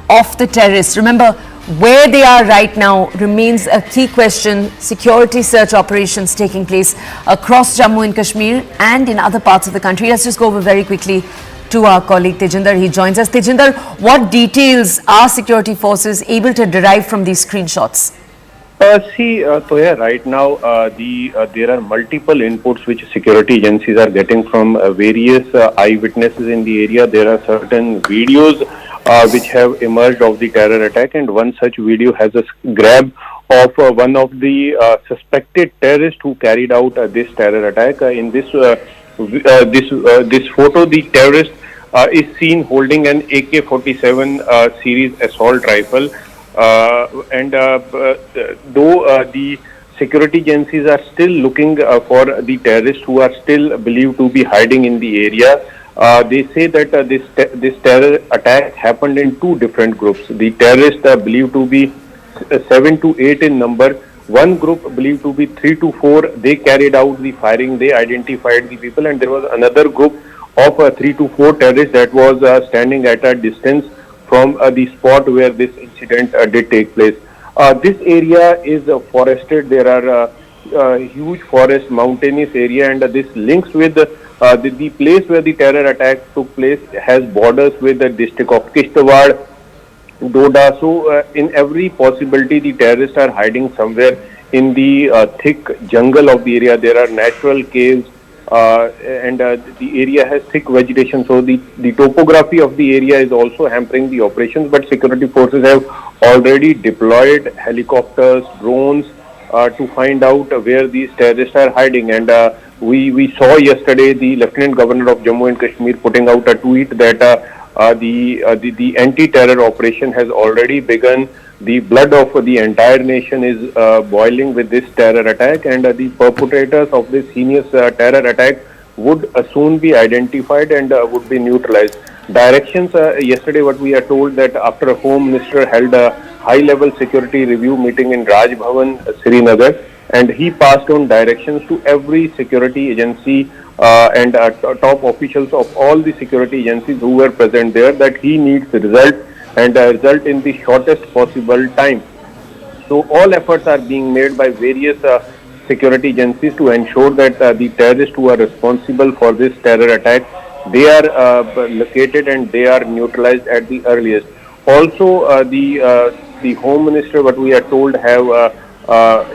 of the terrorists. Remember, where they are right now remains a key question. Security search operations taking place across Jammu and Kashmir and in other parts of the country. Let's just go over very quickly to our colleague Tejinder. He joins us. Tejinder, what details are security forces able to derive from these screenshots? Toya, right now there are multiple inputs which security agencies are getting from various eyewitnesses in the area. There are certain videos which have emerged of the terror attack, and one such video has a grab of one of the suspected terrorists who carried out this terror attack. In this photo, the terrorist is seen holding an AK-47 series assault rifle. Though the security agencies are still looking for the terrorists who are still believed to be hiding in the area, they say that this terror attack happened in two different groups. The terrorists are believed to be 7 to 8 in number. One group believed to be 3 to 4. They carried out the firing. They identified the people, and there was another group of 3 to 4 terrorists that was standing at a distance from the spot where this incident did take place. This area is forested. There are huge forest, mountainous area, and this links with the place where the terror attack took place has borders with the district of Kishtwar, Doda. So in every possibility, the terrorists are hiding somewhere in the thick jungle of the area. There are natural caves, and the area has thick vegetation, so the topography of the area is also hampering the operations. But security forces have already deployed helicopters, drones to find out where these terrorists are hiding. And we saw yesterday the Lieutenant Governor of Jammu and Kashmir putting out a tweet that the anti-terror operation has already begun. The blood of the entire nation is boiling with this terror attack, and the perpetrators of this heinous terror attack would soon be identified and would be neutralized. Directions yesterday, what we are told, that after a Home Minister held a high-level security review meeting in Raj Bhavan, Srinagar, and he passed on directions to every security agency and top officials of all the security agencies who were present there, that he needs the result and result in the shortest possible time. So all efforts are being made by various security agencies to ensure that the terrorists who are responsible for this terror attack, they are located and they are neutralized at the earliest. Also, the Home Minister, what we are told, have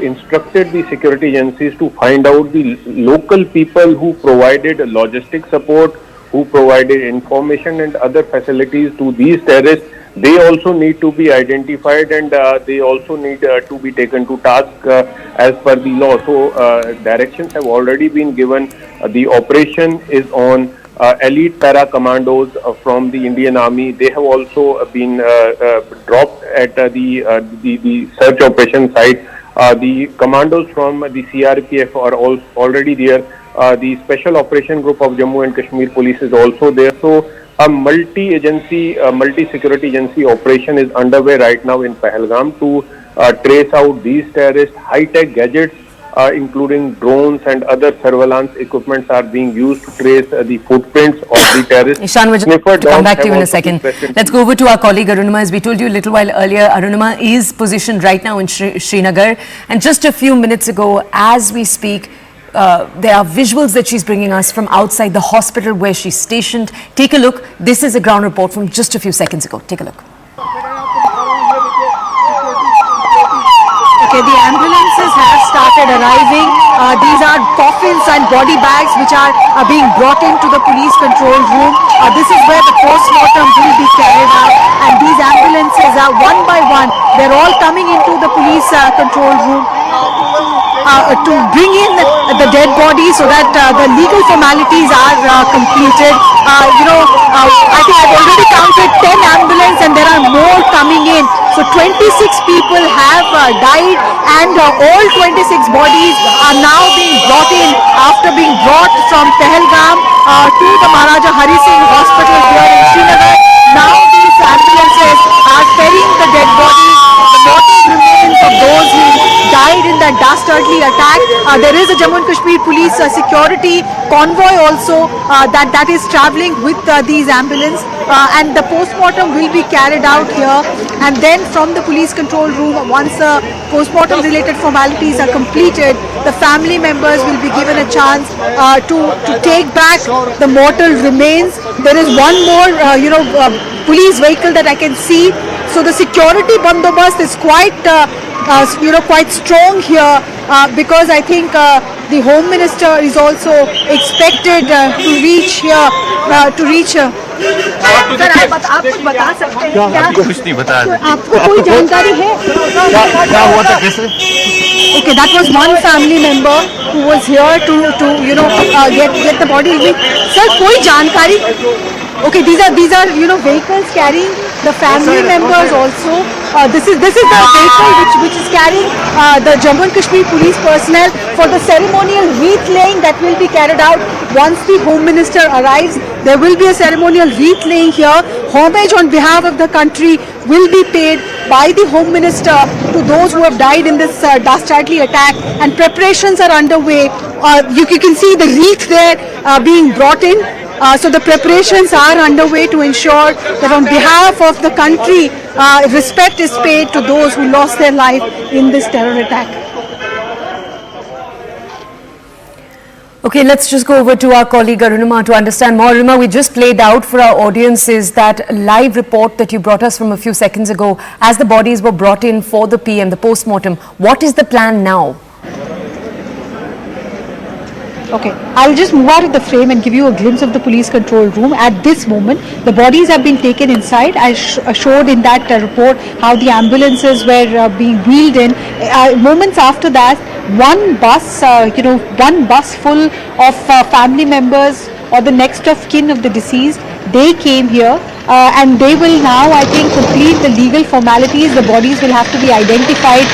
instructed the security agencies to find out the local people who provided logistic support, who provided information and other facilities to these terrorists. They also need to be identified, and they also need to be taken to task as per the law. So directions have already been given. The operation is on. Elite para commandos from the Indian Army, they have also been dropped at the search operation site. The commandos from the CRPF are already there. The Special Operation Group of Jammu and Kashmir Police is also there. So a multi-agency, multi-security agency operation is underway right now in Pahalgam to trace out these terrorists. High-tech gadgets, including drones and other surveillance equipments, are being used to trace the footprints of the terrorists. Ishan, we'll come back to you in a second. Let's go over to our colleague Arunima. As we told you a little while earlier, Arunima is positioned right now in Srinagar. And just a few minutes ago, as we speak, there are visuals that she's bringing us from outside the hospital where she's stationed. Take a look. This is a ground report from just a few seconds ago. Take a look. Okay, the ambulances have started arriving. These are coffins and body bags which are being brought into the police control room. This is where the postmortem will be carried out, and these ambulances are one by one. They're all coming into the police control room to bring in the dead body so that the legal formalities are completed. I think I've already counted 10 ambulances and there are more coming in. So 26 people have died, and all 26 bodies are now being brought in after being brought from Pahalgam to the Maharaja Hari Singh Hospital here in Srinagar. Now these ambulances are ferrying the dead bodies, the mortal remains of those who died in that dastardly attack. There is a Jammu and Kashmir police security convoy also that is travelling with these ambulances. and the postmortem will be carried out here, and then from the police control room, once the postmortem related formalities are completed, the family members will be given a chance to take back the mortal remains. There is one more police vehicle that I can see, so the security bandobast is quite quite strong here, because I think the Home Minister is also expected to reach here, sir आप कुछ बता सकते हैं क्या? कुछ नहीं बता रहे। आपको कोई जानकारी है? क्या हुआ था कैसे? Okay, that was one family member who was here to get the body. Sir, कोई जानकारी? Okay, these are vehicles carrying the family members also. This is the vehicle which is carrying the Jammu and Kashmir police personnel for the ceremonial wreath laying that will be carried out once the Home Minister arrives. There will be a ceremonial wreath laying here. Homage on behalf of the country will be paid by the Home Minister to those who have died in this dastardly attack, and preparations are underway. You can see the wreath there being brought in. So the preparations are underway to ensure that on behalf of the country, respect is paid to those who lost their life in this terror attack. Okay, let's just go over to our colleague Arunima to understand more. Arunima, we just played out for our audiences that live report that you brought us from a few seconds ago as the bodies were brought in for the PM, the postmortem. What is the plan now? Okay, I'll just move out of the frame and give you a glimpse of the police control room. At this moment, the bodies have been taken inside. I showed in that report how the ambulances were being wheeled in. Moments after that, one bus full of family members or the next of kin of the deceased, they came here. And they will now, I think, complete the legal formalities. The bodies will have to be identified.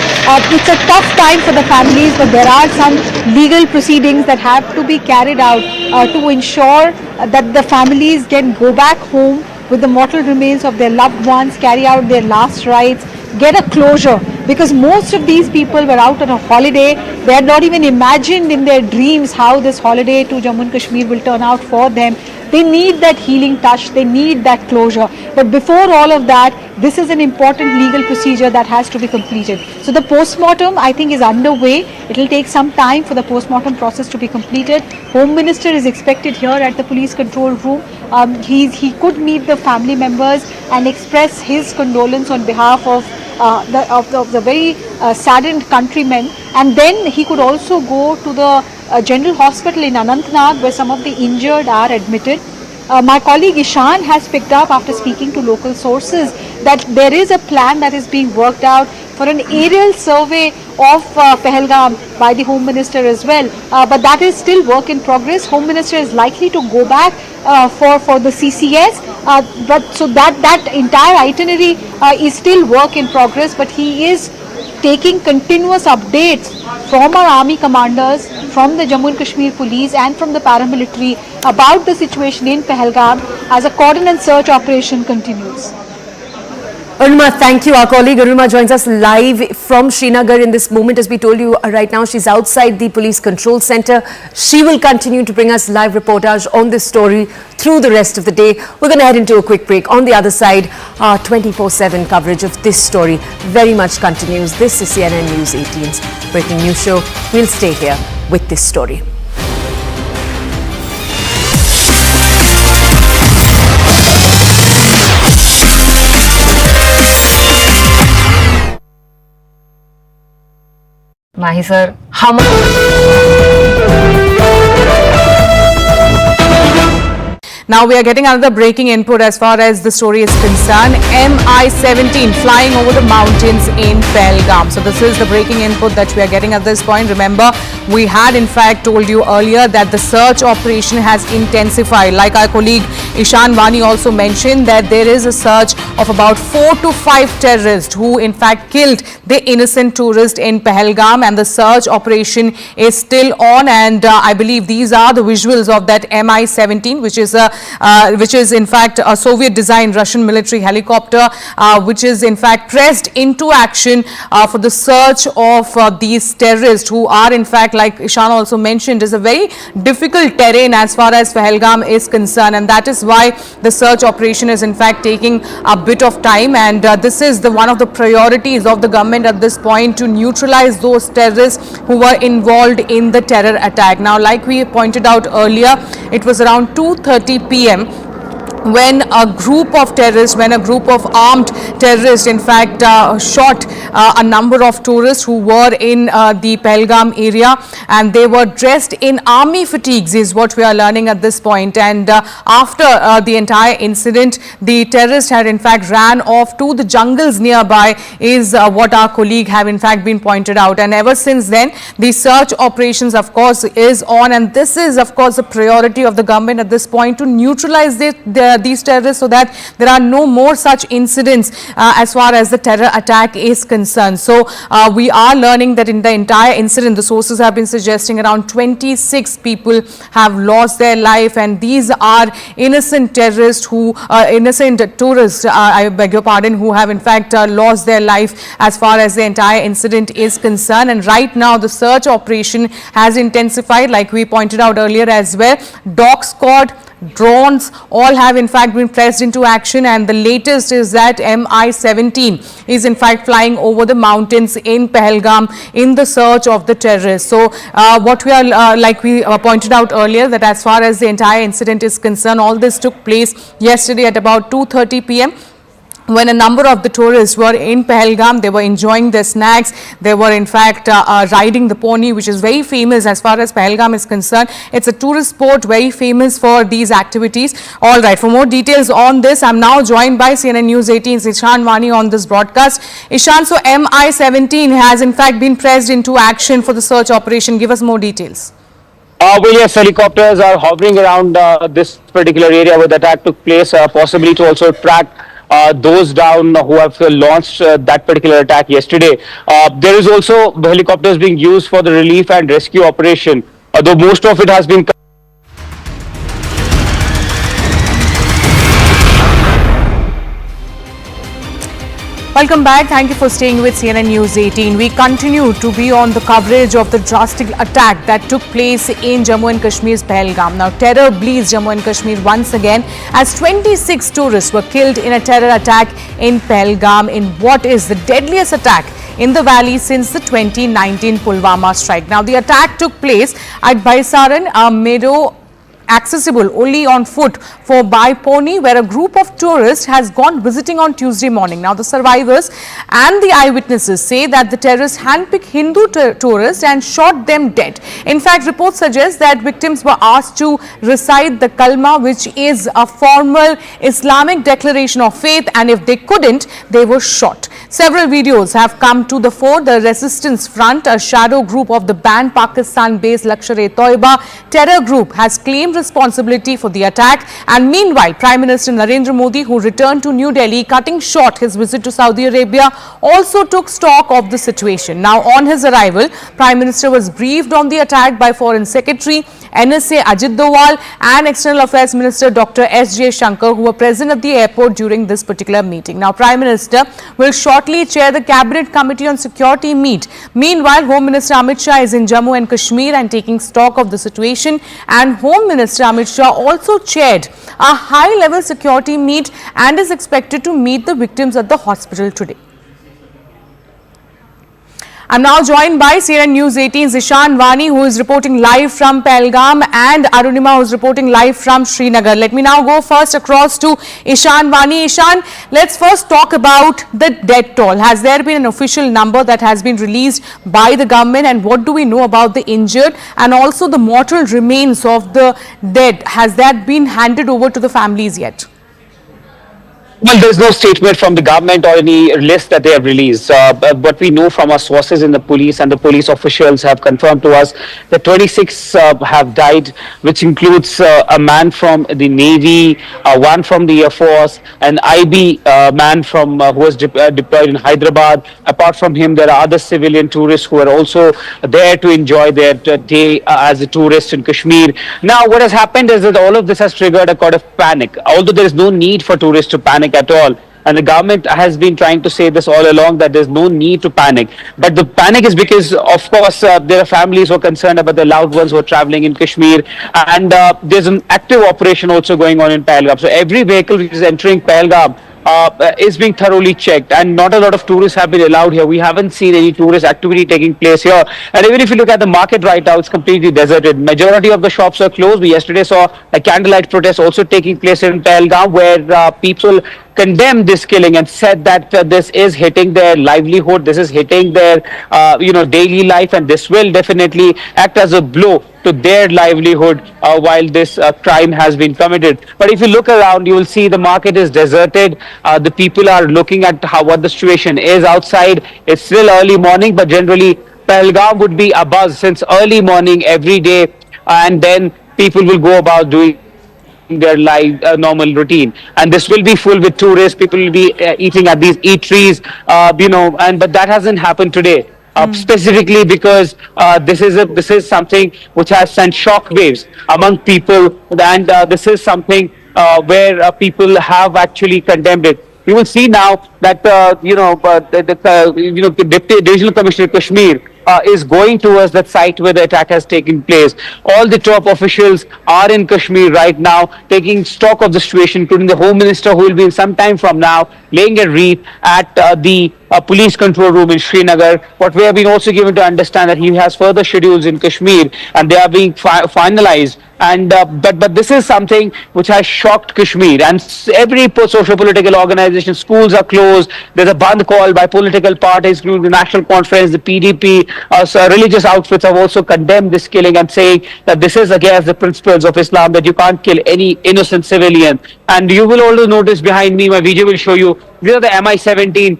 It's a tough time for the families, but there are some legal proceedings that have to be carried out to ensure that the families can go back home with the mortal remains of their loved ones, carry out their last rites, get a closure. Because most of these people were out on a holiday. They had not even imagined in their dreams how this holiday to Jammu and Kashmir will turn out for them. They need that healing touch, they need that closure. But before all of that, this is an important legal procedure that has to be completed. So the postmortem, I think, is underway. It will take some time for the postmortem process to be completed. Home Minister is expected here at the police control room. He could meet the family members and express his condolence on behalf of the very saddened countrymen, and then he could also go to the General Hospital in Anantnag where some of the injured are admitted. My colleague Ishan has picked up after speaking to local sources that there is a plan that is being worked out for an aerial survey of Pahalgam by the Home Minister as well, but that is still work in progress. Home Minister is likely to go back for the CCS, but so that entire itinerary is still work in progress, but he is taking continuous updates from our army commanders, from the Jammu and Kashmir police and from the paramilitary about the situation in Pahalgam as a cordon and search operation continues. Arunima, thank you. Our colleague Arunima joins us live from Srinagar in this moment. As we told you right now, she's outside the police control center. She will continue to bring us live reportage on this story through the rest of the day. We're going to head into a quick break. On the other side, our 24/7 coverage of this story very much continues. This is CNN News 18's breaking news show. We'll stay here with this story. नाही sir हम Now we are getting another breaking input as far as the story is concerned. Mi-17 flying over the mountains in Pahalgam. So this is the breaking input that we are getting at this point. Remember, we had in fact told you earlier that the search operation has intensified. Like our colleague Ishan Vani also mentioned, that there is a search of about 4 to 5 terrorists who in fact killed the innocent tourist in Pahalgam, and the search operation is still on. And I believe these are the visuals of that Mi-17, which is a which is in fact a Soviet-designed Russian military helicopter, which is in fact pressed into action for the search of these terrorists who are in fact, like Ishan also mentioned, is a very difficult terrain as far as Pahalgam is concerned, and that is why the search operation is in fact taking a bit of time, and this is one of the priorities of the government at this point, to neutralize those terrorists who were involved in the terror attack. Now, like we pointed out earlier, it was around 2:30 p.m. when a group of terrorists, when a group of armed terrorists in fact shot a number of tourists who were in the Pahalgam area, and they were dressed in army fatigues is what we are learning at this point. And after the entire incident, the terrorists had in fact ran off to the jungles nearby is what our colleague have in fact been pointed out. And ever since then, the search operations of course is on, and this is of course the priority of the government at this point, to neutralize these terrorists so that there are no more such incidents as far as the terror attack is concerned. So we are learning that in the entire incident, the sources have been suggesting around 26 people have lost their life, and these are innocent terrorists who, innocent tourists, I beg your pardon, who have in fact lost their life as far as the entire incident is concerned. And right now the search operation has intensified, like we pointed out earlier as well. Dog squad, drones, all have in fact been pressed into action, and the latest is that Mi-17 is in fact flying over the mountains in Pahalgam in the search of the terrorists. So what we are like we pointed out earlier, that as far as the entire incident is concerned, all this took place yesterday at about 2:30 p.m. when a number of the tourists were in Pahalgam. They were enjoying their snacks. They were in fact riding the pony, which is very famous as far as Pahalgam is concerned. It's a tourist sport, very famous for these activities. All right, for more details on this, I'm now joined by CNN News 18's Ishan Vani on this broadcast. Ishan, so Mi-17 has in fact been pressed into action for the search operation. Give us more details. Well, yes, helicopters are hovering around this particular area where the attack took place, possibly to also track those down who have launched that particular attack yesterday. There is also helicopters being used for the relief and rescue operation, although most of it has been. Welcome back. Thank you for staying with CNN News 18. We continue to be on the coverage of the drastic attack that took place in Jammu and Kashmir's Pahalgam. Now, terror bleeds Jammu and Kashmir once again as 26 tourists were killed in a terror attack in Pahalgam in what is the deadliest attack in the valley since the 2019 Pulwama strike. Now, the attack took place at Baisaran, a meadow accessible only on foot for by pony, where a group of tourists has gone visiting on Tuesday morning. Now, the survivors and the eyewitnesses say that the terrorists handpicked Hindu tourists and shot them dead. In fact, reports suggest that victims were asked to recite the kalma, which is a formal Islamic declaration of faith, and if they couldn't, they were shot. Several videos have come to the fore. The Resistance Front, a shadow group of the banned Pakistan-based Lashkar-e-Toiba terror group, has claimed responsibility for the attack. And meanwhile, Prime Minister Narendra Modi, who returned to New Delhi, cutting short his visit to Saudi Arabia, also took stock of the situation. Now, on his arrival, Prime Minister was briefed on the attack by Foreign Secretary NSA Ajit Doval and External Affairs Minister Dr. S.J. Shankar, who were present at the airport during this particular meeting. Now, Prime Minister will shortly chair the Cabinet Committee on Security meet. Meanwhile, Home Minister Amit Shah is in Jammu and Kashmir and taking stock of the situation, and Home Minister Amit Shah also chaired a high-level security meet and is expected to meet the victims at the hospital today. I'm now joined by CNN News 18's Ishan Vani, who is reporting live from Pahalgam, and Arunima, who is reporting live from Srinagar. Let me now go first across to Ishan Vani. Ishan, let's first talk about the death toll. Has there been an official number that has been released by the government, and what do we know about the injured and also the mortal remains of the dead? Has that been handed over to the families yet? Well, there's no statement from the government or any list that they have released. But what we know from our sources in the police and the police officials have confirmed to us that 26 have died, which includes a man from the Navy, one from the Air Force, an IB man from who was deployed in Hyderabad. Apart from him, there are other civilian tourists who are also there to enjoy their day as a tourist in Kashmir. Now, what has happened is that all of this has triggered a kind of panic. Although there is no need for tourists to panic at all. And the government has been trying to say this all along that there's no need to panic. But the panic is because, of course, there are families who are concerned about their loved ones who are traveling in Kashmir. And there's an active operation also going on in Pahalgam. So every vehicle which is entering Pahalgam is being thoroughly checked, and not a lot of tourists have been allowed here. We haven't seen any tourist activity taking place here. And even if you look at the market right now, it's completely deserted. Majority of the shops are closed. We yesterday saw a candlelight protest also taking place in Pahalgam, where people condemned this killing and said that this is hitting their livelihood, this is hitting their daily life, and this will definitely act as a blow to their livelihood while this crime has been committed. But if you look around, you will see the market is deserted. The people are looking at what the situation is outside. It's still early morning, but generally Pahalgam would be abuzz since early morning every day, and then people will go about doing their live normal routine, and this will be full with tourists. People will be eating at these eateries, but that hasn't happened today. Specifically because this is something which has sent shock waves among people, and this is something where people have actually condemned it. You will see now that Deputy Divisional Commissioner Kashmir is going towards that site where the attack has taken place. All the top officials are in Kashmir right now, taking stock of the situation, including the Home Minister, who will be in some time from now laying a wreath at the police control room in Srinagar. What we have been also given to understand that he has further schedules in Kashmir, and they are being finalized. And but this is something which has shocked Kashmir, and every socio-political organization, schools are closed. There's a band call by political parties, including the National Conference, the PDP. So religious outfits have also condemned this killing and saying that this is against the principles of Islam, that you can't kill any innocent civilian. And you will also notice behind me, my video will show you, these are the Mi-17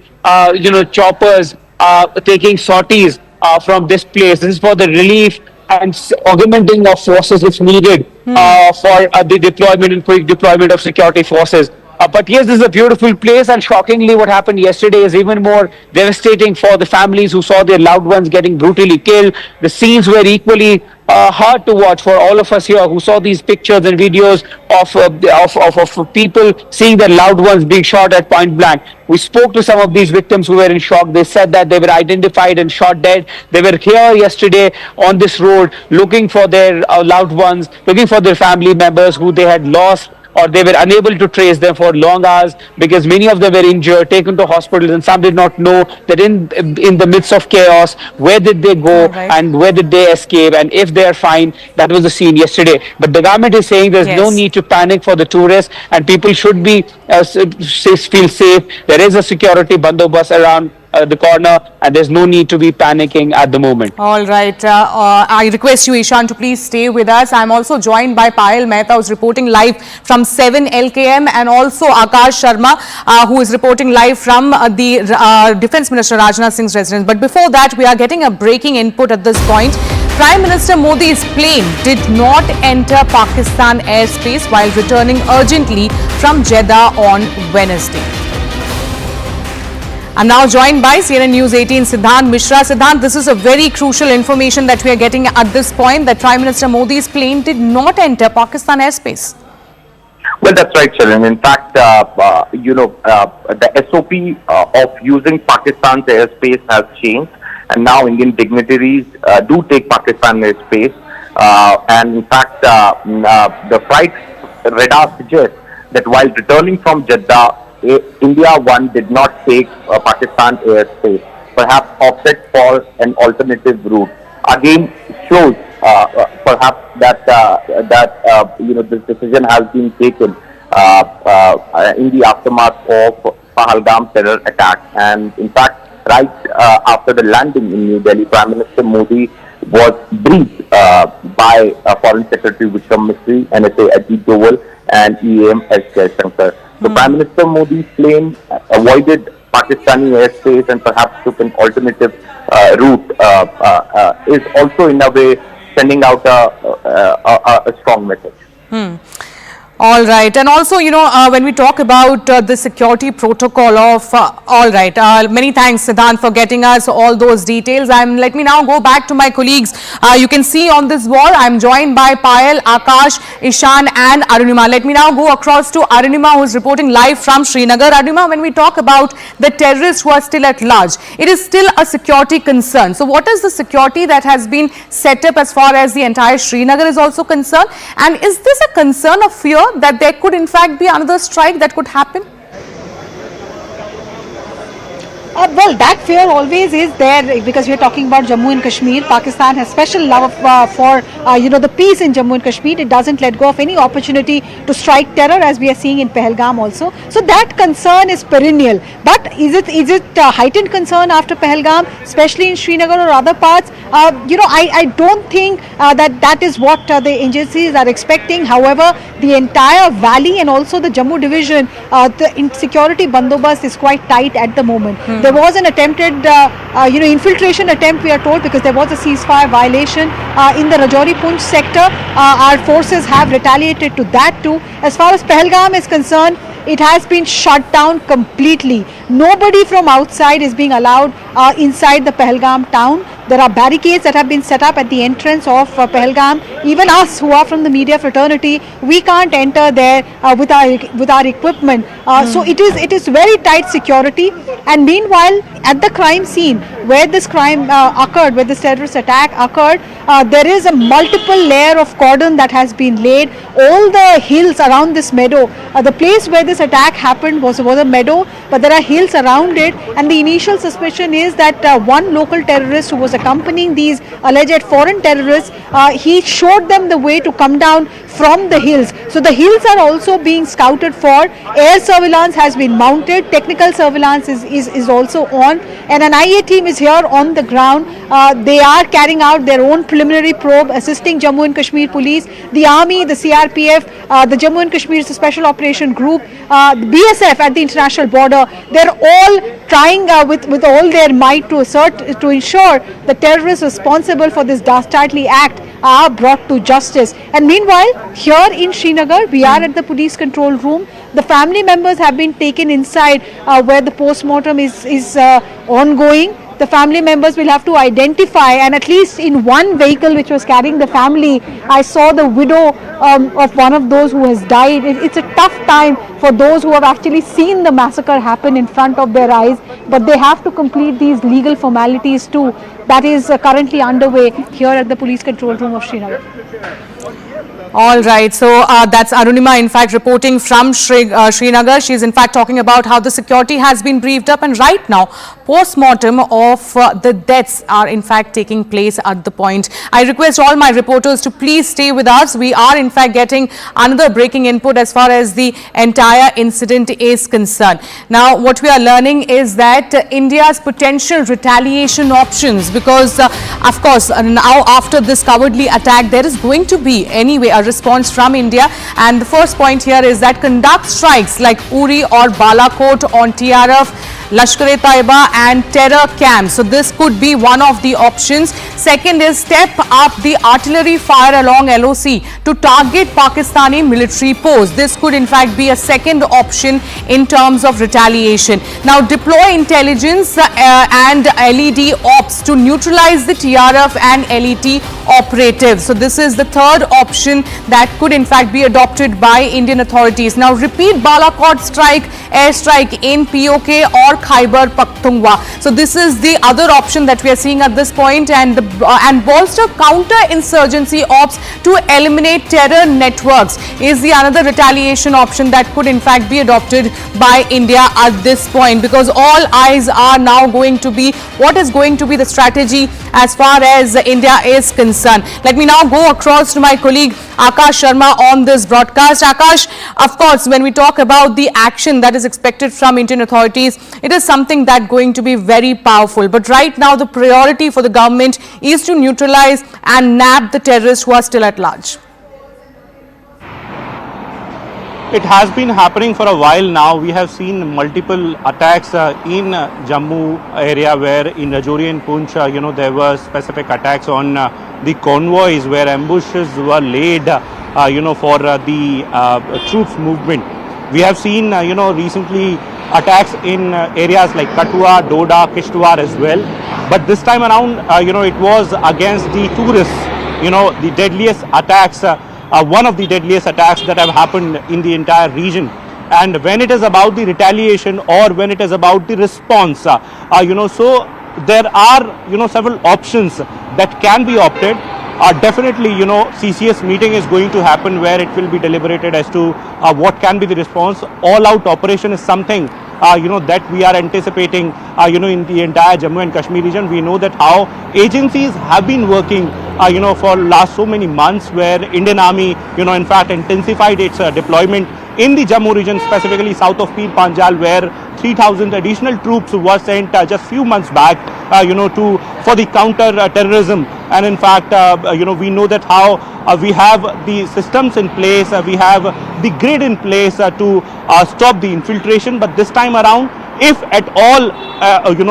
choppers taking sorties from this place. This is for the relief and augmenting of forces if needed for the deployment and quick deployment of security forces. But yes, this is a beautiful place, and shockingly what happened yesterday is even more devastating for the families who saw their loved ones getting brutally killed. The scenes were equally hard to watch for all of us here who saw these pictures and videos of people seeing their loved ones being shot at point blank. We spoke to some of these victims who were in shock. They said that they were identified and shot dead. They were here yesterday on this road looking for their loved ones, looking for their family members who they had lost, or they were unable to trace them for long hours because many of them were injured, taken to hospitals, and some did not know that in the midst of chaos, where did they go and where did they escape, and if they are fine. That was the scene yesterday. But the government is saying there's no need to panic for the tourists, and people should be feel safe. There is a security bandobast around the corner, and there's no need to be panicking at the moment. All right. I request you, Ishan, to please stay with us. I'm also joined by Payal Mehta, who's reporting live from 7 LKM, and also Akash Sharma, who is reporting live from the Defence Minister Rajnath Singh's residence. But before that, we are getting a breaking input at this point. Prime Minister Modi's plane did not enter Pakistan airspace while returning urgently from Jeddah on Wednesday. I'm now joined by CNN News 18 Siddhant Mishra. Siddhant, this is a very crucial information that we are getting at this point, that Prime Minister Modi's plane did not enter Pakistan airspace. Well, that's right, Sharon. In fact, the SOP of using Pakistan's airspace has changed, and now Indian dignitaries do take Pakistan airspace. And in fact, the flight radar suggests that while returning from Jeddah, India 1 did not take Pakistan airspace, perhaps opted for an alternative route. Again, shows perhaps that this decision has been taken in the aftermath of Pahalgam terror attack. And in fact, right after the landing in New Delhi, Prime Minister Modi was briefed by Foreign Secretary Vikram Misri, NSA Ajit Doval, and EAM S. Jaishankar. So Prime Minister Modi's plane avoided Pakistani airspace and perhaps took an alternative route is also in a way sending out a strong message. All right. And also, you know, when we talk about the security protocol of, all right, many thanks, Siddhant, for getting us all those details. Let me now go back to my colleagues. You can see on this wall, I'm joined by Payal, Akash, Ishan and Arunima. Let me now go across to Arunima, who is reporting live from Srinagar. Arunima, when we talk about the terrorists who are still at large, it is still a security concern. So what is the security that has been set up as far as the entire Srinagar is also concerned? And is this a concern of fear that there could in fact be another strike that could happen? Well, that fear always is there because we're talking about Jammu and Kashmir. Pakistan has special love for the peace in Jammu and Kashmir. It doesn't let go of any opportunity to strike terror, as we are seeing in Pahalgam also. So that concern is perennial. But is it heightened concern after Pahalgam, especially in Srinagar or other parts? I don't think that is what the agencies are expecting. However, the entire valley and also the Jammu division, the security bandobast is quite tight at the moment. There was an attempted, infiltration attempt, we are told, because there was a ceasefire violation in the Rajouri-Poonch sector. Our forces have retaliated to that too. As far as Pahalgam is concerned, it has been shut down completely. Nobody from outside is being allowed inside the Pahalgam town. There are barricades that have been set up at the entrance of Pahalgam. Even us who are from the media fraternity, we can't enter there with our equipment. So it is very tight security. And meanwhile, at the crime scene where this crime occurred, where this terrorist attack occurred, there is a multiple layer of cordon that has been laid. All the hills around this meadow, the place where this attack happened was a meadow, but there are hills around it. And the initial suspicion is that one local terrorist who was accompanying these alleged foreign terrorists, he showed them the way to come down from the hills. So the hills are also being scouted for. Air surveillance has been mounted. Technical surveillance is also on. And an IA team is here on the ground. They are carrying out their own preliminary probe, assisting Jammu and Kashmir police, the army, the CRPF, the Jammu and Kashmir Special Operation Group, the BSF at the international border. They're all trying with all their might to ensure the terrorists responsible for this dastardly act are brought to justice. And meanwhile, here in Srinagar, we are at the police control room. The family members have been taken inside where the postmortem is ongoing. The family members will have to identify, and at least in one vehicle which was carrying the family, I saw the widow of one of those who has died. It's a tough time for those who have actually seen the massacre happen in front of their eyes, but they have to complete these legal formalities too. That is currently underway here at the police control room of Srinagar. All right, so that's Arunima, in fact, reporting from Srinagar. She's in fact talking about how the security has been briefed up, and right now post-mortem of the deaths are in fact taking place at the point. I request all my reporters to please stay with us. We are in fact getting another breaking input as far as the entire incident is concerned. Now, what we are learning is that India's potential retaliation options, because of course now after this cowardly attack, there is going to be anyway a response from India, and the first point here is that conduct strikes like Uri or Balakot on TRF, Lashkar-e-Taiba and terror camps. So this could be one of the options. Second is step up the artillery fire along LOC to target Pakistani military posts. This could in fact be a second option in terms of retaliation. Now deploy intelligence and LED ops to neutralize the TRF and LET operatives. So this is the third option that could in fact be adopted by Indian authorities. Now repeat Balakot airstrike in POK or Khyber Pakhtunkhwa. So this is the other option that we are seeing at this point, and bolster counter-insurgency ops to eliminate terror networks is the another retaliation option that could in fact be adopted by India at this point, because all eyes are now going to be what is going to be the strategy as far as India is concerned. Let me now go across to my colleague Akash Sharma on this broadcast. Akash, of course, when we talk about the action that is expected from Indian authorities, it is something that going to be very powerful. But right now, the priority for the government is to neutralize and nab the terrorists who are still at large. it has been happening for a while now. We have seen multiple attacks in Jammu area, where in Rajouri and Poonch, there were specific attacks on the convoys where ambushes were laid, for the troops movement. We have seen, recently attacks in areas like Kathua, Doda, Kishtwar as well. But this time around, it was against the tourists, the deadliest attacks, one of the deadliest attacks that have happened in the entire region. And when it is about the retaliation or when it is about the response, so there are, several options that can be opted. Definitely, CCS meeting is going to happen where it will be deliberated as to what can be the response. All-out operation is something, that we are anticipating, in the entire Jammu and Kashmir region. We know that how agencies have been working, for last so many months, where Indian Army, in fact, intensified its deployment in the Jammu region, specifically south of Pir Panjal, where 3,000 additional troops were sent just few months back, for the counter terrorism. And in fact, we know that how we have the systems in place, we have the grid in place to stop the infiltration. But this time around, if at all,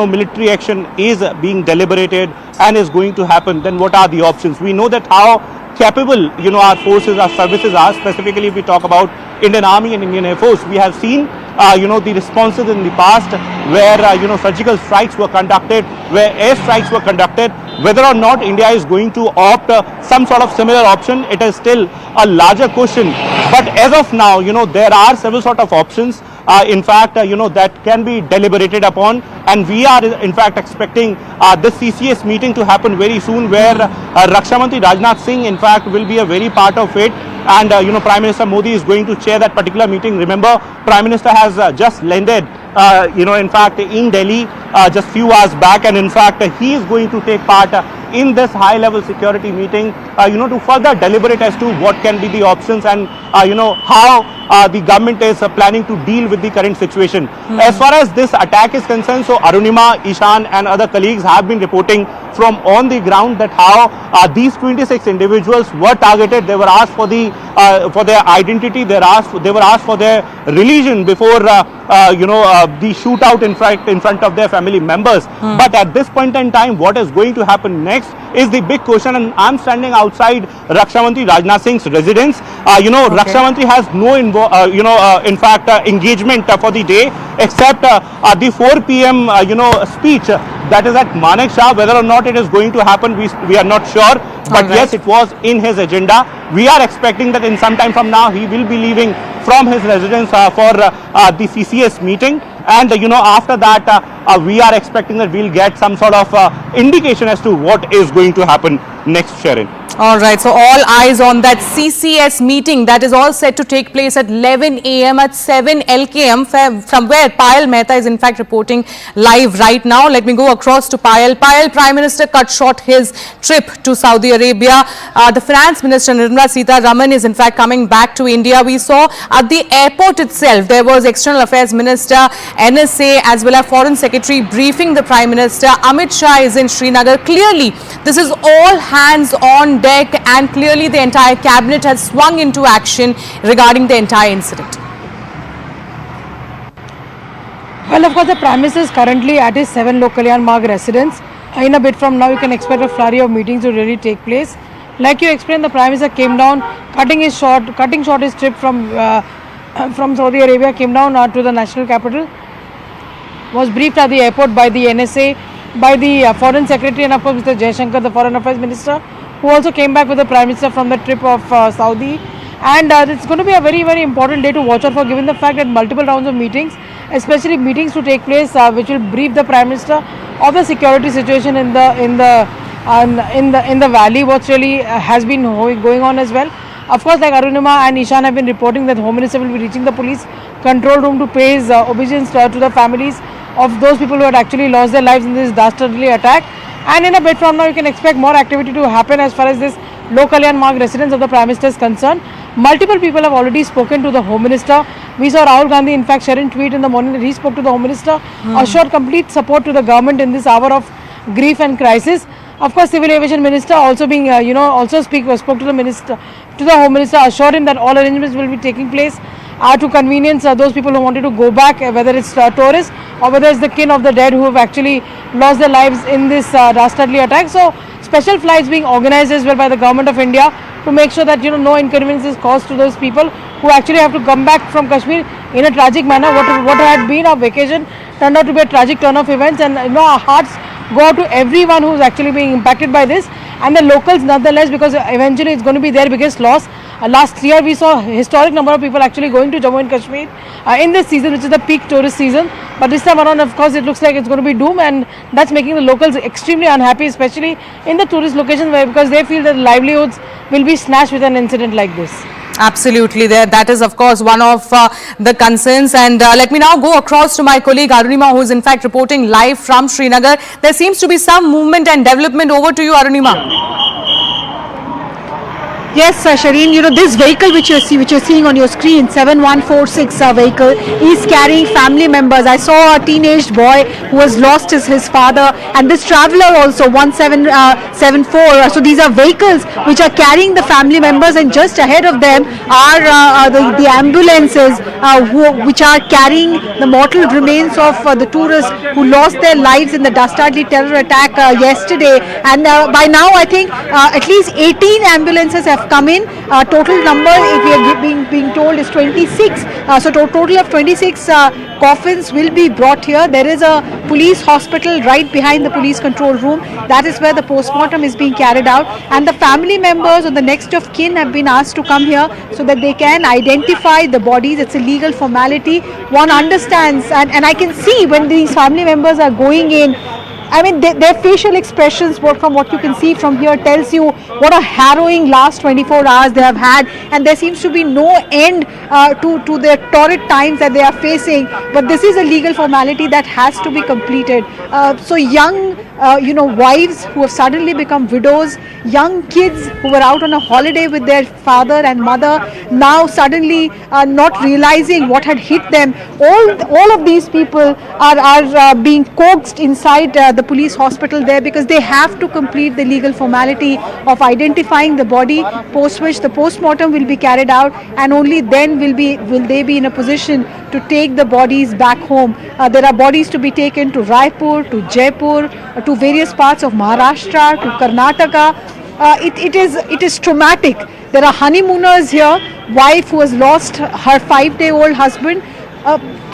military action is being deliberated and is going to happen, then what are the options? We know that how capable, our forces, our services are. Specifically, if we talk about Indian Army and Indian Air Force, we have seen, the responses in the past where, surgical strikes were conducted, where air strikes were conducted. Whether or not India is going to opt some sort of similar option, it is still a larger question. But as of now, there are several sort of options. In fact, that can be deliberated upon, and we are in fact expecting this CCS meeting to happen very soon, where Raksha Mantri Rajnath Singh in fact will be a very part of it, and Prime Minister Modi is going to chair that particular meeting. Remember, Prime Minister has just landed, in fact, in Delhi just few hours back, and in fact he is going to take part in this high-level security meeting, to further deliberate as to what can be the options and, how the government is planning to deal with the current situation. As far as this attack is concerned, so Arunima, Ishan and other colleagues have been reporting from on the ground that how these 26 individuals were targeted. They were asked for their identity, they were asked for their religion before the shootout in front of their family members. But at this point in time, what is going to happen next is the big question, and I'm standing outside Raksha Mantri Rajnath Singh's residence. Raksha Mantri has no engagement for the day, except the 4 p.m. Speech that is at Manek Shah. Whether or not it is going to happen, we are not sure. But yes, it was in his agenda. We are expecting that in some time from now he will be leaving from his residence for the CCS meeting, and after that we are expecting that we'll get some sort of indication as to what is going to happen next, Sharon. All right, so all eyes on that CCS meeting that is all set to take place at 11 a.m. at 7 LKM, from where Payal Mehta is in fact reporting live right now. Let me go across to Payal. Payal, Prime Minister cut short his trip to Saudi Arabia. The Finance Minister Nirmala Sitharaman is in fact coming back to India. We saw at the airport itself there was External Affairs Minister, NSA as well as Foreign Secretary briefing the Prime Minister. Amit Shah is in Srinagar. Clearly, this is all hands on deck, and clearly the entire cabinet has swung into action regarding the entire incident. Well, of course, the Prime Minister is currently at his 7 Lok Kalyan Marg residence. In a bit from now, you can expect a flurry of meetings to really take place. Like you explained, the Prime Minister came down, cutting short his trip from Saudi Arabia, came down to the national capital, was briefed at the airport by the NSA, by the Foreign Secretary, and of course Mr. Jaishankar, the Foreign Affairs Minister, who also came back with the Prime Minister from the trip of Saudi. And it's going to be a very, very important day to watch out for, given the fact that multiple rounds of meetings, especially meetings to take place, which will brief the Prime Minister of the security situation in the valley, what really has been going on as well. Of course, like Arunima and Ishan have been reporting that Home Minister will be reaching the police control room to pay his obeisance to the families of those people who had actually lost their lives in this dastardly attack. And in a bit from now, you can expect more activity to happen as far as this Lok Kalyan Marg residence of the Prime Minister is concerned. Multiple people have already spoken to the Home Minister. We saw Rahul Gandhi, in fact, sharing tweet in the morning that he spoke to the Home Minister, assured complete support to the government in this hour of grief and crisis. Of course, Civil Aviation Minister also being, spoke to the Home Minister, assured him that all arrangements will be taking place. to convenience those people who wanted to go back, whether it's tourists or whether it's the kin of the dead who have actually lost their lives in this dastardly attack. So special flights being organized as well by the government of India to make sure that no inconvenience is caused to those people who actually have to come back from Kashmir in a tragic manner. What had been a vacation turned out to be a tragic turn of events, and our hearts go out to everyone who's actually being impacted by this, and the locals nonetheless, because eventually it's going to be their biggest loss. Last year we saw a historic number of people actually going to Jammu and Kashmir in this season, which is the peak tourist season, but this time around of course it looks like it's going to be doom, and that's making the locals extremely unhappy, especially in the tourist locations, because they feel that livelihoods will be snatched with an incident like this. Absolutely, that is of course one of the concerns, and let me now go across to my colleague Arunima, who is in fact reporting live from Srinagar. There seems to be some movement and development. Over to you, Arunima. Yes, Shireen, this vehicle which you're seeing on your screen, 7146 vehicle, is carrying family members. I saw a teenage boy who has lost his father, and this traveler also, 1774. So these are vehicles which are carrying the family members, and just ahead of them are the ambulances which are carrying the mortal remains of the tourists who lost their lives in the dastardly terror attack yesterday. And by now I think at least 18 ambulances have come in. Total number, if we are being told, is 26. So total of 26 coffins will be brought here. There is a police hospital right behind the police control room. That is where the postmortem is being carried out, and the family members or the next of kin have been asked to come here so that they can identify the bodies. It's a legal formality. One understands, and I can see when these family members are going in, I mean, their facial expressions, from what you can see from here, tells you what a harrowing last 24 hours they have had, and there seems to be no end to the torrid times that they are facing. But this is a legal formality that has to be completed. So young, wives who have suddenly become widows, young kids who were out on a holiday with their father and mother, now suddenly not realizing what had hit them. All of these people are being coaxed inside the police hospital there, because they have to complete the legal formality of identifying the body, post which the postmortem will be carried out, and only then will they be in a position to take the bodies back home. There are bodies to be taken to Raipur, to Jaipur, to various parts of Maharashtra, to Karnataka. It is traumatic. There are honeymooners here, wife who has lost her 5-day-old husband.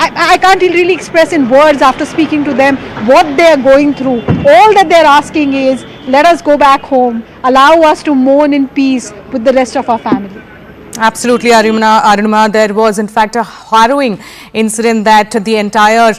I can't really express in words after speaking to them what they are going through. All that they are asking is, let us go back home, allow us to mourn in peace with the rest of our family. Absolutely, Arunima. There was in fact a harrowing incident that the entire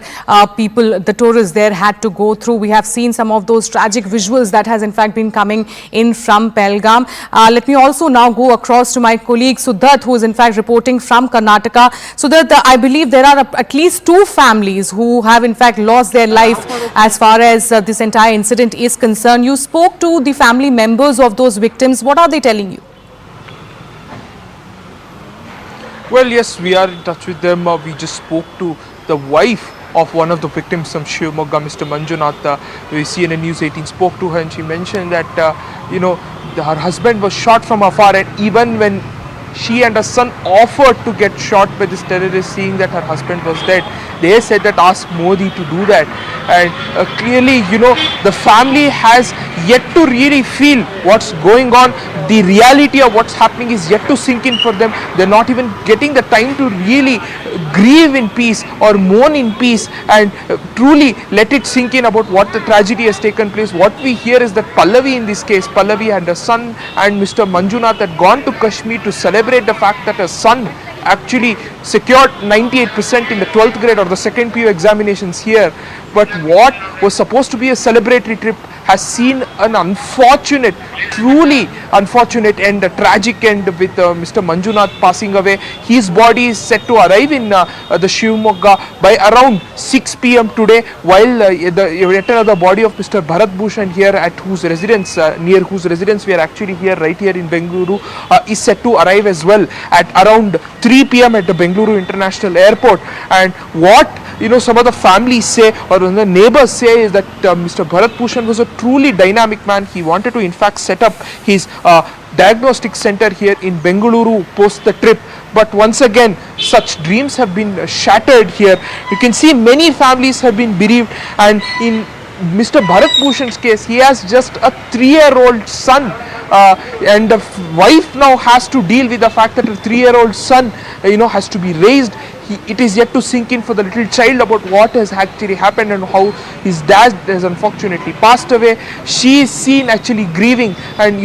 people, the tourists there, had to go through. We have seen some of those tragic visuals that has in fact been coming in from Pahalgam. Let me also now go across to my colleague Sudat, who is in fact reporting from Karnataka. Sudat, I believe there are at least 2 families who have in fact lost their life as far as this entire incident is concerned. You spoke to the family members of those victims. What are they telling you? Well, yes, we are in touch with them. We just spoke to the wife of one of the victims from Shivamogga, Mr. Manjunath. CNN News 18 spoke to her, and she mentioned that, her husband was shot from afar, and even when she and her son offered to get shot by this terrorist, seeing that her husband was dead, they said that ask Modi to do that. And clearly, the family has yet to really feel what's going on. The reality of what's happening is yet to sink in for them. They're not even getting the time to really grieve in peace or mourn in peace and truly let it sink in about what the tragedy has taken place. What we hear is that Pallavi, in this case, Pallavi and her son and Mr. Manjunath had gone to Kashmir to celebrate the fact that her son actually secured 98% in the 12th grade or the second PU examinations here. But what was supposed to be a celebratory trip has seen an unfortunate, truly unfortunate end, a tragic end with Mr. Manjunath passing away. His body is set to arrive in the Shivamogga by around 6 p.m. today, while yet another body of Mr. Bharat Bhushan here at whose residence, near whose residence we are actually here, right here in Bengaluru, is set to arrive as well at around 3 p.m. at the Bengaluru International Airport. And what some of the families say or the neighbors say is that Mr. Bharat Bhushan was a truly dynamic man. He wanted to in fact set up his diagnostic center here in Bengaluru post the trip, but once again such dreams have been shattered here. You can see many families have been bereaved, and in Mr. Bharat Bhushan's case, he has just a 3-year-old son, and the wife now has to deal with the fact that a 3-year-old son has to be raised. It is yet to sink in for the little child about what has actually happened and how his dad has unfortunately passed away. She is seen actually grieving and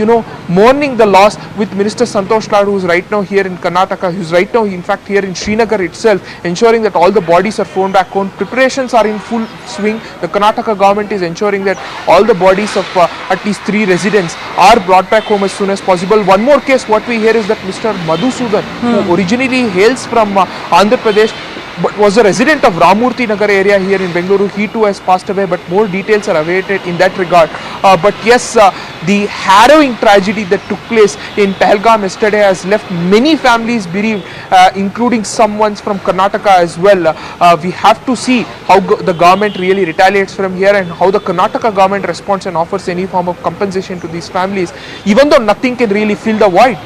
mourning the loss with Minister Santosh Lad, who is right now here in Karnataka, who is right now in fact here in Srinagar itself, ensuring that all the bodies are flown back home. Preparations are in full swing. The Karnataka government is ensuring that all the bodies of at least 3 residents are brought back home as soon as possible. One more case, what we hear is that Mr. Madhusudan, who originally hails from Andhra Pradesh, but was a resident of Ramurthy Nagar area here in Bengaluru. He too has passed away, but more details are awaited in that regard. But yes, the harrowing tragedy that took place in Pahalgam yesterday has left many families bereaved, including some ones from Karnataka as well. We have to see how the government really retaliates from here and how the Karnataka government responds and offers any form of compensation to these families, even though nothing can really fill the void.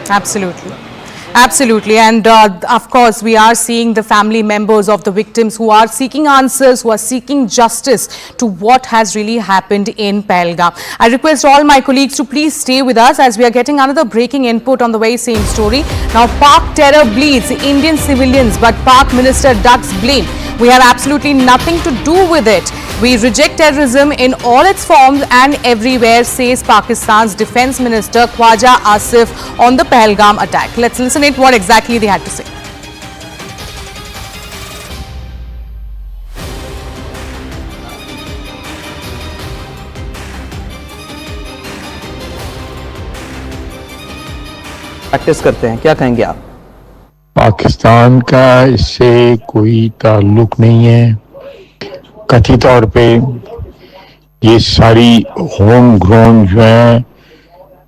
Absolutely. Absolutely, and of course we are seeing the family members of the victims who are seeking answers, who are seeking justice to what has really happened in Pahalgam. I request all my colleagues to please stay with us as we are getting another breaking input on the very same story. Now, Pak terror bleeds Indian civilians, but Pak minister ducks blame. We have absolutely nothing to do with it. We reject terrorism in all its forms and everywhere, says Pakistan's Defence Minister Khwaja Asif on the Pahalgam attack. Let's listen to what exactly they had to say. Practice करते हैं, क्या कहेंगे आप? पाकिस्तान का इससे कोई ताल्लुक नहीं है। कथित तौर पे ये सारी होम ग्रोन जो है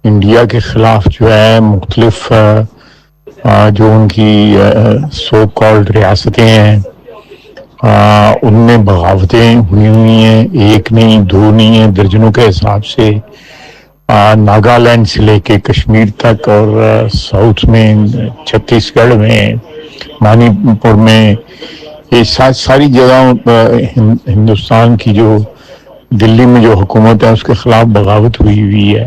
इंडिया के खिलाफ जो है मुख्तलिफ जो उनकी सो कॉल्ड रियासतें हैं उनमें बगावतें हुई हैं। एक नहीं, 2 नहीं है, दर्जनों के हिसाब से। नागालैंड से लेके कश्मीर तक और साउथ में, छत्तीसगढ़ में, मणिपुर में, ये सारी जगह हिंदुस्तान की जो दिल्ली में जो हुकूमत है उसके खिलाफ बगावत हुई है।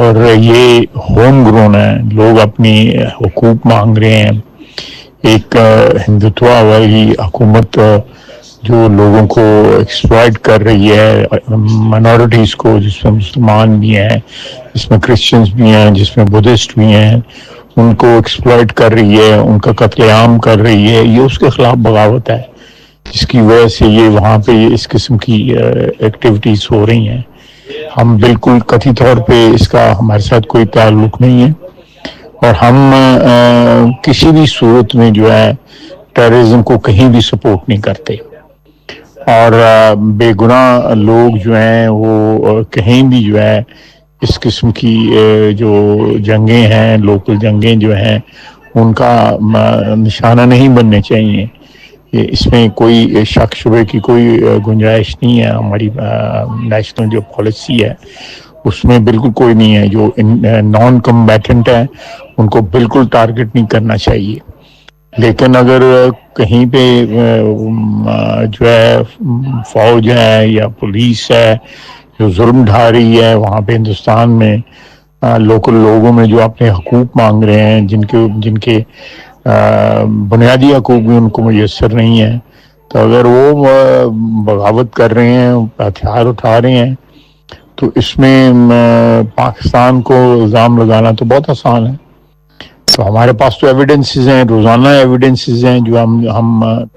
और ये होम ग्रोन है, लोग अपनी हुकूक मांग रहे हैं। एक हिंदुत्व वाली हुकूमत जो लोगों को एक्सप्लॉइट कर रही है, माइनॉरिटीज़ को, जिसमें मुसलमान भी हैं, जिसमें क्रिश्चियंस भी हैं, जिसमें बुद्धिस्ट भी हैं, उनको एक्सप्लॉइट कर रही है, उनका कत्लेआम कर रही है। ये उसके खिलाफ बगावत है, जिसकी वजह से ये वहाँ पे इस किस्म की एक्टिविटीज़ हो रही हैं। हम बिल्कुल कथित तौर पे इसका हमारे साथ कोई ताल्लुक नहीं है और हम किसी भी सूरत में जो है टेररिज्म को कहीं भी सपोर्ट नहीं करते और बेगुनाह लोग जो हैं वो कहीं भी जो है इस किस्म की जो जंगें हैं, लोकल जंगें जो हैं, उनका निशाना नहीं बनने चाहिए। इसमें कोई शक शुबे की कोई गुंजाइश नहीं है। हमारी नेशनल जो पॉलिसी है उसमें बिल्कुल कोई नहीं है। जो नॉन कम्बैटेंट है उनको बिल्कुल टारगेट नहीं करना चाहिए। लेकिन अगर कहीं पे जो है फौज है या पुलिस है जो जुर्म ढा रही है वहाँ पे हिंदुस्तान में लोकल लोगों में जो अपने हकूक मांग रहे हैं, जिनके बुनियादी हकूक भी उनको मुयस्सर नहीं है, तो अगर वो बगावत कर रहे हैं, हथियार उठा रहे हैं, तो इसमें पाकिस्तान को इल्ज़ाम लगाना तो बहुत आसान है। तो हमारे पास तो एविडेंसेस हैं, रोजाना एविडेंसेस हैं जो हम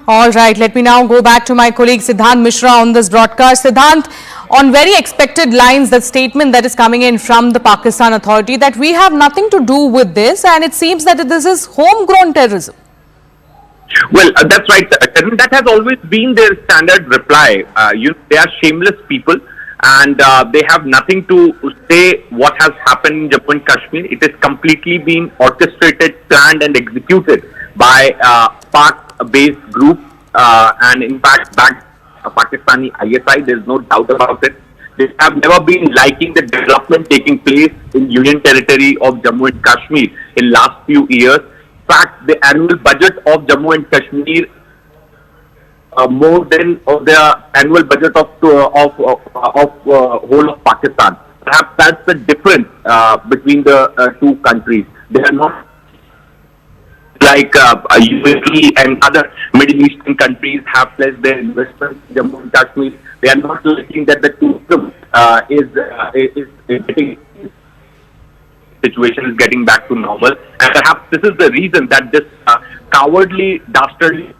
All right, let me now go back to my colleague Siddhant Mishra on this broadcast. Siddhant, on very expected lines, the statement that is coming in from the Pakistan Authority that we have nothing to do with this, and it seems that this is homegrown terrorism. Well, that's right. That has always been their standard reply. They are shameless people, and they have nothing to say what has happened in Jammu and Kashmir. It is completely been orchestrated, planned, and executed by Pak-based group and in fact backed Pakistani ISI. There's no doubt about it. They have never been liking the development taking place in Union Territory of Jammu and Kashmir in last few years. In fact, the annual budget of Jammu and Kashmir more than the annual budget of whole of Pakistan. Perhaps that's the difference between the two countries. They are not like UAE and other Middle Eastern countries have pledged their investments in Jammu and Kashmir. They are not looking that the tourism is getting situation is getting back to normal, and perhaps this is the reason that this cowardly, dastardly,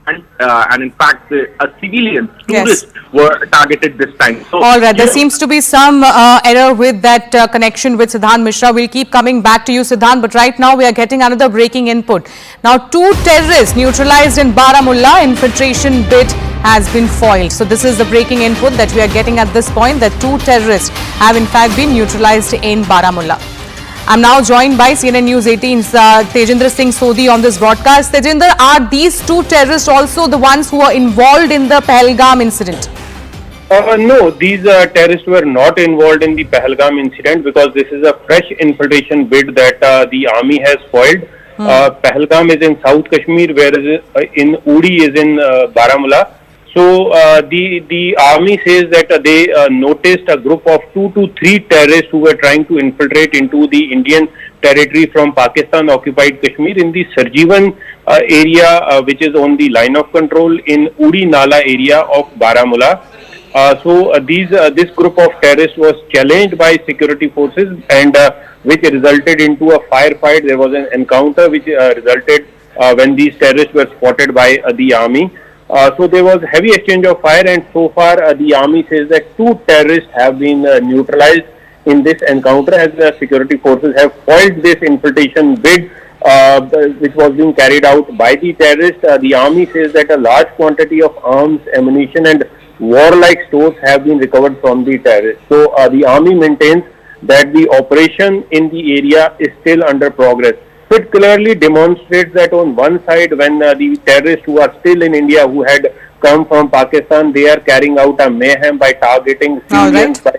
and in fact, civilians, tourists were targeted this time. So, all right, there seems to be some error with that connection with Siddhant Mishra. We'll keep coming back to you, Siddhant, but right now we are getting another breaking input. Now, 2 terrorists neutralized in Baramulla. Infiltration bid has been foiled. So this is the breaking input that we are getting at this point, that 2 terrorists have in fact been neutralized in Baramulla. I'm now joined by CNN News 18's Tejinder Singh Sodhi on this broadcast. Tejinder, are these 2 terrorists also the ones who are involved in the Pahalgam incident? No, these terrorists were not involved in the Pahalgam incident because this is a fresh infiltration bid that the army has foiled. Pahalgam is in South Kashmir, whereas in Uri is in Baramulla. So the army says that they noticed a group of 2 to 3 terrorists who were trying to infiltrate into the Indian territory from Pakistan occupied Kashmir in the Sarjivan area, which is on the line of control in Uri Nala area of Baramulla. This group of terrorists was challenged by security forces, and which resulted into a firefight. There was an encounter which resulted when these terrorists were spotted by the army. So there was heavy exchange of fire, and so far the army says that 2 terrorists have been neutralized in this encounter, as the security forces have foiled this infiltration bid which was being carried out by the terrorists. The army says that a large quantity of arms, ammunition and warlike stores have been recovered from the terrorists. So the army maintains that the operation in the area is still under progress. So it clearly demonstrates that on one side, when the terrorists who are still in India, who had come from Pakistan, they are carrying out a mayhem by targeting civilians, by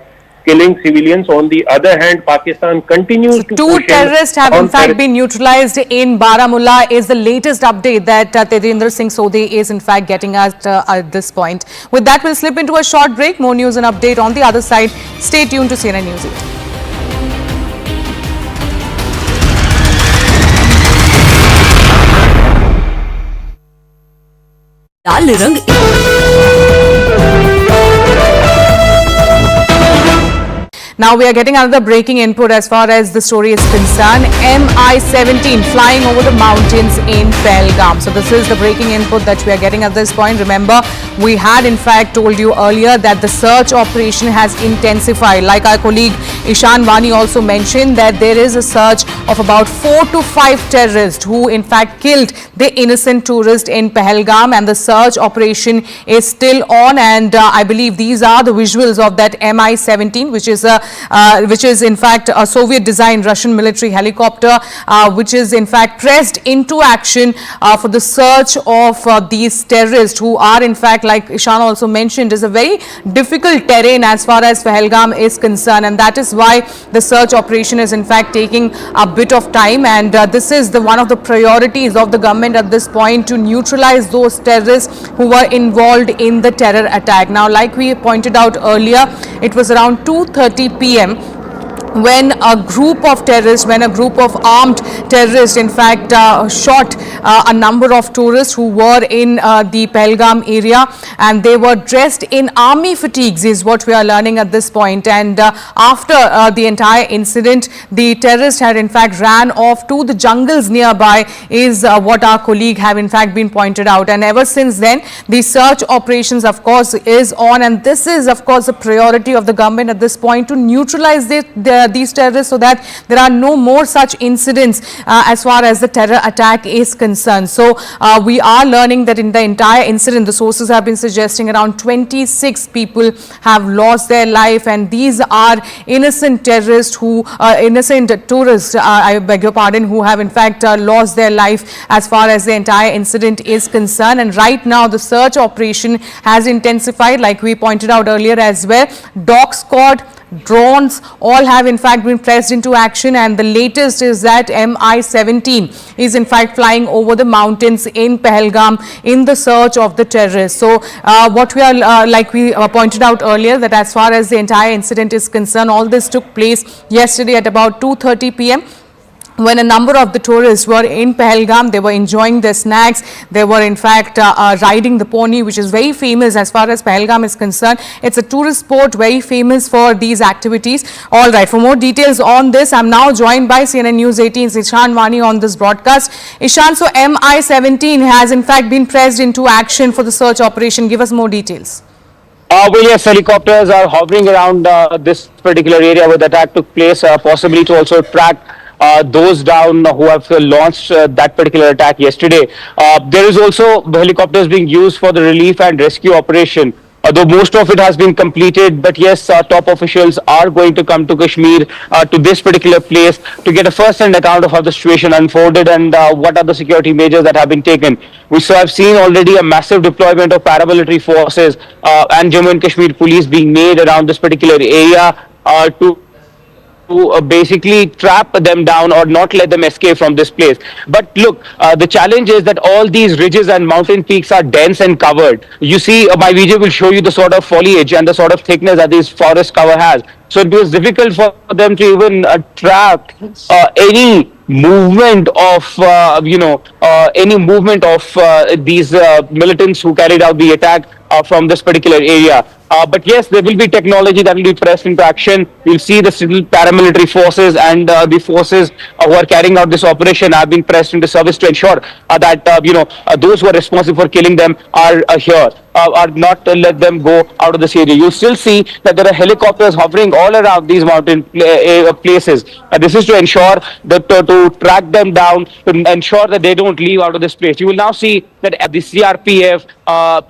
killing civilians. On the other hand, Pakistan continues to 2 terrorists have in fact been neutralized in Baramulla is the latest update that Tejinder Singh Sodhi is in fact getting at this point. With that, we'll slip into a short break. More news and update on the other side. Stay tuned to CNN News 18. लाल रंग Now we are getting another breaking input as far as the story is concerned. Mi-17 flying over the mountains in Pahalgam. So this is the breaking input that we are getting at this point. Remember, we had in fact told you earlier that the search operation has intensified. Like our colleague Ishan Vani also mentioned, that there is a search of about 4 to 5 terrorists who in fact killed the innocent tourist in Pahalgam, and the search operation is still on. And I believe these are the visuals of that Mi-17, which is in fact a Soviet designed Russian military helicopter, which is in fact pressed into action for the search of these terrorists, who are in fact, like Ishan also mentioned, is a very difficult terrain as far as Pahalgam is concerned, and that is why the search operation is in fact taking a bit of time. And this is one of the priorities of the government at this point, to neutralize those terrorists who were involved in the terror attack. Now, like we pointed out earlier, it was around 2:30 p.m. when a group of terrorists, when a group of armed terrorists in fact shot a number of tourists who were in the Pahalgam area, and they were dressed in army fatigues is what we are learning at this point. And after the entire incident, the terrorists had in fact ran off to the jungles nearby, is what our colleague have in fact been pointed out. And ever since then, the search operations of course is on, and this is of course the priority of the government at this point, to neutralize the these terrorists so that there are no more such incidents as far as the terror attack is concerned. So we are learning that in the entire incident, the sources have been suggesting around 26 people have lost their life, and these are innocent terrorists who, innocent tourists, I beg your pardon, who have in fact lost their life as far as the entire incident is concerned. And right now the search operation has intensified, like we pointed out earlier as well. Dog squad, drones, all have in fact been pressed into action, and the latest is that Mi-17 is in fact flying over the mountains in Pahalgam in the search of the terrorists. So what we are like we pointed out earlier, that as far as the entire incident is concerned, all this took place yesterday at about 2:30 p.m. when a number of the tourists were in Pahalgam. They were enjoying their snacks. They were in fact riding the pony, which is very famous as far as Pahalgam is concerned. It's a tourist sport, very famous for these activities. All right, for more details on this, I'm now joined by CNN News 18's Ishan Wani on this broadcast. Ishan, so Mi-17 has in fact been pressed into action for the search operation. Give us more details. Well, yes, helicopters are hovering around this particular area where the attack took place, possibly to also track those down who have launched that particular attack yesterday. There is also helicopters being used for the relief and rescue operation. Though most of it has been completed, but yes, top officials are going to come to Kashmir, to this particular place, to get a first-hand account of how the situation unfolded and what are the security measures that have been taken. We have seen already a massive deployment of paramilitary forces and Jammu and Kashmir police being made around this particular area to basically trap them down or not let them escape from this place. But look, the challenge is that all these ridges and mountain peaks are dense and covered. You see, my video will show you the sort of foliage and the sort of thickness that this forest cover has. So it was difficult for them to even track any movement of these militants who carried out the attack from this particular area. But yes, there will be technology that will be pressed into action. You'll see the civil paramilitary forces and the forces who are carrying out this operation have been pressed into service to ensure that those who are responsible for killing them are here. Are not to let them go out of this area. You still see that there are helicopters hovering all around these mountain places. This is to ensure that to track them down, to ensure that they don't leave out of this place. You will now see that the CRPF,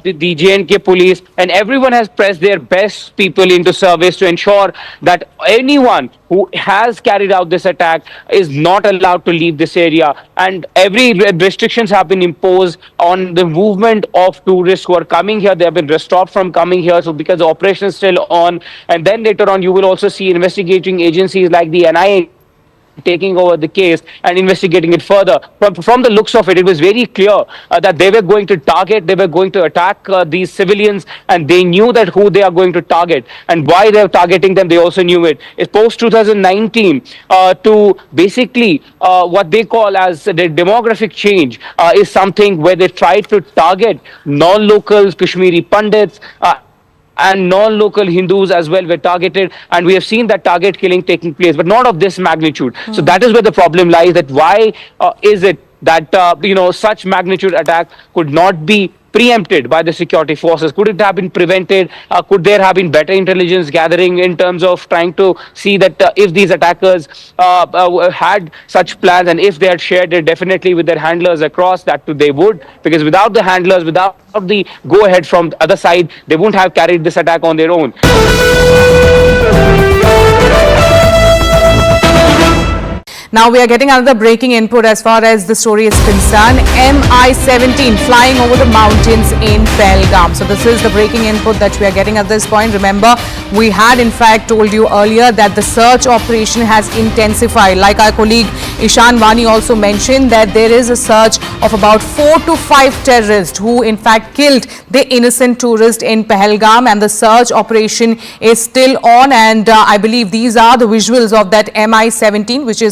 the J&K police, and everyone has pressed their best people into service to ensure that anyone who has carried out this attack is not allowed to leave this area. And every restrictions have been imposed on the movement of tourists who are coming here. They have been stopped from coming here, so because the operation is still on. And then later on, you will also see investigating agencies like the NIA taking over the case and investigating it further. From the looks of it, it was very clear that they were going to target, they were going to attack these civilians, and they knew that who they are going to target and why they are targeting them. They also knew it. It's post 2019 to basically what they call as the demographic change is something where they try to target non-local Kashmiri Pandits, and non-local Hindus as well were targeted, and we have seen that target killing taking place, but not of this magnitude. So that is where the problem lies, that why is it that such magnitude attack could not be preempted by the security forces? Could it have been prevented? Could there have been better intelligence gathering in terms of trying to see that if these attackers had such plans, and if they had shared it definitely with their handlers across, that too they would, because without the handlers, without the go ahead from the other side, they wouldn't have carried this attack on their own. Now we are getting another breaking input as far as the story is concerned. Mi-17 flying over the mountains in Pahalgam. So this is the breaking input that we are getting at this point. Remember, we had in fact told you earlier that the search operation has intensified. Like our colleague Ishan Wani also mentioned, that there is a search of about 4 to 5 terrorists who in fact killed the innocent tourist in Pahalgam, and the search operation is still on. And I believe these are the visuals of that Mi-17, which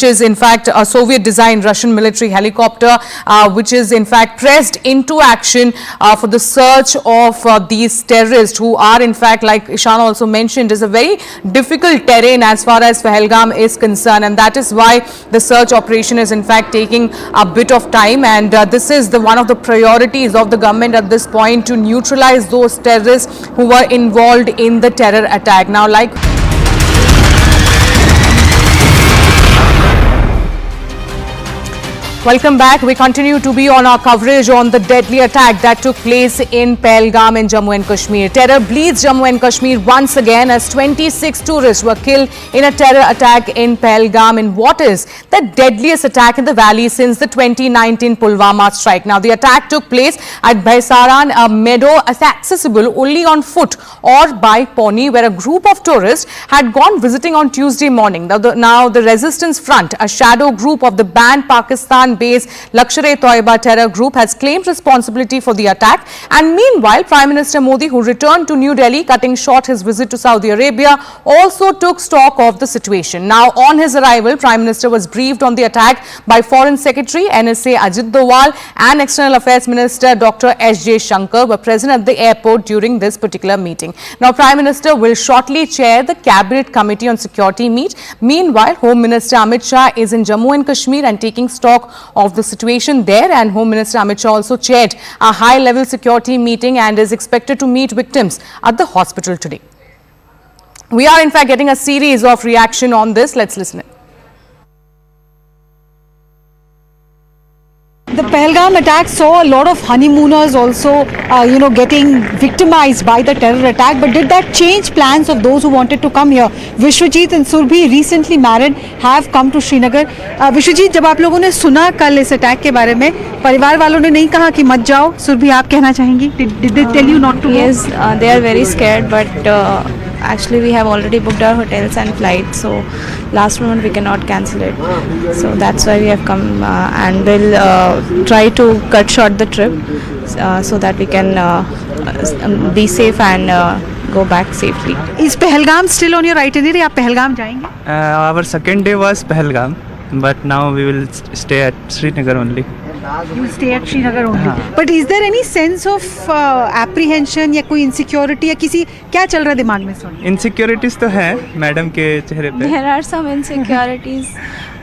is in fact a Soviet-designed Russian military helicopter, which is in fact pressed into action for the search of these terrorists who are in fact, like Ishan also mentioned, is a very difficult terrain as far as Pahalgam is concerned, and that is why the search operation is in fact taking a bit of time. And this is one of the priorities of the government at this point, to neutralize those terrorists who were involved in the terror attack. Now, like Welcome back. We continue to be on our coverage on the deadly attack that took place in Pahalgam in Jammu and Kashmir. Terror bleeds Jammu and Kashmir once again as 26 tourists were killed in a terror attack in Pahalgam in what is the deadliest attack in the valley since the 2019 Pulwama strike. Now, the attack took place at Baisaran, a meadow accessible only on foot or by pony, where a group of tourists had gone visiting on Tuesday morning. Now, the Resistance Front, a shadow group of the banned Pakistan-based Lashkar-linked terror group, has claimed responsibility for the attack. And meanwhile, Prime Minister Modi, who returned to New Delhi, cutting short his visit to Saudi Arabia, also took stock of the situation. Now, on his arrival, Prime Minister was briefed on the attack by Foreign Secretary NSA Ajit Doval and External Affairs Minister Dr. S.J. Shankar were present at the airport during this particular meeting. Now, Prime Minister will shortly chair the Cabinet Committee on Security meet. Meanwhile, Home Minister Amit Shah is in Jammu and Kashmir and taking stock of the situation there, and Home Minister Amit Shah also chaired a high-level security meeting and is expected to meet victims at the hospital today. We are in fact getting a series of reaction on this. Let's listen in. The Pahalgam attack saw a lot of honeymooners also, getting victimized by the terror attack. But did that change plans of those who wanted to come here? Vishwajit and Surbhi, recently married, have come to Srinagar. Vishwajit, जब आप लोगों ने सुना कल इस attack के बारे में, परिवार वालों ने नहीं कहा कि मत जाओ. सुरभि, आप कहना चाहेंगी? Did they tell you not to go? Yes, they are very scared, but actually we have already booked our hotels and flights, so last moment we cannot cancel it. So that's why we have come, and we'll try to cut short the trip so that we can be safe and go back safely. Is Pahalgam still on your itinerary? आप पहलगाम जाएंगे? Our second day was Pahalgam, but now we will stay at Srinagar only. You will stay at Srinagar only. But is there any sense of apprehension या कोई insecurity या किसी क्या चल रहा है दिमाग में? Insecurities तो है मैडम के चेहरे पे. There are some insecurities,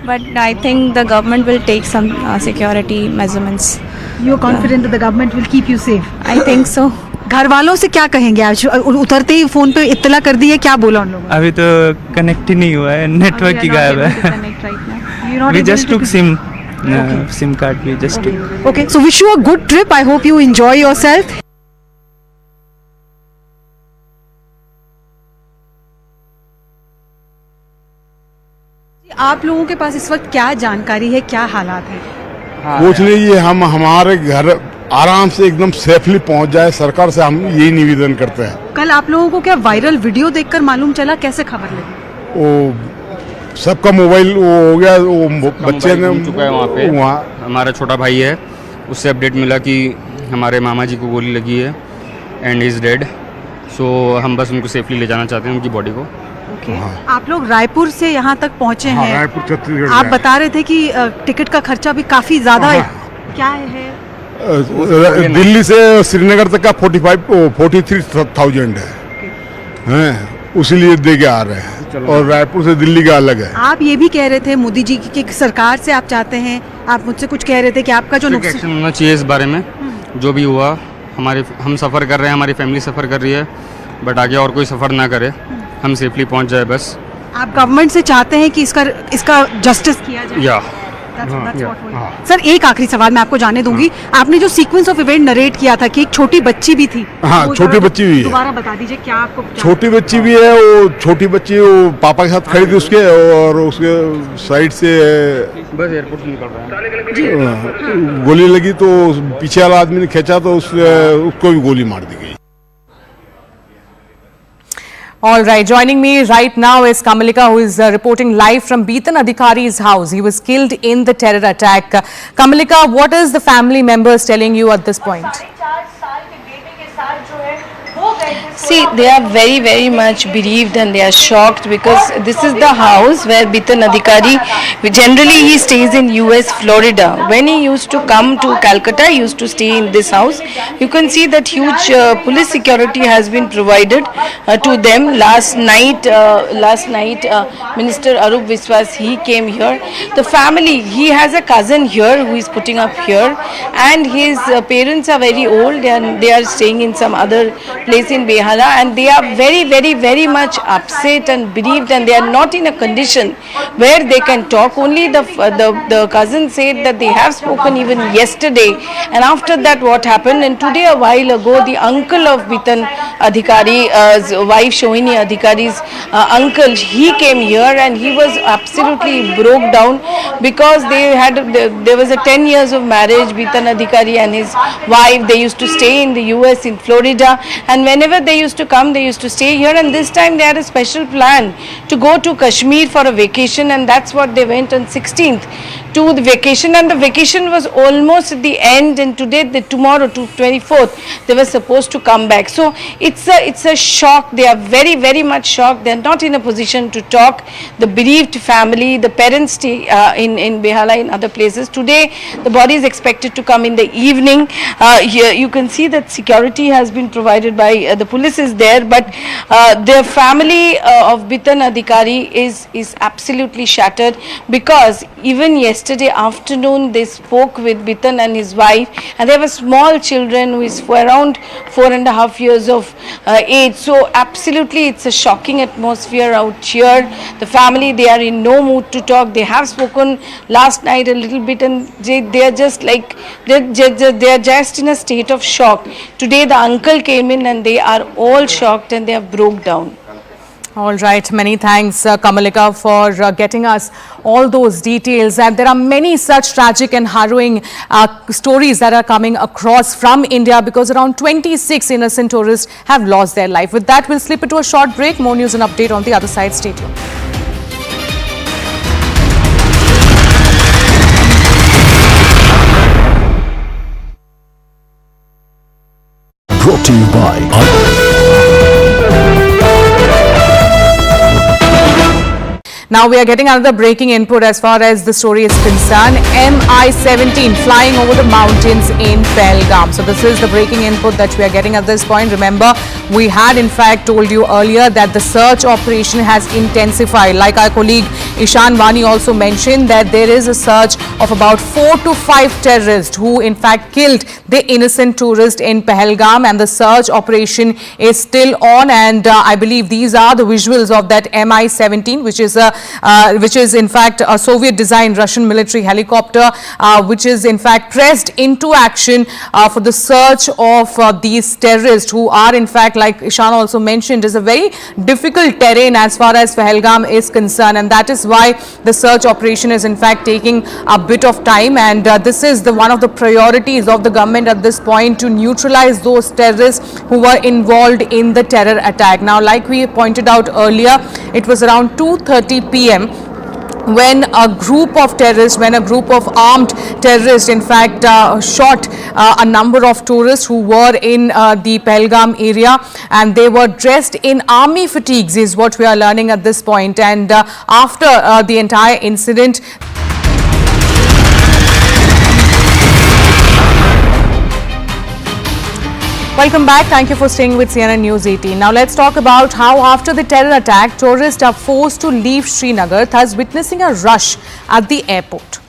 but I think the government will take some security measurements. You are confident that the government will keep you safe? I think so. घर वालों से क्या कहेंगे? आज उतरते ही फोन पे इत्तला कर दी है, क्या बोला उन लोगों ने? अभी तो कनेक्ट ही नहीं हुआ है, नेटवर्क ही गायब है. We just took SIM card we just took. Okay, so wish you a good trip. I hope you enjoy yourself. आप लोगों के पास इस वक्त क्या जानकारी है, क्या हालात है? कुछ नहीं, ये हम हमारे घर आराम से एकदम सेफली पहुंच जाए, सरकार से हम यही निवेदन करते हैं. कल आप लोगों को क्या वायरल वीडियो देखकर मालूम चला? कैसे खबर लगी? वो सबका मोबाइल वो हो गया, वो बच्चे ने चुका है वहाँ पे. हमारा छोटा भाई है, उससे अपडेट मिला कि हमारे मामा जी को गोली लगी है एंड इज डेड. सो हम बस उनको सेफली ले जाना चाहते हैं, उनकी बॉडी को. आप लोग रायपुर से यहाँ तक पहुँचे हैं. रायपुर छत्तीसगढ़. आप बता रहे थे कि टिकट का खर्चा भी काफी ज्यादा है. क्या है? दिल्ली से श्रीनगर तक का 43,000 है, उसीलिए दे के आ रहे हैं, और रायपुर से दिल्ली का अलग है. आप ये भी कह रहे थे मोदी जी की सरकार से आप चाहते हैं, आप मुझसे कुछ कह रहे थे कि आपका जो नुकसान होना चाहिए इस बारे में. जो भी हुआ, हम सफ़र कर रहे हैं, हमारी फैमिली सफ़र कर रही है, बट आगे और कोई सफ़र ना करे, हम सेफली पहुंच जाए बस. आप गवर्नमेंट से चाहते हैं कि इसका जस्टिस किया जाए? या सर, एक आखिरी सवाल मैं आपको जाने दूंगी. आपने जो सीक्वेंस ऑफ इवेंट नरेट किया था कि एक छोटी बच्ची भी थी. हाँ, छोटी बच्ची भी है. दोबारा बता दीजिए क्या आपको. छोटी बच्ची भी है, वो छोटी बच्ची वो पापा के साथ खड़ी थी उसके, और उसके साइड से बस एयरपोर्ट से निकल रहा है, गोली लगी तो पीछे वाला आदमी ने खींचा तो उसको भी गोली मार दी गई. All right, joining me right now is Kamalika, who is reporting live from Beetan Adhikari's house. He was killed in the terror attack. Kamalika, what is the family members telling you at this point? See, they are very, very much bereaved and they are shocked because this is the house where Beetan Adhikari, generally he stays in US, Florida. When he used to come to Calcutta, he used to stay in this house. You can see that huge police security has been provided to them. Last night, Minister Arup Viswas, he came here. The family, he has a cousin here who is putting up here, and his parents are very old and they are staying in some other place in in Behala, and they are very much upset and bereaved, and they are not in a condition where they can talk. Only the cousin said that they have spoken even yesterday, and after that what happened, and today a while ago the uncle of Bitan Adhikari's wife, Shohini Adhikari's uncle, he came here and he was absolutely broke down because there was a 10 years of marriage. Bitan Adhikari and his wife, they used to stay in the US, in Florida, and whenever they used to come, they used to stay here, and this time they had a special plan to go to Kashmir for a vacation, and that's what they went on 16th to the vacation, and the vacation was almost at the end, and tomorrow to 24th they were supposed to come back. So it's a shock. They are very much shocked. They are not in a position to talk. The bereaved family, the parents stay in Behala, in other places. Today the body is expected to come in the evening. Here you can see that security has been provided by the police is there, but the family of Bitan Adhikari is absolutely shattered, because even yesterday afternoon they spoke with Bitan and his wife, and they have a small children who is for around 4.5 years of age. So absolutely it's a shocking atmosphere out here. The family, they are in no mood to talk. They have spoken last night a little bit, and they are just like they are just in a state of shock. Today the uncle came in and they are all shocked and they have broke down. All right, many thanks Kamalika for getting us all those details, and there are many such tragic and harrowing stories that are coming across from India, because around 26 innocent tourists have lost their life. With that, we'll slip into a short break. More news and update on the other side. Stay tuned. Brought to you by Now we are getting another breaking input as far as the story is concerned. Mi-17 flying over the mountains in Pahalgam. So this is the breaking input that we are getting at this point. Remember, we had in fact told you earlier that the search operation has intensified. Like our colleague Ishan Vani also mentioned, that there is a search of about 4 to 5 terrorists who in fact killed the innocent tourist in Pahalgam, and the search operation is still on. And I believe these are the visuals of that Mi-17, which is in fact a Soviet designed Russian military helicopter, which is in fact pressed into action for the search of these terrorists, who are in fact, like Ishan also mentioned, is a very difficult terrain as far as Pahalgam is concerned, and that is why the search operation is in fact taking a bit of time. And this is one of the priorities of the government at this point, to neutralize those terrorists who were involved in the terror attack. Now, like we pointed out earlier, it was around 2:30 p.m. when a group of terrorists, armed terrorists in fact shot a number of tourists who were in the Pahalgam area, and they were dressed in army fatigues is what we are learning at this point. And after the entire incident, welcome back. Thank you for staying with CNN News 18. Now let's talk about how after the terror attack, tourists are forced to leave Srinagar, thus witnessing a rush at the airport.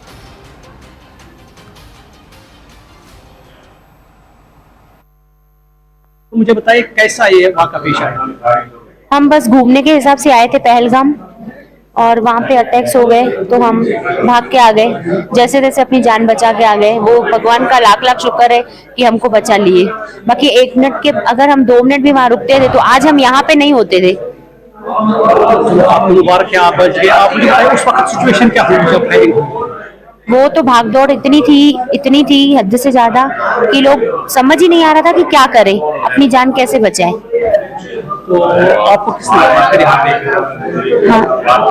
मुझे बताइए कैसा ये वहाँ का पेश आया? हम बस घूमने के हिसाब से आए थे पहलगाम, और वहाँ पे अटैक्स हो गए तो हम भाग के आ गए, जैसे तैसे अपनी जान बचा के आ गए। वो भगवान का लाख लाख शुक्र है कि हमको बचा लिए। बाकी 1 मिनट के अगर हम 2 मिनट भी वहाँ रुकते थे तो आज हम यहाँ पे नहीं होते थे। आप मुबारक यहाँ बच गए। आप मुझे बताइए उस वक्त सिचुएशन क्या हुई जब फायरिंग हुई? वो तो भागदौड़ इतनी थी हद से ज्यादा कि लोग समझ ही नहीं आ रहा था कि क्या करें, अपनी जान कैसे बचाएं। तो आपको किसने लाया फिर यहाँ पे? हाँ,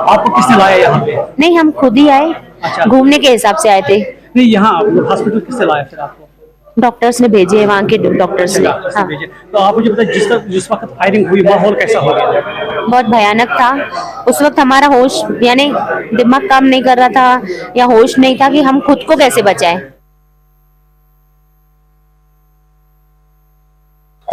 आपको किसने लाया यहाँ पे? नहीं, हम खुद ही आए। अच्छा। घूमने के हिसाब से आए थे। नहीं, यहाँ हॉस्पिटल किसने लाया फिर आपको? डॉक्टर्स ने भेजे हैं, वहाँ के डॉक्टर्स ने। हाँ। तो आप मुझे बताइए जिस वक्त फायरिंग हुई माहौल कैसा हो गया? बहुत भयानक था। उस वक्त हमारा होश, यानी दिमाग काम नहीं कर रहा था या होश नहीं था कि हम खुद को कैसे बचाएं।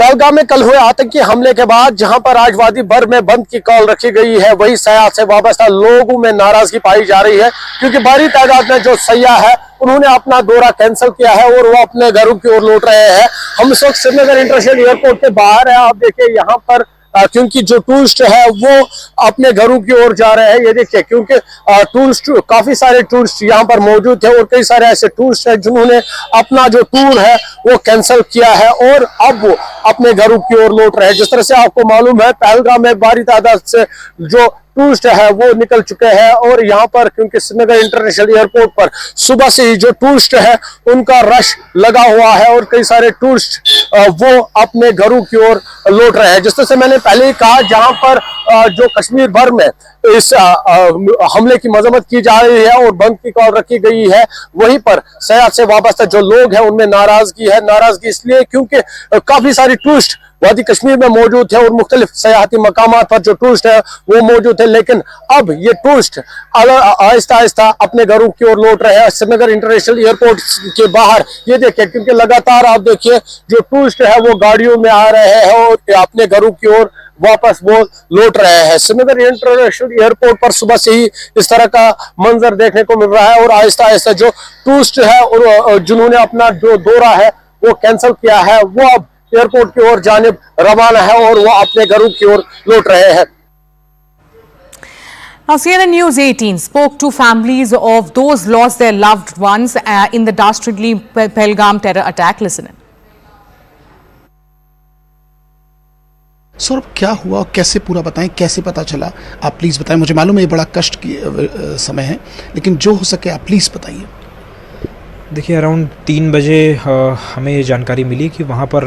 पहलगाम में कल हुए आतंकी हमले के बाद जहां पर आज वादी भर में बंद की कॉल रखी गई है, वही सयाह से वाबस्ता लोगों में नाराजगी पाई जा रही है, क्योंकि बड़ी तादाद में जो सयाह है उन्होंने अपना दौरा कैंसिल किया है और वो अपने घरों की ओर लौट रहे हैं। हम इस वक्त श्रीनगर इंटरनेशनल एयरपोर्ट के बाहर है। आप देखिए यहाँ पर क्योंकि जो टूरिस्ट है वो अपने घरों की ओर जा रहे हैं। ये देखिए क्योंकि टूरिस्ट, काफी सारे टूरिस्ट यहाँ पर मौजूद थे और कई सारे ऐसे टूरिस्ट हैं जिन्होंने अपना जो टूर है वो कैंसिल किया है और अब वो अपने घरों की ओर लौट रहे हैं। जिस तरह से आपको मालूम है, पहलगाम में भारी तादाद से जो टूरिस्ट है वो निकल चुके हैं और यहाँ पर क्योंकि श्रीनगर इंटरनेशनल एयरपोर्ट पर सुबह से ही जो टूरिस्ट है उनका रश लगा हुआ है और कई सारे टूरिस्ट वो अपने घरों की ओर लौट रहे हैं। जिस तरह से मैंने पहले ही कहा, जहाँ पर जो कश्मीर भर में इस हमले की मजम्मत की जा रही है और बंद की कॉल रखी गई है, वहीं पर सयाह से वाबस्ता जो लोग हैं उनमें नाराजगी है। नाराजगी इसलिए क्योंकि काफी सारे टूरिस्ट वादी कश्मीर में मौजूद थे और मुख्तलिफ सयाहती मकामात पर जो टूरिस्ट है वो मौजूद थे, लेकिन अब ये टूरिस्ट आहिस्ता आहिस्ता अपने घरों की ओर लौट रहे हैं। श्रीनगर इंटरनेशनल एयरपोर्ट के बाहर ये देखिए, क्योंकि लगातार आप देखिए जो टूरिस्ट है वो गाड़ियों में आ रहे हैं और अपने घरों की ओर वापस वो लौट रहे हैं। श्रीनगर इंटरनेशनल एयरपोर्ट पर सुबह से ही इस तरह का मंजर देखने को मिल रहा है और आहिस्ता आहिस्ता जो टूरिस्ट है और जिन्होंने अपना जो दौरा है वो कैंसिल किया है, वो अब एयरपोर्ट की ओर जानिब रवाना है और वो अपने घरों की ओर लौट रहे हैं। Now, CNN News 18 spoke to families of those lost their loved ones in the dastardly Pahalgam terror attack. Listen in. Sir क्या हुआ, कैसे पूरा बताएं, कैसे पता चला, आप प्लीज़ बताएं। मुझे मालूम है ये बड़ा कष्ट की समय है, लेकिन जो हो सके आप प्लीज़ बताइए। देखिए, अराउंड 3 बजे हमें ये जानकारी मिली कि वहाँ पर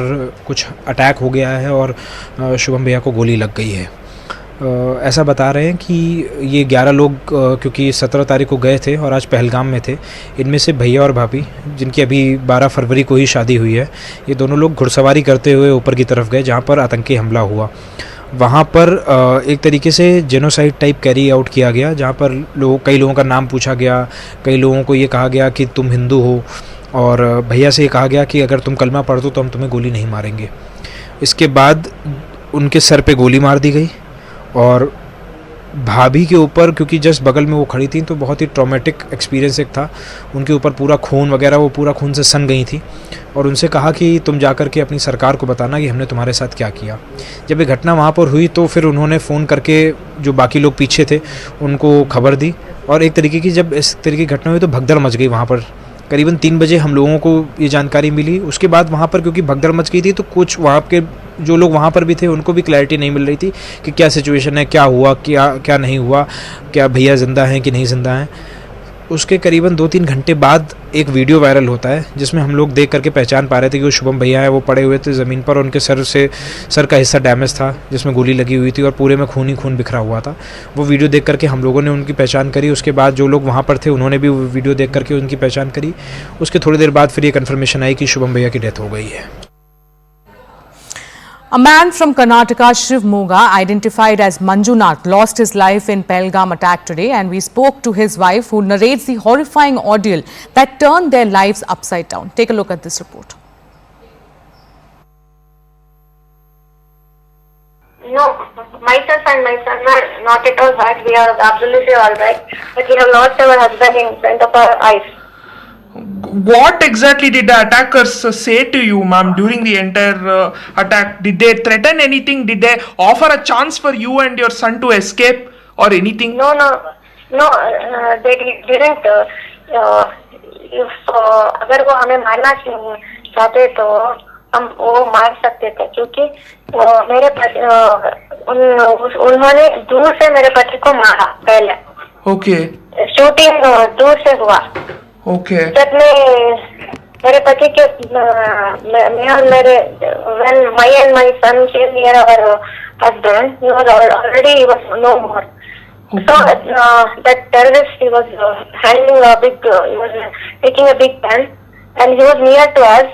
कुछ अटैक हो गया है और शुभम भैया को गोली लग गई है। ऐसा बता रहे हैं कि ये 11 लोग क्योंकि 17 तारीख को गए थे और आज पहलगाम में थे। इनमें से भैया और भाभी, जिनकी अभी 12 फरवरी को ही शादी हुई है, ये दोनों लोग घुड़सवारी करते हुए ऊपर की तरफ गए जहाँ पर आतंकी हमला हुआ। वहाँ पर एक तरीके से जेनोसाइड टाइप कैरी आउट किया गया, जहाँ पर कई लोगों का नाम पूछा गया, कई लोगों को ये कहा गया कि तुम हिंदू हो और भैया से ये कहा गया कि अगर तुम कलमा पढ़ दो तो हम तुम्हें गोली नहीं मारेंगे। इसके बाद उनके सर पे गोली मार दी गई और भाभी के ऊपर, क्योंकि जस्ट बगल में वो खड़ी थी, तो बहुत ही ट्रॉमेटिक एक्सपीरियंस एक था। उनके ऊपर पूरा खून वगैरह, वो पूरा खून से सन गई थी और उनसे कहा कि तुम जाकर के अपनी सरकार को बताना कि हमने तुम्हारे साथ क्या किया। जब ये घटना वहाँ पर हुई तो फिर उन्होंने फ़ोन करके जो बाकी लोग पीछे थे उनको खबर दी और एक तरीके की जब इस तरह की घटना हुई तो भगदड़ मच गई वहाँ पर। करीबन 3 बजे हम लोगों को ये जानकारी मिली। उसके बाद वहाँ पर क्योंकि भगदड़ मच गई थी तो कुछ वहाँ के जो लोग वहाँ पर भी थे उनको भी क्लैरिटी नहीं मिल रही थी कि क्या सिचुएशन है, क्या हुआ, क्या नहीं हुआ, क्या भैया ज़िंदा हैं कि नहीं ज़िंदा हैं। उसके करीबन 2-3 घंटे बाद एक वीडियो वायरल होता है जिसमें हम लोग देख करके पहचान पा रहे थे कि वो शुभम भैया है। वो पड़े हुए थे ज़मीन पर, उनके सर का हिस्सा डैमेज था जिसमें गोली लगी हुई थी और पूरे में खून ही खून बिखरा हुआ था। वो वीडियो देख करके हम लोगों ने उनकी पहचान करी। उसके बाद जो लोग वहाँ पर थे उन्होंने भी वो वीडियो देख करके उनकी पहचान करी। उसके थोड़ी देर बाद फिर ये कन्फर्मेशन आई कि शुभम भैया की डेथ हो गई है। A man from Karnataka, Shiv Moga, identified as Manjunath, lost his life in Pahalgam attack today, and we spoke to his wife, who narrates the horrifying ordeal that turned their lives upside down. Take a look at this report. No, myself and my son are not at all hurt. We are absolutely all right, but we have lost our husband in front of our eyes. What exactly did the attackers say to you, ma'am, during the entire attack? Did they threaten anything? Did they offer a chance for you and your son to escape or anything? No, they didn't. If अगर वो हमें मारना चाहते तो हम वो मार सकते थे, क्योंकि मेरे उन्होंने दूर से मेरे पति को मारा पहले। Okay. शूटिंग दूर से हुआ। Okay. जब मेरे पति के मैं और मेरे when my and my son came near our husband, he was already no more. Okay. So that terrorist, he was handling a big, he was taking a big gun, and he was near to us.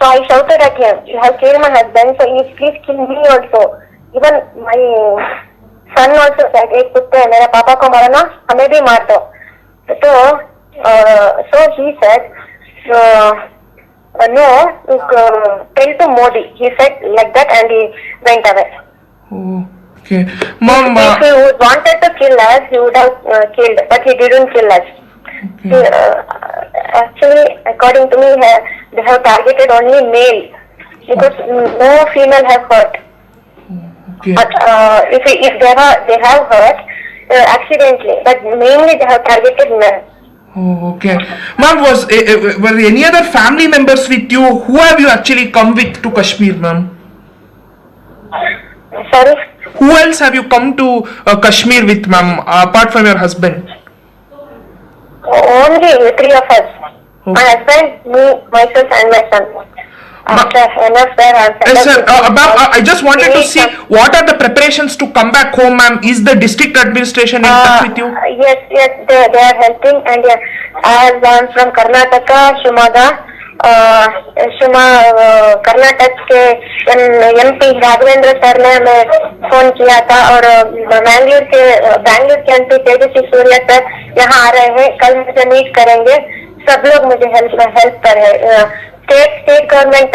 So I shouted at him, "You have killed my husband, so you please kill me also." Even my son also said, "एक कुत्ते मेरे पापा को मारना, हमें भी मार दो." So he said, no, tell to Modi. He said like that and he went away. Okay. Mom, if he wanted to kill us, he would have killed, but he didn't kill us. Actually, according to me, they have targeted only male because no female have hurt. But if they have hurt accidentally, but mainly they have targeted men. Oh, okay. Ma'am, were there any other family members with you? Who have you actually come with to Kashmir, ma'am? Sorry? Who else have you come to Kashmir with, ma'am, apart from your husband? Only 3 of us. My husband, me, myself and my son. Yes, sir. I just wanted to see what are the preparations to come back home, ma'am. Is the district administration in touch with you? Yes, they are helping, and I have gone from Karnataka, Shimaga, Karnataka के MP Raghavendra sir ने हमें phone किया था और बैंगलोर के MP Tejasvi Surya sir यहाँ आ रहे हैं, कल मुझे मीट करेंगे, सब लोग मुझे हेल्प कर रहे हैं। स्टेट गवर्नमेंट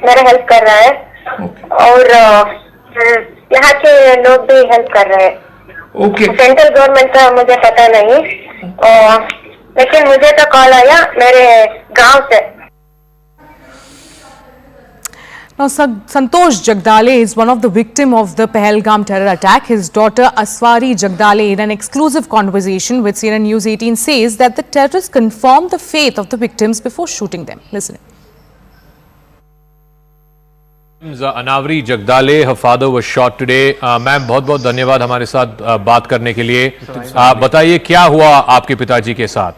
मेरा हेल्प कर रहा है और यहाँ के लोग भी हेल्प कर रहे हैं। सेंट्रल गवर्नमेंट का मुझे पता नहीं, लेकिन मुझे तो कॉल आया मेरे गांव से। Now, Santosh Jagdale is one of the victims of the Pahalgam terror attack. His daughter Aswari Jagdale, in an exclusive conversation with CNN News 18, says that the terrorists confirmed the faith of the victims before shooting them. Listen. Anavri Jagdale, her father was shot today. Ma'am, बहुत-बहुत धन्यवाद हमारे साथ बात करने के लिए। बताइए क्या हुआ आपके पिताजी के साथ?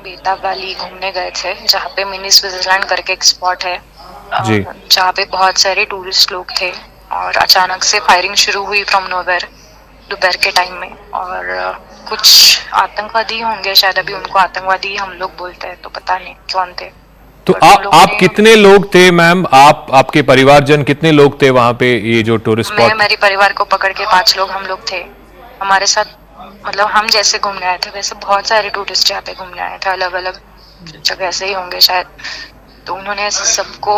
बेटा वाली घूमने गए थे, जहाँ पे मिनी स्विट्जरलैंड करके एक स्पॉट है, जहाँ पे बहुत सारे टूरिस्ट लोग थे और अचानक से फायरिंग शुरू हुई फ्रॉम नोवेयर दोपहर के टाइम में, और कुछ आतंकवादी होंगे शायद, अभी उनको आतंकवादी हम लोग बोलते हैं, तो पता नहीं कौन थे। तो आप कितने लोग थे मैम? आपके परिवारजन कितने लोग थे वहाँ पे, ये जो टूरिस्ट स्पॉट? मेरे परिवार को पकड़ के 5 लोग हम लोग थे। हमारे साथ मतलब हम जैसे घूमने आए थे वैसे बहुत सारे टूरिस्ट यहाँ पे घूमने आए थे, अलग अलग जगह से ही होंगे शायद। तो उन्होंने ऐसे सबको,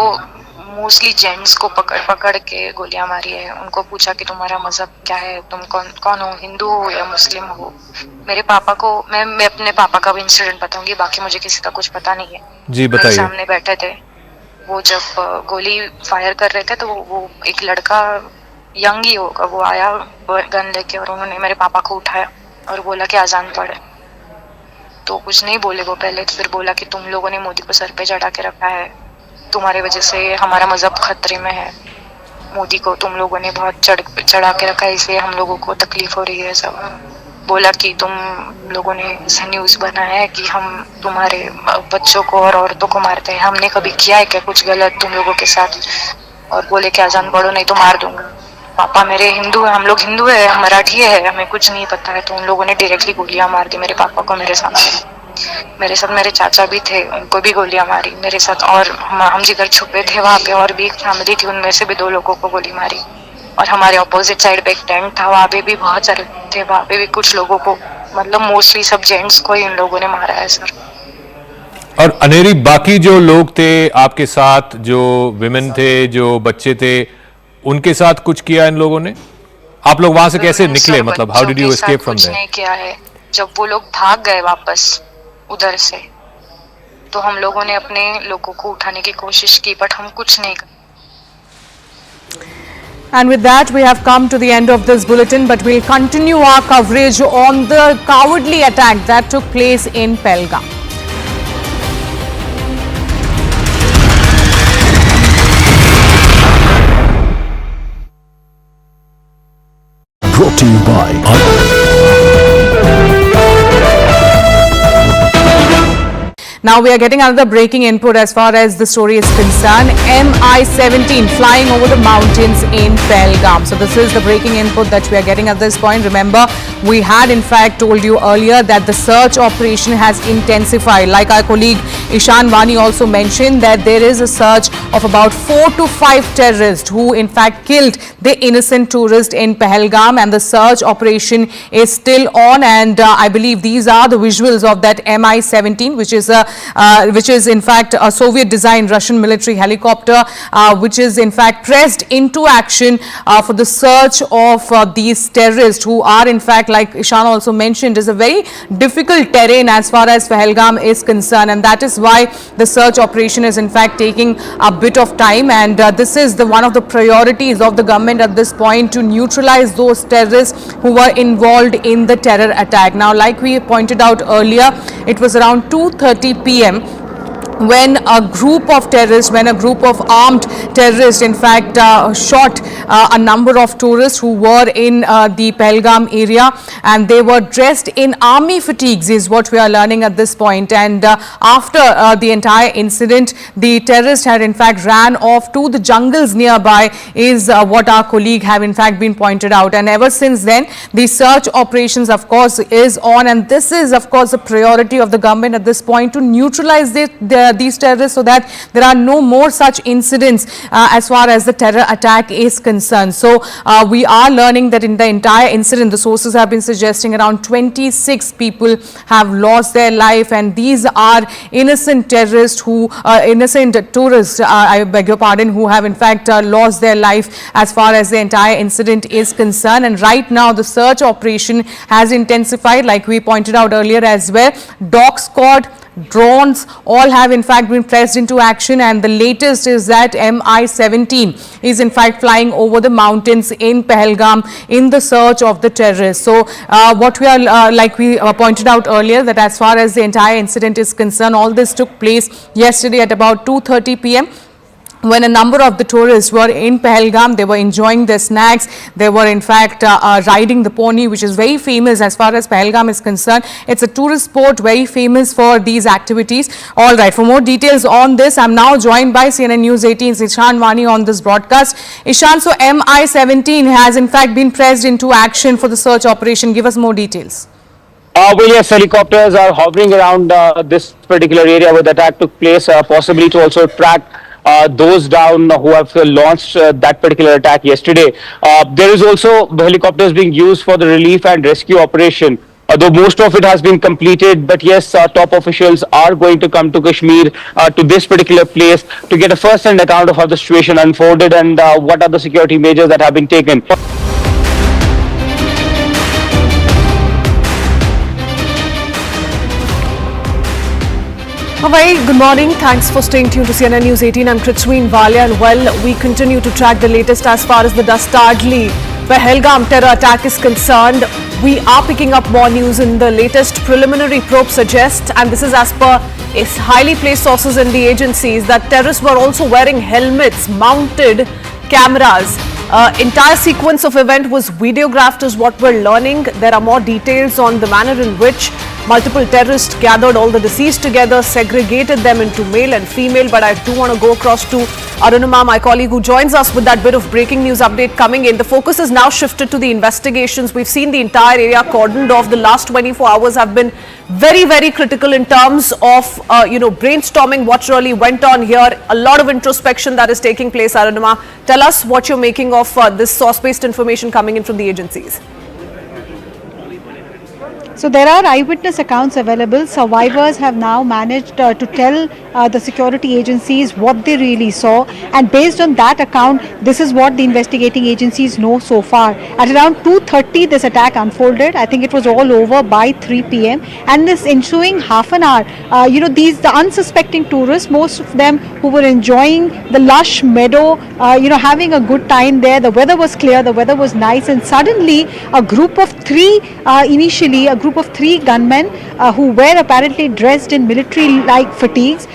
मोस्टली जेंट्स को पकड़ के गोलियां मारी है। उनको पूछा कि तुम्हारा मजहब क्या है, तुम कौन हो, हिंदू हो या मुस्लिम हो। मेरे पापा को मैं अपने पापा का भी इंसिडेंट बताऊंगी, बाकी मुझे किसी का कुछ पता नहीं है। जी बताइए। सामने बैठे थे वो, जब गोली फायर कर रहे थे तो वो एक लड़का यंग ही होगा, वो आया गन लेके और उन्होंने मेरे पापा को उठाया और बोला कि आजान पढ़े। तो कुछ नहीं बोले वो पहले, तो फिर बोला कि तुम लोगों ने मोदी को सर पे चढ़ा के रखा है, तुम्हारे वजह से हमारा मजहब खतरे में है, मोदी को तुम लोगों ने बहुत चढ़ा के रखा है, इसलिए हम लोगों को तकलीफ हो रही है। सब बोला कि तुम लोगों ने ऐसे न्यूज़ बनाया है कि हम तुम्हारे बच्चों को और औरतों को मारते हैं, हमने कभी किया है क्या कुछ गलत तुम लोगों के साथ? और बोले कि आजान पढ़ो नहीं तो मार दूंगा। पापा मेरे हिंदू है, हम लोग हिंदू है, मराठी है, हमें कुछ नहीं पता है। तो उन लोगों ने डायरेक्टली गोलियां मार दी मेरे पापा को मेरे सामने। मेरे साथ मेरे चाचा भी थे, उनको भी गोलियां मारी मेरे साथ, और हम जिधर छुपे थे वहाँ पे और भी एक फैमिली थी, उनमें से भी 2 लोगों को गोली मारी। और हमारे ऑपोजिट साइड पे एक टेंट था, वहाँ पे भी बहुत सारे थे, वहाँ पे भी कुछ लोगों को, मतलब मोस्टली सब जेंट्स को ही इन लोगों ने मारा है सर। और अनेरी बाकी जो लोग थे आपके साथ, जो विमेन थे, जो बच्चे थे, उनके साथ कुछ किया इन लोगों ने? आप लोग वहां से कैसे निकले, मतलब how did you escape from there? कुछ नहीं किया है। जब वो लोग भाग गए वापस उधर से, तो हम लोगों ने अपने लोगों को उठाने की कोशिश की, बट हम कुछ नहीं कर। And with that, we have come to the end of this bulletin, but we'll continue our coverage on the cowardly attack that took place in Pahalgam. Brought to you by Now we are getting another breaking input as far as the story is concerned. Mi-17 flying over the mountains in Pahalgam. So this is the breaking input that we are getting at this point. Remember, we had in fact told you earlier that the search operation has intensified. Like our colleague Ishan Wani also mentioned that there is a search of about 4 to 5 terrorists who in fact killed the innocent tourist in Pahalgam, and the search operation is still on. And I believe these are the visuals of that Mi-17, which is in fact a Soviet-designed Russian military helicopter, which is in fact pressed into action for the search of these terrorists who are in fact, like Ishan also mentioned, is a very difficult terrain as far as Pahalgam is concerned, and that is why the search operation is in fact taking a bit of time. And this is one of the priorities of the government at this point, to neutralize those terrorists who were involved in the terror attack. Now, like we pointed out earlier, it was around 2:30 p.m. when a group of terrorists, when a group of armed terrorists in fact shot a number of tourists who were in the Pahalgam area, and they were dressed in army fatigues is what we are learning at this point. And after the entire incident, the terrorists had in fact ran off to the jungles nearby is what our colleague have in fact been pointed out. And ever since then, the search operations of course is on, and this is of course the priority of the government at this point, to neutralize these terrorists so that there are no more such incidents as far as the terror attack is concerned. So we are learning that in the entire incident, the sources have been suggesting around 26 people have lost their life, and these are innocent terrorists who innocent tourists, I beg your pardon, who have in fact lost their life as far as the entire incident is concerned. And right now the search operation has intensified, like we pointed out earlier as well. Dog squad, drones, all have in fact been pressed into action, and the latest is that Mi-17 is in fact flying over the mountains in Pahalgam in the search of the terrorists. So what we are like we pointed out earlier, that as far as the entire incident is concerned, all this took place yesterday at about 2:30 p.m. when a number of the tourists were in Pahalgam. They were enjoying their snacks. They were in fact riding the pony, which is very famous as far as Pahalgam is concerned. It's a tourist sport, very famous for these activities. All right, for more details on this, I'm now joined by CNN News 18's Ishan Wani on this broadcast. Ishan, so Mi-17 has in fact been pressed into action for the search operation. Give us more details. Well, yes, helicopters are hovering around this particular area where the attack took place, possibly to also track those down who have launched that particular attack yesterday. There is also helicopters being used for the relief and rescue operation, though most of it has been completed. But yes, top officials are going to come to Kashmir, to this particular place, to get a first-hand account of how the situation unfolded and what are the security measures that have been taken. A very good morning. Thanks for staying tuned to CNN News 18. I'm Kritsween Valia, and well, we continue to track the latest as far as the dastardly Pahalgam terror attack is concerned. We are picking up more news, in the latest preliminary probe suggests, and this is as per highly placed sources in the agencies, that terrorists were also wearing helmets, mounted cameras. Entire sequence of event was videographed is what we're learning. There are more details on the manner in which multiple terrorists gathered all the deceased together, segregated them into male and female. But I do want to go across to Arunima, my colleague, who joins us with that bit of breaking news update coming in. The focus is now shifted to the investigations. We've seen the entire area cordoned off. The last 24 hours have been very, very critical in terms of, brainstorming what really went on here. A lot of introspection that is taking place. Arunima, tell us what you're making of this source-based information coming in from the agencies. So there are eyewitness accounts available. Survivors have now managed to tell the security agencies what they really saw, and based on that account, this is what the investigating agencies know so far. At around 2:30 this attack unfolded. I think it was all over by 3 p.m. and this ensuing half an hour, the unsuspecting tourists, most of them who were enjoying the lush meadow, having a good time there. The weather was clear, the weather was nice, and suddenly a group of three gunmen who were apparently dressed in military-like fatigues.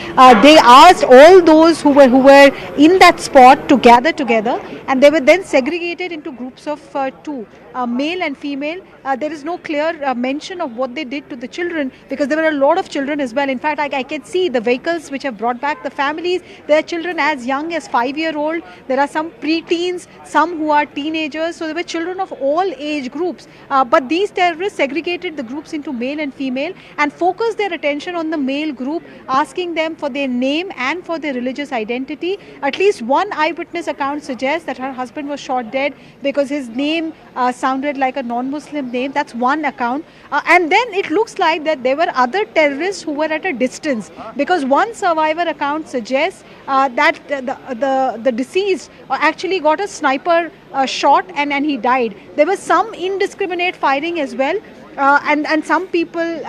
They asked all those who were in that spot to gather together, and they were then segregated into groups of two, male and female. There is no clear mention of what they did to the children, because there were a lot of children as well. In fact, I can see the vehicles which have brought back the families. There are children as young as 5-year-old. There are some pre-teens, some who are teenagers. So there were children of all age groups. But these terrorists segregated the groups into male and female and focus their attention on the male group, asking them for their name and for their religious identity. At least one eyewitness account suggests that her husband was shot dead because his name sounded like a non-Muslim name. That's one account. And then it looks like that there were other terrorists who were at a distance, because one survivor account suggests that the deceased actually got a sniper shot and he died. There was some indiscriminate firing as well. And some people,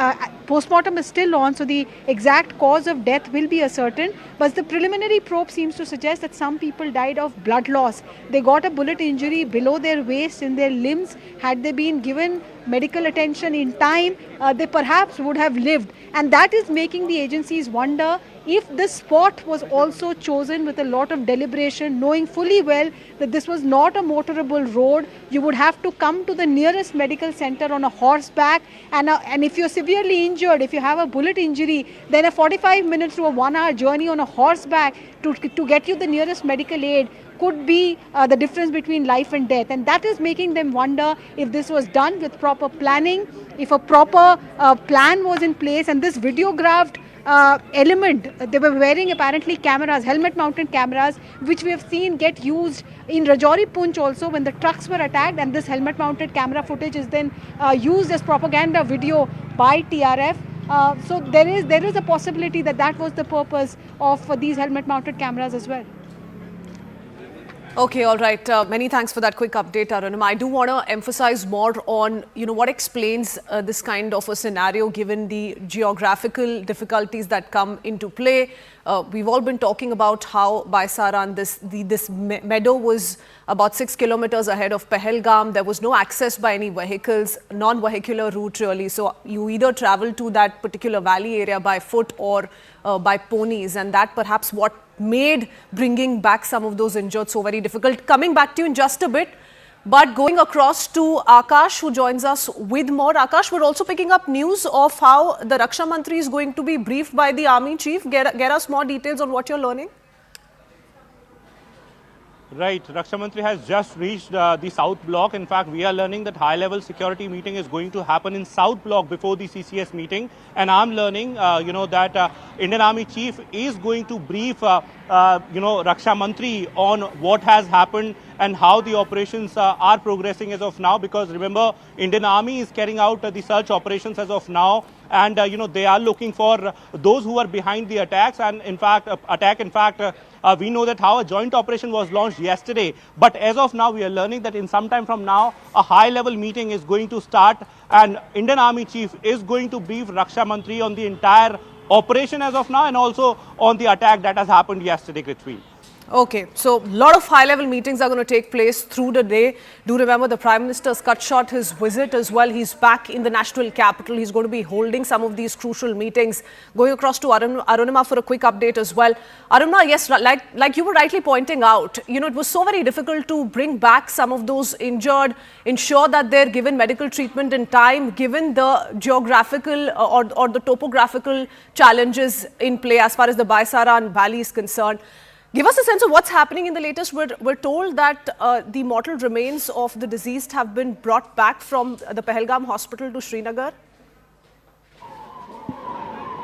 postmortem is still on, so the exact cause of death will be ascertained. But the preliminary probe seems to suggest that some people died of blood loss. They got a bullet injury below their waist in their limbs. Had they been given medical attention in time, they perhaps would have lived. And that is making the agencies wonder if the spot was also chosen with a lot of deliberation, knowing fully well that this was not a motorable road. You would have to come to the nearest medical center on a horseback, and if you're severely injured, if you have a bullet injury, then a 45 minutes to a 1 hour journey on a horseback to get you the nearest medical aid could be the difference between life and death. And that is making them wonder if this was done with proper planning, if a proper plan was in place. And this videographed element, they were wearing apparently cameras, helmet mounted cameras, which we have seen get used in Rajouri Poonch also when the trucks were attacked, and this helmet mounted camera footage is then used as propaganda video by TRF. So there is a possibility that was the purpose of these helmet mounted cameras as well. Okay, all right. Many thanks for that quick update, Arunima. I do want to emphasize more on, what explains this kind of a scenario given the geographical difficulties that come into play. We've all been talking about how Baisaran, this meadow was about 6 kilometers ahead of Pahalgam. There was no access by any vehicles, non-vehicular route really. So you either travel to that particular valley area by foot or by ponies, and that perhaps what made bringing back some of those injured so very difficult. Coming back to you in just a bit, but going across to Akash, who joins us with more. Akash, we're also picking up news of how the Raksha Mantri is going to be briefed by the Army Chief. Get us more details on what you're learning. Right, Raksha Mantri has just reached the South Block. In fact, we are learning that high-level security meeting is going to happen in South Block before the CCS meeting. And I'm learning, that Indian Army Chief is going to brief, Raksha Mantri on what has happened and how the operations are progressing as of now. Because remember, Indian Army is carrying out the search operations as of now. And, they are looking for those who are behind the attacks. And in fact, we know that how a joint operation was launched yesterday. But as of now, we are learning that in some time from now, a high-level meeting is going to start. And Indian Army Chief is going to brief Raksha Mantri on the entire operation as of now and also on the attack that has happened yesterday, Krithvi. Okay, so a lot of high-level meetings are going to take place through the day. Do remember the Prime Minister's cut short his visit as well. He's back in the national capital. He's going to be holding some of these crucial meetings. Going across to Arunima for a quick update as well. Arunima, yes, like you were rightly pointing out, it was so very difficult to bring back some of those injured, ensure that they're given medical treatment in time, given the geographical or the topographical challenges in play as far as the Baisaran Valley is concerned. Give us a sense of what's happening in the latest. We're told that the mortal remains of the deceased have been brought back from the Pahalgam hospital to Srinagar.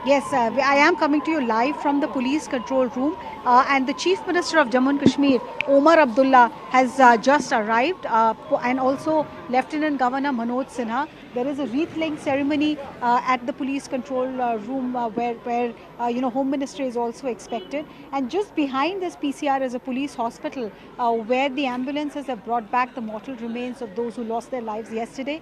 Yes, I am coming to you live from the police control room, and the Chief Minister of Jammu and Kashmir, Omar Abdullah, has just arrived, and also Lieutenant Governor Manoj Sinha. There is a wreath-laying ceremony at the police control room where Home Ministry is also expected. And just behind this PCR is a police hospital where the ambulances have brought back the mortal remains of those who lost their lives yesterday.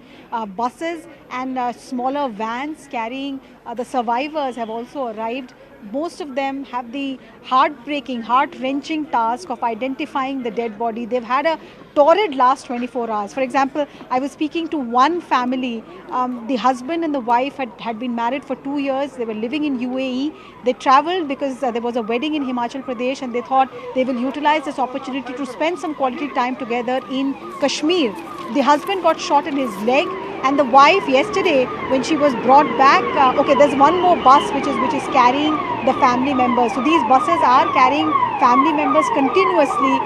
Buses and smaller vans carrying the survivors have also arrived. Most of them have the heartbreaking, heart-wrenching task of identifying the dead body. They've had a torrid last 24 hours. For example, I was speaking to one family. The husband and the wife had been married for 2 years. They were living in UAE. They traveled because there was a wedding in Himachal Pradesh, and they thought they will utilize this opportunity to spend some quality time together in Kashmir. The husband got shot in his leg. And the wife yesterday, when she was brought back, okay, there's one more bus which is carrying the family members. So these buses are carrying family members continuously.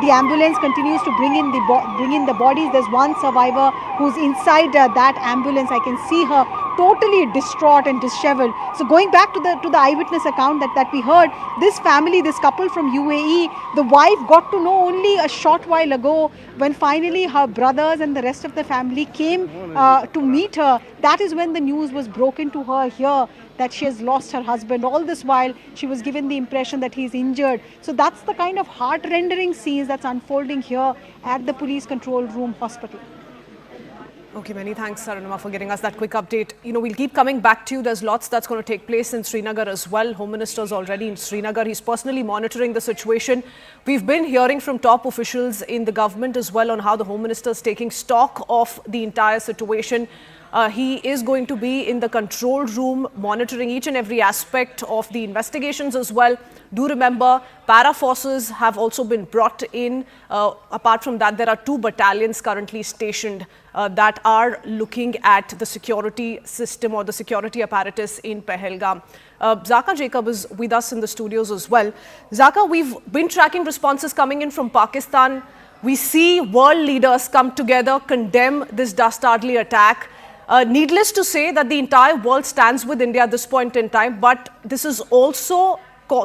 The ambulance continues to bring in the bodies. There's one survivor who's inside that ambulance. I can see her totally distraught and disheveled. So going back to the eyewitness account that we heard, this family, this couple from UAE, the wife got to know only a short while ago when finally her brothers and the rest of the family came to meet her. That is when the news was broken to her here that she has lost her husband. All this while she was given the impression that he's injured. So that's the kind of heart-rendering scenes that's unfolding here at the police control room hospital. Okay, many thanks, Arunima, for getting us that quick update. You know, we'll keep coming back to you. There's lots that's going to take place in Srinagar as well. Home Minister's already in Srinagar. He's personally monitoring the situation. We've been hearing from top officials in the government as well on how the Home Minister is taking stock of the entire situation. He is going to be in the control room monitoring each and every aspect of the investigations as well. Do remember, para forces have also been brought in. Apart from that, there are 2 battalions currently stationed that are looking at the security system or the security apparatus in Pahalgam. Zaka Jacob is with us in the studios as well. Zaka, we've been tracking responses coming in from Pakistan. We see world leaders come together, condemn this dastardly attack. Needless to say that the entire world stands with India at this point in time, but this is also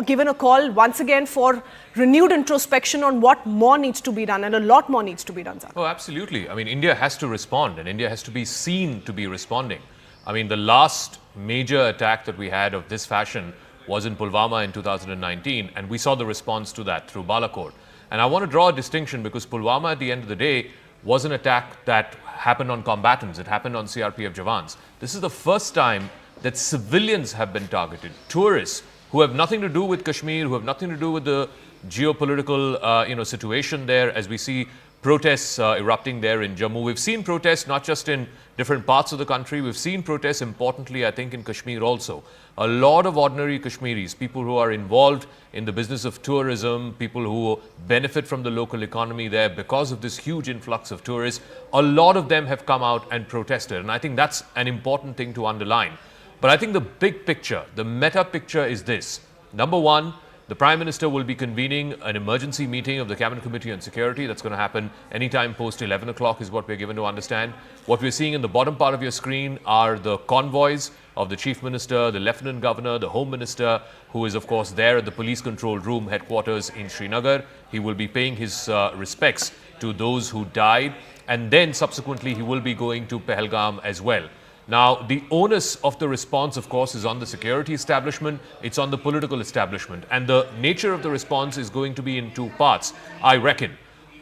given a call once again for renewed introspection on what more needs to be done, and a lot more needs to be done. Oh, absolutely. I mean, India has to respond, and India has to be seen to be responding. I mean, the last major attack that we had of this fashion was in Pulwama in 2019, and we saw the response to that through Balakot. And I want to draw a distinction because Pulwama, at the end of the day, was an attack that happened on combatants. It happened on CRPF Jawans. This is the first time that civilians have been targeted, tourists who have nothing to do with Kashmir, who have nothing to do with the geopolitical situation there, as we see protests erupting there in Jammu. We've seen protests not just in different parts of the country, we've seen protests importantly, I think, in Kashmir also. A lot of ordinary Kashmiris, people who are involved in the business of tourism, people who benefit from the local economy there because of this huge influx of tourists, a lot of them have come out and protested. And I think that's an important thing to underline. But I think the big picture, the meta picture is this. Number one, the Prime Minister will be convening an emergency meeting of the Cabinet Committee on Security. That's going to happen anytime post 11 o'clock is what we're given to understand. What we're seeing in the bottom part of your screen are the convoys of the Chief Minister, the Lieutenant Governor, the Home Minister, who is of course there at the Police Control Room headquarters in Srinagar. He will be paying his respects to those who died, and then subsequently he will be going to Pahalgam as well. Now, the onus of the response, of course, is on the security establishment, it's on the political establishment. And the nature of the response is going to be in 2 parts, I reckon.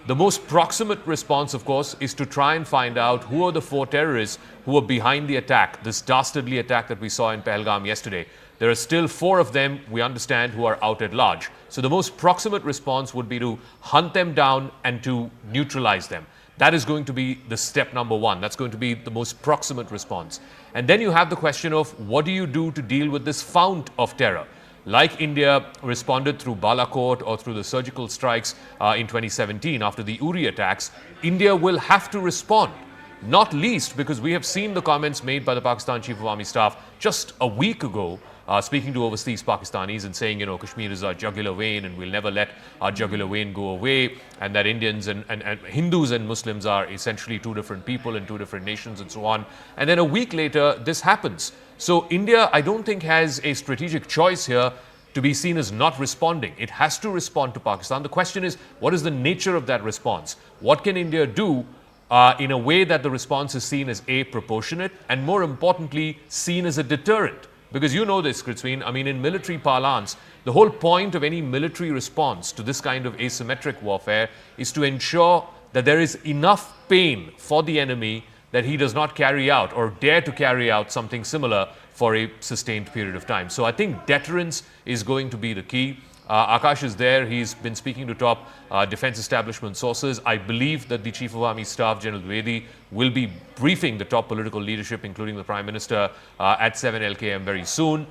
The most proximate response, of course, is to try and find out who are the 4 terrorists who are behind the attack, this dastardly attack that we saw in Pahalgam yesterday. There are still 4 of them, we understand, who are out at large. So the most proximate response would be to hunt them down and to neutralize them. That is going to be the step number 1. That's going to be the most proximate response. And then you have the question of what do you do to deal with this fount of terror? Like India responded through Balakot or through the surgical strikes in 2017 after the Uri attacks, India will have to respond. Not least because we have seen the comments made by the Pakistan Chief of Army Staff just a week ago, speaking to overseas Pakistanis and saying, Kashmir is our jugular vein and we'll never let our jugular vein go away, and that Indians and Hindus and Muslims are essentially 2 different people in 2 different nations and so on. And then a week later, this happens. So India, I don't think, has a strategic choice here to be seen as not responding. It has to respond to Pakistan. The question is, what is the nature of that response? What can India do in a way that the response is seen as A, proportionate, and more importantly, seen as a deterrent? Because you know this, Kritzween, I mean, in military parlance, the whole point of any military response to this kind of asymmetric warfare is to ensure that there is enough pain for the enemy that he does not carry out or dare to carry out something similar for a sustained period of time. So I think deterrence is going to be the key. Akash is there. He's been speaking to top defense establishment sources. I believe that the Chief of Army Staff, General Dwivedi, will be briefing the top political leadership, including the Prime Minister, at 7 LKM very soon.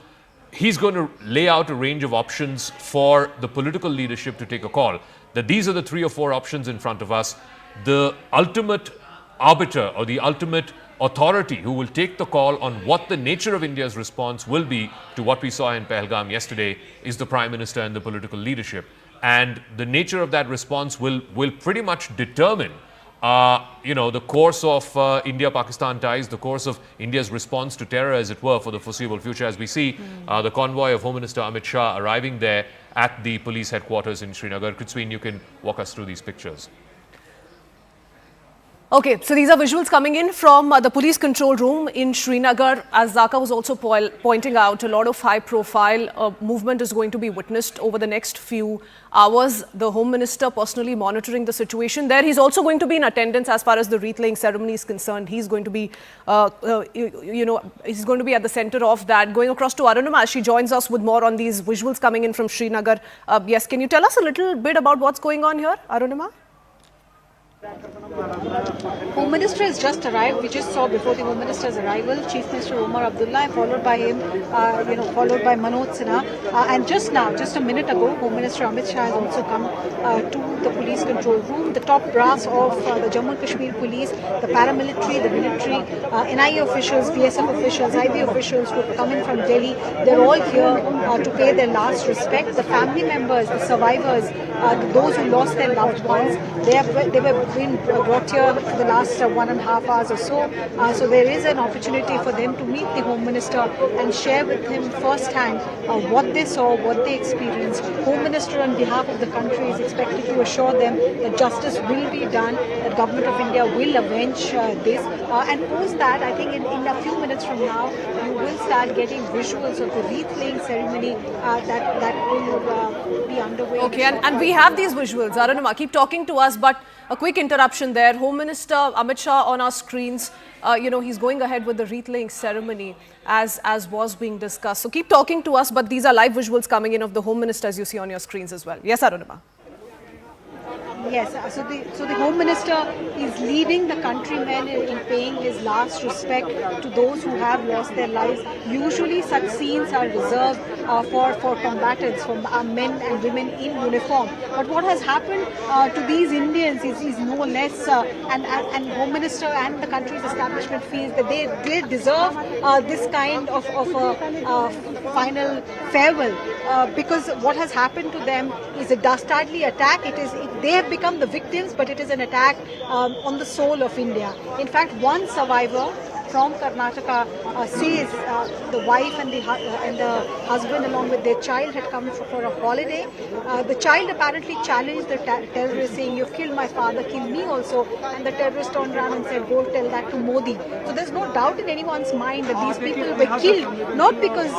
He's going to lay out a range of options for the political leadership to take a call. That these are the 3 or 4 options in front of us. The ultimate arbiter or the ultimate authority who will take the call on what the nature of India's response will be to what we saw in Pahalgam yesterday is the Prime Minister and the political leadership. And the nature of that response will pretty much determine the course of India-Pakistan ties, the course of India's response to terror, as it were, for the foreseeable future, as we see the convoy of Home Minister Amit Shah arriving there at the police headquarters in Srinagar. Kritsween, you can walk us through these pictures. Okay, so these are visuals coming in from the police control room in Srinagar. As Zaka was also pointing out, a lot of high-profile movement is going to be witnessed over the next few hours. The Home Minister personally monitoring the situation there. He's also going to be in attendance as far as the wreath-laying ceremony is concerned. He's going to be, he's going to be at the center of that. Going across to Arunima, she joins us with more on these visuals coming in from Srinagar. Yes, can you tell us a little bit about what's going on here, Arunima? Home Minister has just arrived. We just saw before the Home Minister's arrival, Chief Minister Omar Abdullah, followed by him, followed by Manoj Sinha. And just now, just a minute ago, Home Minister Amit Shah has also come to the police control room. The top brass of the Jammu and Kashmir police, the paramilitary, the military, NIA officials, BSF officials, IB officials who have come in from Delhi, they're all here to pay their last respect. The family members, the survivors, those who lost their loved ones, they were been brought here for the last 1.5 hours or so. So there is an opportunity for them to meet the Home Minister and share with him firsthand what they saw, what they experienced. Home Minister on behalf of the country is expected to assure them that justice will be done, that Government of India will avenge this. And post that, I think in a few minutes from now, you will start getting visuals of the wreath-laying ceremony that will be underway. Okay, and we have these visuals. Arunima, keep talking to us, but a quick interruption there. Home Minister Amit Shah on our screens, he's going ahead with the wreath-laying ceremony as was being discussed. So keep talking to us, but these are live visuals coming in of the Home Minister as you see on your screens as well. Yes, Arunima. Yes, so the Home Minister is leading the countrymen in paying his last respect to those who have lost their lives. Usually such scenes are reserved for combatants, for men and women in uniform. But what has happened to these Indians is no less, and Home Minister and the country's establishment feels that they deserve this kind of final farewell, because what has happened to them is a dastardly attack. They have become the victims, but it is an attack on the soul of India. In fact, one survivor from Karnataka says the wife and the husband along with their child had come for a holiday. The child apparently challenged the terrorist saying, "You've killed my father, kill me also." And the terrorist turned around and said, "Go tell that to Modi." So there's no doubt in anyone's mind that these people were killed not because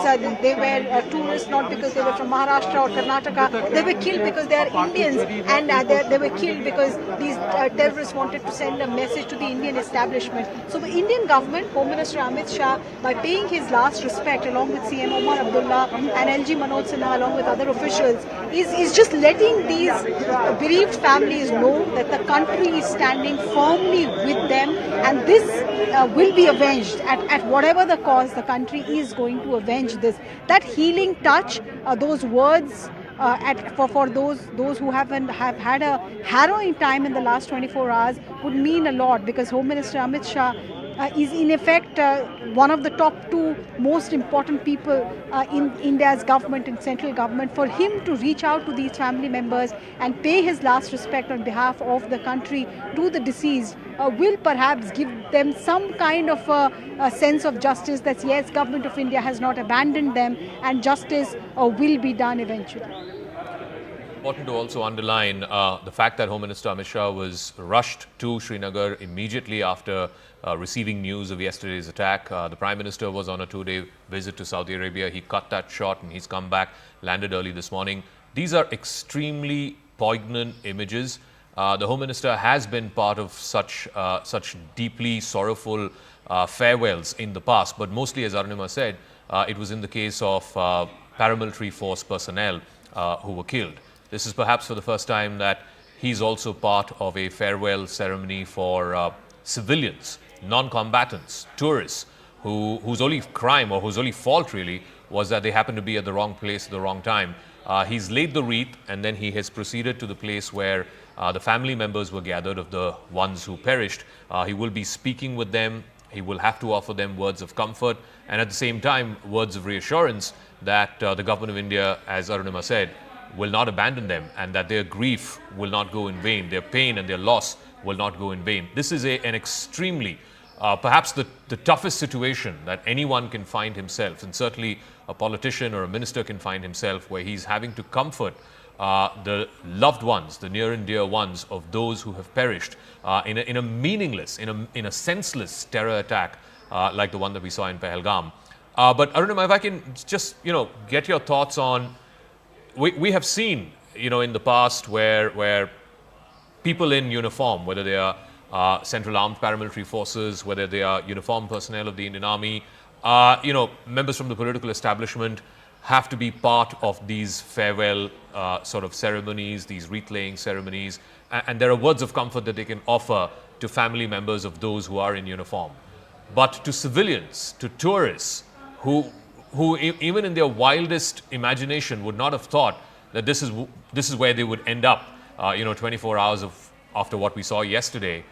they were tourists, not because they were from Maharashtra or Karnataka. They were killed because they are Indians, and they were killed because these terrorists wanted to send a message to the Indian establishment. So the Indian government, Home Minister Amit Shah, by paying his last respect along with CM Omar Abdullah and LG Manoj Sinha along with other officials, is just letting these bereaved families know that the country is standing firmly with them, and this will be avenged at whatever the cost. The country is going to avenge this. That healing touch, those words for those who have had a harrowing time in the last 24 hours would mean a lot, because Home Minister Amit Shah is in effect one of the top two most important people in India's government and central government. For him to reach out to these family members and pay his last respect on behalf of the country to the deceased will perhaps give them some kind of a sense of justice, that yes, Government of India has not abandoned them and justice will be done eventually. Important to also underline the fact that Home Minister Amit Shah was rushed to Srinagar immediately after receiving news of yesterday's attack. The Prime Minister was on a 2-day visit to Saudi Arabia. He cut that short and he's come back, landed early this morning. These are extremely poignant images. The Home Minister has been part of such deeply sorrowful farewells in the past, but mostly, as Arunima said, it was in the case of paramilitary force personnel who were killed. This is perhaps for the first time that he's also part of a farewell ceremony for civilians, non-combatants, tourists, whose only crime or whose only fault really was that they happened to be at the wrong place at the wrong time. He's laid the wreath, and then he has proceeded to the place where the family members were gathered of the ones who perished. He will be speaking with them He will have to offer them words of comfort and at the same time words of reassurance that the government of India, as Arunima said, will not abandon them and that their grief will not go in vain, their pain and their loss will not go in vain. This is an extremely, perhaps the toughest situation that anyone can find himself, and certainly a politician or a minister can find himself, where he's having to comfort the loved ones, the near and dear ones of those who have perished in a meaningless, in a senseless terror attack like the one that we saw in Pahalgam. But Arunima, if I can just, get your thoughts on, we have seen, in the past where people in uniform, whether they are Central Armed Paramilitary Forces, whether they are uniformed personnel of the Indian Army, members from the political establishment, have to be part of these farewell sort of ceremonies, these wreath-laying ceremonies, and there are words of comfort that they can offer to family members of those who are in uniform. But to civilians, to tourists, who even in their wildest imagination would not have thought that this is where they would end up, 24 hours after what we saw yesterday.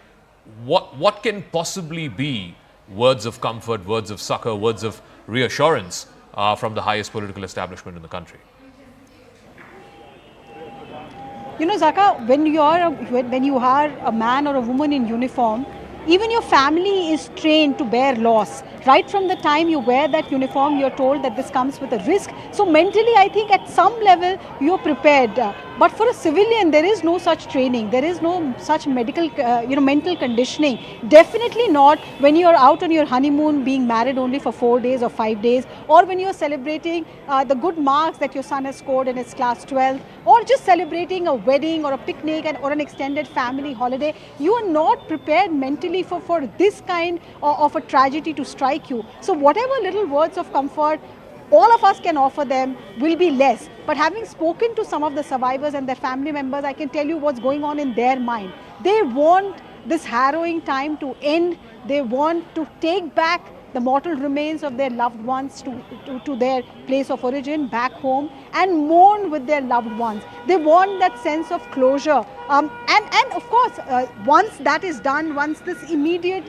What can possibly be words of comfort, words of succor, words of reassurance from the highest political establishment in the country? Zaka, when you are a man or a woman in uniform, even your family is trained to bear loss. Right from the time you wear that uniform, you're told that this comes with a risk. So mentally, I think at some level, you're prepared. But for a civilian, there is no such training. There is no such medical, mental conditioning. Definitely not when you're out on your honeymoon, being married only for 4 days or 5 days, or when you're celebrating the good marks that your son has scored in his class 12, or just celebrating a wedding or a picnic or an extended family holiday. You are not prepared mentally for this kind of a tragedy to strike you. So whatever little words of comfort all of us can offer them will be less. But having spoken to some of the survivors and their family members, I can tell you what's going on in their mind. They want this harrowing time to end. They want to take back the mortal remains of their loved ones to their place of origin, back home, and mourn with their loved ones. They want that sense of closure. And of course, once that is done, once this immediate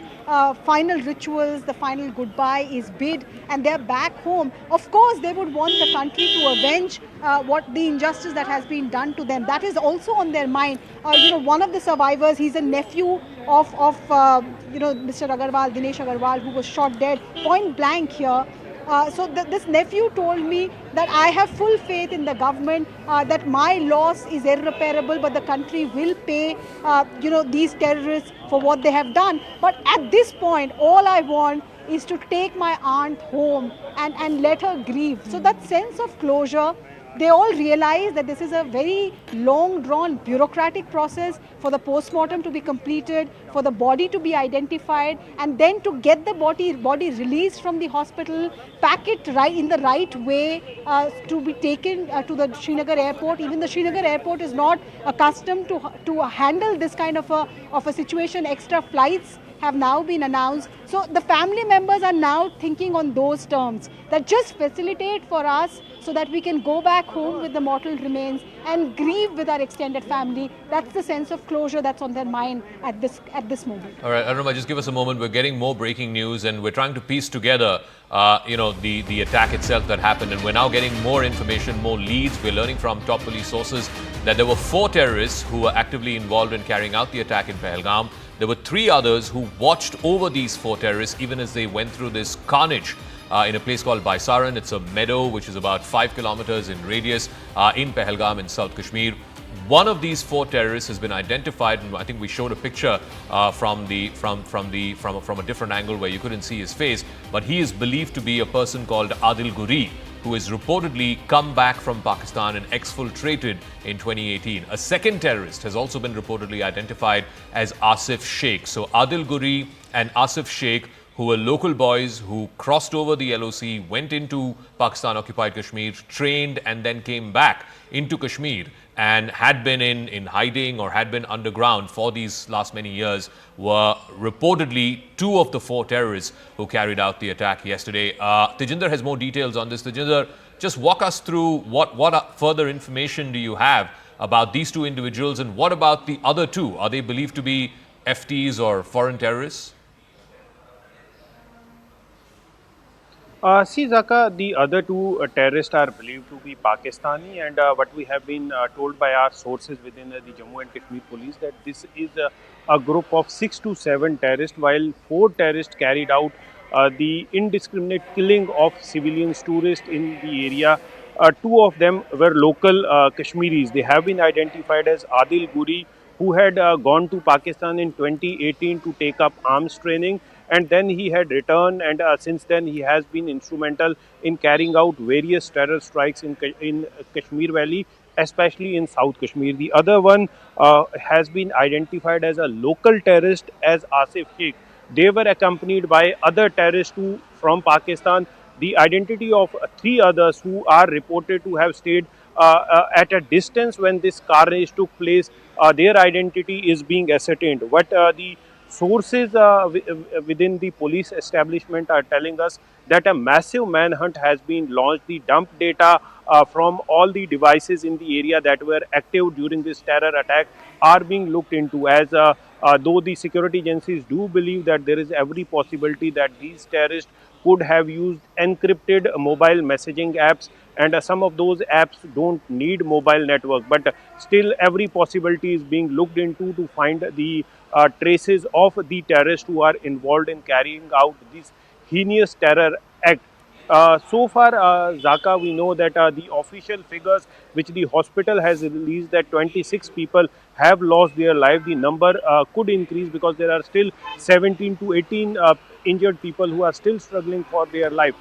final rituals, the final goodbye is bid, and they're back home, of course they would want the country to avenge what the injustice that has been done to them. That is also on their mind. One of the survivors, he's a nephew of Mr. Agarwal, Dinesh Agarwal, who was shot dead point blank here. This nephew told me that I have full faith in the government, that my loss is irreparable, but the country will pay, these terrorists for what they have done. But at this point, all I want is to take my aunt home and let her grieve. So that sense of closure, they all realize that this is a very long-drawn bureaucratic process for the postmortem to be completed, for the body to be identified, and then to get the body released from the hospital, pack it right in the right way to be taken to the Srinagar airport. Even the Srinagar airport is not accustomed to handle this kind of a situation. Extra flights have now been announced. So the family members are now thinking on those terms, that just facilitate for us so that we can go back home with the mortal remains and grieve with our extended family. That's the sense of closure that's on their mind at this moment. All right, Arunima, just give us a moment. We're getting more breaking news and we're trying to piece together, the attack itself that happened. And we're now getting more information, more leads. We're learning from top police sources that there were 4 terrorists who were actively involved in carrying out the attack in Pahalgam. There were 3 others who watched over these 4 terrorists even as they went through this carnage in a place called Baisaran. It's a meadow which is about 5 kilometers in radius in Pahalgam in South Kashmir. One of these 4 terrorists has been identified, and I think we showed a picture from a different angle where you couldn't see his face. But he is believed to be a person called Adil Guri, who has reportedly come back from Pakistan and exfiltrated in 2018. A second terrorist has also been reportedly identified as Asif Sheikh. So Adil Guri and Asif Sheikh, who were local boys who crossed over the LOC, went into Pakistan-occupied Kashmir, trained and then came back into Kashmir and had been in hiding or had been underground for these last many years, were reportedly 2 of the 4 terrorists who carried out the attack yesterday. Tejinder has more details on this. Tejinder, just walk us through what further information do you have about these 2 individuals, and what about the other 2? Are they believed to be FTs or foreign terrorists? See, Zaka, the other two terrorists are believed to be Pakistani, and what we have been told by our sources within the Jammu and Kashmir police that this is a group of 6 to 7 terrorists, while 4 terrorists carried out the indiscriminate killing of civilians, tourists in the area. Two of them were local Kashmiris. They have been identified as Adil Guri, who had gone to Pakistan in 2018 to take up arms training, and then he had returned, and since then he has been instrumental in carrying out various terror strikes in Kashmir Valley, especially in South Kashmir. The other one has been identified as a local terrorist as Asif Sheikh. They were accompanied by other terrorists too from Pakistan. The identity of 3 others who are reported to have stayed at a distance when this carnage took place, their identity is being ascertained. What the sources within the police establishment are telling us that a massive manhunt has been launched. The dump data from all the devices in the area that were active during this terror attack are being looked into, as though the security agencies do believe that there is every possibility that these terrorists could have used encrypted mobile messaging apps, and some of those apps don't need mobile network, but still every possibility is being looked into to find the traces of the terrorists who are involved in carrying out this heinous terror act. So far, Zaka, we know that the official figures which the hospital has released, that 26 people have lost their life. The number could increase because there are still 17 to 18 injured people who are still struggling for their life.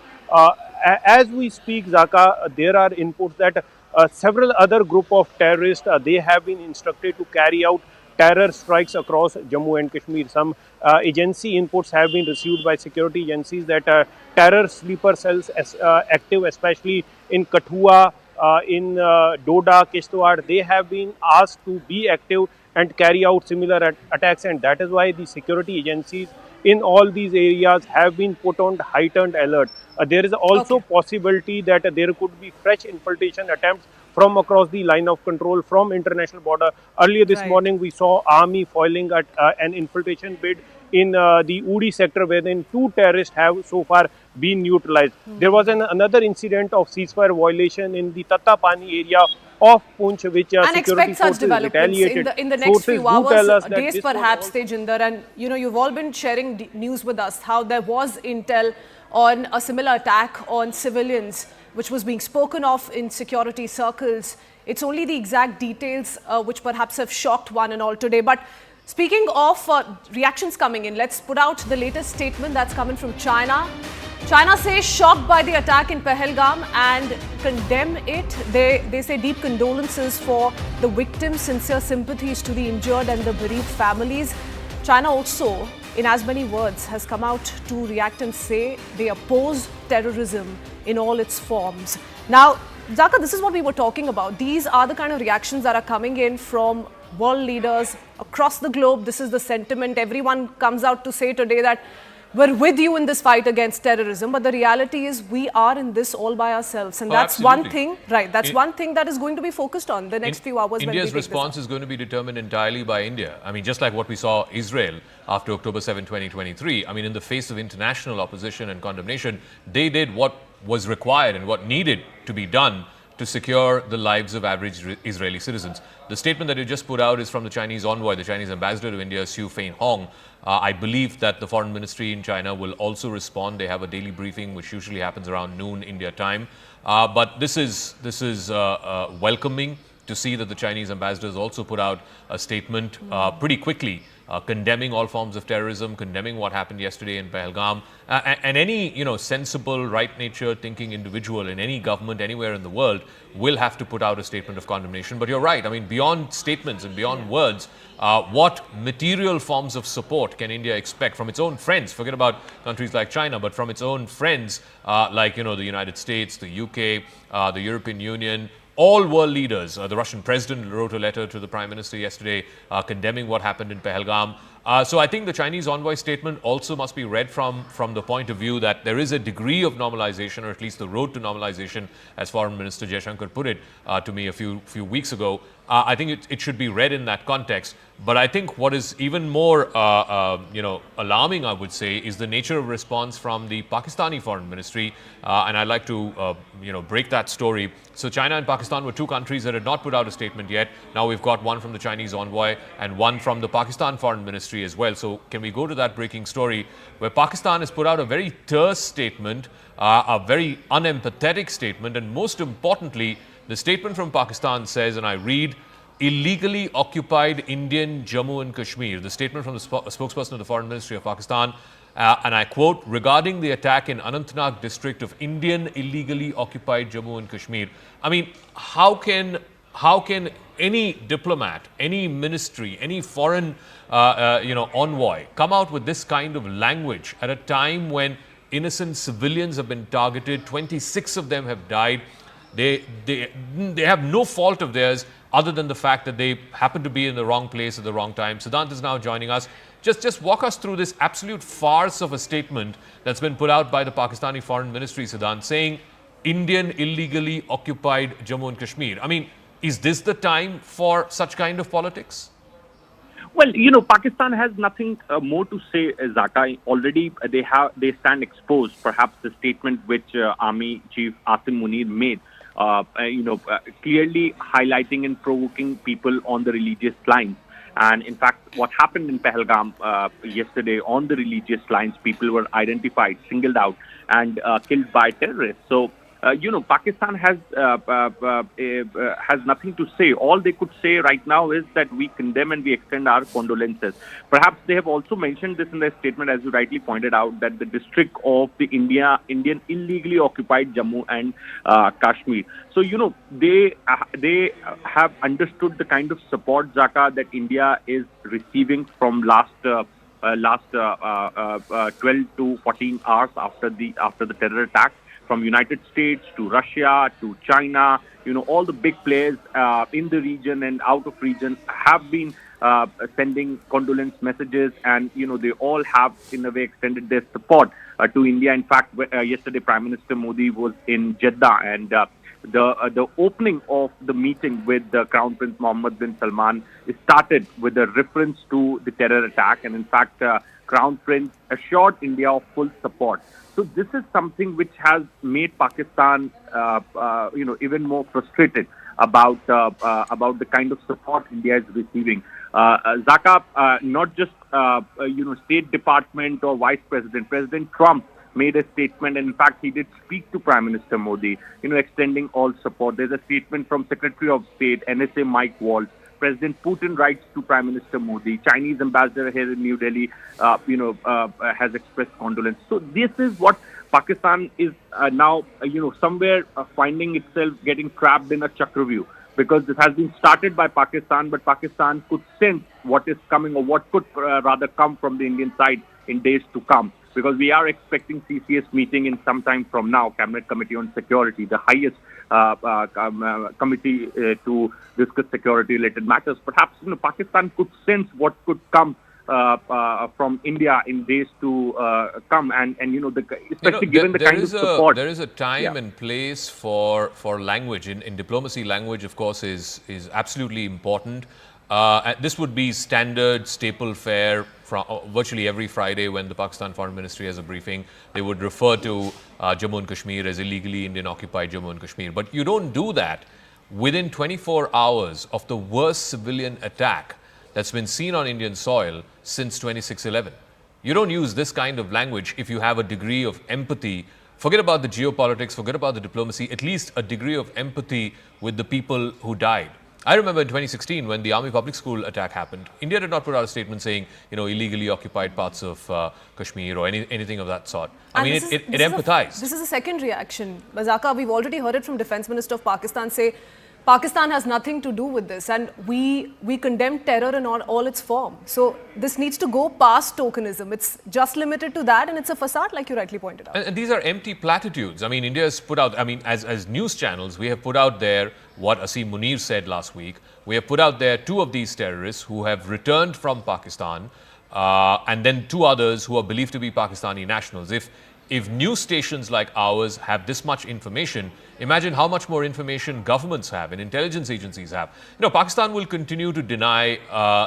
As we speak, Zaka, there are inputs that several other group of terrorists, they have been instructed to carry out terror strikes across Jammu and Kashmir. Some agency inputs have been received by security agencies that terror sleeper cells active, especially in Kathua, in Doda, Kishtwar, they have been asked to be active and carry out similar attacks, and that is why the security agencies in all these areas have been put on heightened alert. There is also possibility that there could be fresh infiltration attempts from across the line of control from international border. Earlier this morning, we saw army foiling at an infiltration bid in the Uri sector, wherein 2 terrorists have so far been neutralized. There was another incident of ceasefire violation in the Tattapani area of Punch, which and security expect such developments retaliated. in the next few Sources hours, days perhaps, Tejinder. And you've all been sharing news with us how there was intel on a similar attack on civilians, which was being spoken of in security circles. It's only the exact details which perhaps have shocked one and all today. But speaking of reactions coming in, let's put out the latest statement that's coming from China. China says shocked by the attack in Pahalgam and condemn it. They say deep condolences for the victims, sincere sympathies to the injured and the bereaved families. China also, in as many words, has come out to react and say they oppose terrorism in all its forms. Now, Zaka, this is what we were talking about. These are the kind of reactions that are coming in from world leaders across the globe. This is the sentiment. Everyone comes out to say today that we're with you in this fight against terrorism, but the reality is we are in this all by ourselves, and that's one thing, right? That's one thing that is going to be focused on the next few hours. India's response is going to be determined entirely by India. I mean, just like what we saw Israel after October 7, 2023. I mean, in the face of international opposition and condemnation, they did what was required and what needed to be done to secure the lives of average Israeli citizens. The statement that you just put out is from the Chinese envoy, the Chinese ambassador to India, Xu Feinhong. I believe that the foreign ministry in China will also respond. They have a daily briefing, which usually happens around noon India time. But this is welcoming to see that the Chinese ambassadors also put out a statement pretty quickly, condemning all forms of terrorism, condemning what happened yesterday in Pahalgam, and any sensible, right-natured thinking individual in any government anywhere in the world will have to put out a statement of condemnation. But you're right. I mean, beyond statements and beyond words, what material forms of support can India expect from its own friends? Forget about countries like China, but from its own friends like the United States, the UK, the European Union. All world leaders, the Russian president wrote a letter to the Prime Minister yesterday condemning what happened in Pahalgam. So I think the Chinese envoy's statement also must be read from the point of view that there is a degree of normalization, or at least the road to normalization, as Foreign Minister Jaishankar put it to me a few weeks ago. I think it should be read in that context. But I think what is even more, alarming, I would say, is the nature of response from the Pakistani Foreign Ministry. And I'd like to, break that story. So China and Pakistan were two countries that had not put out a statement yet. Now we've got one from the Chinese envoy and one from the Pakistan Foreign Ministry as well. So can we go to that breaking story where Pakistan has put out a very terse statement, a very unempathetic statement, and most importantly, the statement from Pakistan says, and I read, illegally occupied Indian Jammu and Kashmir. The statement from the spokesperson of the Foreign Ministry of Pakistan, and I quote, regarding the attack in Anantnag district of Indian illegally occupied Jammu and Kashmir. I mean, how can any diplomat, any ministry, any foreign envoy come out with this kind of language at a time when innocent civilians have been targeted, 26 of them have died. They have no fault of theirs other than the fact that they happen to be in the wrong place at the wrong time. Siddhant is now joining us. Just walk us through this absolute farce of a statement that's been put out by the Pakistani Foreign Ministry, Siddhant, saying Indian illegally occupied Jammu and Kashmir. I mean, is this the time for such kind of politics? Well, Pakistan has nothing more to say, Zaka. Already they stand exposed. Perhaps the statement which Army Chief Asim Munir made, clearly highlighting and provoking people on the religious lines. And in fact, what happened in Pahalgam yesterday on the religious lines, people were identified, singled out, and killed by terrorists. So, Pakistan has nothing to say. All they could say right now is that we condemn and we extend our condolences. Perhaps they have also mentioned this in their statement, as you rightly pointed out, that the district of the Indian illegally occupied Jammu and Kashmir. So, they have understood the kind of support, Zaka, that India is receiving from last 12 to 14 hours after the terror attack. From United States to Russia to China, all the big players in the region and out of region have been sending condolence messages, and they all have in a way extended their support to India. In fact, yesterday Prime Minister Modi was in Jeddah, and the opening of the meeting with Crown Prince Mohammed bin Salman started with a reference to the terror attack, and in fact, Crown Prince assured India of full support. So this is something which has made Pakistan, even more frustrated about the kind of support India is receiving. Zaka, not just State Department or Vice President, President Trump made a statement, and in fact he did speak to Prime Minister Modi, extending all support. There's a statement from Secretary of State, NSA Mike Waltz. President Putin writes to Prime Minister Modi. Chinese ambassador here in New Delhi, has expressed condolence. So this is what Pakistan is now, somewhere finding itself getting trapped in a chakravyuh, because this has been started by Pakistan, but Pakistan could sense what is coming, or what could rather come from the Indian side in days to come. Because we are expecting CCS meeting in some time from now, Cabinet Committee on Security, the highest committee to discuss security-related matters. Perhaps Pakistan could sense what could come from India in days to come, and especially given the kind of support. There is a time and place for language. In diplomacy, language, of course, is absolutely important. This would be standard, staple fare from virtually every Friday when the Pakistan Foreign Ministry has a briefing. They would refer to Jammu and Kashmir as illegally Indian-occupied Jammu and Kashmir. But you don't do that within 24 hours of the worst civilian attack that's been seen on Indian soil since 26/11. You don't use this kind of language if you have a degree of empathy. Forget about the geopolitics, forget about the diplomacy, at least a degree of empathy with the people who died. I remember in 2016 when the Army Public School attack happened, India did not put out a statement saying, illegally occupied parts of Kashmir or anything of that sort. I mean, it empathized. This is a second reaction. Bazaka, we've already heard it from Defense Minister of Pakistan say, Pakistan has nothing to do with this, and we condemn terror in all its form. So this needs to go past tokenism. It's just limited to that, and it's a facade, like you rightly pointed out. And these are empty platitudes. I mean, India has put out, as news channels, we have put out there what Asim Munir said last week. We have put out there two of these terrorists who have returned from Pakistan. and then 2 others who are believed to be Pakistani nationals. If news stations like ours have this much information, imagine how much more information governments have and intelligence agencies have. Pakistan will continue to deny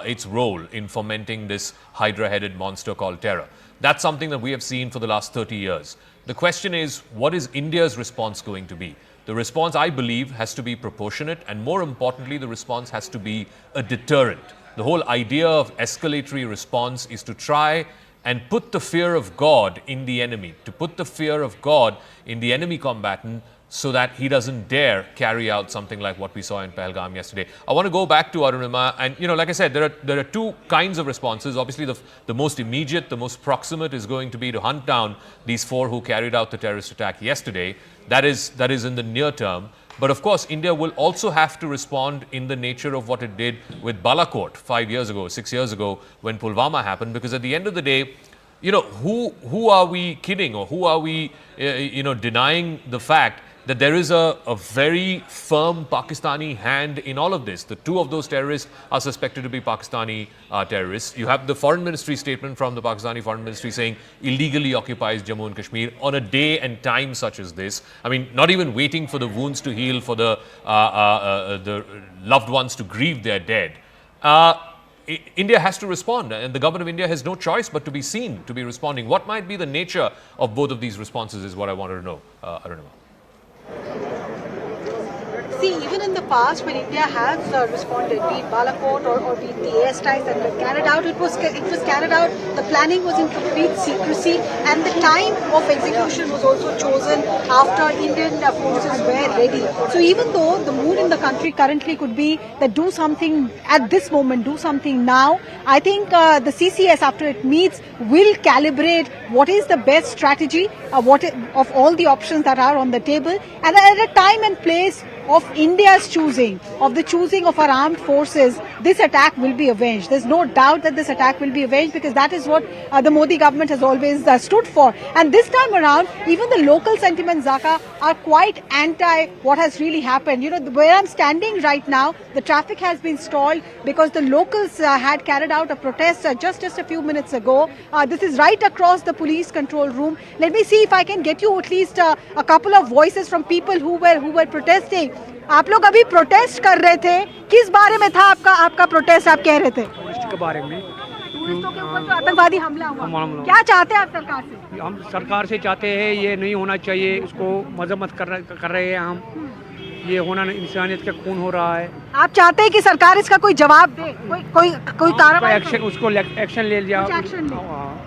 its role in fomenting this hydra-headed monster called terror. That's something that we have seen for the last 30 years. The question is, what is India's response going to be? The response, I believe, has to be proportionate, and more importantly, the response has to be a deterrent. The whole idea of escalatory response is to try and put the fear of God in the enemy, to put the fear of God in the enemy combatant so that he doesn't dare carry out something like what we saw in Pahalgam yesterday. I want to go back to Arunima, and like I said, there are 2 kinds of responses. Obviously, the most immediate, the most proximate is going to be to hunt down these 4 who carried out the terrorist attack yesterday. That is in the near term. But of course, India will also have to respond in the nature of what it did with Balakot 5 years ago, 6 years ago, when Pulwama happened. Because at the end of the day, who are we kidding, or who are we, denying the fact that there is a very firm Pakistani hand in all of this? The 2 of those terrorists are suspected to be Pakistani terrorists. You have the foreign ministry statement from the Pakistani foreign ministry saying illegally occupies Jammu and Kashmir on a day and time such as this. I mean, not even waiting for the wounds to heal, for the loved ones to grieve their dead. India has to respond, and the government of India has no choice but to be seen to be responding. What might be the nature of both of these responses is what I wanted to know, Arunima. See, even in the past, when India has responded, be it Balakot or be it the airstrikes that were carried out, it was carried out. The planning was in complete secrecy, and the time of execution was also chosen after Indian forces were ready. So even though the mood in the country currently could be that do something at this moment, do something now, I think the CCS, after it meets, will calibrate what is the best strategy of all the options that are on the table, and at a time and place of India's choosing, of the choosing of our armed forces, this attack will be avenged. There's no doubt that this attack will be avenged, because that is what the Modi government has always stood for. And this time around, even the local sentiments, Zaka, are quite anti what has really happened. Where I'm standing right now, the traffic has been stalled because the locals had carried out a protest just a few minutes ago. This is right across the police control room. Let me see if I can get you at least a couple of voices from people who were protesting. आप लोग अभी protest कर रहे थे, किस बारे में था आपका प्रोटेस्ट? आप कह रहे थे टूरिस्ट के बारे में, टूरिस्टों के ऊपर जो आतंकवादी हमला हुआ, क्या चाहते हैं आप सरकार से? हम सरकार से चाहते हैं ये नहीं होना चाहिए, इसको मजम्मत कर रहे हैं हम। ये होना इंसानियत का खून हो रहा है। आप चाहते हैं कि सरकार इसका कोई जवाब दे, कोई कार्रवाई, एक्शन, उसको एक्शन ले लिया।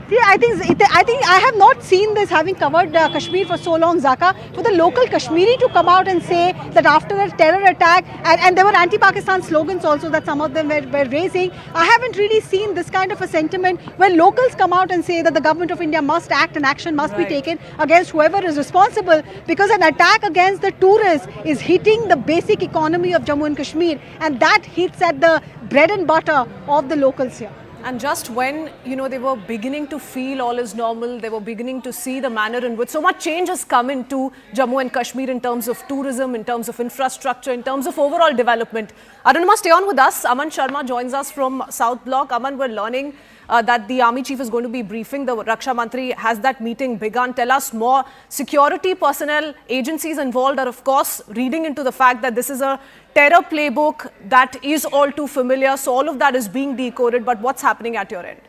See, I think I have not seen this, having covered Kashmir for so long, Zaka, for the local Kashmiri to come out and say that after a terror attack, and there were anti-Pakistan slogans also that some of them were raising. I haven't really seen this kind of a sentiment where locals come out and say that the government of India must act and action must be taken against whoever is responsible, because an attack against the tourists is hitting the basic economy of Jammu and Kashmir, and that hits at the bread and butter of the locals here. And just when, they were beginning to feel all is normal, they were beginning to see the manner in which so much change has come into Jammu and Kashmir in terms of tourism, in terms of infrastructure, in terms of overall development. Arunima, stay on with us. Aman Sharma joins us from South Block. Aman, we're learning that the Army Chief is going to be briefing. The Raksha Mantri has that meeting begun. Tell us more. Security personnel, agencies involved are, of course, reading into the fact that this is a terror playbook that is all too familiar. So all of that is being decoded. But what's happening at your end?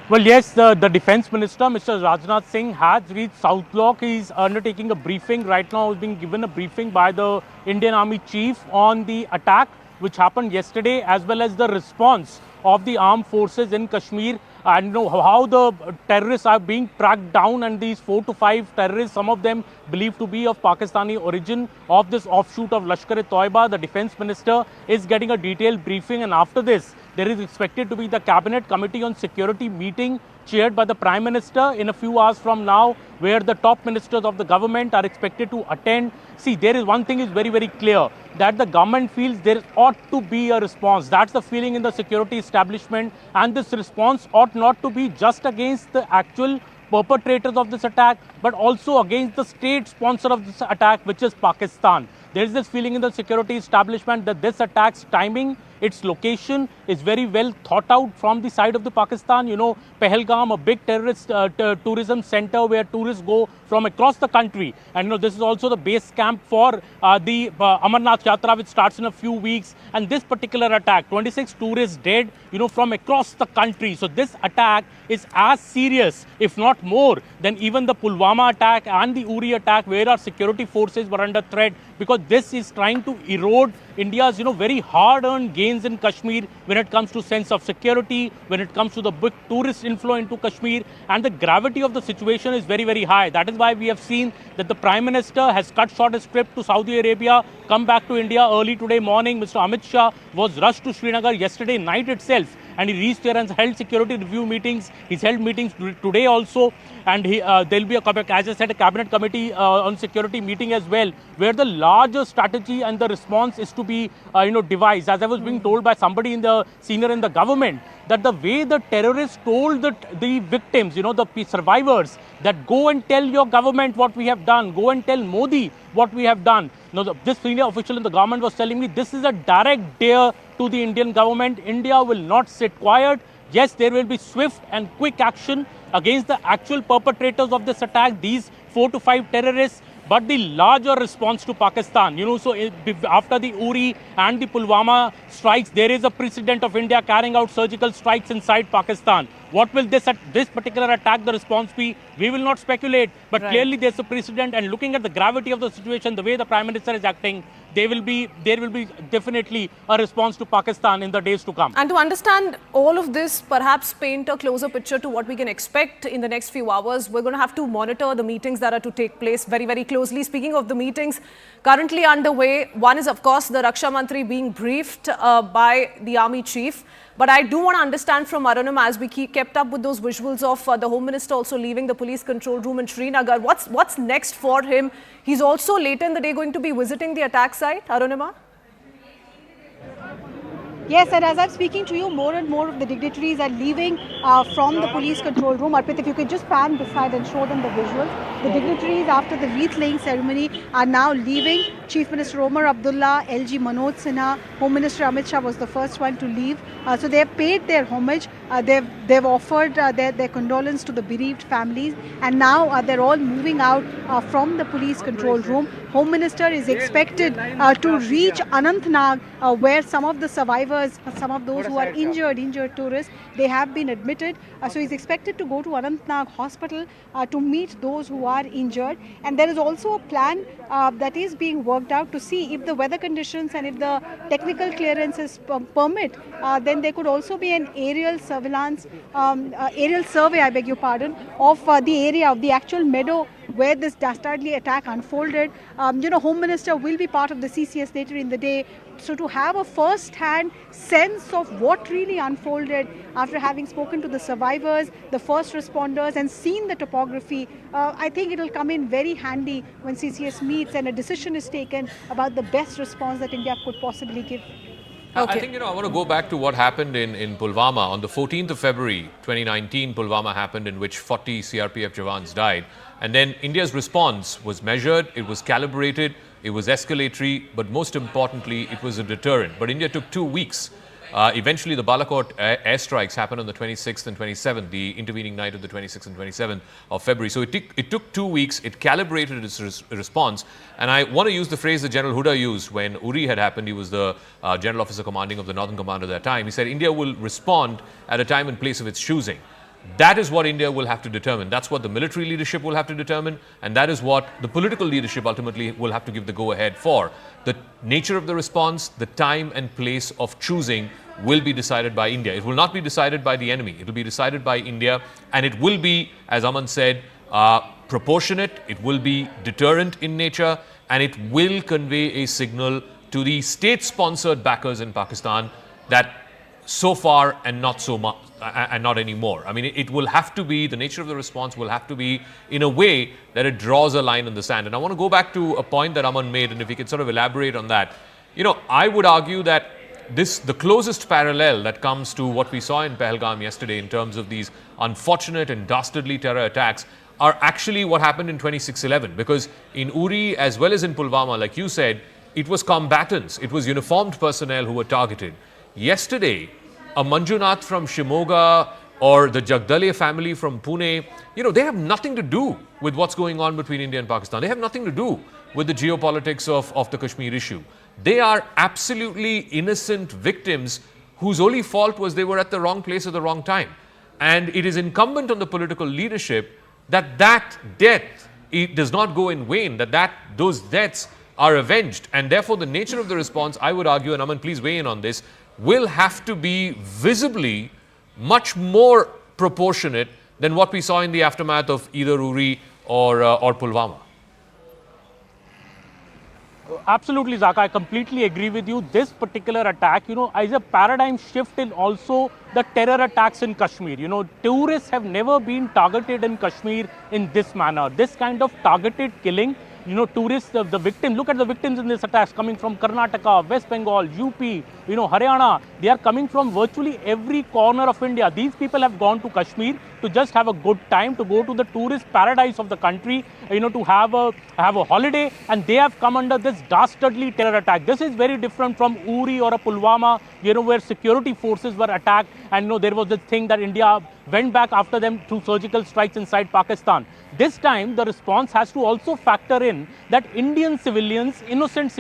Well, yes, the Defence Minister, Mr. Rajnath Singh, has reached South Block. He is undertaking a briefing. Right now, he's being given a briefing by the Indian Army Chief on the attack which happened yesterday, as well as the response of the armed forces in Kashmir, and how the terrorists are being tracked down, and these 4 to 5 terrorists, some of them believed to be of Pakistani origin, of this offshoot of Lashkar-e-Toiba. The Defence Minister is getting a detailed briefing, and after this there is expected to be the Cabinet Committee on Security meeting chaired by the Prime Minister in a few hours from now, where the top ministers of the government are expected to attend. See, there is one thing is very, very clear, that the government feels there ought to be a response. That's the feeling in the security establishment, and this response ought not to be just against the actual perpetrators of this attack, but also against the state sponsor of this attack, which is Pakistan. There is this feeling in the security establishment that this attack's timing its location is very well thought out from the side of the Pakistan. You know, Pahalgam, a big terrorist tourism center where tourists go from across the country. And you know, this is also the base camp for the Amarnath Yatra, which starts in a few weeks. And this particular attack, 26 tourists dead, you know, from across the country. So this attack is as serious, if not more, than even the Pulwama attack and the Uri attack, where our security forces were under threat, because this is trying to erode India's, you know, very hard-earned gains in Kashmir when it comes to sense of security, when it comes to the big tourist inflow into Kashmir, and the gravity of the situation is very, very high. That is why we have seen that the Prime Minister has cut short his trip to Saudi Arabia, come back to India early today morning. Mr. Amit Shah was rushed to Srinagar yesterday night itself, and he reached there and held security review meetings. He's held meetings today also, and there'll be, as I said, a cabinet committee on security meeting as well, where the larger strategy and the response is to be, devised. As I was being told by somebody senior in the government, that the way the terrorists told the victims, the survivors, that go and tell your government what we have done, go and tell Modi what we have done. Now, this senior official in the government was telling me this is a direct dare to the Indian government. India will not sit quiet. Yes, there will be swift and quick action against the actual perpetrators of this attack, these 4 to 5 terrorists, but the larger response to Pakistan. So after the Uri and the Pulwama strikes, there is a precedent of India carrying out surgical strikes inside Pakistan. What will this particular attack, the response be? We will not speculate, but clearly there's a precedent, and looking at the gravity of the situation, the way the Prime Minister is acting, there will be definitely a response to Pakistan in the days to come. And to understand all of this, perhaps paint a closer picture to what we can expect in the next few hours, we're going to have to monitor the meetings that are to take place very, very closely. Speaking of the meetings currently underway, one is, of course, the Raksha Mantri being briefed by the Army Chief. But I do want to understand from Arunima, as we kept up with those visuals of the Home Minister also leaving the police control room in Srinagar, what's next for him? He's also later in the day going to be visiting the attack site, Arunima? Yes, and as I'm speaking to you, more and more of the dignitaries are leaving from the police control room. Arpit, if you could just pan this side and show them the visuals. The dignitaries, after the wreath laying ceremony, are now leaving. Chief Minister Omar Abdullah, LG Manoj Sinha, Home Minister Amit Shah was the first one to leave. So they have paid their homage. They've offered their condolence to the bereaved families, and now they're all moving out from the police control room. Home Minister is expected to reach Anantnag, where some of the survivors, some of those who are injured tourists, they have been admitted. So he's expected to go to Anantnag Hospital to meet those who are injured. And there is also a plan that is being worked out to see if the weather conditions and if the technical clearances permit, then there could also be an aerial surveillance, aerial survey, I beg your pardon, of the area, of the actual meadow where this dastardly attack unfolded. Home Minister will be part of the CCS later in the day. So to have a first-hand sense of what really unfolded after having spoken to the survivors, the first responders, and seen the topography, I think it will come in very handy when CCS meets and a decision is taken about the best response that India could possibly give. I think, I want to go back to what happened in Pulwama. On the 14th of February 2019, Pulwama happened, in which 40 CRPF Jawans died. And then India's response was measured, it was calibrated, it was escalatory, but most importantly, it was a deterrent. But India took 2 weeks. Eventually, the Balakot airstrikes happened on the 26th and 27th, the intervening night of the 26th and 27th of February. So it took 2 weeks. It calibrated its response. And I want to use the phrase that General Huda used when Uri had happened. He was the General Officer Commanding of the Northern Command at that time. He said, India will respond at a time and place of its choosing. That is what India will have to determine. That's what the military leadership will have to determine, and that is what the political leadership ultimately will have to give the go-ahead for. The nature of the response, the time and place of choosing will be decided by India. It will not be decided by the enemy. It will be decided by India, and it will be, as Aman said, proportionate, it will be deterrent in nature, and it will convey a signal to the state-sponsored backers in Pakistan that so far and not so much, and not anymore. I mean, it will have to be, the nature of the response will have to be in a way that it draws a line in the sand. And I want to go back to a point that Aman made, and if we could sort of elaborate on that. I would argue that the closest parallel that comes to what we saw in Pahalgam yesterday in terms of these unfortunate and dastardly terror attacks are actually what happened in 26/11, because in Uri as well as in Pulwama, like you said, it was combatants, it was uniformed personnel who were targeted. yesterday, a Manjunath from Shimoga or the Jagdale family from Pune, they have nothing to do with what's going on between India and Pakistan. They have nothing to do with the geopolitics of the Kashmir issue. They are absolutely innocent victims whose only fault was they were at the wrong place at the wrong time. And it is incumbent on the political leadership that death it does not go in vain, those deaths are avenged. And therefore, the nature of the response, I would argue, and Aman, please weigh in on this, will have to be visibly much more proportionate than what we saw in the aftermath of either Uri or Pulwama. Absolutely, Zaka. I completely agree with you. This particular attack, is a paradigm shift in also the terror attacks in Kashmir. Tourists have never been targeted in Kashmir in this manner. This kind of targeted killing, tourists, the victims, look at the victims in this attacks coming from Karnataka, West Bengal, UP, Haryana. They are coming from virtually every corner of India. These people have gone to Kashmir to just have a good time, to go to the tourist paradise of the country, to have a holiday, and they have come under this dastardly terror attack. This is very different from Uri or a Pulwama, where security forces were attacked, and there was this thing that India went back after them through surgical strikes inside Pakistan. This time, the response has to also factor in that Indian civilians, innocent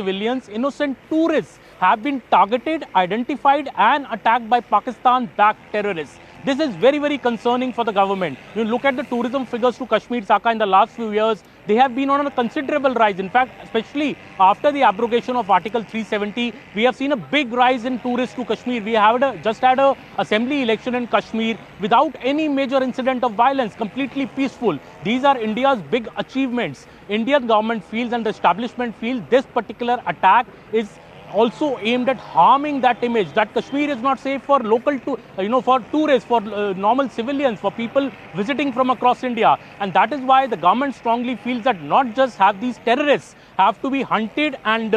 tourists have been targeted, identified and attacked by Pakistan-backed terrorists. This is very, very concerning for the government. You look at the tourism figures to Kashmir, Saka, in the last few years, they have been on a considerable rise. In fact, especially after the abrogation of Article 370, we have seen a big rise in tourists to Kashmir. We have just had an assembly election in Kashmir without any major incident of violence, completely peaceful. These are India's big achievements. Indian government feels and the establishment feels this particular attack is also aimed at harming that image, that Kashmir is not safe for for tourists, for normal civilians, for people visiting from across India. And that is why the government strongly feels that not just have these terrorists have to be hunted and,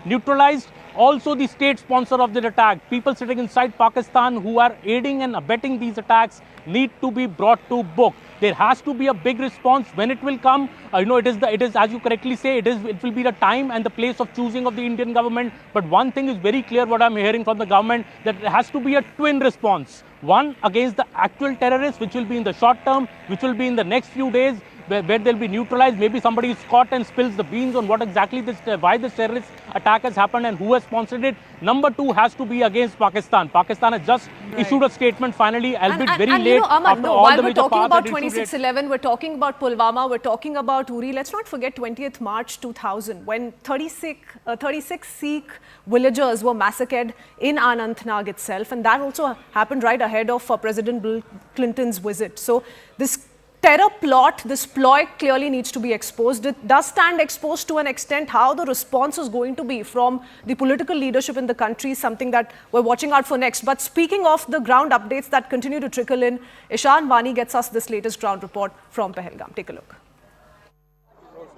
neutralized, also the state sponsor of the attack, people sitting inside Pakistan who are aiding and abetting these attacks need to be brought to book. There has to be a big response. When it will come, it is as you correctly say, it will be the time and the place of choosing of the Indian government. But one thing is very clear, what I'm hearing from the government, that it has to be a twin response. One against the actual terrorists, which will be in the short term, which will be in the next few days, where they'll be neutralized. Maybe somebody is caught and spills the beans on what exactly why this terrorist attack has happened and who has sponsored it. Number two has to be against Pakistan. Pakistan has just issued a statement finally, albeit very late. Aman, while we're talking about 2611, we're talking about Pulwama, we're talking about Uri. Let's not forget 20th March 2000, when 36 Sikh villagers were massacred in Anantnag itself, and that also happened right ahead of President Bill Clinton's visit. So this terror plot, this ploy clearly needs to be exposed. It does stand exposed to an extent. How the response is going to be from the political leadership in the country is something that we're watching out for next. But speaking of the ground updates that continue to trickle in, Ishan Vani gets us this latest ground report from Pahalgam. Take a look.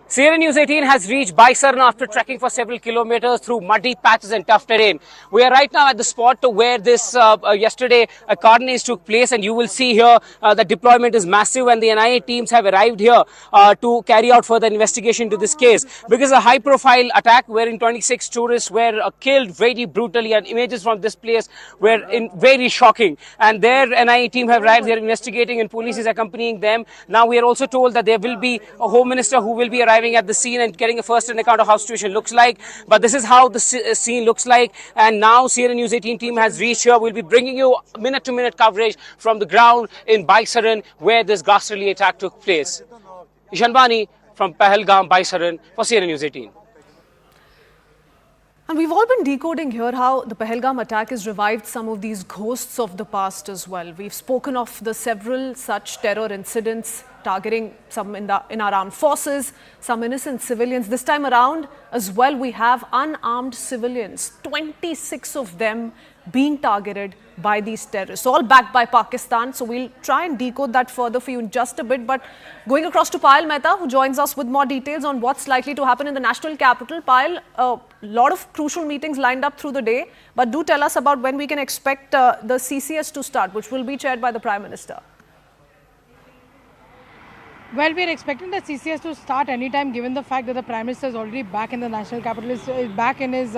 CNN News 18 has reached Baisaran after trekking for several kilometers through muddy patches and tough terrain. We are right now at the spot to where this yesterday cordonage took place, and you will see here the deployment is massive and the NIA teams have arrived here to carry out further investigation to this case. Because a high-profile attack wherein 26 tourists were killed very brutally, and images from this place were very shocking. And their NIA team have arrived, they are investigating and police is accompanying them. Now we are also told that there will be a Home Minister who will be arriving at the scene and getting a first-hand account of how the situation looks like. But this is how the scene looks like, and now CNN News 18 team has reached here. We'll be bringing you minute-to-minute coverage from the ground in Baisaran where this ghastly attack took place. Ishan Bani from Pahalgam, Baisaran for CNN News 18. And we've all been decoding here how the Pahalgam attack has revived some of these ghosts of the past as well. We've spoken of the several such terror incidents targeting some in our armed forces, some innocent civilians. This time around as well, we have unarmed civilians, 26 of them being targeted by these terrorists, all backed by Pakistan. So we'll try and decode that further for you in just a bit. But going across to Payal Mehta, who joins us with more details on what's likely to happen in the national capital. Payal, a lot of crucial meetings lined up through the day, but do tell us about when we can expect the CCS to start, which will be chaired by the Prime Minister. Well, we are expecting the CCS to start anytime, given the fact that the Prime Minister is already back in the National Capital, is back in his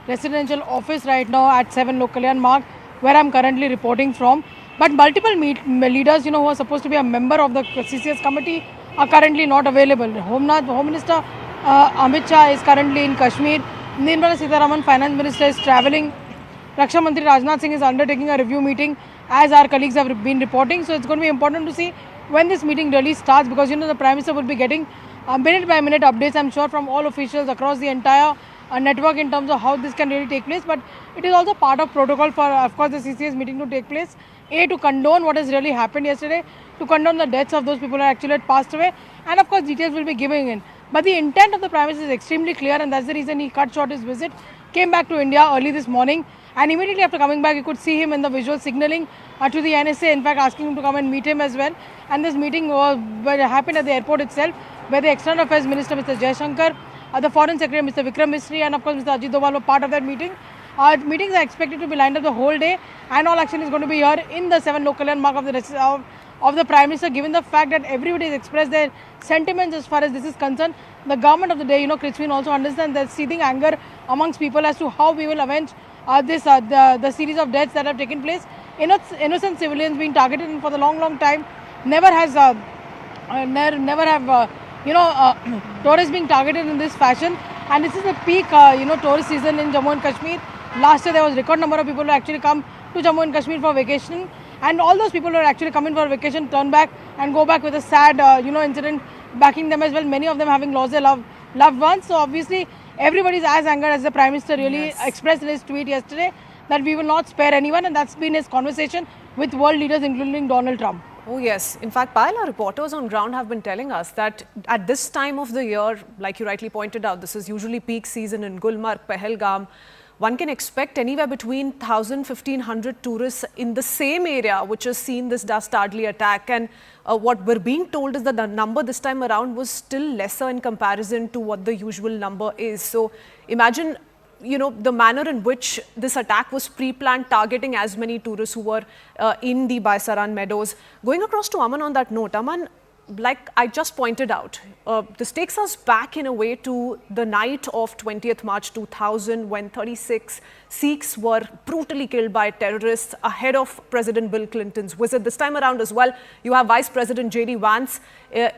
residential office right now at 7 Lokalyan Mark, where I'm currently reporting from. But multiple leaders, who are supposed to be a member of the CCS committee are currently not available. Home Minister Amit Shah is currently in Kashmir. Nirmala Sitharaman, Finance Minister, is travelling. Raksha Mantri Rajnath Singh is undertaking a review meeting, as our colleagues have been reporting. So it's going to be important to see when this meeting really starts, because the Prime Minister will be getting minute by minute updates, I'm sure, from all officials across the entire network in terms of how this can really take place. But it is also part of protocol for, of course, the CCS meeting to take place. To condone what has really happened yesterday, to condone the deaths of those people who actually had passed away, and of course details will be given in. But the intent of the Prime Minister is extremely clear, and that's the reason he cut short his visit, came back to India early this morning, and immediately after coming back, you could see him in the visual signaling to the NSA, in fact asking him to come and meet him as well. And this meeting happened at the airport itself, where the External Affairs Minister, Mr. Jaishankar, the Foreign Secretary, Mr. Vikram Misri, and of course Mr. Ajit Doval were part of that meeting. Meetings are expected to be lined up the whole day, and all action is going to be here in the 7 Lokalyan Mark of the Prime Minister, given the fact that everybody has expressed their sentiments as far as this is concerned. The government of the day, Kritzwin, also understands the seething anger amongst people as to how we will avenge the series of deaths that have taken place. Innocent civilians being targeted, and for the long time, never have tourists being targeted in this fashion. And this is the peak, tourist season in Jammu and Kashmir. Last year there was record number of people who actually come to Jammu and Kashmir for vacation, and all those people who are actually coming for vacation turn back and go back with a sad, incident backing them as well. Many of them having lost their loved ones. So obviously everybody is as angered as the Prime Minister really expressed in his tweet yesterday, that we will not spare anyone, and that's been his conversation with world leaders, including Donald Trump. Oh yes. In fact, Payal, our reporters on ground have been telling us that at this time of the year, like you rightly pointed out, this is usually peak season in Gulmarg, Pahalgam. One can expect anywhere between 1,000-1,500 tourists in the same area which has seen this dastardly attack. And what we're being told is that the number this time around was still lesser in comparison to what the usual number is. So imagine, the manner in which this attack was pre-planned, targeting as many tourists who were in the Baisaran meadows. Going across to Aman on that note, Aman, like I just pointed out, this takes us back in a way to the night of 20th March 2000, when 36 Sikhs were brutally killed by terrorists ahead of President Bill Clinton's visit. This time around as well, you have Vice President J.D. Vance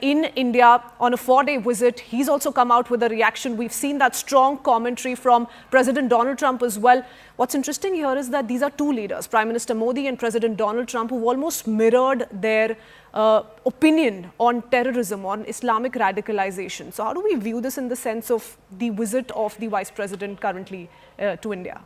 in India on a 4-day visit. He's also come out with a reaction. We've seen that strong commentary from President Donald Trump as well. What's interesting here is that these are two leaders, Prime Minister Modi and President Donald Trump, who've almost mirrored their opinion on terrorism, on Islamic radicalization. So how do we view this in the sense of the visit of the Vice President currently to India?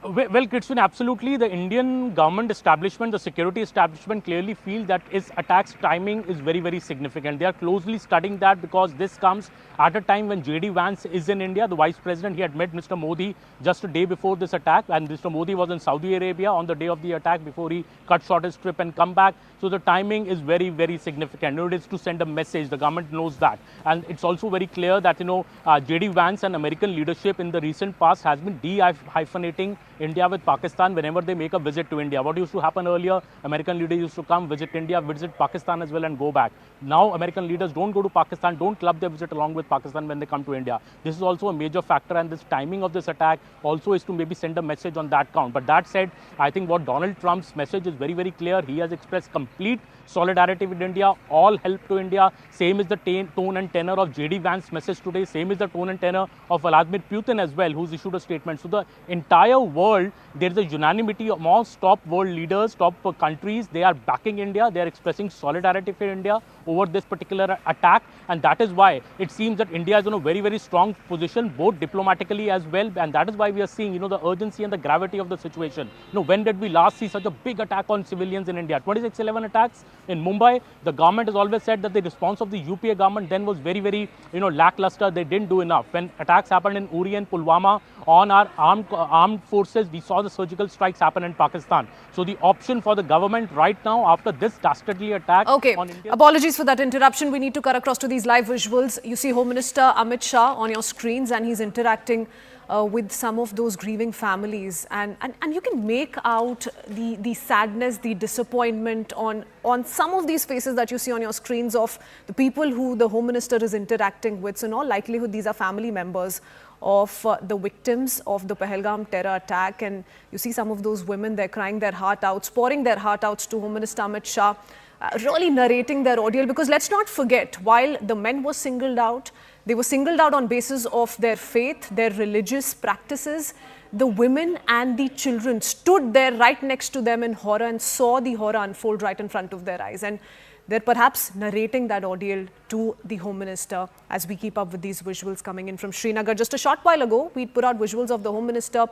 Well, Kritzwin, absolutely. The Indian government establishment, the security establishment clearly feel that its attacks timing is very, very significant. They are closely studying that, because this comes at a time when J.D. Vance is in India. The Vice President, he had met Mr. Modi just a day before this attack, and Mr. Modi was in Saudi Arabia on the day of the attack before he cut short his trip and come back. So the timing is very, very significant. It is to send a message. The government knows that. And it's also very clear that, J.D. Vance and American leadership in the recent past has been de-hyphenating India with Pakistan whenever they make a visit to India. What used to happen earlier, American leaders used to come, visit India, visit Pakistan as well, and go back. Now American leaders don't go to Pakistan, don't club their visit along with Pakistan when they come to India. This is also a major factor, and this timing of this attack also is to maybe send a message on that count. But that said, I think what Donald Trump's message is very, very clear. He has expressed complete solidarity with India, all help to India. Same is the tone and tenor of J.D. Vance's message today. Same is the tone and tenor of Vladimir Putin as well, who's issued a statement. So the entire world, there is a unanimity amongst top world leaders, top countries. They are backing India. They are expressing solidarity for India over this particular attack. And that is why it seems that India is in a very, very strong position, both diplomatically as well. And that is why we are seeing, the urgency and the gravity of the situation. When did we last see such a big attack on civilians in India? 26/11 attacks in Mumbai. The government has always said that the response of the UPA government then was very, very, lackluster. They didn't do enough. When attacks happened in Uri and Pulwama on our armed forces, we saw the surgical strikes happen in Pakistan. So the option for the government right now, after this dastardly attack on India... Apologies for that interruption. We need to cut across to these live visuals. You see Home Minister Amit Shah on your screens, and he's interacting with some of those grieving families, and you can make out the sadness, the disappointment on some of these faces that you see on your screens of the people who the Home Minister is interacting with. So in all likelihood, these are family members of the victims of the Pahalgam terror attack, and you see some of those women, they're crying their heart out, pouring their heart out to Home Minister Amit Shah, really narrating their ordeal. Because let's not forget, while the men were singled out, they were singled out on basis of their faith, their religious practices. The women and the children stood there right next to them in horror and saw the horror unfold right in front of their eyes. And they're perhaps narrating that ordeal to the Home Minister as we keep up with these visuals coming in from Srinagar. Just a short while ago, we put out visuals of the Home Minister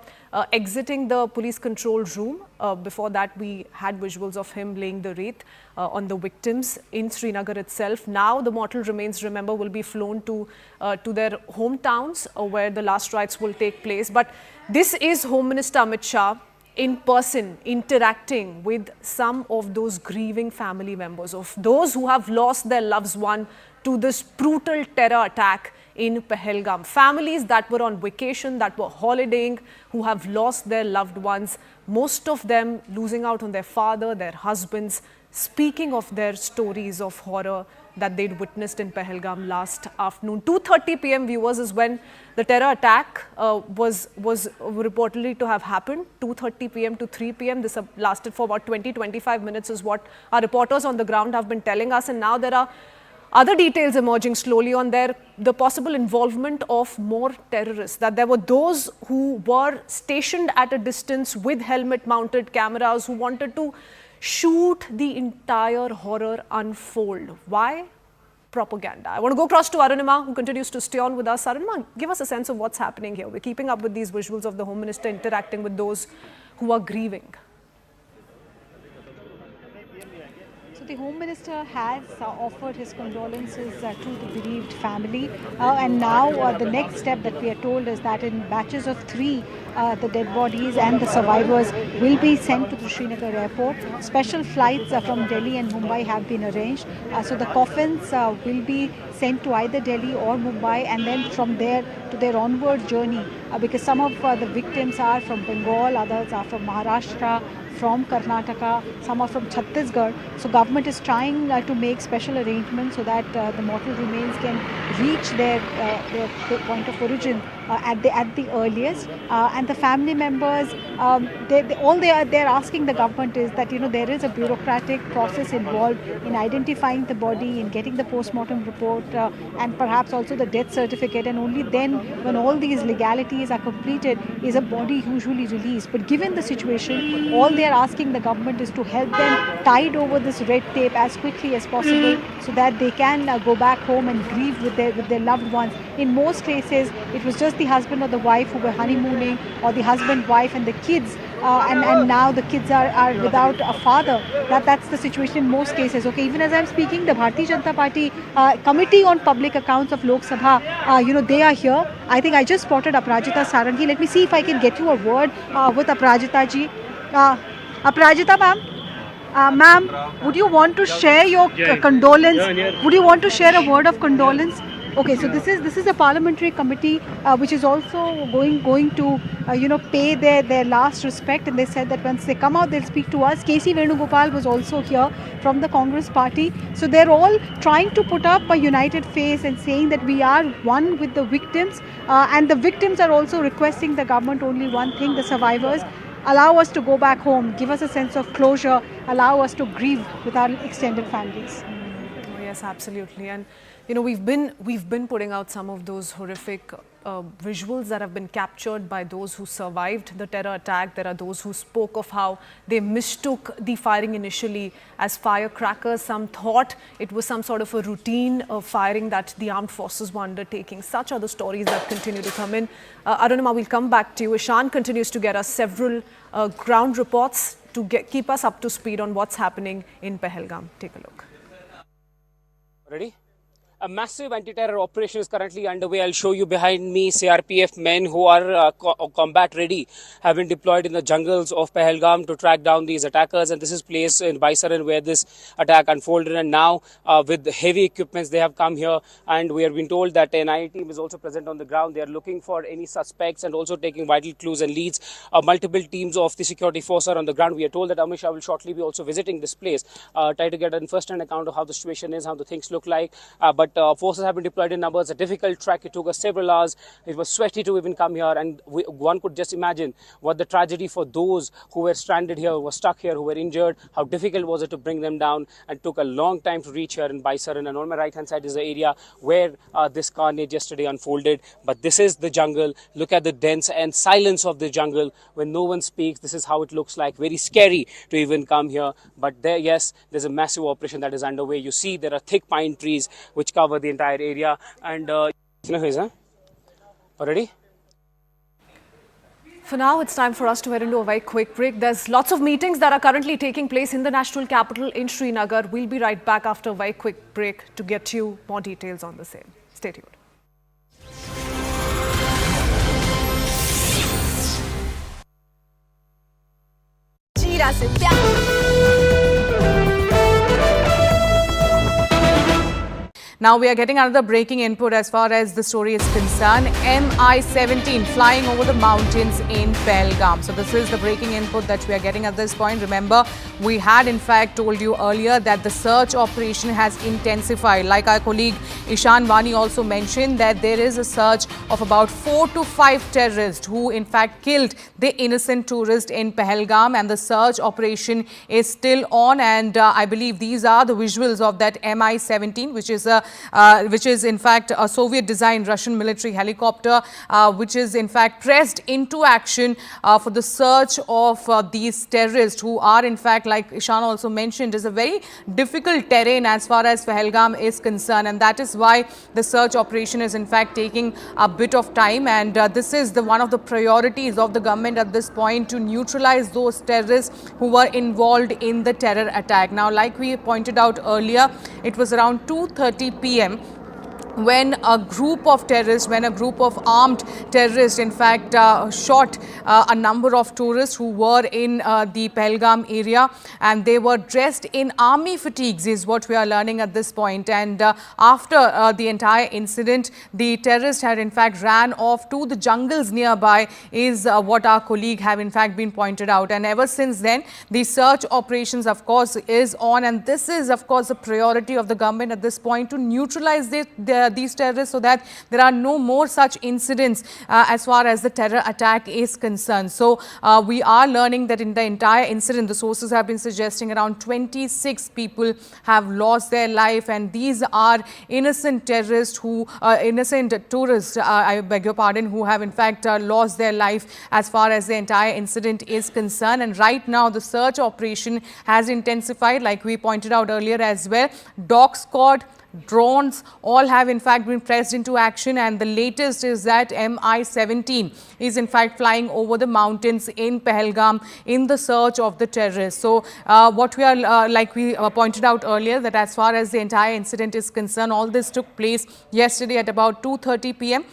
exiting the police control room. Before that, we had visuals of him laying the wreath on the victims in Srinagar itself. Now, the mortal remains, remember, will be flown to their hometowns where the last rites will take place. But this is Home Minister Amit Shah in person interacting with some of those grieving family members of those who have lost their loved one to this brutal terror attack in Pahalgam. Families that were on vacation, that were holidaying, who have lost their loved ones, most of them losing out on their father, their husbands, speaking of their stories of horror that they'd witnessed in Pahalgam last afternoon. 2:30 p.m. viewers is when the terror attack was reportedly to have happened. 2:30 p.m. to 3 p.m. This lasted for about 20-25 minutes is what our reporters on the ground have been telling us. And now there are other details emerging slowly on the possible involvement of more terrorists, that there were those who were stationed at a distance with helmet-mounted cameras who wanted to shoot the entire horror unfold. Why? Propaganda. I want to go across to Arunima, who continues to stay on with us. Arunima, give us a sense of what's happening here. We're keeping up with these visuals of the Home Minister interacting with those who are grieving. The Home Minister has offered his condolences to the bereaved family, and now the next step that we are told is that in batches of 3, the dead bodies and the survivors will be sent to the Srinagar airport. Special flights from Delhi and Mumbai have been arranged, so the coffins will be sent to either Delhi or Mumbai, and then from there to their onward journey, because some of the victims are from Bengal, others are from Maharashtra, from Karnataka, some are from Chhattisgarh. So government is trying to make special arrangements so that the mortal remains can reach their point of origin at the earliest. And the family members, they're asking the government is that there is a bureaucratic process involved in identifying the body, in getting the postmortem report, and perhaps also the death certificate. And only then, when all these legalities are completed, is a body usually released. But given the situation, all they are asking the government is to help them tide over this red tape as quickly as possible, so that they can go back home and grieve with their loved ones. In most cases, it was just the husband or the wife who were honeymooning, or the husband, wife and the kids, and now the kids are without a father. That's the situation in most cases. Okay, even as I'm speaking, the Bharatiya Janata Party Committee on Public Accounts of Lok Sabha, they are here. I think I just spotted Aparajita Sarangi. Let me see if I can get you a word with Aparajita ji. Aparajita ma'am, ma'am, would you want to share your condolence? Would you want to share a word of condolence? Okay, so this is a parliamentary committee which is also going to pay their last respect, and they said that once they come out, they'll speak to us. KC Venugopal was also here from the Congress party. So they're all trying to put up a united face and saying that we are one with the victims, and the victims are also requesting the government only one thing: the survivors. Allow us to go back home, give us a sense of closure, allow us to grieve with our extended families. Oh, yes, absolutely. And we've been putting out some of those horrific visuals that have been captured by those who survived the terror attack. There are those who spoke of how they mistook the firing initially as firecrackers. Some thought it was some sort of a routine of firing that the armed forces were undertaking. Such are the stories that continue to come in. Arunima, we'll come back to you. Ishan continues to get us several ground reports to keep us up to speed on what's happening in Pahalgam. Take a look. Ready? A massive anti-terror operation is currently underway. I'll show you behind me. CRPF men who are combat ready have been deployed in the jungles of Pahalgam to track down these attackers. And this is place in Baisaran where this attack unfolded. And now with heavy equipments, they have come here. And we have been told that an NIA team is also present on the ground. They are looking for any suspects and also taking vital clues and leads. Multiple teams of the security force are on the ground. We are told that Amit Shah will shortly be also visiting this place, try to get a first-hand account of how the situation is, how the things look like. But forces have been deployed in numbers. A difficult trek. It took us several hours. It was sweaty to even come here, and one could just imagine what the tragedy for those who were stranded here, who were stuck here, who were injured. How difficult was it to bring them down, and took a long time to reach here in Baisaran. And on my right-hand side is the area where this carnage yesterday unfolded. But this is the jungle. Look at the dense and silence of the jungle. When no one speaks, this is how it looks like. Very scary to even come here. But there, yes, there's a massive operation that is underway. You see, there are thick pine trees which cover the entire area. And already? For now, it's time for us to head into a very quick break. There's lots of meetings that are currently taking place in the national capital in Srinagar. We'll be right back after a very quick break to get you more details on the same. Stay tuned. Now we are getting another breaking input as far as the story is concerned. Mi-17 flying over the mountains in Pahalgam. So this is the breaking input that we are getting at this point. Remember, we had in fact told you earlier that the search operation has intensified. Like our colleague Ishan Vani also mentioned, that there is a search of about 4 to 5 terrorists who in fact killed the innocent tourist in Pahalgam, and the search operation is still on. And I believe these are the visuals of that Mi-17, which is in fact a Soviet-designed Russian military helicopter, which is in fact pressed into action for the search of these terrorists who are in fact, like Ishan also mentioned, is a very difficult terrain as far as Pahalgam is concerned, and that is why the search operation is in fact taking a bit of time. And this is one of the priorities of the government at this point, to neutralize those terrorists who were involved in the terror attack. Now, like we pointed out earlier, it was around 2:30 p.m. when a group of terrorists, when a group of armed terrorists in fact shot a number of tourists who were in the Pahalgam area, and they were dressed in army fatigues is what we are learning at this point. And after the entire incident, the terrorists had in fact ran off to the jungles nearby is what our colleague have in fact been pointed out. And ever since then, the search operations of course is on, and this is of course the priority of the government at this point, to neutralize these terrorists so that there are no more such incidents as far as the terror attack is concerned. So we are learning that in the entire incident, the sources have been suggesting around 26 people have lost their life, and these are innocent terrorists who, innocent tourists, I beg your pardon, who have in fact lost their life as far as the entire incident is concerned. And right now the search operation has intensified, like we pointed out earlier as well. Dog squad, drones, all have in fact been pressed into action, and the latest is that Mi-17 is in fact flying over the mountains in Pahalgam in the search of the terrorists. So what we are, like we pointed out earlier, that as far as the entire incident is concerned, all this took place yesterday at about 2:30 p.m.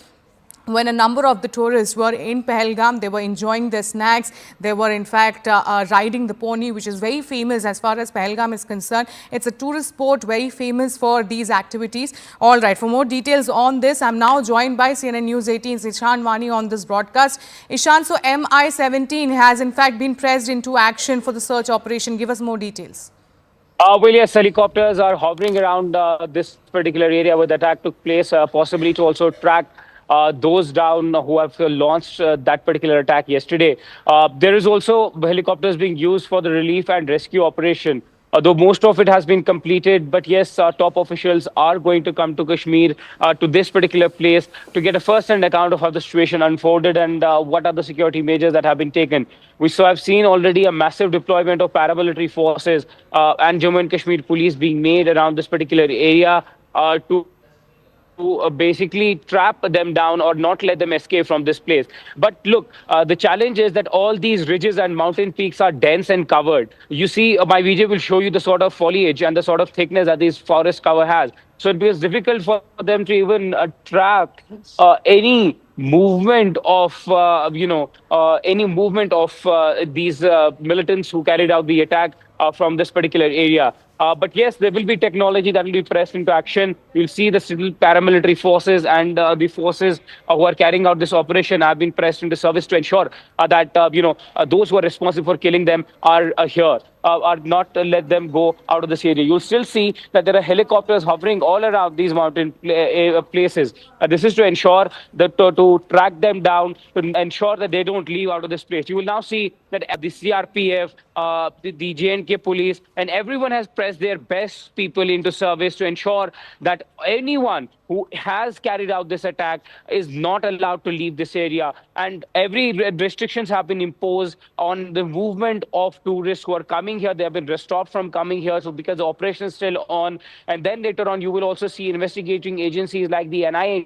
when a number of the tourists were in Pahalgam. They were enjoying their snacks. They were in fact riding the pony, which is very famous as far as Pahalgam is concerned. It's a tourist sport, very famous for these activities. All right, for more details on this, I'm now joined by CNN News 18's Ishan Vani on this broadcast. Ishan, so Mi-17 has in fact been pressed into action for the search operation. Give us more details. Well, yes, helicopters are hovering around this particular area where the attack took place, possibly to also track those down who have launched that particular attack yesterday. There is also helicopters being used for the relief and rescue operation, though most of it has been completed. But yes, top officials are going to come to Kashmir, to this particular place, to get a first-hand account of how the situation unfolded and what are the security measures that have been taken. We have seen already a massive deployment of paramilitary forces and Jammu and Kashmir police being made around this particular area to basically trap them down or not let them escape from this place. But look, the challenge is that all these ridges and mountain peaks are dense and covered. You see, my video will show you the sort of foliage and the sort of thickness that this forest cover has. So it becomes difficult for them to even track any movement of these militants who carried out the attack from this particular area. But yes, there will be technology that will be pressed into action. You'll see the civil paramilitary forces and the forces who are carrying out this operation have been pressed into service to ensure that those who are responsible for killing them are here. Are not let them go out of this area. You'll still see that there are helicopters hovering all around these mountain places. This is to ensure that to track them down, to ensure that they don't leave out of this place. You will now see that the CRPF, the JNK police, and everyone has pressed their best people into service to ensure that anyone who has carried out this attack is not allowed to leave this area. And every restrictions have been imposed on the movement of tourists who are coming here. They have been stopped from coming here. So because the operation is still on, and then later on, you will also see investigating agencies like the NIA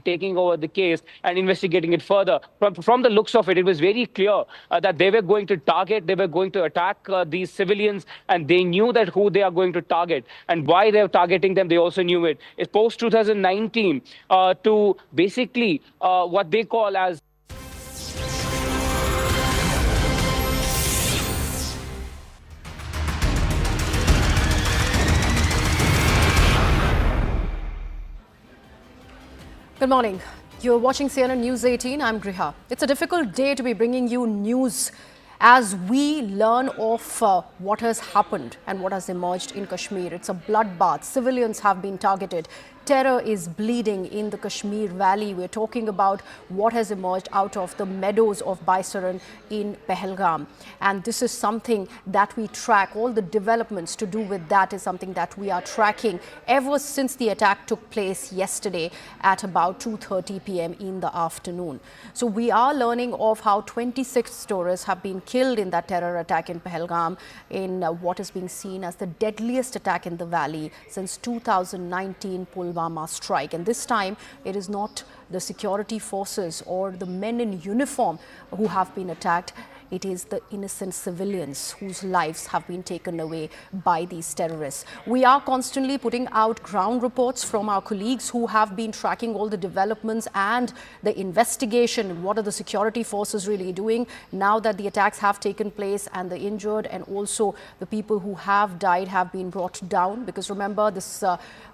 taking over the case and investigating it further. From the looks of it, it was very clear that they were going to target, they were going to attack these civilians, and they knew that who they are going to target and why they are targeting them. They also knew it. It's post 2019 to basically what they call as Good morning. You're watching CNN News 18. I'm Griha. It's a difficult day to be bringing you news as we learn of what has happened and what has emerged in Kashmir. It's a bloodbath. Civilians have been targeted. Terror is bleeding in the Kashmir Valley. We're talking about what has emerged out of the meadows of Baisaran in Pahalgam. And this is something that we track. All the developments to do with that is something that we are tracking ever since the attack took place yesterday at about 2:30 p.m. in the afternoon. So we are learning of how 26 tourists have been killed in that terror attack in Pahalgam in what is being seen as the deadliest attack in the valley since 2019 Pulwama strike. And this time it is not the security forces or the men in uniform who have been attacked. It is the innocent civilians whose lives have been taken away by these terrorists. We are constantly putting out ground reports from our colleagues who have been tracking all the developments and the investigation. What are the security forces really doing now that the attacks have taken place and the injured and also the people who have died have been brought down? Because remember, this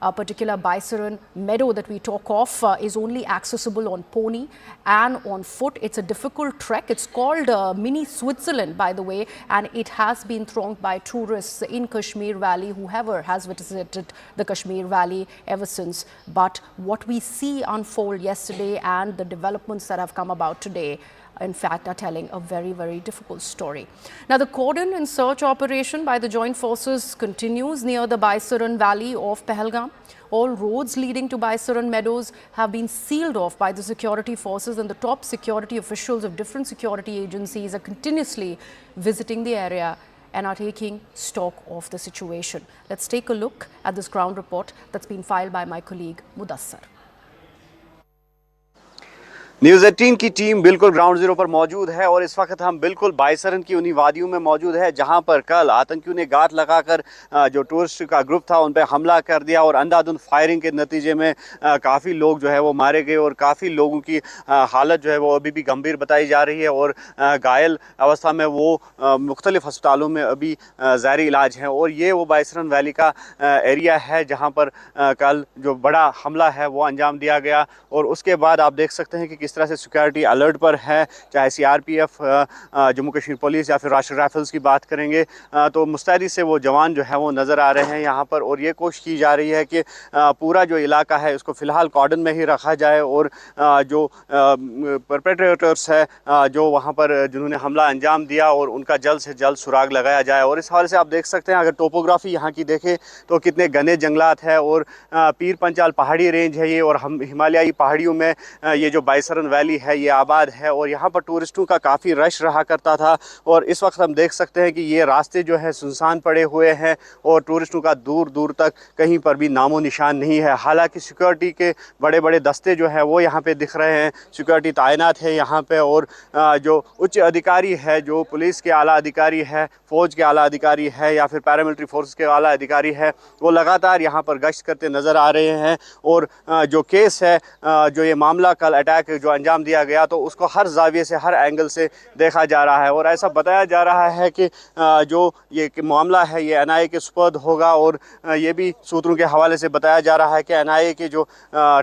particular Baisaran meadow that we talk of is only accessible on pony and on foot. It's a difficult trek. It's called Mini Switzerland, by the way, and it has been thronged by tourists in Kashmir Valley, whoever has visited the Kashmir Valley ever since. But what we see unfold yesterday and the developments that have come about today, in fact, are telling a very, very difficult story. Now, the cordon and search operation by the joint forces continues near the Baisaran Valley of Pahalgam. All roads leading to Baisaran meadows have been sealed off by the security forces, and the top security officials of different security agencies are continuously visiting the area and are taking stock of the situation. Let's take a look at this ground report that's been filed by my colleague Mudassar. News 18 की team बिल्कुल ground zero पर मौजूद है और इस वक्त हम बिल्कुल बाइसरन की उन्हीं वादियों में मौजूद है जहां पर कल आतंकियों ने गात लगाकर जो टूरिस्ट का ग्रुप था उन पर हमला कर दिया और अंधाधुंध फायरिंग के नतीजे में काफ़ी लोग जो है वो मारे गए और काफ़ी लोगों की हालत जो है वो अभी भी गंभीर बताई जा रही है और घायल अवस्था में वो मुख्तलिफ अस्पतालों में अभी ज़ायरी इलाज हैं। और ये वो बाइसरन वैली का एरिया है जहाँ पर कल जो बड़ा हमला है वो अंजाम दिया गया और उसके बाद आप देख सकते हैं कि किस तरह से सिक्योरिटी अलर्ट पर है, चाहे सीआरपीएफ, जम्मू कश्मीर पुलिस या फिर राष्ट्रीय राइफल्स की बात करेंगे तो मुस्तैदी से वो जवान जो है वो नज़र आ रहे हैं यहाँ पर। और ये कोशिश की जा रही है कि पूरा जो इलाका है उसको फ़िलहाल कॉर्डन में ही रखा जाए और जो परपेट्रेटर्स है जो वहाँ पर जिन्होंने हमला अंजाम दिया और उनका जल्द से जल्द सुराग लगाया जाए। और इस हवाले से आप देख सकते हैं अगर टोपोग्राफी यहाँ की देखें तो कितने घने जंगलात है और पीर पंचाल पहाड़ी रेंज है ये और हम हिमालयाई पहाड़ियों में ये जो बाइसरन बाईसरन वैली है ये आबाद है और यहाँ पर टूरिस्टों का काफ़ी रश रहा करता था। और इस वक्त हम देख सकते हैं कि ये रास्ते जो है सुनसान पड़े हुए हैं और टूरिस्टों का दूर दूर तक कहीं पर भी नामो निशान नहीं है। हालांकि सिक्योरिटी के बड़े बड़े दस्ते जो है वो यहाँ पे दिख रहे हैं, सिक्योरिटी तैनात है यहाँ पे। और जो उच्च अधिकारी है, जो पुलिस के आला अधिकारी है, फ़ौज के आला अधिकारी है या फिर पैरामिलिट्री फोर्स के आला अधिकारी है, वो लगातार यहाँ पर गश्त करते नज़र आ रहे हैं। और जो केस है, जो ये मामला कल अटैक जो अंजाम दिया गया, तो उसको हर जाविये से, हर एंगल से देखा जा रहा है। और ऐसा बताया जा रहा है कि जो ये मामला है ये NIA के सुपुर्द होगा। और ये भी सूत्रों के हवाले से बताया जा रहा है कि NIA की जो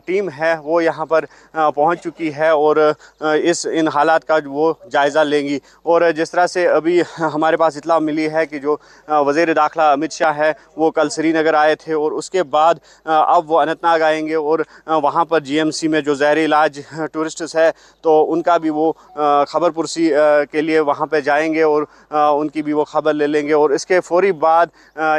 टीम है वो यहाँ पर पहुँच चुकी है और इन हालात का वो जायज़ा लेंगी। और जिस तरह से अभी हमारे पास इतला मिली है कि जो वज़ीर दाखिला अमित शाह है वो कल श्रीनगर आए थे और उसके बाद अब वो अनंतनाग आएंगे और वहाँ पर GMC में जो ज़हरी इलाज टूरिस्ट्स है तो उनका भी वो खबर पुरसी के लिए वहाँ पे जाएंगे और उनकी भी वो खबर ले लेंगे। और इसके फौरी बाद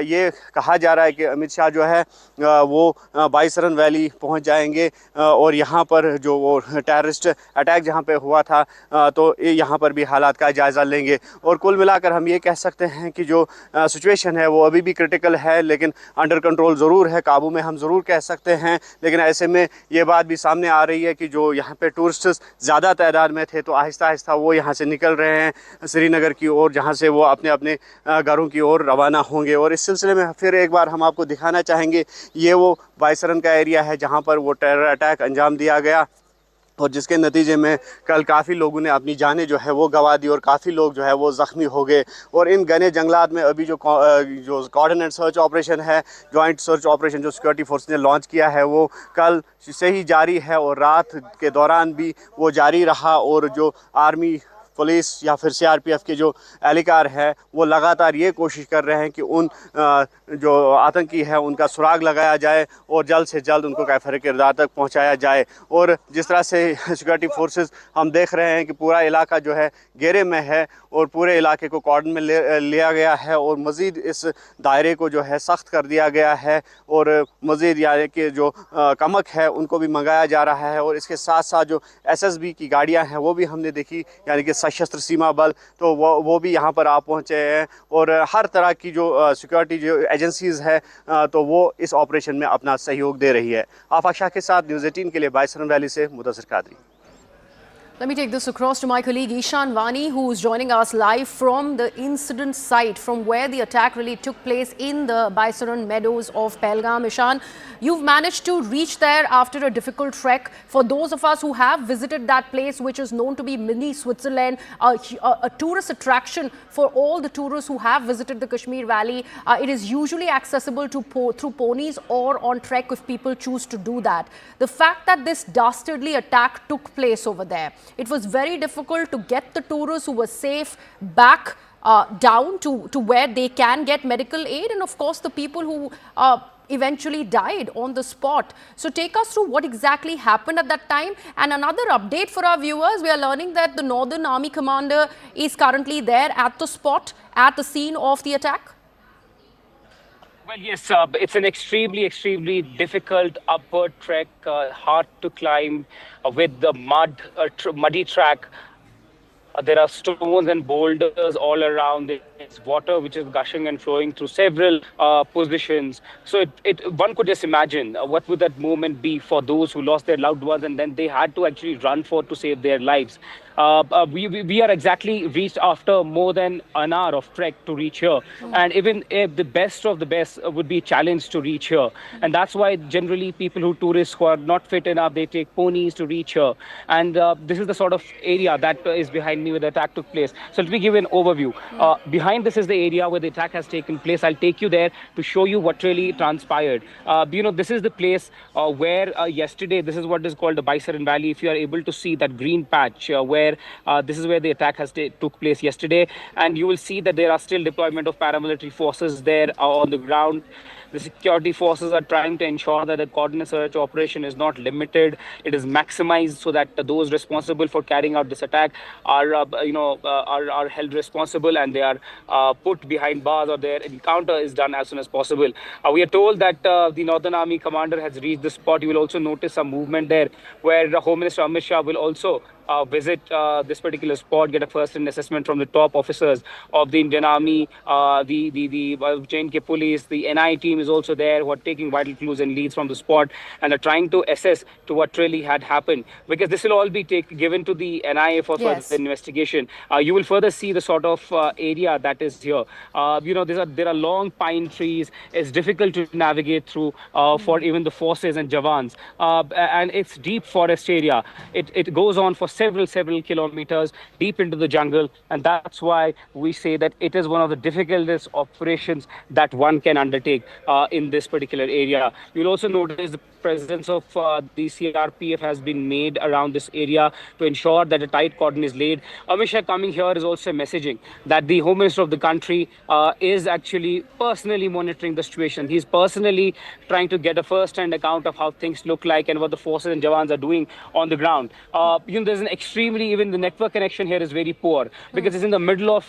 ये कहा जा रहा है कि अमित शाह जो है वो बाईसरन वैली पहुँच जाएंगे और यहाँ पर जो वो टेररिस्ट अटैक जहाँ पे हुआ था तो यहाँ पर भी हालात का जायज़ा लेंगे। और कुल मिलाकर हम ये कह सकते हैं कि जो सिचुएशन है वो अभी भी क्रिटिकल है, लेकिन अंडर कंट्रोल ज़रूर है, काबू में हम ज़रूर कह सकते हैं। लेकिन ऐसे में ये बात भी सामने आ रही है कि जो यहाँ पे टूरिस्ट्स ज़्यादा तादाद में थे तो आहिस्ता आहिस्ता वो यहाँ से निकल रहे हैं श्रीनगर की ओर, जहाँ से वो अपने अपने घरों की ओर रवाना होंगे। और इस सिलसिले में फिर एक बार हम आपको दिखाना चाहेंगे, ये वो बाईसरन का एरिया है जहाँ पर वो टेरर अटैक अंजाम दिया गया और जिसके नतीजे में कल काफ़ी लोगों ने अपनी जानें जो है वो गंवा दी और काफ़ी लोग जो है वो ज़ख्मी हो गए। और इन घने जंगलात में अभी जो कॉर्डन एंड सर्च ऑपरेशन है, जॉइंट सर्च ऑपरेशन जो सिक्योरिटी फोर्स ने लॉन्च किया है, वो कल से ही जारी है और रात के दौरान भी वो जारी रहा। और जो आर्मी, पुलिस या फिर CRPF के जो एहलकार है वो लगातार ये कोशिश कर रहे हैं कि उन जो आतंकी है उनका सुराग लगाया जाए और जल्द से जल्द उनको कैफर किरदार तक पहुंचाया जाए। और जिस तरह से सिक्योरिटी फोर्सेस हम देख रहे हैं कि पूरा इलाका जो है घेरे में है और पूरे इलाके को कॉर्डन में लिया गया है और मज़ीद इस दायरे को जो है सख्त कर दिया गया है और मज़ीद यानी कि जो कमक है उनको भी मंगाया जा रहा है। और इसके साथ साथ जो SSB की गाड़ियाँ हैं वो भी हमने देखी, यानी कि सशस्त्र सीमा बल, तो वो भी यहाँ पर आ पहुँचे हैं। और हर तरह की जो सिक्योरिटी जो एजेंसीज़ है तो वो इस ऑपरेशन में अपना सहयोग दे रही है। आफाक शाह के साथ न्यूज़ 18 के लिए बाईसरन वैली से Mudassir Qadri. Let me take this across to my colleague Ishan Vani, who is joining us live from the incident site, from where the attack really took place in the Baisaran meadows of Pahalgam. Ishan, you've managed to reach there after a difficult trek. For those of us who have visited that place, which is known to be mini Switzerland, a tourist attraction for all the tourists who have visited the Kashmir Valley, it is usually accessible to through ponies or on trek if people choose to do that. The fact that this dastardly attack took place over there, it was very difficult to get the tourists who were safe back down to where they can get medical aid, and of course the people who eventually died on the spot. So take us through what exactly happened at that time. And another update for our viewers, we are learning that the Northern Army commander is currently there at the spot, at the scene of the attack. Well, yes, it's an extremely difficult upward trek, hard to climb with the muddy track. There are stones and boulders all around. There's water which is gushing and flowing through several positions. So one could just imagine what would that moment be for those who lost their loved ones and then they had to actually run to save their lives. We are exactly reached after more than an hour of trek to reach here. And even if the best of the best would be challenged to reach here. And that's why generally tourists who are not fit enough, they take ponies to reach here. And this is the sort of area that is behind me where the attack took place. So let me give you an overview. Behind this is the area where the attack has taken place. I'll take you there to show you what really transpired. This is the place where yesterday, this is what is called the Baisaran Valley. If you are able to see that green patch where this is where the attack has took place yesterday, and you will see that there are still deployment of paramilitary forces there on the ground. The security forces are trying to ensure that the cordon search operation is not limited. It is maximized so that those responsible for carrying out this attack are are held responsible and they are put behind bars, or their encounter is done as soon as possible. We are told that the Northern Army commander has reached the spot. You will also notice some movement there, where the Home Minister Amit Shah will also visit this particular spot, get a first-hand assessment from the top officers of the Indian Army, the J&K police, the NI team is also there, who are taking vital clues and leads from the spot and are trying to assess to what really had happened, because this will all be given to the NIA for further investigation. You will further see the sort of area that is here. There are long pine trees. It's difficult to navigate through for even the forces and Jawans, and it's deep forest area. It goes on for several kilometers deep into the jungle, and that's why we say that it is one of the difficult operations that one can undertake in this particular area. You'll also notice the presence of the CRPF has been made around this area to ensure that a tight cordon is laid. Amit Shah coming here is also messaging that the Home Minister of the country is actually personally monitoring the situation. He's personally trying to get a first-hand account of how things look like and what the forces and Jawans are doing on the ground. There's an even the network connection here is very poor, because it's in the middle of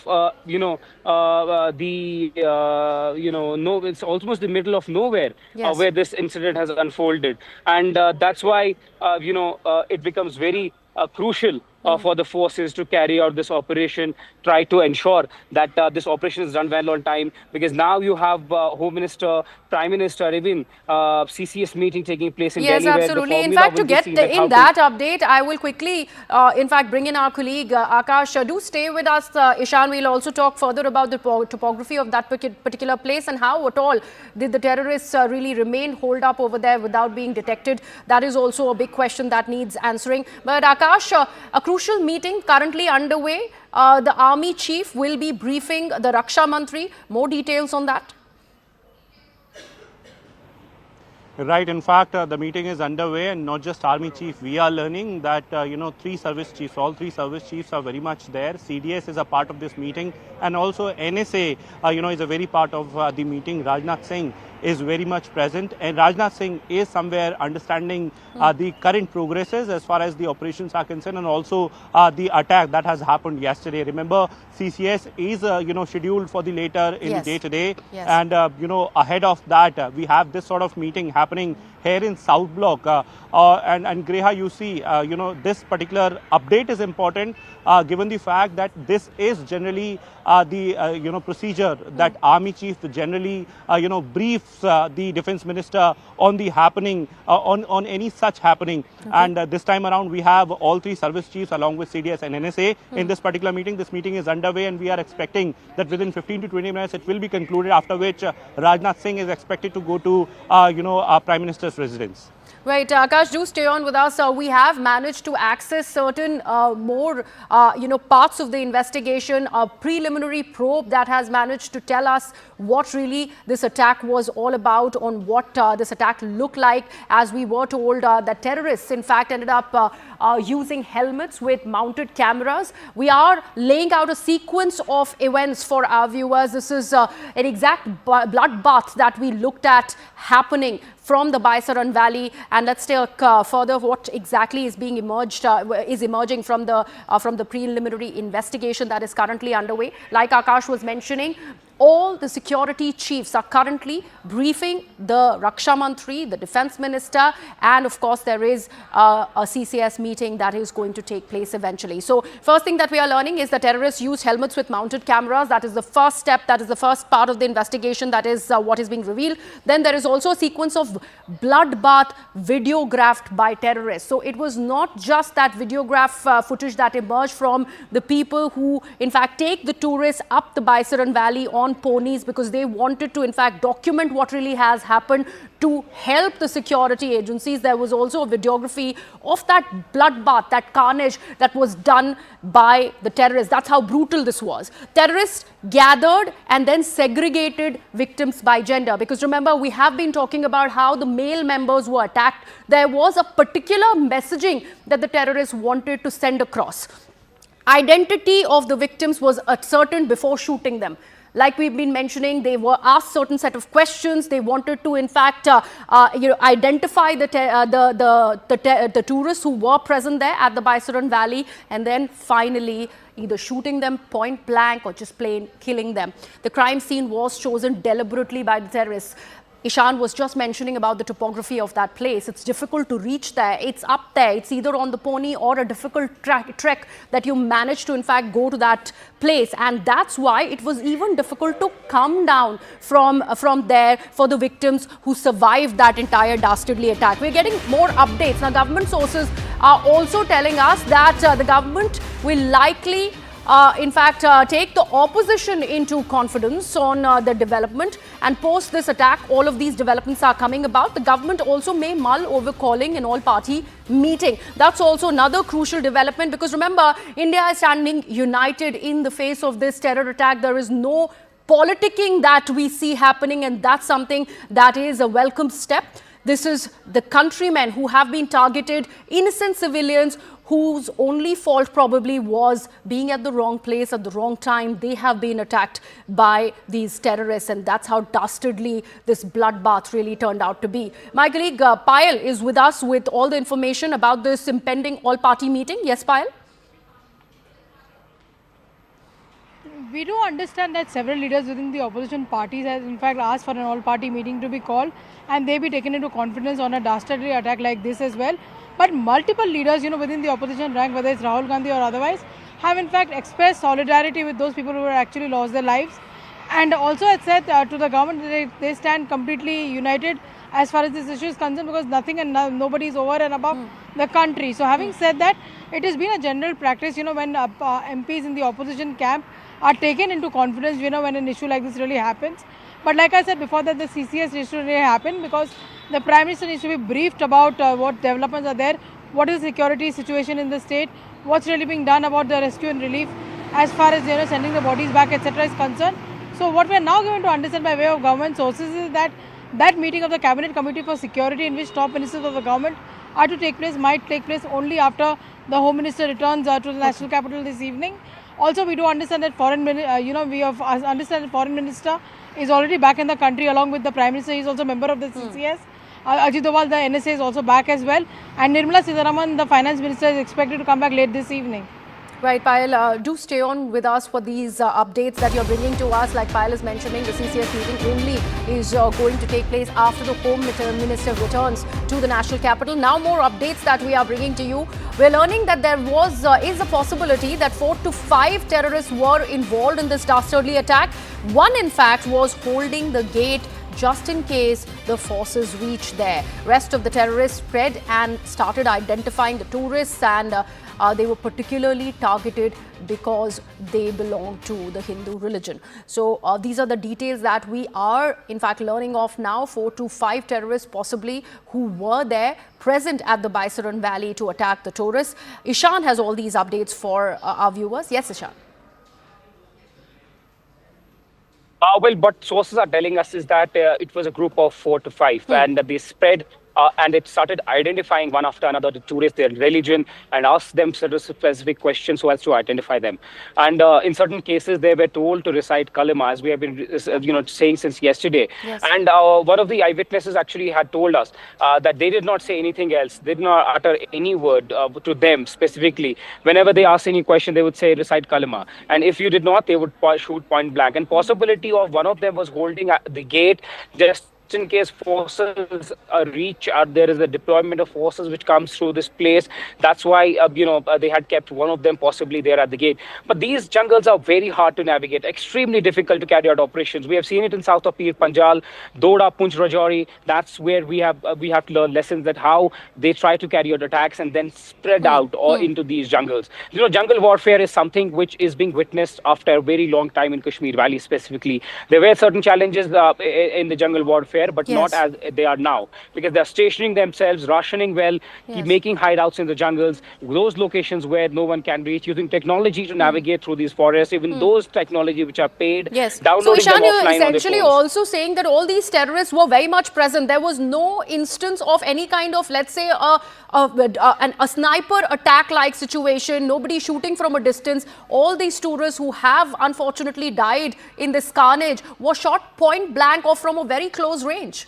it's almost the middle of nowhere where this incident has unfolded, and that's why it becomes very crucial for the forces to carry out this operation, try to ensure that this operation is done well on time, because now you have Home Minister, Prime Minister, even CCS meeting taking place in Delhi. Yes, absolutely. In fact, to get in that update, I will quickly, in fact, bring in our colleague Akash. Do stay with us, Ishan. We'll also talk further about the topography of that particular place and how at all did the terrorists really remain holed up over there without being detected. That is also a big question that needs answering. But Akash, a crucial meeting currently underway. The Army Chief will be briefing the Raksha Mantri. More details on that? Right. In fact, the meeting is underway, and not just Army Chief. We are learning that, three service chiefs, all three service chiefs are very much there. CDS is a part of this meeting, and also NSA, is a very part of the meeting. Rajnath Singh is very much present, and Rajnath Singh is somewhere understanding the current progresses as far as the operations are concerned, and also the attack that has happened yesterday. Remember, CCS is scheduled for the later in the day today, and ahead of that we have this sort of meeting happening here in South Block, and Greha, you see, this particular update is important given the fact that this is generally the procedure that Army Chief generally briefs the Defence Minister on the happening, on any such happening. And this time around we have all three service chiefs along with CDS and NSA in this particular meeting. This meeting is underway, and we are expecting that within 15 to 20 minutes it will be concluded, after which Rajnath Singh is expected to go to our Prime Minister's residence. Right, Akash, do stay on with us. We have managed to access certain more, parts of the investigation, a preliminary probe that has managed to tell us what really this attack was all about, on what this attack looked like, as we were told that terrorists, in fact, ended up using helmets with mounted cameras. We are laying out a sequence of events for our viewers. This is an exact bloodbath that we looked at happening from the Baisaran Valley, and let's take further what exactly is being emerging from the preliminary investigation that is currently underway. Like Akash was mentioning, all the security chiefs are currently briefing the Raksha Mantri, the Defence Minister, and of course there is a CCS meeting that is going to take place eventually. So first thing that we are learning is that terrorists used helmets with mounted cameras. That is the first step, that is the first part of the investigation, that is what is being revealed. Then there is also a sequence of bloodbath videographed by terrorists. So it was not just that videograph footage that emerged from the people who in fact take the tourists up the Baisaran Valley on ponies, because they wanted to in fact document what really has happened to help the security agencies. There was also a videography of that bloodbath, that carnage that was done by the terrorists. That's how brutal this was. Terrorists gathered and then segregated victims by gender, because remember, we have been talking about how the male members were attacked. There was a particular messaging that the terrorists wanted to send across. Identity of the victims was ascertained before shooting them. like we've been mentioning, they were asked certain set of questions. They wanted to, in fact, identify the tourists who were present there at the Baisaran Valley, and then finally either shooting them point blank or just plain killing them. The crime scene was chosen deliberately by the terrorists. Ishan was just mentioning about the topography of that place. It's difficult to reach there. It's up there. It's either on the pony or a difficult trek that you manage to, in fact, go to that place. And that's why it was even difficult to come down from there for the victims who survived that entire dastardly attack. We're getting more updates. Now, government sources are also telling us that the government will likely take the opposition into confidence on the development, and post this attack, all of these developments are coming about. The government also may mull over calling an all-party meeting. That's also another crucial development, because remember, India is standing united in the face of this terror attack. There is no politicking that we see happening, and that's something that is a welcome step. This is the countrymen who have been targeted, innocent civilians whose only fault probably was being at the wrong place at the wrong time. They have been attacked by these terrorists, and that's how dastardly this bloodbath really turned out to be. My colleague Payal is with us with all the information about this impending all-party meeting. Yes, Payal? We do understand that several leaders within the opposition parties have in fact asked for an all-party meeting to be called, and they be taken into confidence on a dastardly attack like this as well. But multiple leaders, within the opposition rank, whether it's Rahul Gandhi or otherwise, have in fact expressed solidarity with those people who have actually lost their lives, and also had said to the government that they stand completely united as far as this issue is concerned, because nothing and nobody is over and above the country. So having said that, it has been a general practice, when MPs in the opposition camp are taken into confidence, when an issue like this really happens. But like I said before, that the CCS needs to really happen, because the Prime Minister needs to be briefed about what developments are there, what is the security situation in the state, what's really being done about the rescue and relief as far as sending the bodies back, etc. is concerned. So what we are now going to understand by way of government sources is that meeting of the Cabinet Committee for Security, in which top ministers of the government are to take place, might take place only after the Home Minister returns to the national capital this evening. Also, we do understand that Foreign Minister is already back in the country along with the Prime Minister. He is also a member of the CCS. Ajit Doval, the NSA, is also back as well. And Nirmala Sitharaman, the Finance Minister, is expected to come back late this evening. Right, Payal, do stay on with us for these updates that you're bringing to us. Like Payal is mentioning, the CCS meeting only is going to take place after the Home Minister returns to the national capital. Now more updates that we are bringing to you. We're learning that there is a possibility that 4 to 5 terrorists were involved in this dastardly attack. One, in fact, was holding the gate just in case the forces reach there. Rest of the terrorists spread and started identifying the tourists, and they were particularly targeted because they belong to the Hindu religion. So these are the details that we are in fact learning of now. 4 to 5 terrorists possibly who were there present at the Baisaran Valley to attack the tourists. Ishan has all these updates for our viewers. Yes, Ishan. Well, what sources are telling us is that it was a group of 4 to 5, and they spread and it started identifying one after another the tourists, their religion, and asked them sort of specific questions so as to identify them. And in certain cases, they were told to recite kalima, as we have been saying since yesterday. Yes. And one of the eyewitnesses actually had told us that they did not say anything else. They did not utter any word to them specifically. Whenever they asked any question, they would say recite kalima. And if you did not, they would shoot point blank. And possibility of one of them was holding the gate just in case forces reach, there is a deployment of forces which comes through this place. That's why they had kept one of them possibly there at the gate. But these jungles are very hard to navigate, extremely difficult to carry out operations. We have seen it in south of Pir Panjal, Doda, Poonch, Rajouri. That's where we have to learn lessons that how they try to carry out attacks and then spread out into these jungles. Jungle warfare is something which is being witnessed after a very long time in Kashmir Valley specifically. There were certain challenges in the jungle warfare. fair, but not as they are now, because they're stationing themselves, rationing well, keep making hideouts in the jungles, those locations where no one can reach, using technology to navigate through these forests, even those technology which are paid, Yes. So downloading Ishan, them you're offline on their essentially phones. also saying that all these terrorists were very much present. There was no instance of any kind of, let's say, a sniper attack-like situation, nobody shooting from a distance. All these tourists who have unfortunately died in this carnage were shot point blank or from a very close range.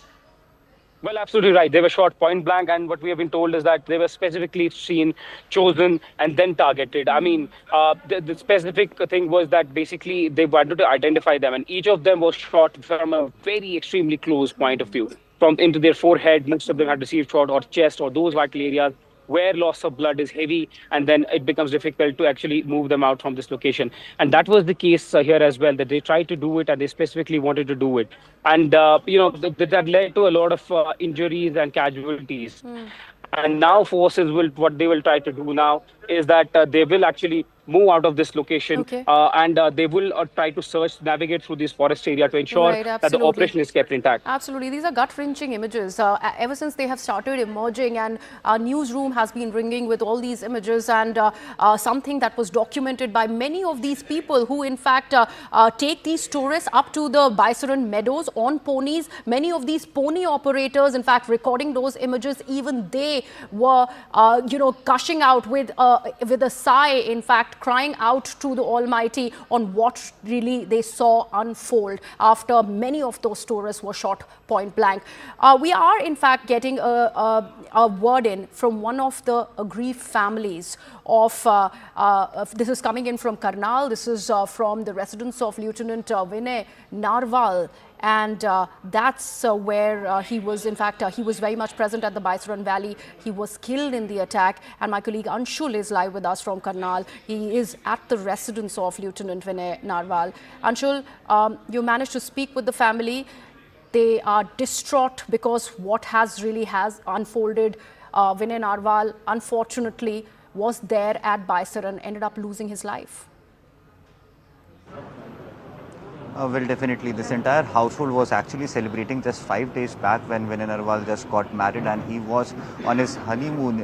Well, absolutely right. They were shot point blank, and what we have been told is that they were specifically seen, chosen, and then targeted. I mean, the specific thing was that basically they wanted to identify them, and each of them was shot from a very extremely close point of view, from into their forehead. Most of them had received shot or chest or those vital areas where loss of blood is heavy, and then it becomes difficult to actually move them out from this location. And that was the case here as well, that they tried to do it and they specifically wanted to do it. And, that led to a lot of injuries and casualties. And now forces what they will try to do now is that they will actually move out of this location, and they will try to navigate through this forest area to ensure that the operation is kept intact. Absolutely. These are gut-wrenching images. Ever since they have started emerging, and our newsroom has been ringing with all these images, and something that was documented by many of these people who in fact take these tourists up to the Baisaran meadows on ponies. Many of these pony operators, in fact, recording those images, even they were, gushing out with a sigh, in fact, crying out to the Almighty on what really they saw unfold after many of those tourists were shot point blank. We are in fact getting a word in from one of the aggrieved families of, this is coming in from Karnal, this is from the residence of Lieutenant Vinay Narwal. And that's where he was, in fact, he was very much present at the Baisaran Valley. He was killed in the attack. And my colleague Anshul is live with us from Karnal. He is at the residence of Lieutenant Vinay Narwal. Anshul, you managed to speak with the family. They are distraught because what has unfolded. Vinay Narwal, unfortunately, was there at Baisaran, ended up losing his life. Well, definitely. This entire household was actually celebrating just 5 days back when Vinay Narwal just got married, and he was on his honeymoon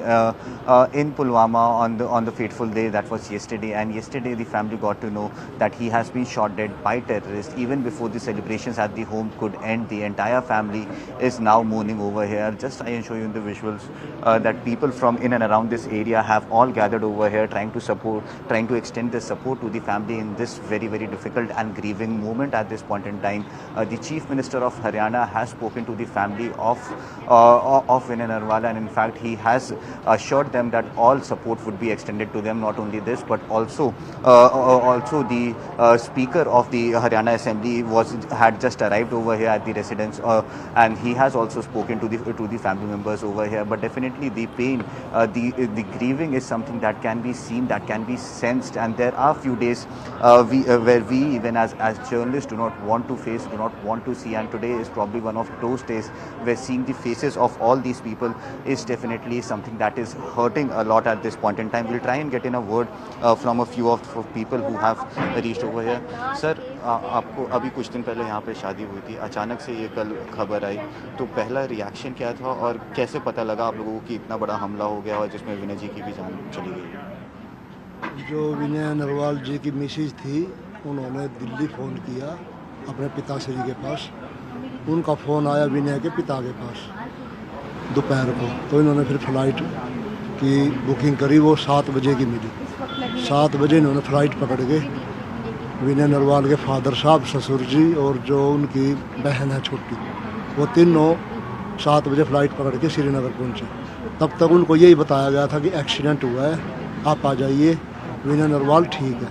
in Pulwama on the fateful day that was yesterday. And yesterday the family got to know that he has been shot dead by terrorists. Even before the celebrations at the home could end, the entire family is now mourning over here. Just I show you in the visuals that people from in and around this area have all gathered over here trying to extend their support to the family in this very, very difficult and grieving moment. At this point in time, the Chief Minister of Haryana has spoken to the family of Vinay Narwal, and in fact he has assured them that all support would be extended to them. Not only this, but also the Speaker of the Haryana Assembly had just arrived over here at the residence, and he has also spoken to the family members over here. But definitely the pain, the grieving is something that can be seen, that can be sensed, and there are few days where we even as journalists do not want to face, do not want to see, and today is probably one of those days where seeing the faces of all these people is definitely something that is hurting a lot at this point in time. We'll try and get in a word from a few of people who have reached over here. Sir, आपको अभी कुछ दिन पहले यहाँ पे शादी हुई थी, अचानक से ये कल खबर आई, तो पहला रिएक्शन क्या था और कैसे पता लगा आप लोगों को कि इतना बड़ा हमला हो गया और जिसमें विनय जी की भी जान चली गई? जो विनय नरवाल जी की मिसेज थी, उन्होंने दिल्ली फ़ोन किया अपने पिताश्री के पास। उनका फ़ोन आया विनय के पिता के पास दोपहर को, तो इन्होंने फिर फ़्लाइट की बुकिंग करी, वो 7 बजे की मिली। 7 बजे इन्होंने फ़्लाइट पकड़ के विनय नरवाल के फादर साहब, ससुर जी और जो उनकी बहन है छोटी, वो तीनों 7 बजे फ़्लाइट पकड़ के श्रीनगर पहुँचे। तब तक उनको यही बताया गया था कि एक्सीडेंट हुआ है, आप आ जाइए, विनय नरवाल ठीक है।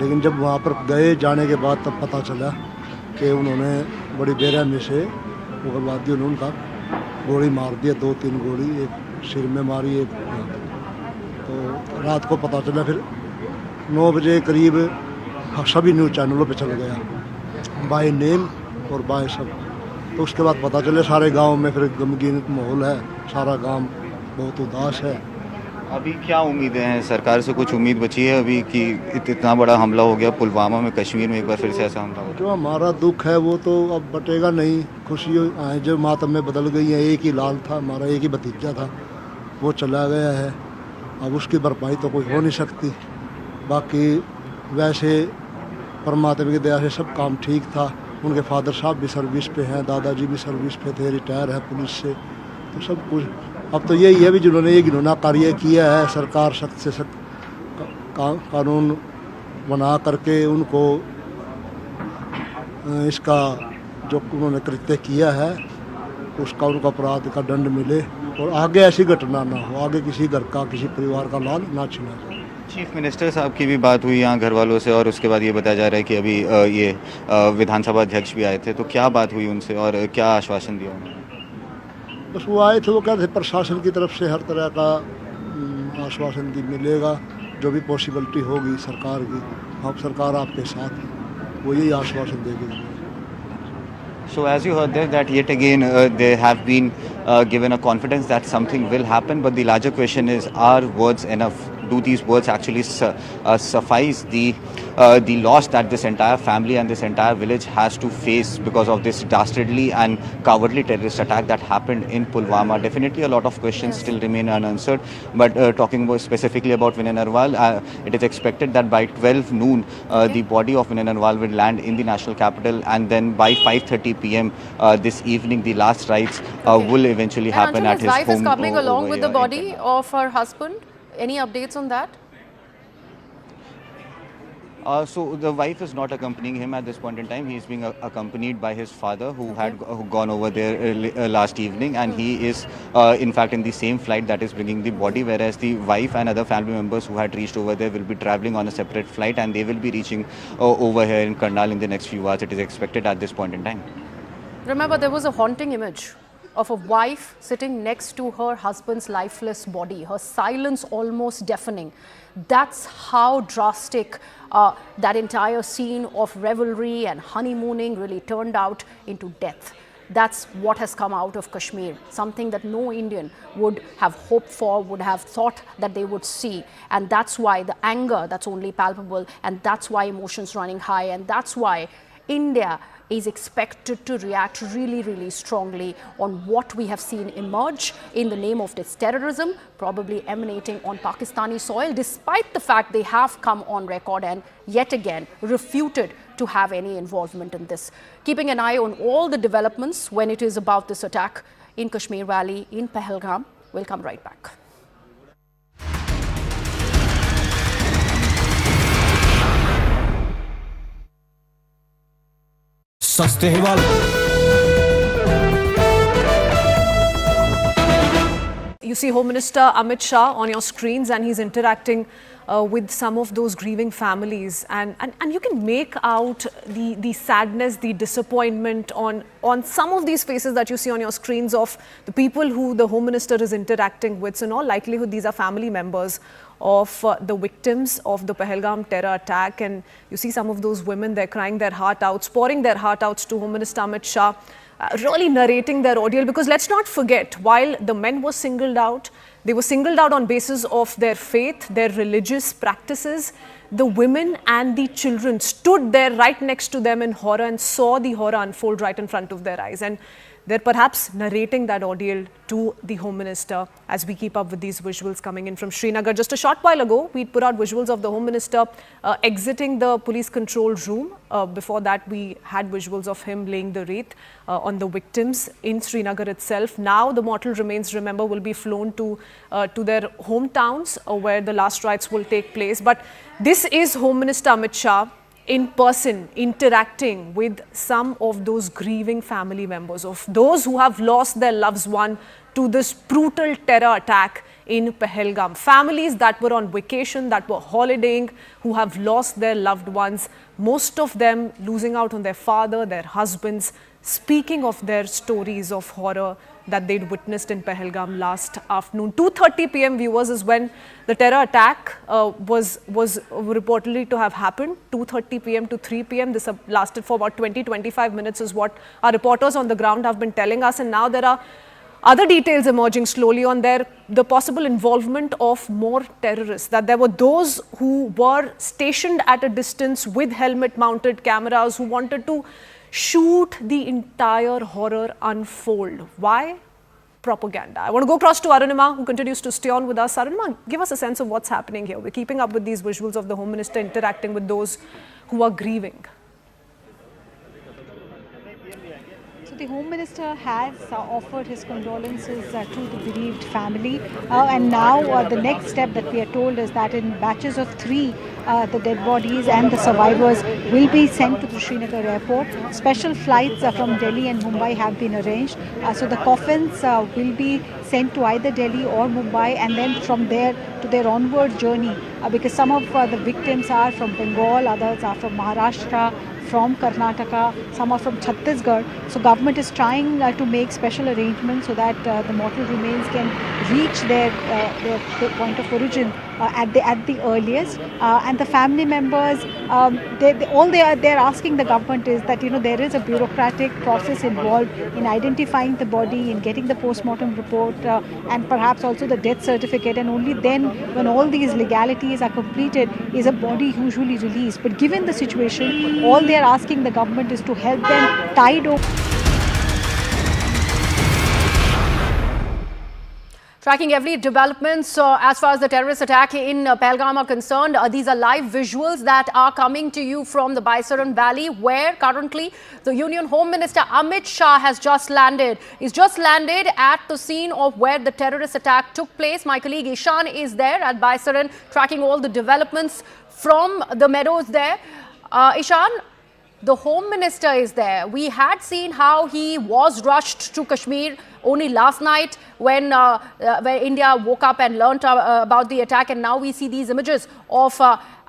लेकिन जब वहाँ पर गए, जाने के बाद तब पता चला कि उन्होंने बड़ी बेरहमी से उग्रवादियों ने उनका गोली मार दिया, 2-3 गोली, एक सिर में मारी, एक। तो रात को पता चला, फिर 9 बजे करीब सभी न्यूज़ चैनलों पे चल गया, बाय नेम और बाय सब। तो उसके बाद पता चले सारे गांव में फिर गमगीन माहौल है, सारा गांव बहुत उदास है। अभी क्या उम्मीदें हैं, सरकार से कुछ उम्मीद बची है अभी कि इतना बड़ा हमला हो गया पुलवामा में, कश्मीर में एक बार फिर से ऐसा हमला हो? जो हमारा दुख है वो तो अब बटेगा नहीं, खुशी जो मातम में बदल गई है। एक ही लाल था हमारा, एक ही भतीजा था, वो चला गया है, अब उसकी भरपाई तो कोई हो नहीं सकती। बाकी वैसे परमात्मा की दया से सब काम ठीक था। उनके फादर साहब भी सर्विस पे हैं, दादाजी भी सर्विस पे थे, रिटायर है पुलिस से, तो सब कुछ अब तो यही है भी जिन्होंने ये घिनौना कार्य किया है, सरकार सख्त से सख्त कानून बना करके उनको इसका जो उन्होंने कृत्य किया है उसका उनको अपराध का दंड मिले और आगे ऐसी घटना ना हो, आगे किसी घर का किसी परिवार का लाल ना छिना जाए। चीफ मिनिस्टर साहब की भी बात हुई यहाँ घर वालों से, और उसके बाद ये बताया जा रहा है कि अभी ये विधानसभा अध्यक्ष भी आए थे, तो क्या बात हुई उनसे और क्या आश्वासन दिया उन्होंने? बस वो आए थे, वो कहते थे प्रशासन की तरफ से हर तरह का आश्वासन मिलेगा, जो भी पॉसिबिलिटी होगी सरकार की, अब सरकार आपके साथ है, वो यही आश्वासन देगी। So as you heard there, that yet again they have been given a confidence that something will happen, but the larger question is, are words enough? Do these words actually suffice the loss that this entire family and this entire village has to face because of this dastardly and cowardly terrorist attack that happened in Pulwama? Definitely a lot of questions still remain unanswered, but talking more specifically about Vinay Narwal, it is expected that by 12 noon the body of Vinay Narwal will land in the national capital, and then by 5:30 p.m. This evening the last rites will eventually happen at his home. His wife is coming along with the body of her husband. Any updates on that? So the wife is not accompanying him at this point in time. He is being accompanied by his father, who had gone over there last evening, and he is in fact in the same flight that is bringing the body, whereas the wife and other family members who had reached over there will be travelling on a separate flight, and they will be reaching over here in Karnal in the next few hours. It is expected at this point in time. Remember, there was a haunting image of a wife sitting next to her husband's lifeless body, her silence almost deafening. That's how drastic that entire scene of revelry and honeymooning really turned out into death. That's what has come out of Kashmir, something that no Indian would have hoped for, would have thought that they would see. And that's why the anger that's only palpable, and that's why emotions running high, and that's why India is expected to react really, really strongly on what we have seen emerge in the name of this terrorism, probably emanating on Pakistani soil, despite the fact they have come on record and yet again refuted to have any involvement in this. Keeping an eye on all the developments when it is about this attack in Kashmir Valley, in Pahalgam. We'll come right back. You see Home Minister Amit Shah on your screens, and he's interacting with some of those grieving families, and you can make out the sadness, the disappointment on some of these faces that you see on your screens of the people who the Home Minister is interacting with. So in all likelihood, these are family members of the victims of the Pahalgam terror attack, and you see some of those women, they're crying their heart out, pouring their heart out to Home Minister Amit Shah, really narrating their ordeal. Because let's not forget, while the men were singled out, they were singled out on basis of their faith, their religious practices. The women and the children stood there right next to them in horror and saw the horror unfold right in front of their eyes. And they're perhaps narrating that ordeal to the Home Minister as we keep up with these visuals coming in from Srinagar. Just a short while ago, we'd put out visuals of the Home Minister exiting the police control room. Before that, we had visuals of him laying the wreath on the victims in Srinagar itself. Now, the mortal remains, remember, will be flown to their hometowns where the last rites will take place. But this is Home Minister Amit Shah in person interacting with some of those grieving family members of those who have lost their loved one to this brutal terror attack in Pahalgam. Families that were on vacation, that were holidaying, who have lost their loved ones, most of them losing out on their father, their husbands, speaking of their stories of horror that they'd witnessed in Pahalgam last afternoon. 2:30 p.m. viewers is when the terror attack was reportedly to have happened. 2:30 p.m. to 3 p.m. This lasted for about 20-25 minutes is what our reporters on the ground have been telling us. And now there are other details emerging slowly on the possible involvement of more terrorists, that there were those who were stationed at a distance with helmet-mounted cameras who wanted to shoot the entire horror unfold. Why? Propaganda. I want to go across to Arunima, who continues to stay on with us. Arunima, give us a sense of what's happening here. We're keeping up with these visuals of the Home Minister interacting with those who are grieving. The Home Minister has offered his condolences to the bereaved family, and now the next step that we are told is that in batches of 3, the dead bodies and the survivors will be sent to the Srinagar airport. Special flights from Delhi and Mumbai have been arranged, so the coffins will be sent to either Delhi or Mumbai, and then from there to their onward journey, because some of the victims are from Bengal, others are from Maharashtra, from Karnataka, some are from Chhattisgarh. So government is trying to make special arrangements so that the mortal remains can reach their point of origin at the earliest. And the family members, they're asking the government is that there is a bureaucratic process involved in identifying the body, in getting the postmortem report, and perhaps also the death certificate. And only then, when all these legalities are completed, is a body usually released. But given the situation, all they are asking the government is to help them tide over. Tracking every developments as far as the terrorist attack in Pahalgam are concerned. These are live visuals that are coming to you from the Baisaran Valley, where currently the Union Home Minister Amit Shah has just landed. He's just landed at the scene of where the terrorist attack took place. My colleague Ishan is there at Baisaran, tracking all the developments from the meadows there. Ishan, the Home Minister is there. We had seen how he was rushed to Kashmir only last night when India woke up and learnt about the attack, and now we see these images of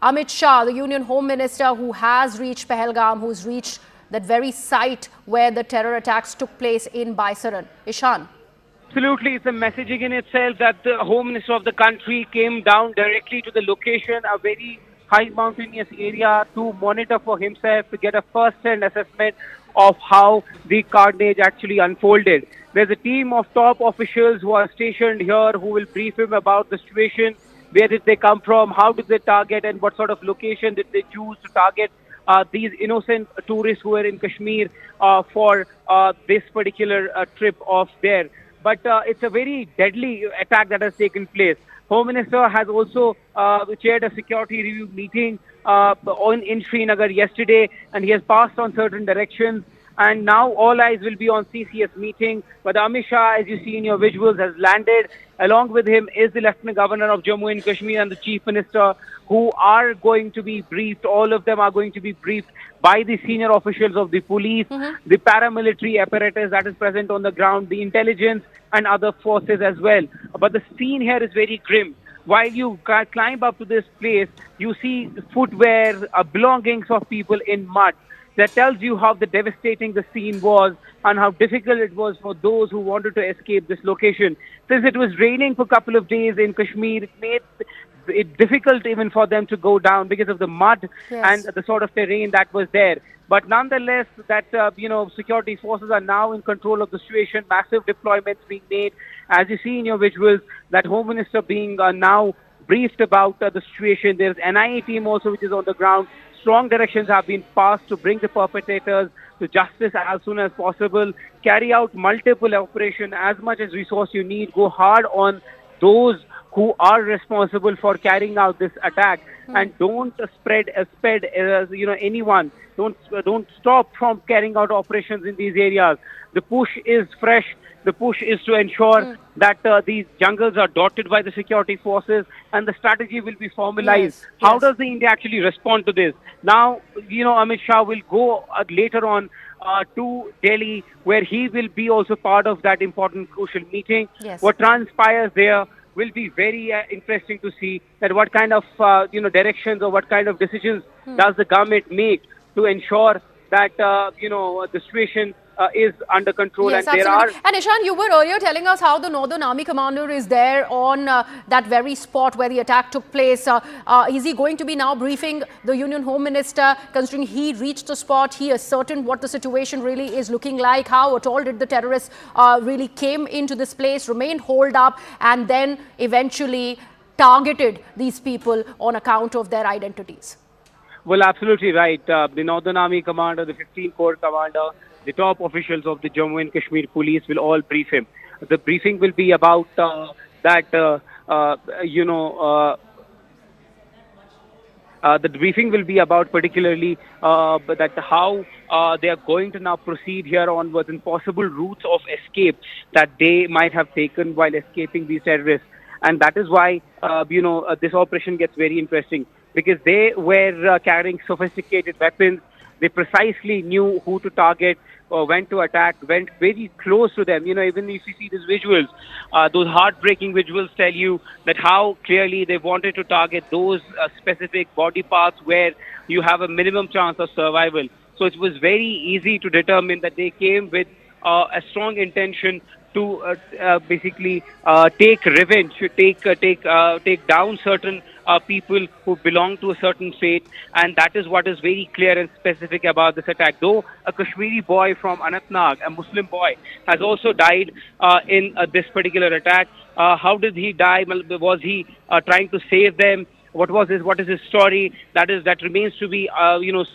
Amit Shah, the Union Home Minister, who has reached Pahalgam, who's reached that very site where the terror attacks took place in Baisaran. Ishan. Absolutely, it's a messaging in itself that the Home Minister of the country came down directly to the location, a very high mountainous area, to monitor for himself, to get a first-hand assessment of how the carnage actually unfolded. There's a team of top officials who are stationed here who will brief him about the situation. Where did they come from? How did they target? And what sort of location did they choose to target these innocent tourists who were in Kashmir for this particular trip of theirs? But it's a very deadly attack that has taken place. Home Minister has also chaired a security review meeting in Srinagar yesterday, and he has passed on certain directions. And now all eyes will be on CCS meeting. But Amit Shah, as you see in your visuals, has landed. Along with him is the Lieutenant Governor of Jammu and Kashmir and the Chief Minister, who are going to be briefed. All of them are going to be briefed by the senior officials of the police, the paramilitary apparatus that is present on the ground, the intelligence and other forces as well. But the scene here is very grim. While you climb up to this place, you see footwear, belongings of people in mud. That tells you how devastating the scene was and how difficult it was for those who wanted to escape this location. Since it was raining for a couple of days in Kashmir, it made it difficult even for them to go down because of the mud and the sort of terrain that was there. But nonetheless, that security forces are now in control of the situation. Massive deployments being made, as you see in your visuals. That Home Minister being now briefed about the situation. There's an NIA team also which is on the ground. Strong directions have been passed to bring the perpetrators to justice as soon as possible. Carry out multiple operations, as much as resource you need. Go hard on those who are responsible for carrying out this attack, and don't spread anyone. Don't stop from carrying out operations in these areas. The push is fresh. The push is to ensure that these jungles are dotted by the security forces, and the strategy will be formalized. How does the India actually respond to this? Now, Amit Shah will go later on to Delhi, where he will be also part of that important crucial meeting. What transpires there will be very interesting to see, that what kind of directions or what kind of decisions does the government make to ensure that the situation is under control. Yes, And there absolutely. are... And Ishan, you were earlier telling us how the Northern Army commander is there on that very spot where the attack took place. Is he going to be now briefing the Union Home Minister, considering he reached the spot, he ascertained what the situation really is looking like, how at all did the terrorists really came into this place, remained holed up, and then eventually targeted these people on account of their identities? Well, absolutely right. The Northern Army commander, the 15th Corps commander, the top officials of the Jammu and Kashmir police will all brief him. The briefing will be about the briefing will be about particularly that how they are going to now proceed here onwards and possible routes of escape that they might have taken while escaping these terrorists. And that is why, this operation gets very interesting, because they were carrying sophisticated weapons. They precisely knew who to target, when to attack, went very close to them. Even if you see these visuals, those heartbreaking visuals tell you that how clearly they wanted to target those specific body parts where you have a minimum chance of survival. So it was very easy to determine that they came with a strong intention to basically take revenge, take down certain people who belong to a certain faith, and that is what is very clear and specific about this attack. Though a Kashmiri boy from Anantnag, a Muslim boy, has also died in this particular attack. How did he die? Was he trying to save them? What is his story? That remains to be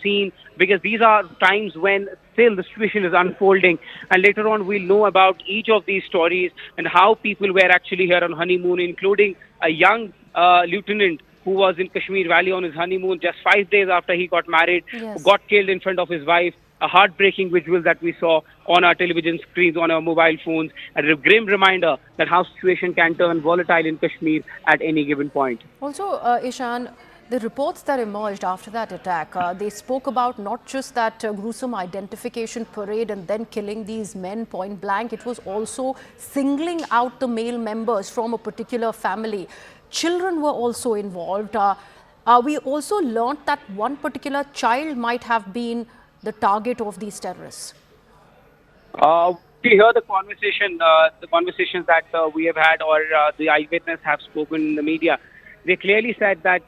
seen, because these are times when still the situation is unfolding, and later on we'll know about each of these stories and how people were actually here on honeymoon, including a young lieutenant who was in Kashmir Valley on his honeymoon just 5 days after he got married, who got killed in front of his wife. A heartbreaking visual that we saw on our television screens, on our mobile phones, and a grim reminder that how situation can turn volatile in Kashmir at any given point. Also, Ishan, the reports that emerged after that attack, they spoke about not just that gruesome identification parade and then killing these men point blank. It was also singling out the male members from a particular family. Children were also involved. We also learnt that one particular child might have been the target of these terrorists. We hear the conversations that we have had, or the eyewitness have spoken in the media. They clearly said that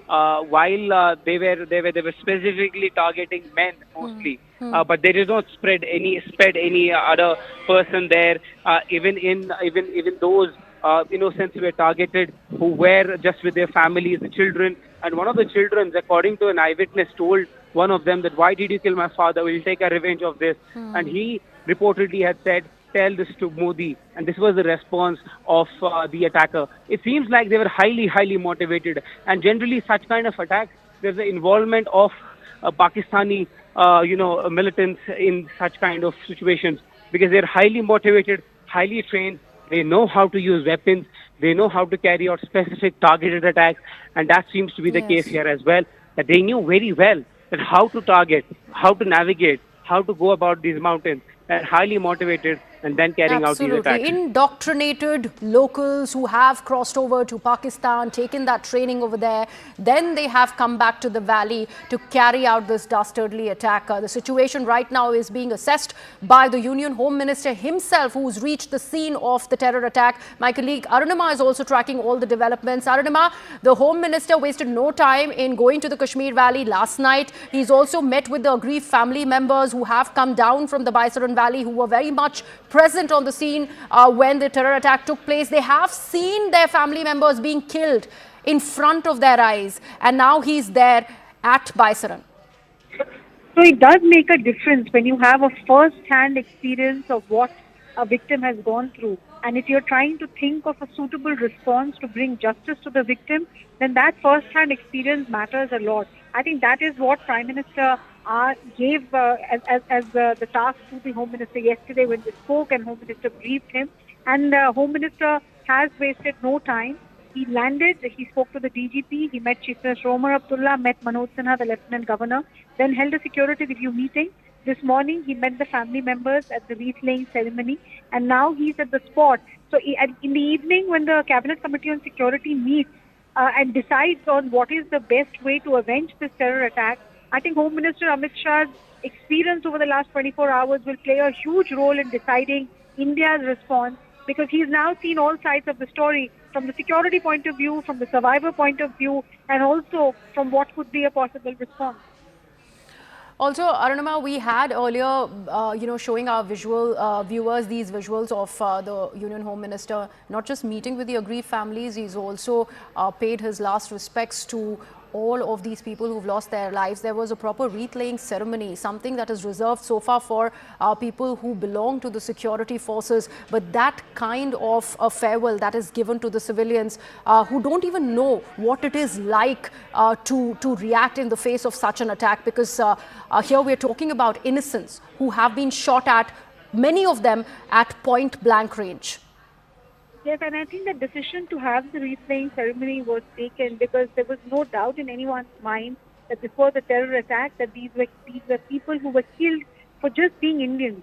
while they were specifically targeting men mostly, but they did not spread any other person there. Even those innocents were targeted who were just with their families, the children. And one of the children, according to an eyewitness, told one of them that, "Why did you kill my father? We'll take a revenge of this." And he reportedly had said, "Tell this to Modi." And this was the response of the attacker. It seems like they were highly motivated. And generally such kind of attacks, there's the involvement of Pakistani militants in such kind of situations, because they're highly motivated, highly trained. They know how to use weapons. They know how to carry out specific targeted attacks. And that seems to be the case here as well, that they knew very well that how to target, how to navigate, how to go about these mountains, and highly motivated, and then carrying out these attacks. Indoctrinated locals who have crossed over to Pakistan, taken that training over there, then they have come back to the valley to carry out this dastardly attack. The situation right now is being assessed by the Union Home Minister himself, who's reached the scene of the terror attack. My colleague Arunima is also tracking all the developments. Arunima, the Home Minister wasted no time in going to the Kashmir Valley last night. He's also met with the aggrieved family members who have come down from the Baisaran Valley, who were very much present on the scene when the terror attack took place. They have seen their family members being killed in front of their eyes, and now he's there at Baisaran. So it does make a difference when you have a first-hand experience of what a victim has gone through. And if you're trying to think of a suitable response to bring justice to the victim, then that first-hand experience matters a lot. I think that is what Prime Minister gave as the task to the Home Minister yesterday when they spoke, and Home Minister briefed him. And the Home Minister has wasted no time. He landed, he spoke to the DGP, he met Chief Justice Omar Abdullah, met Manoj Sinha, the Lieutenant Governor, then held a security review meeting. This morning, he met the family members at the wreath-laying ceremony, and now he's at the spot. So in the evening, when the Cabinet Committee on Security meets and decides on what is the best way to avenge this terror attack, I think Home Minister Amit Shah's experience over the last 24 hours will play a huge role in deciding India's response, because he's now seen all sides of the story, from the security point of view, from the survivor point of view, and also from what could be a possible response. Also, Arunama, we had earlier, showing our visual viewers these visuals of the Union Home Minister not just meeting with the aggrieved families, he's also paid his last respects to all of these people who've lost their lives. There was a proper wreath-laying ceremony, something that is reserved so far for people who belong to the security forces. But that kind of a farewell that is given to the civilians who don't even know what it is like to react in the face of such an attack, because here we're talking about innocents who have been shot at, many of them at point blank range. Yes, and I think the decision to have the wreath-laying ceremony was taken because there was no doubt in anyone's mind that before the terror attack that these were people who were killed for just being Indians.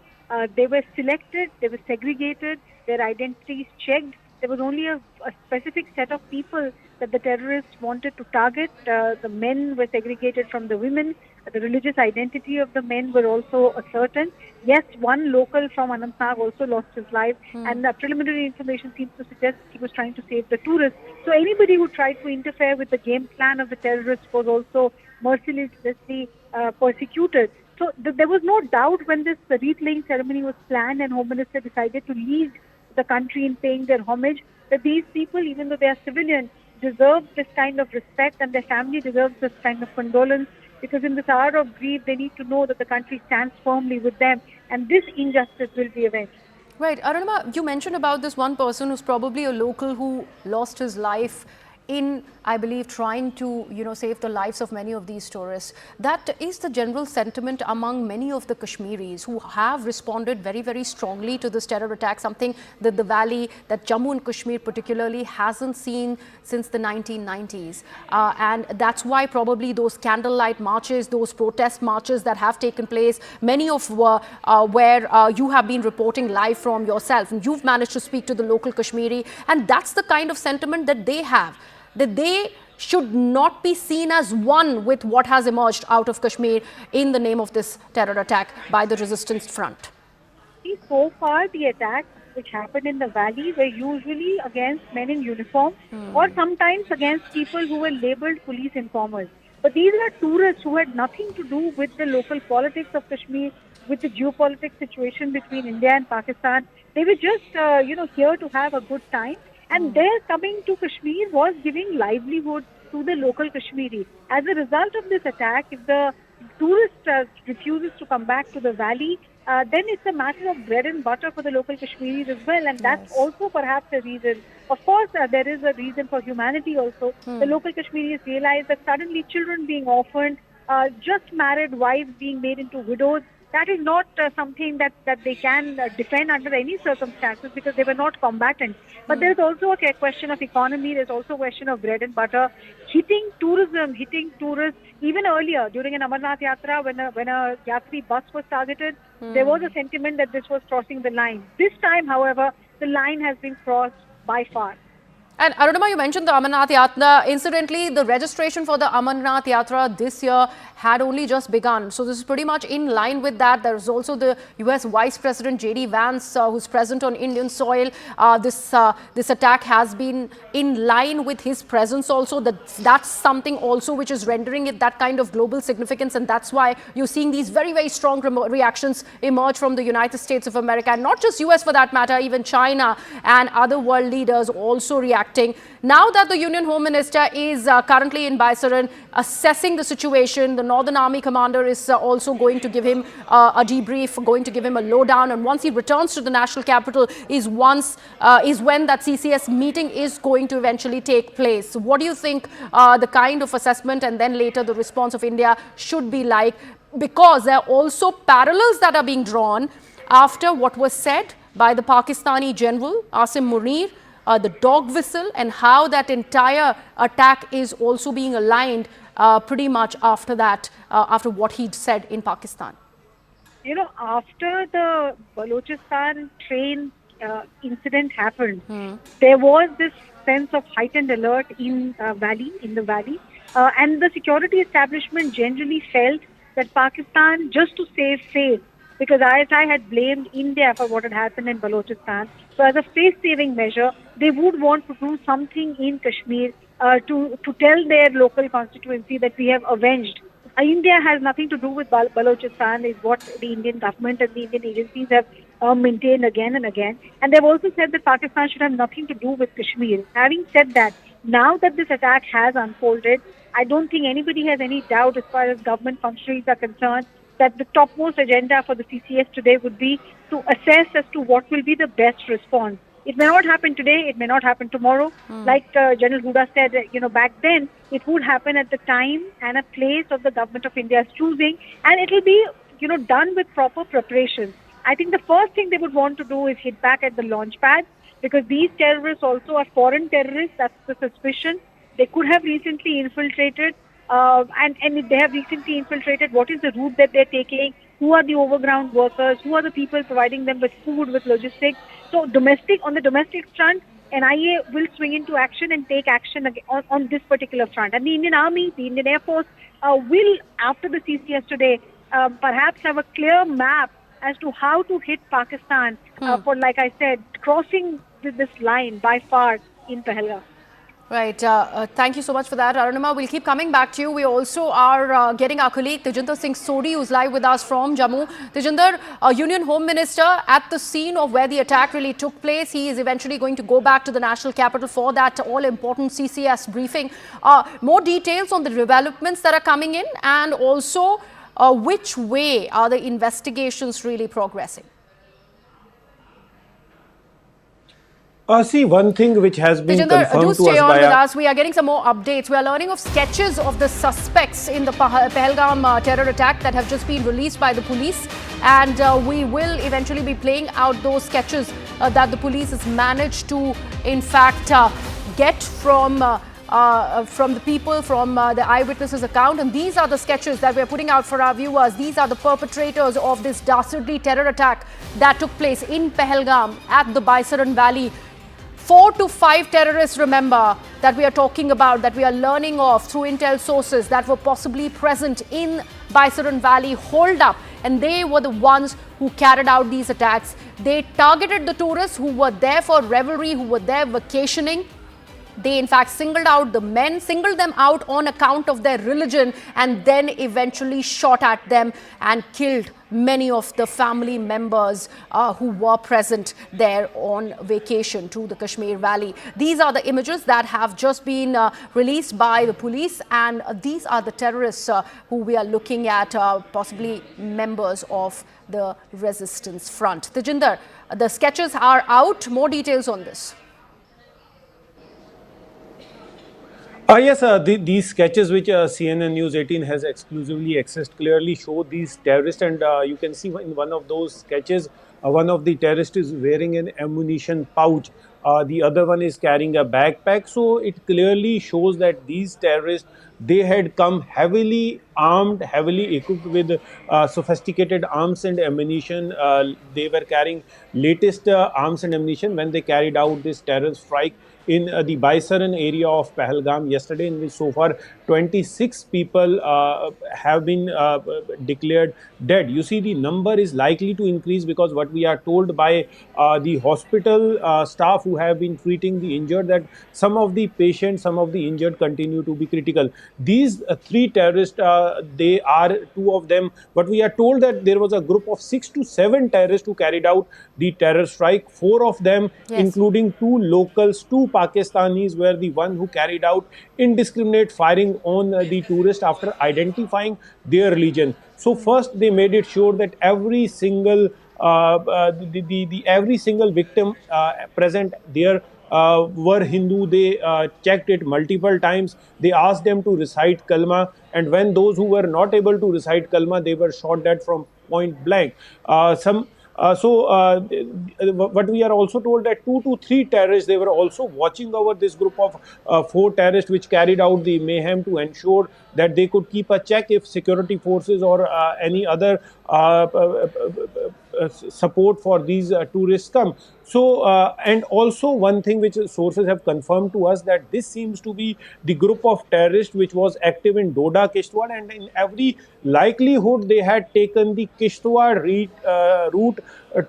They were selected, they were segregated, their identities checked. There was only a specific set of people that the terrorists wanted to target. The men were segregated from the women. The religious identity of the men were also ascertained. Yes, one local from Anantnag also lost his life, and the preliminary information seems to suggest he was trying to save the tourists. So anybody who tried to interfere with the game plan of the terrorists was also mercilessly persecuted. So there was no doubt when this wreath-laying ceremony was planned and Home Minister decided to lead the country in paying their homage, that these people, even though they are civilians, deserve this kind of respect, and their family deserves this kind of condolence, because in this hour of grief, they need to know that the country stands firmly with them, and this injustice will be avenged. Right. Arunama, you mentioned about this one person who's probably a local who lost his life in, I believe, trying to, save the lives of many of these tourists. That is the general sentiment among many of the Kashmiris who have responded very, very strongly to this terror attack, something that the valley, that Jammu and Kashmir particularly hasn't seen since the 1990s. And that's why probably those candlelight marches, those protest marches that have taken place, many of where you have been reporting live from yourself, and you've managed to speak to the local Kashmiri, and that's the kind of sentiment that they have, that they should not be seen as one with what has emerged out of Kashmir in the name of this terror attack by the resistance front. So far, the attacks which happened in the valley were usually against men in uniform or sometimes against people who were labeled police informers. But these are tourists who had nothing to do with the local politics of Kashmir, with the geopolitical situation between India and Pakistan. They were just, here to have a good time. And their coming to Kashmir was giving livelihood to the local Kashmiri. As a result of this attack, if the tourist refuses to come back to the valley, then it's a matter of bread and butter for the local Kashmiris as well. And that's also perhaps a reason. Of course, there is a reason for humanity also. The local Kashmiris realize that suddenly children being orphaned, just married wives being made into widows, that is not something that they can defend under any circumstances, because they were not combatants. But there is also a question of economy. There is also a question of bread and butter. Hitting tourism, hitting tourists. Even earlier, during an Amarnath Yatra, when a Yatri bus was targeted, there was a sentiment that this was crossing the line. This time, however, the line has been crossed by far. And Arunama, you mentioned the Amarnath Yatra. Incidentally, the registration for the Amarnath Yatra this year had only just begun. So this is pretty much in line with that. There's also the US Vice President J.D. Vance, who's present on Indian soil. This attack has been in line with his presence also. That's something also which is rendering it that kind of global significance. And that's why you're seeing these very, very strong reactions emerge from the United States of America. And not just US for that matter, even China and other world leaders also reacting. Now that the Union Home Minister is currently in Baisaran assessing the situation, the Northern Army commander is also going to give him a debrief, going to give him a lowdown, and once he returns to the national capital is when that CCS meeting is going to eventually take place. So what do you think the kind of assessment and then later the response of India should be like? Because there are also parallels that are being drawn after what was said by the Pakistani general Asim Munir, the dog whistle, and how that entire attack is also being aligned pretty much after that, after what he'd said in Pakistan. After the Balochistan train incident happened, there was this sense of heightened alert in the valley. And the security establishment generally felt that Pakistan, just to save face, because ISI had blamed India for what had happened in Balochistan. So as a face-saving measure, they would want to do something in Kashmir to tell their local constituency that we have avenged. India has nothing to do with Balochistan, is what the Indian government and the Indian agencies have maintained again and again. And they've also said that Pakistan should have nothing to do with Kashmir. Having said that, now that this attack has unfolded, I don't think anybody has any doubt as far as government functionaries are concerned that the topmost agenda for the CCS today would be to assess as to what will be the best response. It may not happen today, it may not happen tomorrow. Like General Huda said, back then, it would happen at the time and a place of the government of India's choosing, and it will be, done with proper preparation. I think the first thing they would want to do is hit back at the launch pads, because these terrorists also are foreign terrorists, that's the suspicion. They could have recently infiltrated, and if they have recently infiltrated, what is the route that they're taking? Who are the overground workers? Who are the people providing them with food, with logistics? So on the domestic front, NIA will swing into action and take action on this particular front. And the Indian Army, the Indian Air Force will, after the CCS today, perhaps have a clear map as to how to hit Pakistan for, like I said, crossing this line by far in Pahalgam. Right. Thank you so much for that, Arunima. We'll keep coming back to you. We also are getting our colleague Tejinder Singh Sodhi, who's live with us from Jammu. Tejinder, Union Home Minister at the scene of where the attack really took place. He is eventually going to go back to the national capital for that all-important CCS briefing. More details on the developments that are coming in, and also which way are the investigations really progressing? See, one thing which has been confirmed to us stay on by with us. We are getting some more updates. We are learning of sketches of the suspects in the Pahalgam terror attack that have just been released by the police. And we will eventually be playing out those sketches that the police has managed to, in fact, get from the people, from the eyewitnesses' account. And these are the sketches that we are putting out for our viewers. These are the perpetrators of this dastardly terror attack that took place in Pahalgam at the Baisaran Valley. 4 to 5 terrorists, remember, that we are talking about, that we are learning of through intel sources that were possibly present in Baisaran Valley, holed up. And they were the ones who carried out these attacks. They targeted the tourists who were there for revelry, who were there vacationing. They, in fact, singled out the men, singled them out on account of their religion, and then eventually shot at them and killed many of the family members who were present there on vacation to the Kashmir Valley. These are the images that have just been released by the police, and these are the terrorists who we are looking at, possibly members of the resistance front. Tejinder, the sketches are out. More details on this. Yes, these sketches which CNN News 18 has exclusively accessed clearly show these terrorists, and you can see in one of those sketches, one of the terrorists is wearing an ammunition pouch. The other one is carrying a backpack. So it clearly shows that these terrorists, they had come heavily armed, heavily equipped with sophisticated arms and ammunition. They were carrying latest arms and ammunition when they carried out this terror strike in the Baisaran area of Pahalgam yesterday, in which so far 26 people have been declared dead. You see, the number is likely to increase because what we are told by the hospital staff who have been treating the injured, that some of the patients, some of the injured continue to be critical. These 3 terrorists, they are 2 of them, but we are told that there was a group of 6 to 7 terrorists who carried out the terror strike. 4 of them, including 2 locals, 2 Pakistanis, were the one who carried out indiscriminate firing on the tourists after identifying their religion. So first they made it sure that every single every single victim present there were Hindu. They checked it multiple times. They asked them to recite kalma, and when those who were not able to recite kalma, they were shot dead from point blank. What we are also told that 2 to 3 terrorists, they were also watching over this group of 4 terrorists which carried out the mayhem to ensure that they could keep a check if security forces or any other support for these tourists come. So, and also one thing which sources have confirmed to us, that this seems to be the group of terrorists which was active in Doda, Kishtwar, and in every likelihood they had taken the Kishtwar route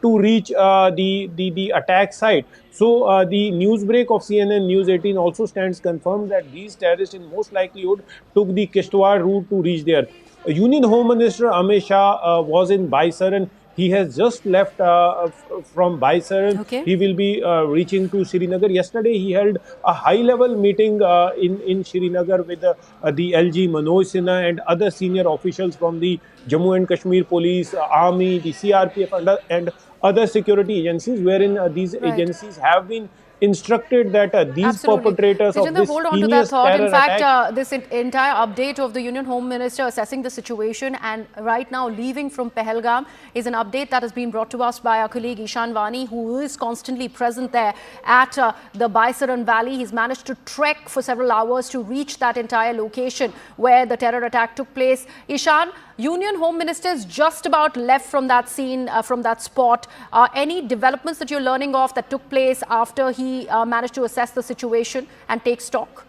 to reach the attack site. So the newsbreak of CNN News 18 also stands confirmed that these terrorists in most likelihood took the Kishtwar route to reach there. Union Home Minister Amit Shah was in Baisaran. He has just left from Baisaran. Okay. He will be reaching to Srinagar. Yesterday, he held a high-level meeting in Srinagar with the LG Manoj Sinha and other senior officials from the Jammu and Kashmir Police, Army, the CRPF, and other security agencies, wherein these agencies have been instructed that these perpetrators of this hold on to that heinous thought. terror In fact, attack. this entire update of the Union Home Minister assessing the situation and right now leaving from Pahalgam is an update that has been brought to us by our colleague Ishan Vani, who is constantly present there at the Baisaran Valley. He's managed to trek for several hours to reach that entire location where the terror attack took place. Ishan, Union Home Minister is just about left from that scene, from that spot. Any developments that you're learning of that took place after he managed to assess the situation and take stock?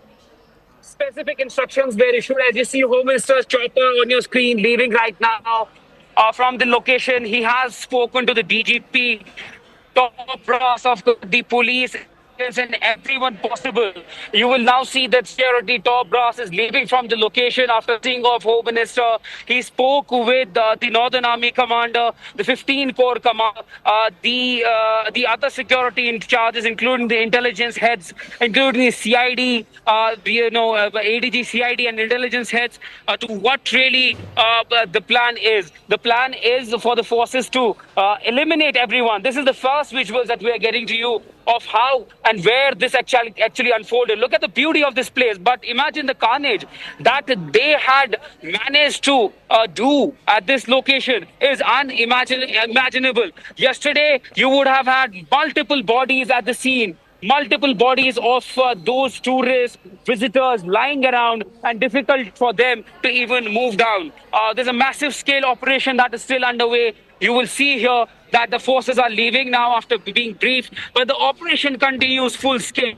Specific instructions were issued. As you see, Home Minister's chopper on your screen leaving right now from the location. He has spoken to the DGP, top brass of the police, and everyone possible. You will now see that security top brass is leaving from the location after seeing of Home Minister. He spoke with the Northern Army commander, the 15 Corps commander, the other security in charges, including the intelligence heads, including the CID, ADG, CID, and intelligence heads, to what really the plan is. The plan is for the forces to eliminate everyone. This is the first visuals that we are getting to you of how and where this actually unfolded. Look at the beauty of this place, but imagine the carnage that they had managed to do at this location is unimaginable. Yesterday, you would have had multiple bodies at the scene, multiple bodies of those tourists, visitors lying around, and difficult for them to even move down. There's a massive scale operation that is still underway. You will see here that the forces are leaving now after being briefed, but the operation continues full scale.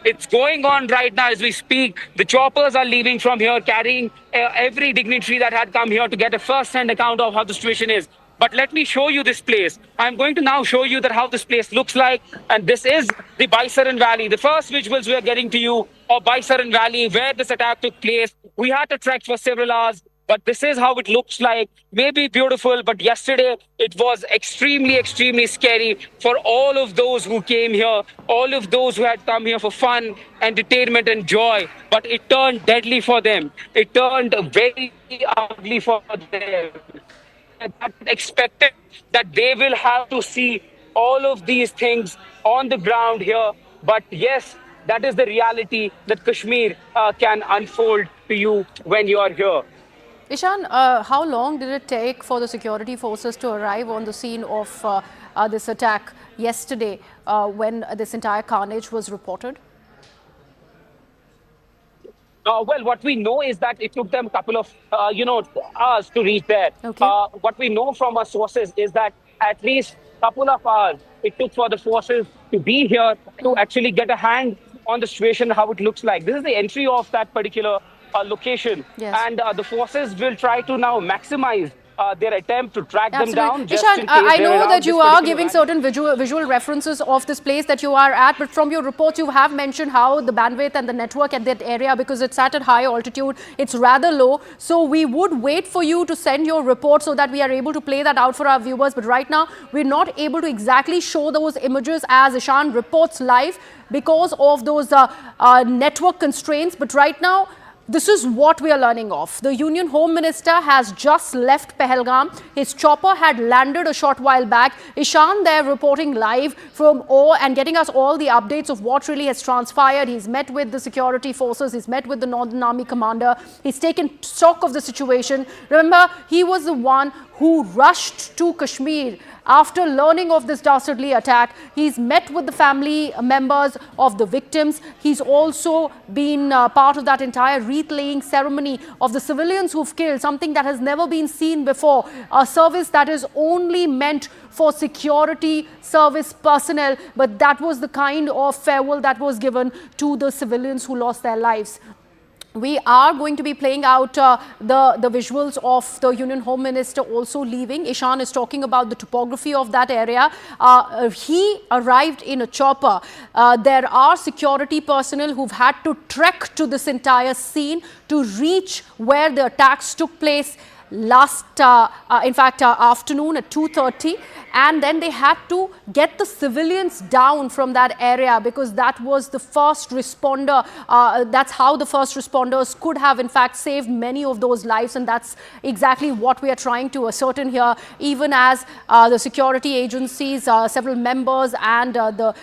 It's going on right now as we speak. The choppers are leaving from here, carrying every dignitary that had come here to get a first-hand account of how the situation is. But let me show you this place. I'm going to now show you that how this place looks like. And this is the Baisaran Valley. The first visuals we are getting to you of Baisaran Valley, where this attack took place. We had to trek for several hours, but this is how it looks like. Maybe beautiful, but yesterday it was extremely, extremely scary for all of those who came here, all of those who had come here for fun, entertainment, and joy. But it turned deadly for them. It turned very ugly for them. Expected that they will have to see all of these things on the ground here. But yes, that is the reality that Kashmir can unfold to you when you are here. Ishan, how long did it take for the security forces to arrive on the scene of this attack yesterday when this entire carnage was reported? Well, what we know is that it took them a couple of, hours to reach there. Okay. What we know from our sources is that at least a couple of hours it took for the forces to be here to actually get a hand on the situation, how it looks like. This is the entry of that particular location. Yes. And the forces will try to now maximize their attempt to track them down. Just Ishan, in case I they're know around that you this are particular giving area. certain visual references of this place that you are at, but from your reports you have mentioned how the bandwidth and the network at that area, because it's at a high altitude, it's rather low. So we would wait for you to send your report so that we are able to play that out for our viewers. But right now we're not able to exactly show those images as Ishan reports live because of those network constraints. But right now, this is what we are learning of. The Union Home Minister has just left Pahalgam. His chopper had landed a short while back. Ishan there reporting live from and getting us all the updates of what really has transpired. He's met with the security forces. He's met with the Northern Army commander. He's taken stock of the situation. Remember, he was the one who rushed to Kashmir after learning of this dastardly attack. He's met with the family members of the victims. He's also been part of that entire wreath-laying ceremony of the civilians who've killed, something that has never been seen before, a service that is only meant for security service personnel, but that was the kind of farewell that was given to the civilians who lost their lives. We are going to be playing out the visuals of the Union Home Minister also leaving. Ishan is talking about the topography of that area. He arrived in a chopper. There are security personnel who've had to trek to this entire scene to reach where the attacks took place last, afternoon at 2:30, and then they had to get the civilians down from that area because that was the first responder. That's how the first responders could have, in fact, saved many of those lives, and that's exactly what we are trying to ascertain here. Even as the security agencies, several members, and the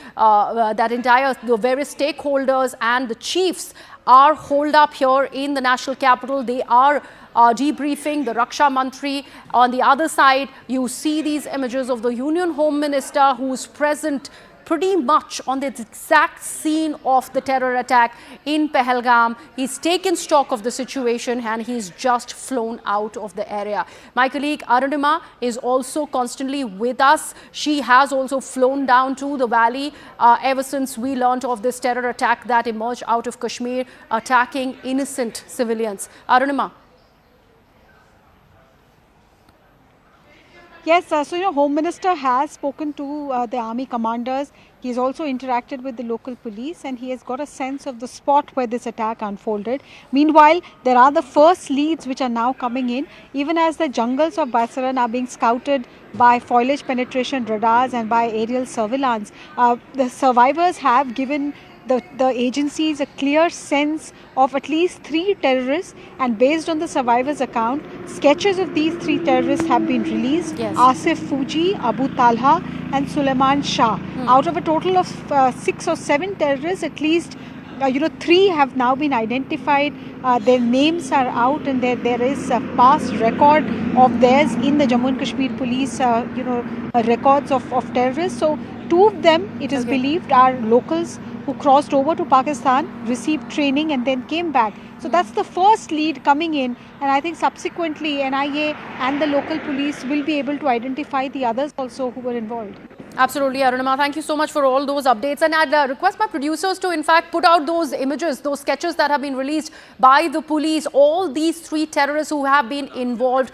various stakeholders and the chiefs are holed up here in the national capital. They are debriefing the Raksha Mantri. On the other side, you see these images of the Union Home Minister, who's present pretty much on the exact scene of the terror attack in Pahalgam. He's taken stock of the situation and he's just flown out of the area. My colleague Arunima is also constantly with us. She has also flown down to the valley ever since we learnt of this terror attack that emerged out of Kashmir, attacking innocent civilians. Arunima. Yes, so Home Minister has spoken to the army commanders. He's also interacted with the local police and he has got a sense of the spot where this attack unfolded. Meanwhile, there are the first leads which are now coming in, even as the jungles of Baisaran are being scouted by foliage penetration radars and by aerial surveillance. The survivors have given the agencies a clear sense of at least 3 terrorists, and based on the survivors' account, sketches of these 3 terrorists have been released. Yes. Asif Fuji, Abu Talha and Suleiman Shah. Out of a total of 6 or 7 terrorists, at least 3 have now been identified. Their names are out, and there is a past record of theirs in the Jammu and Kashmir police records of terrorists. So 2 of them, it is believed, are locals who crossed over to Pakistan, received training and then came back. So that's the first lead coming in, and I think subsequently NIA and the local police will be able to identify the others also who were involved. Absolutely, Arunima. Thank you so much for all those updates. And I'd request my producers to, in fact, put out those images, those sketches that have been released by the police. All these 3 terrorists who have been involved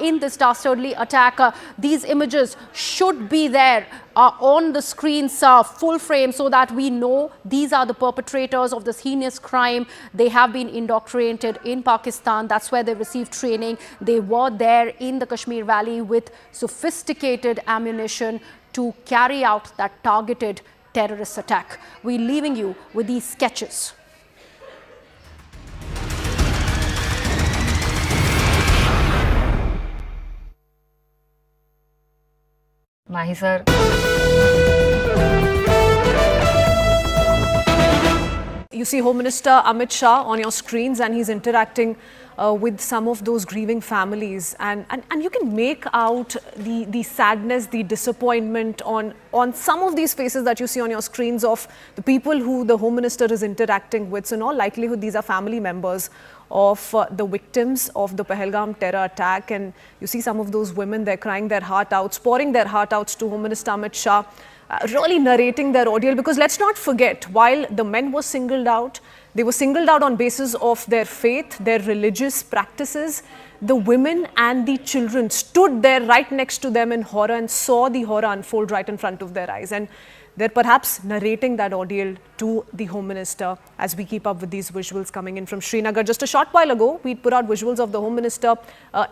in this dastardly attack. These images should be there on the screens full frame so that we know these are the perpetrators of this heinous crime. They have been indoctrinated in Pakistan. That's where they received training. They were there in the Kashmir Valley with sophisticated ammunition to carry out that targeted terrorist attack. We're leaving you with these sketches. Mahi sir. You see Home Minister Amit Shah on your screens, and he's interacting with some of those grieving families, and you can make out the sadness, the disappointment on some of these faces that you see on your screens of the people who the Home Minister is interacting with. So in all likelihood, these are family members of the victims of the Pahalgam terror attack, and you see some of those women, they're crying their heart out, pouring their heart out to Home Minister Amit Shah, really narrating their ordeal. Because let's not forget, while the men were singled out, they were singled out on basis of their faith, their religious practices. The women and the children stood there right next to them in horror and saw the horror unfold right in front of their eyes. And they're perhaps narrating that ordeal to the Home Minister as we keep up with these visuals coming in from Srinagar. Just a short while ago, we put out visuals of the Home Minister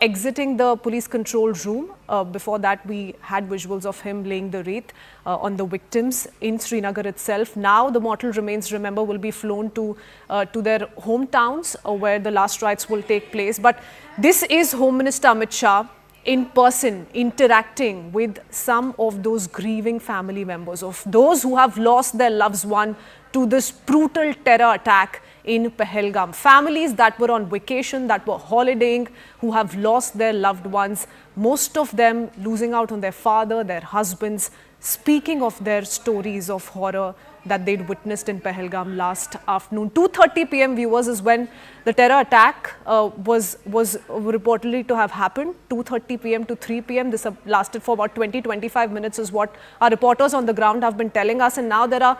exiting the police control room. Before that, we had visuals of him laying the wreath on the victims in Srinagar itself. Now, the mortal remains, remember, will be flown to their hometowns where the last rites will take place. But this is Home Minister Amit Shah in person interacting with some of those grieving family members of those who have lost their loved one to this brutal terror attack in Pahalgam. Families that were on vacation, that were holidaying, who have lost their loved ones, most of them losing out on their father, their husbands, speaking of their stories of horror that they'd witnessed in Pahalgam last afternoon. 2:30 p.m. viewers is when the terror attack was reportedly to have happened. 2:30 p.m. to 3 p.m. This lasted for about 20-25 minutes is what our reporters on the ground have been telling us. And now there are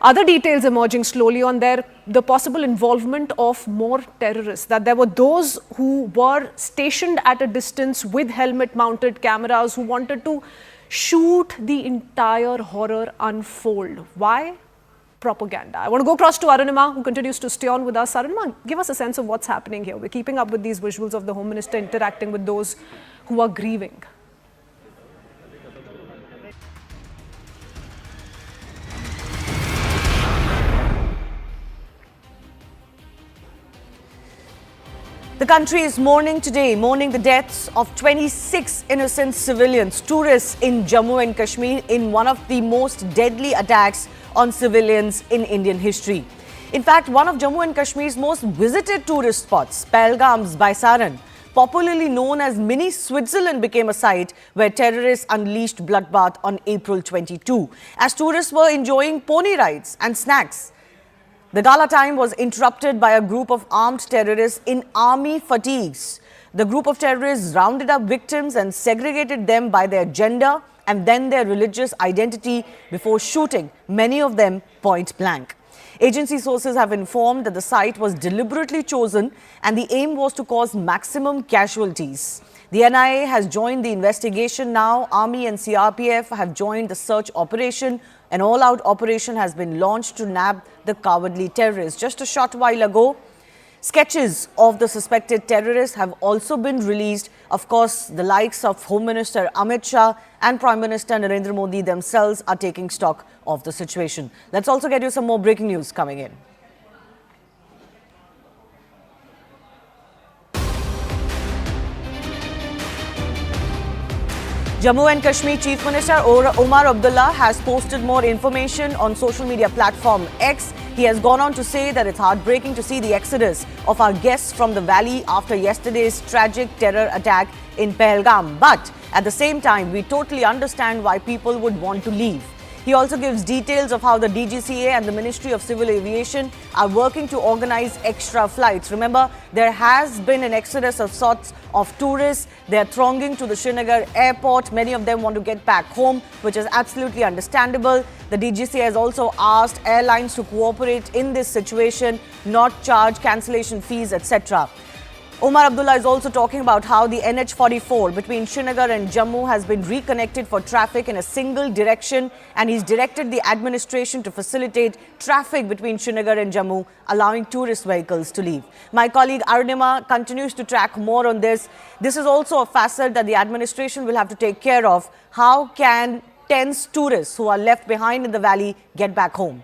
other details emerging slowly on the possible involvement of more terrorists, that there were those who were stationed at a distance with helmet-mounted cameras who wanted to shoot the entire horror unfold. Why? Propaganda. I want to go across to Arunima, who continues to stay on with us. Arunima, give us a sense of what's happening here. We're keeping up with these visuals of the Home Minister interacting with those who are grieving. The country is mourning today, mourning the deaths of 26 innocent civilians, tourists in Jammu and Kashmir in one of the most deadly attacks on civilians in Indian history. In fact, one of Jammu and Kashmir's most visited tourist spots, Pahalgam's Baisaran, popularly known as Mini Switzerland, became a site where terrorists unleashed bloodbath on April 22, as tourists were enjoying pony rides and snacks. The gala time was interrupted by a group of armed terrorists in army fatigues. The group of terrorists rounded up victims and segregated them by their gender and then their religious identity before shooting, many of them point blank. Agency sources have informed that the site was deliberately chosen and the aim was to cause maximum casualties. The NIA has joined the investigation now. Army and CRPF have joined the search operation. An all-out operation has been launched to nab the cowardly terrorists. Just a short while ago, sketches of the suspected terrorists have also been released. Of course, the likes of Home Minister Amit Shah and Prime Minister Narendra Modi themselves are taking stock of the situation. Let's also get you some more breaking news coming in. Jammu and Kashmir Chief Minister Omar Abdullah has posted more information on social media platform X. He has gone on to say that it's heartbreaking to see the exodus of our guests from the valley after yesterday's tragic terror attack in Pahalgam. But at the same time, we totally understand why people would want to leave. He also gives details of how the DGCA and the Ministry of Civil Aviation are working to organize extra flights. Remember, there has been an exodus of sorts of tourists. They are thronging to the Srinagar airport. Many of them want to get back home, which is absolutely understandable. The DGCA has also asked airlines to cooperate in this situation, not charge cancellation fees, etc. Omar Abdullah is also talking about how the NH44 between Srinagar and Jammu has been reconnected for traffic in a single direction, and he's directed the administration to facilitate traffic between Srinagar and Jammu, allowing tourist vehicles to leave. My colleague Arunima continues to track more on this. This is also a facet that the administration will have to take care of. How can tense tourists who are left behind in the valley get back home?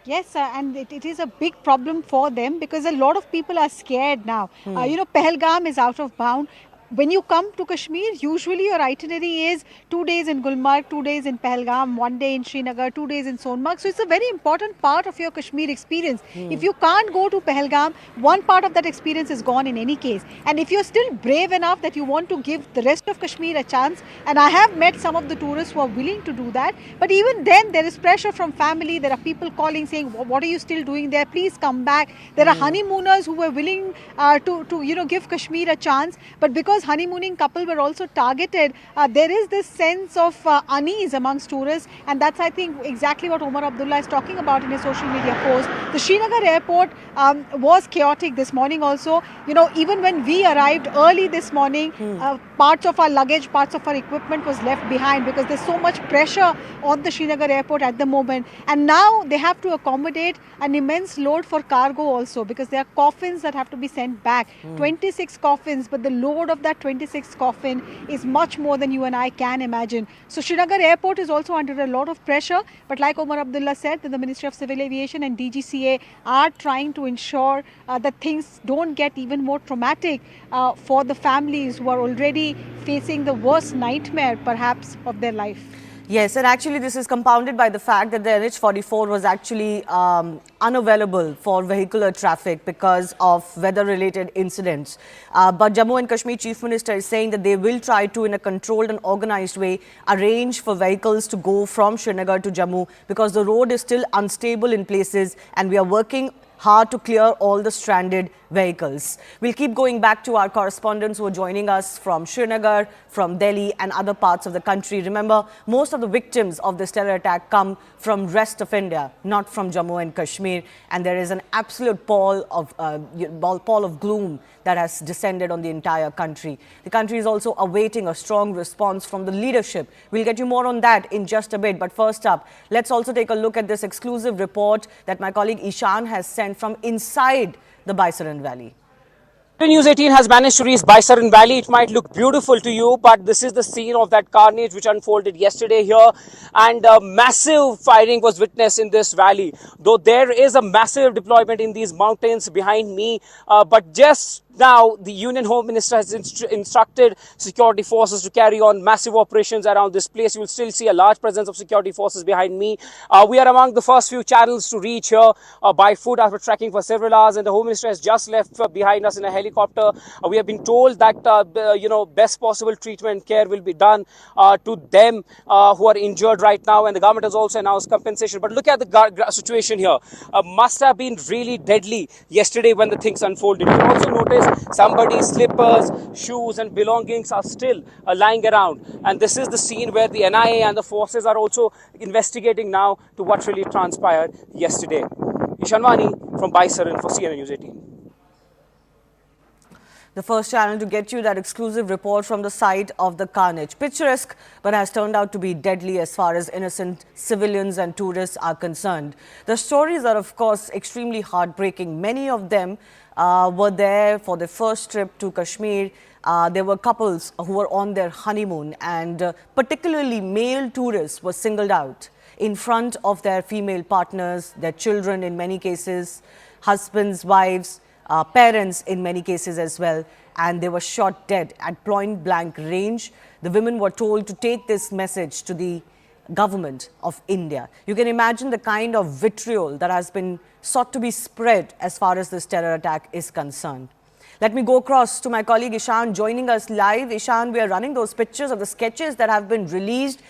Yes, and it is a big problem for them because a lot of people are scared now. Pahalgam is out of bound. When you come to Kashmir, usually your itinerary is 2 days in Gulmarg, 2 days in Pahalgam, 1 day in Srinagar, 2 days in Sonmarg. So it's a very important part of your Kashmir experience. If you can't go to Pahalgam, one part of that experience is gone in any case. And if you're still brave enough that you want to give the rest of Kashmir a chance, and I have met some of the tourists who are willing to do that, but even then there is pressure from family. There are people calling saying, what are you still doing there? Please come back. There are honeymooners who were willing to give Kashmir a chance, but because honeymooning couple were also targeted, there is this sense of unease amongst tourists, and that's, I think, exactly what Omar Abdullah is talking about in his social media post. The Srinagar airport was chaotic this morning also. Even when we arrived early this morning, parts of our luggage, parts of our equipment was left behind because there's so much pressure on the Srinagar airport at the moment. And now they have to accommodate an immense load for cargo also because there are coffins that have to be sent back. 26 coffins, but the load of that 26 coffin is much more than you and I can imagine. So Srinagar airport is also under a lot of pressure, but like Omar Abdullah said, that the Ministry of Civil Aviation and DGCA are trying to ensure that things don't get even more traumatic for the families who are already facing the worst nightmare perhaps of their life. Yes, and actually this is compounded by the fact that the NH44 was actually unavailable for vehicular traffic because of weather-related incidents. But Jammu and Kashmir Chief Minister is saying that they will try to, in a controlled and organized way, arrange for vehicles to go from Srinagar to Jammu because the road is still unstable in places, and we are working hard to clear all the stranded vehicles. We'll keep going back to our correspondents who are joining us from Srinagar, from Delhi and other parts of the country. Remember, most of the victims of this terror attack come from rest of India, not from Jammu and Kashmir. And there is an absolute pall of gloom that has descended on the entire country. The country is also awaiting a strong response from the leadership. We'll get you more on that in just a bit. But first up, let's also take a look at this exclusive report that my colleague Ishan has sent from inside the Baisaran Valley. News 18 has managed to reach Baisaran Valley. It might look beautiful to you, but this is the scene of that carnage which unfolded yesterday here, and massive firing was witnessed in this valley. Though there is a massive deployment in these mountains behind me, but just now, the Union Home Minister has instructed security forces to carry on massive operations around this place. You will still see a large presence of security forces behind me. We are among the first few channels to reach here by foot after trekking for several hours, and the Home Minister has just left behind us in a helicopter. We have been told that, best possible treatment and care will be done to them who are injured right now, and the government has also announced compensation. But look at the situation here. Must have been really deadly yesterday when the things unfolded. You can also notice somebody's slippers, shoes and belongings are still lying around, and this is the scene where the NIA and the forces are also investigating now to what really transpired yesterday. Ishanwani from Baisaran for CNN News 18. The first channel to get you that exclusive report from the site of the carnage. Picturesque, but has turned out to be deadly as far as innocent civilians and tourists are concerned. The stories are, of course, extremely heartbreaking. Many of them were there for their first trip to Kashmir. There were couples who were on their honeymoon, and particularly male tourists were singled out in front of their female partners, their children in many cases, husbands, wives, parents in many cases as well, and they were shot dead at point blank range. The women were told to take this message to the government of India. You can imagine the kind of vitriol that has been sought to be spread as far as this terror attack is concerned. Let me go across to my colleague Ishan joining us live. Ishan, we are running those pictures of the sketches that have been released.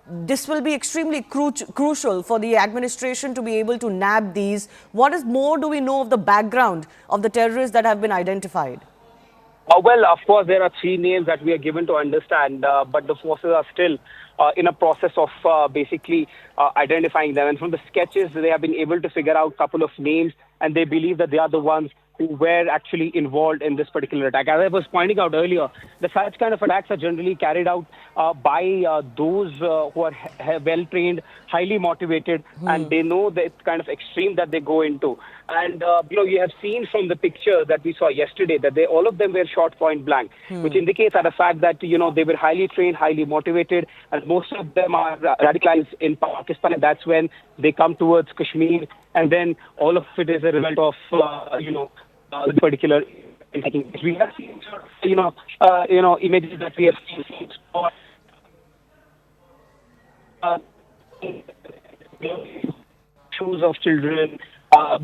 This will be extremely crucial for the administration to be able to nab these. What is more do we know of the background of the terrorists that have been identified? Well, of course, there are three names that we are given to understand, but the forces are still in a process of basically identifying them. And from the sketches, they have been able to figure out a couple of names, and they believe that they are the ones who were actually involved in this particular attack. As I was pointing out earlier, the such kind of attacks are generally carried out by those who are well-trained, highly motivated, and they know the kind of extreme that they go into. And, you have seen from the picture that we saw yesterday that all of them were shot point blank, which indicates the fact that, they were highly trained, highly motivated, and most of them are radicalized in Pakistan, and that's when they come towards Kashmir, and then all of it is a result of, the particular attacking. We have seen, images that we have seen shoes of children,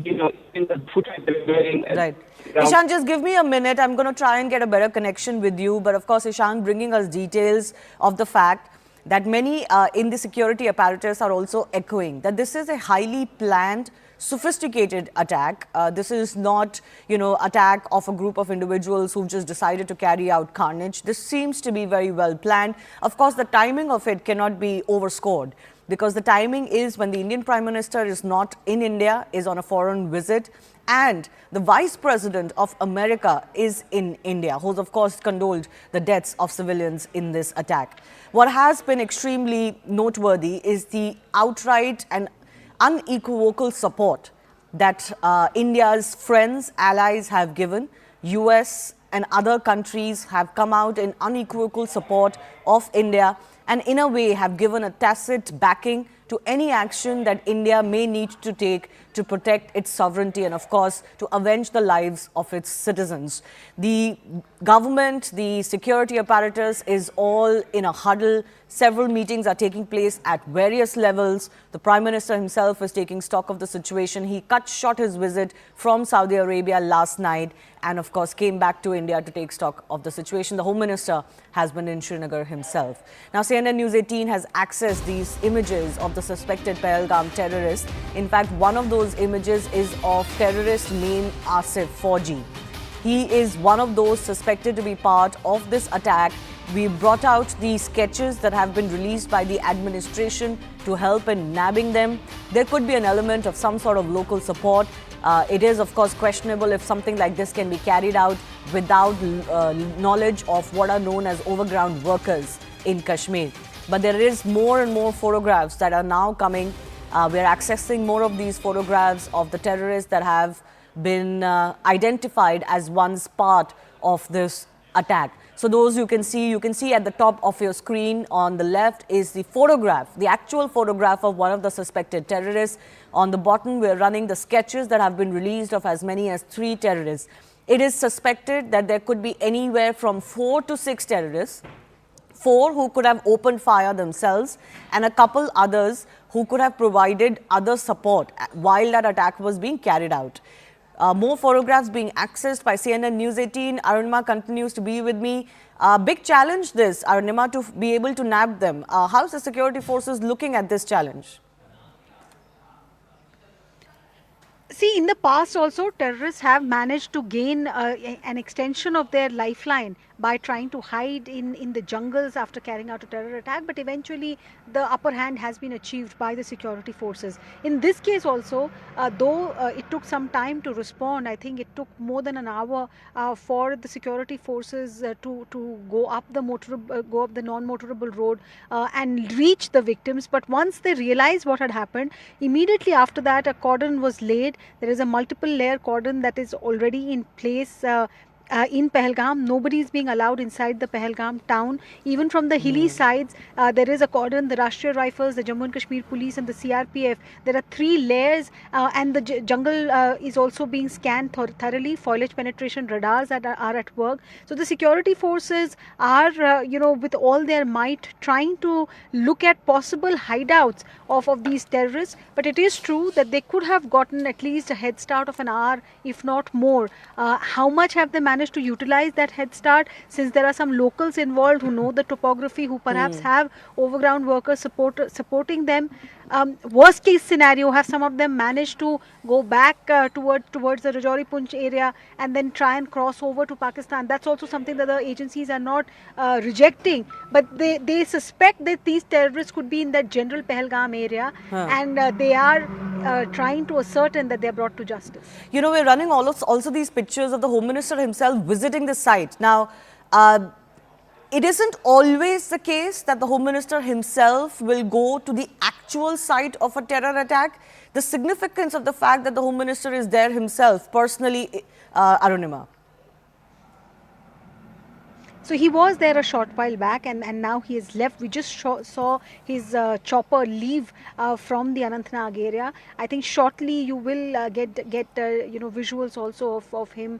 in the foot wearing. Right. Ishan, just give me a minute. I'm going to try and get a better connection with you. But of course, Ishan bringing us details of the fact that many in the security apparatus are also echoing that this is a highly planned, sophisticated attack. This is not, attack of a group of individuals who've just decided to carry out carnage. This seems to be very well planned. Of course, the timing of it cannot be overscored, because the timing is when the Indian Prime Minister is not in India, is on a foreign visit, and the Vice President of America is in India, who's of course condoled the deaths of civilians in this attack. What has been extremely noteworthy is the outright and unequivocal support that India's friends, allies have given. US and other countries have come out in unequivocal support of India, and in a way have given a tacit backing to any action that India may need to take to protect its sovereignty and, of course, to avenge the lives of its citizens. The government, the security apparatus is all in a huddle. Several meetings are taking place at various levels. The Prime Minister himself is taking stock of the situation. He cut short his visit from Saudi Arabia last night and, of course, came back to India to take stock of the situation. The Home Minister has been in Srinagar himself. Now, CNN News 18 has accessed these images of the suspected Pahalgam terrorist. In fact, one of those images is of terrorist named Asif Fauji. He is one of those suspected to be part of this attack. We brought out the sketches that have been released by the administration to help in nabbing them. There could be an element of some sort of local support. It is, of course, questionable if something like this can be carried out without knowledge of what are known as overground workers in Kashmir. But there is more and more photographs that are now coming. We are accessing more of these photographs of the terrorists that have been identified as once part of this attack. So those you can see at the top of your screen on the left is the photograph, the actual photograph of one of the suspected terrorists. On the bottom, we are running the sketches that have been released of as many as 3 terrorists. It is suspected that there could be anywhere from 4 to 6 terrorists, 4 who could have opened fire themselves, and a couple others who could have provided other support while that attack was being carried out. More photographs being accessed by CNN News 18. Arunima continues to be with me. Big challenge this, Arunima, to be able to nab them. How's the security forces looking at this challenge? See, in the past also, terrorists have managed to gain an extension of their lifeline by trying to hide in the jungles after carrying out a terror attack, but eventually the upper hand has been achieved by the security forces. In this case also, though it took some time to respond, I think it took more than an hour for the security forces to go up the non-motorable road and reach the victims. But once they realized what had happened, immediately after that a cordon was laid. There is a multiple layer cordon that is already in place in Pahalgam. Nobody is being allowed inside the Pahalgam town. Even from the hilly sides, there is a cordon. The Rashtriya Rifles, the Jammu and Kashmir Police and the CRPF. There are 3 layers and the jungle is also being scanned thoroughly. Foliage penetration radars are at work. So the security forces are, with all their might trying to look at possible hideouts of these terrorists. But it is true that they could have gotten at least a head start of an hour, if not more. How much have they managed to utilize that head start, since there are some locals involved who know the topography, who perhaps have overground workers supporting them? Worst case scenario, have some of them managed to go back towards the Rajouri Poonch area and then try and cross over to Pakistan? That's also something that the agencies are not rejecting, but they suspect that these terrorists could be in that general Pahalgam area, and they are trying to ascertain that they are brought to justice. You know, we're running also these pictures of the Home Minister himself visiting the site. Now, it isn't always the case that the Home Minister himself will go to the actual site of a terror attack. The significance of the fact that the Home Minister is there himself, personally, Arunima. So he was there a short while back, and now he has left. We just saw his chopper leave from the Anantnag area. I think shortly you will get visuals also of him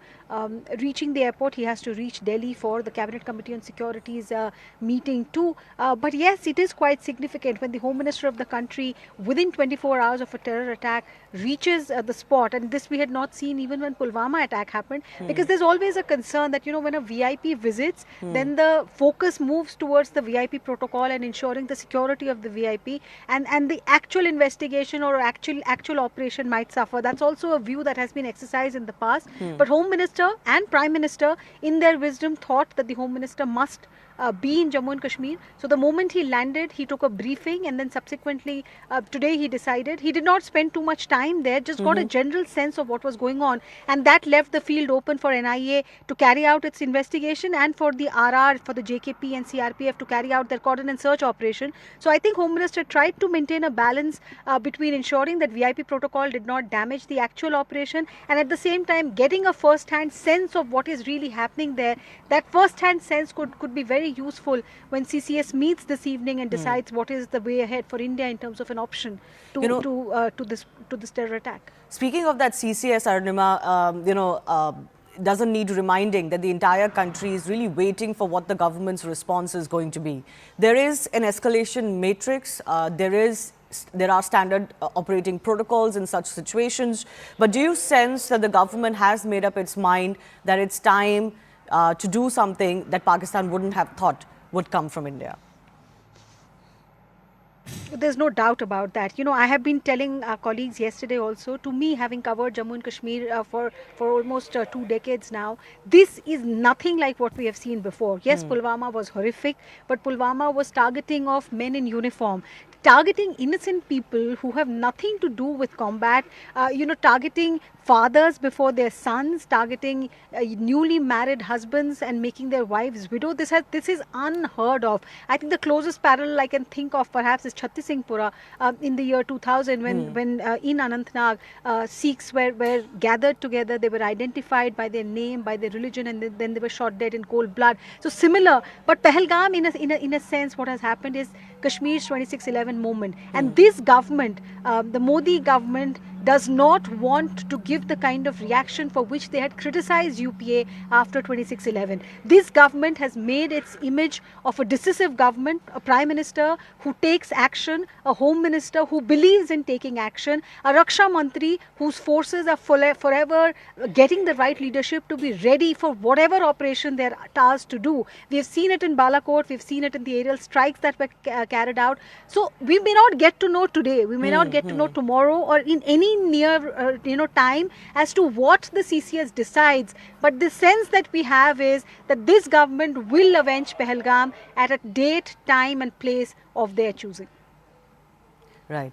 reaching the airport. He has to reach Delhi for the Cabinet Committee on Security's meeting too. But yes, it is quite significant when the Home Minister of the country, within 24 hours of a terror attack, reaches the spot. And this we had not seen even when Pulwama attack happened, because there's always a concern that, when a VIP visits, then the focus moves towards the VIP protocol and ensuring the security of the VIP, and the actual investigation or actual operation might suffer. That's also a view that has been exercised in the past. But Home Minister and Prime Minister, in their wisdom, thought that the Home Minister must be in Jammu and Kashmir. So the moment he landed, he took a briefing, and then subsequently today he decided. He did not spend too much time there, just got a general sense of what was going on, and that left the field open for NIA to carry out its investigation and for the RR, for the JKP and CRPF to carry out their cordon and search operation. So I think Home Minister tried to maintain a balance between ensuring that VIP protocol did not damage the actual operation, and at the same time getting a first-hand sense of what is really happening there. That first-hand sense could be very useful when CCS meets this evening and decides what is the way ahead for India in terms of an option to this terror attack. Speaking of that CCS, Arunima, doesn't need reminding that the entire country is really waiting for what the government's response is going to be. There is an escalation matrix. There are standard operating protocols in such situations. But do you sense that the government has made up its mind that it's time to do something that Pakistan wouldn't have thought would come from India? There's no doubt about that. I have been telling our colleagues yesterday also, to me, having covered Jammu and Kashmir for almost 2 decades now, this is nothing like what we have seen before. Yes, Pulwama was horrific, but Pulwama was targeting of men in uniform, targeting innocent people who have nothing to do with combat, targeting fathers before their sons, targeting newly married husbands and making their wives widow. This is unheard of. I think the closest parallel I can think of perhaps is Chhattisingpura in the year 2000 when in Anantnag Sikhs were gathered together. They were identified by their name, by their religion, and then they were shot dead in cold blood. So similar, but Pahalgam in a sense what has happened is Kashmir's 26/11 movement, and this government, the Modi government, does not want to give the kind of reaction for which they had criticized UPA after 26/11. This government has made its image of a decisive government, a prime minister who takes action, a home minister who believes in taking action, a Raksha Mantri whose forces are forever getting the right leadership to be ready for whatever operation they're tasked to do. We have seen it in Balakot, we've seen it in the aerial strikes that were carried out. So we may not get to know today, we may not get to know tomorrow or in any near time as to what the CCS decides, but the sense that we have is that this government will avenge Pahalgam at a date, time and place of their choosing. Right.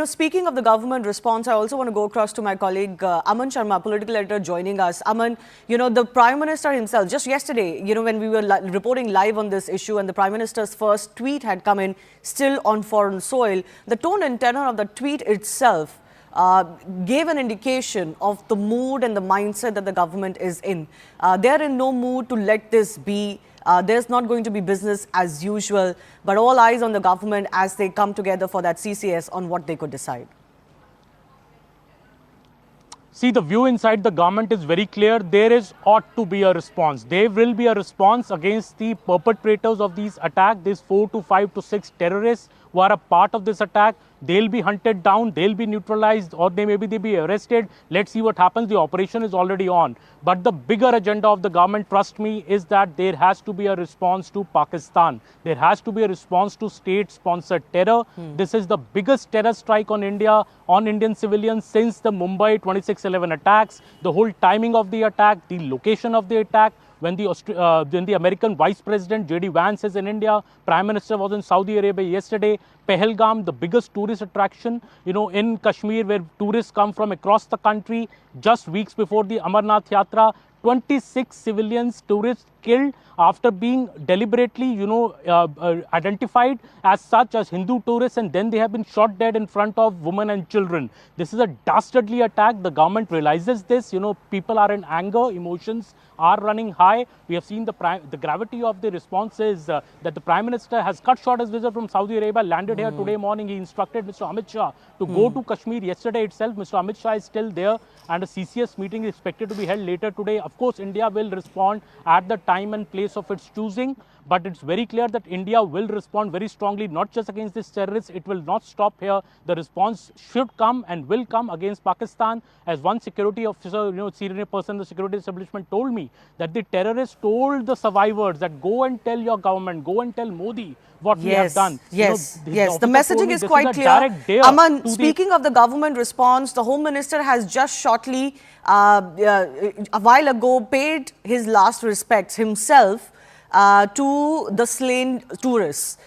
Speaking of the government response, I also want to go across to my colleague Aman Sharma, political editor, joining us. Aman, the Prime Minister himself, just yesterday, when we were reporting live on this issue and the Prime Minister's first tweet had come in, still on foreign soil, the tone and tenor of the tweet itself gave an indication of the mood and the mindset that the government is in. They're in no mood to let this be. There's not going to be business as usual, but all eyes on the government as they come together for that CCS on what they could decide. See, the view inside the government is very clear. There ought to be a response. There will be a response against the perpetrators of these attacks, these 4 to 5 to 6 terrorists who are a part of this attack. They'll be hunted down, they'll be neutralized, or maybe they'll be arrested. Let's see what happens. The operation is already on. But the bigger agenda of the government, trust me, is that there has to be a response to Pakistan. There has to be a response to state-sponsored terror. This is the biggest terror strike on India, on Indian civilians since the Mumbai 26/11 attacks. The whole timing of the attack, the location of the attack, when the American Vice President J.D. Vance is in India, Prime Minister was in Saudi Arabia yesterday. Pahalgam, the biggest tourist attraction, in Kashmir, where tourists come from across the country. Just weeks before the Amarnath Yatra, 26 civilians, tourists killed after being deliberately, identified as such as Hindu tourists, and then they have been shot dead in front of women and children. This is a dastardly attack. The government realizes this. People are in anger, emotions are running high. We have seen the gravity of the response is that the Prime Minister has cut short his visit from Saudi Arabia, landed here today morning. He instructed Mr. Amit Shah to go to Kashmir yesterday itself. Mr. Amit Shah is still there, and a CCS meeting is expected to be held later today. Of course, India will respond at the time and place of its choosing. But it's very clear that India will respond very strongly, not just against these terrorists. It will not stop here. The response should come and will come against Pakistan. As one security officer, senior person in the security establishment told me that the terrorists told the survivors that go and tell your government, go and tell Modi what we have done. Yes. The messaging is quite clear. Aman, speaking of the government response, the Home Minister has just shortly, a while ago, paid his last respects himself to the slain tourists.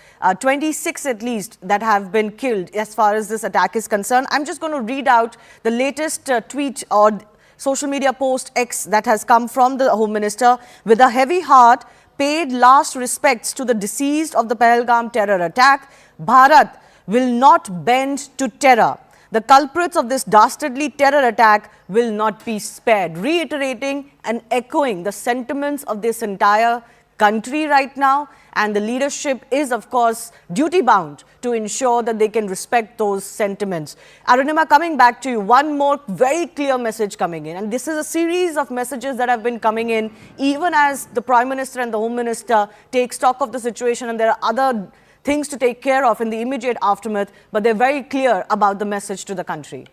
26 at least that have been killed as far as this attack is concerned. I'm just going to read out the latest tweet or social media post X that has come from the Home Minister. With a heavy heart, paid last respects to the deceased of the Pahalgam terror attack. Bharat will not bend to terror. The culprits of this dastardly terror attack will not be spared. Reiterating and echoing the sentiments of this entire country right now, and the leadership is, of course, duty-bound to ensure that they can respect those sentiments. Arunima, coming back to you, one more very clear message coming in, and this is a series of messages that have been coming in even as the Prime Minister and the Home Minister take stock of the situation, and there are other things to take care of in the immediate aftermath, but they're very clear about the message to the country.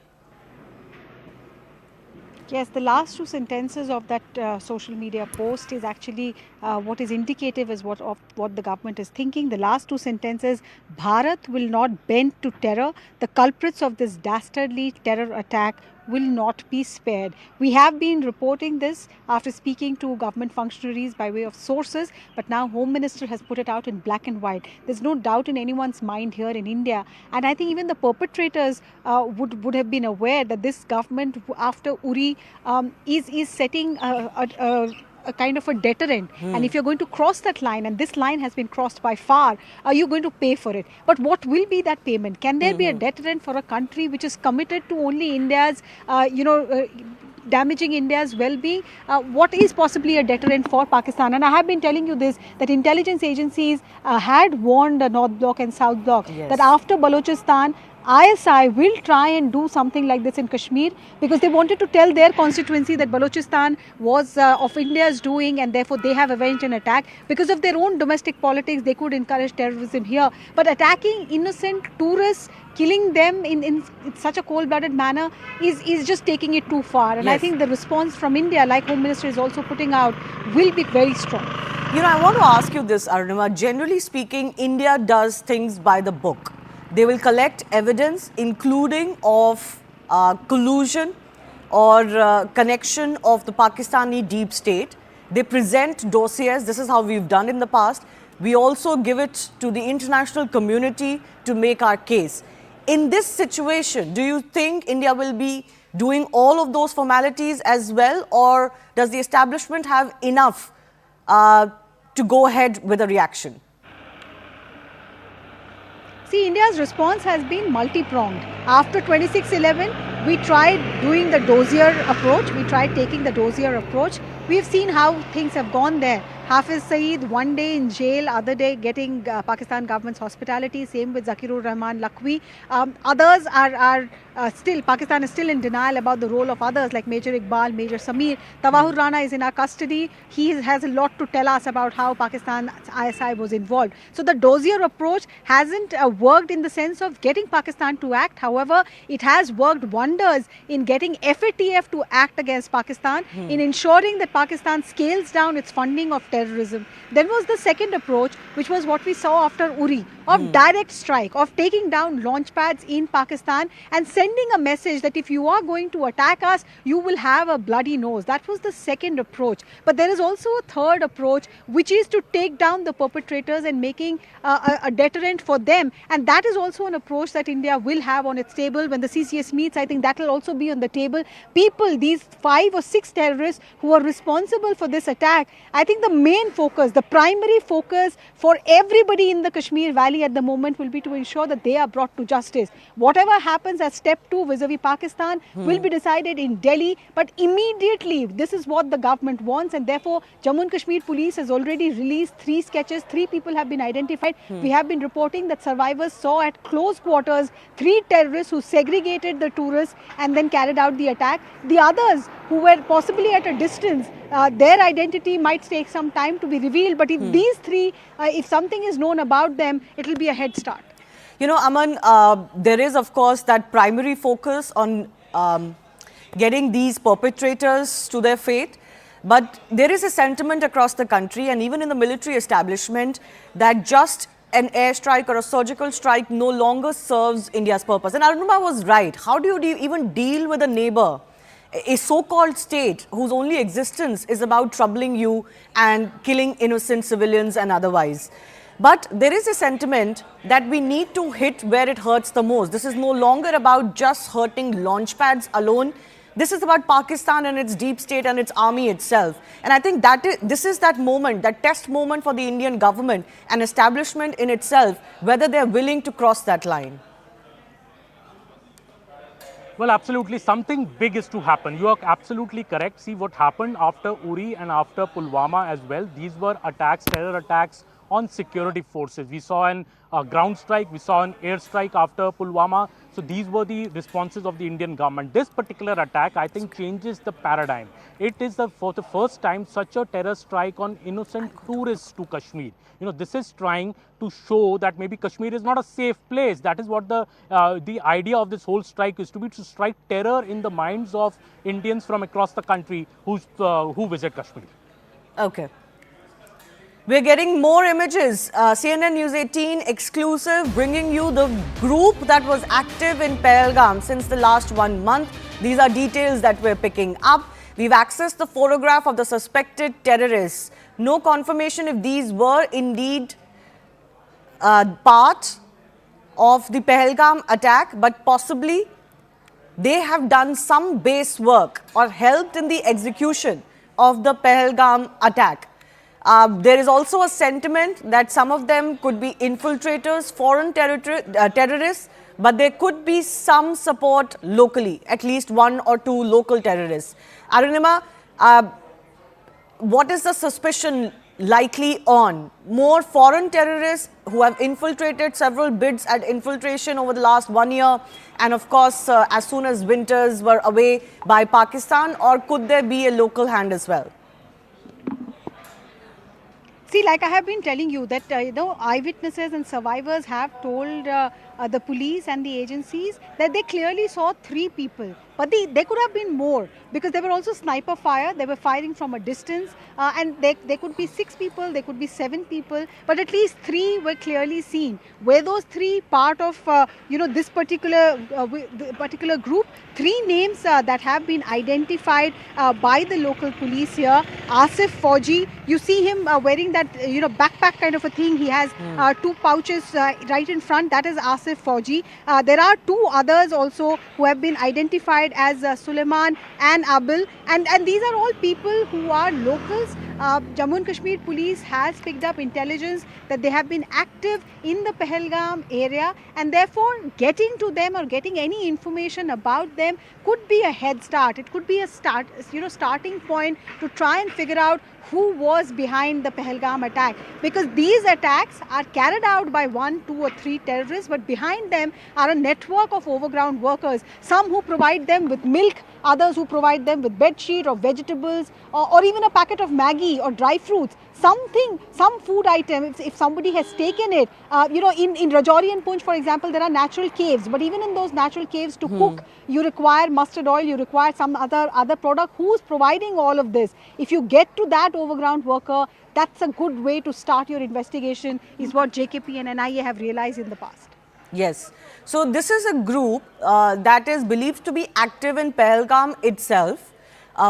Yes, the last two sentences of that social media post is actually what is indicative is what the government is thinking. The last two sentences: Bharat will not bend to terror. The culprits of this dastardly terror attack will not be spared. We have been reporting this after speaking to government functionaries by way of sources, but now Home Minister has put it out in black and white. There's no doubt in anyone's mind here in India, and I think even the perpetrators would have been aware that this government after Uri is setting a kind of a deterrent, and if you're going to cross that line, and this line has been crossed by far, are you going to pay for it? But what will be that payment? Can there be a deterrent for a country which is committed to only India's damaging India's well-being? What is possibly a deterrent for Pakistan? And I have been telling you this, that intelligence agencies had warned the North Bloc and South Bloc that after Balochistan, ISI will try and do something like this in Kashmir, because they wanted to tell their constituency that Balochistan was of India's doing, and therefore they have avenged an attack. Because of their own domestic politics, they could encourage terrorism here. But attacking innocent tourists, killing them in such a cold-blooded manner is just taking it too far. And I think the response from India, like Home Minister is also putting out, will be very strong. You know, I want to ask you this, Arunima. Generally speaking, India does things by the book. They will collect evidence, including of collusion or connection of the Pakistani deep state. They present dossiers. This is how we've done in the past. We also give it to the international community to make our case. In this situation, do you think India will be doing all of those formalities as well, or does the establishment have enough to go ahead with a reaction? See, India's response has been multi-pronged. After 26/11, we tried doing the dossier approach. We tried taking the dossier approach. We've seen how things have gone there. Hafiz Saeed, one day in jail, other day getting Pakistan government's hospitality. Same with Zakirur Rahman Lakhvi. Others are still, Pakistan is still in denial about the role of others like Major Iqbal, Major Samir. Tawahur Rana is in our custody. He has a lot to tell us about how Pakistan ISI was involved. So the dossier approach hasn't worked in the sense of getting Pakistan to act. However, it has worked wonders in getting FATF to act against Pakistan, in ensuring that Pakistan scales down its funding of terrorism. Then was the second approach, which was what we saw after Uri, of direct strike, of taking down launch pads in Pakistan and sending a message that if you are going to attack us, you will have a bloody nose. That was the second approach. But there is also a third approach, which is to take down the perpetrators and making a deterrent for them. And that is also an approach that India will have on its table. When the CCS meets, I think that will also be on the table. People, these 5 or 6 terrorists who are responsible for this attack, I think the main focus, the primary focus for everybody in the Kashmir Valley at the moment will be to ensure that they are brought to justice. Whatever happens as step 2 vis-a-vis Pakistan will be decided in Delhi, but immediately this is what the government wants, and therefore Jammu and Kashmir police has already released 3 sketches. 3 people have been identified. We have been reporting that survivors saw at close quarters 3 terrorists who segregated the tourists and then carried out the attack. The others who were possibly at a distance, their identity might take some time to be revealed, but if these 3, if something is known about them, it will be a head start. You know, Aman, there is, of course, that primary focus on getting these perpetrators to their fate. But there is a sentiment across the country and even in the military establishment that just an airstrike or a surgical strike no longer serves India's purpose. And Arunima was right. How do you even deal with a neighbor, a so-called state whose only existence is about troubling you and killing innocent civilians and otherwise? But there is a sentiment that we need to hit where it hurts the most. This is no longer about just hurting launch pads alone. This is about Pakistan and its deep state and its army itself. And I think that this is that moment, that test moment for the Indian government and establishment in itself, whether they're willing to cross that line. Well, absolutely. Something big is to happen. You are absolutely correct. See what happened after Uri and after Pulwama as well. These were attacks, terror attacks on security forces. We saw an ground strike, we saw an air strike after Pulwama. So these were the responses of the Indian government. This particular attack, I think, changes the paradigm. It is for the first time such a terror strike on innocent tourists to Kashmir. You know, this is trying to show that maybe Kashmir is not a safe place. That is what the idea of this whole strike is, to strike terror in the minds of Indians from across the country who visit Kashmir. Okay. We're getting more images. CNN News 18 exclusive, bringing you the group that was active in Pahalgam since the last 1 month. These are details that we're picking up. We've accessed the photograph of the suspected terrorists. No confirmation if these were indeed part of the Pahalgam attack, but possibly they have done some base work or helped in the execution of the Pahalgam attack. There is also a sentiment that some of them could be infiltrators, foreign terrorists, but there could be some support locally, at least 1 or 2 local terrorists. Arunima, what is the suspicion likely on? More foreign terrorists who have infiltrated several bids at infiltration over the last 1 year, and of course, as soon as winters were away by Pakistan, or could there be a local hand as well? See, like I have been telling you that, eyewitnesses and survivors have told the police and the agencies that they clearly saw 3 people. But there could have been more, because there were also sniper fire. They were firing from a distance, and there could be 6 people, there could be 7 people, but at least 3 were clearly seen. Were those 3 part of this particular group? 3 names that have been identified by the local police here. Asif Fauji, you see him wearing that backpack kind of a thing. He has 2 pouches right in front. That is Asif Fauji. There are 2 others also who have been identified as Suleiman and Abil, and these are all people who are locals. Jammu and Kashmir police has picked up intelligence that they have been active in the Pahalgam area, and therefore getting to them or getting any information about them could be a head start. It could be a starting point to try and figure out who was behind the Pahalgam attack, because these attacks are carried out by 1, 2 or 3 terrorists, but behind them are a network of overground workers, some who provide them with milk, others who provide them with bedsheet or vegetables, or even a packet of Maggi or dry fruits, some food item. If somebody has taken it, in Rajouri and Poonch, for example, there are natural caves, but even in those natural caves to cook, you require mustard oil, you require some other product. Who's providing all of this? If you get to that overground worker, that's a good way to start your investigation, is what JKP and NIA have realized in the past. Yes. So this is a group that is believed to be active in Pahalgam itself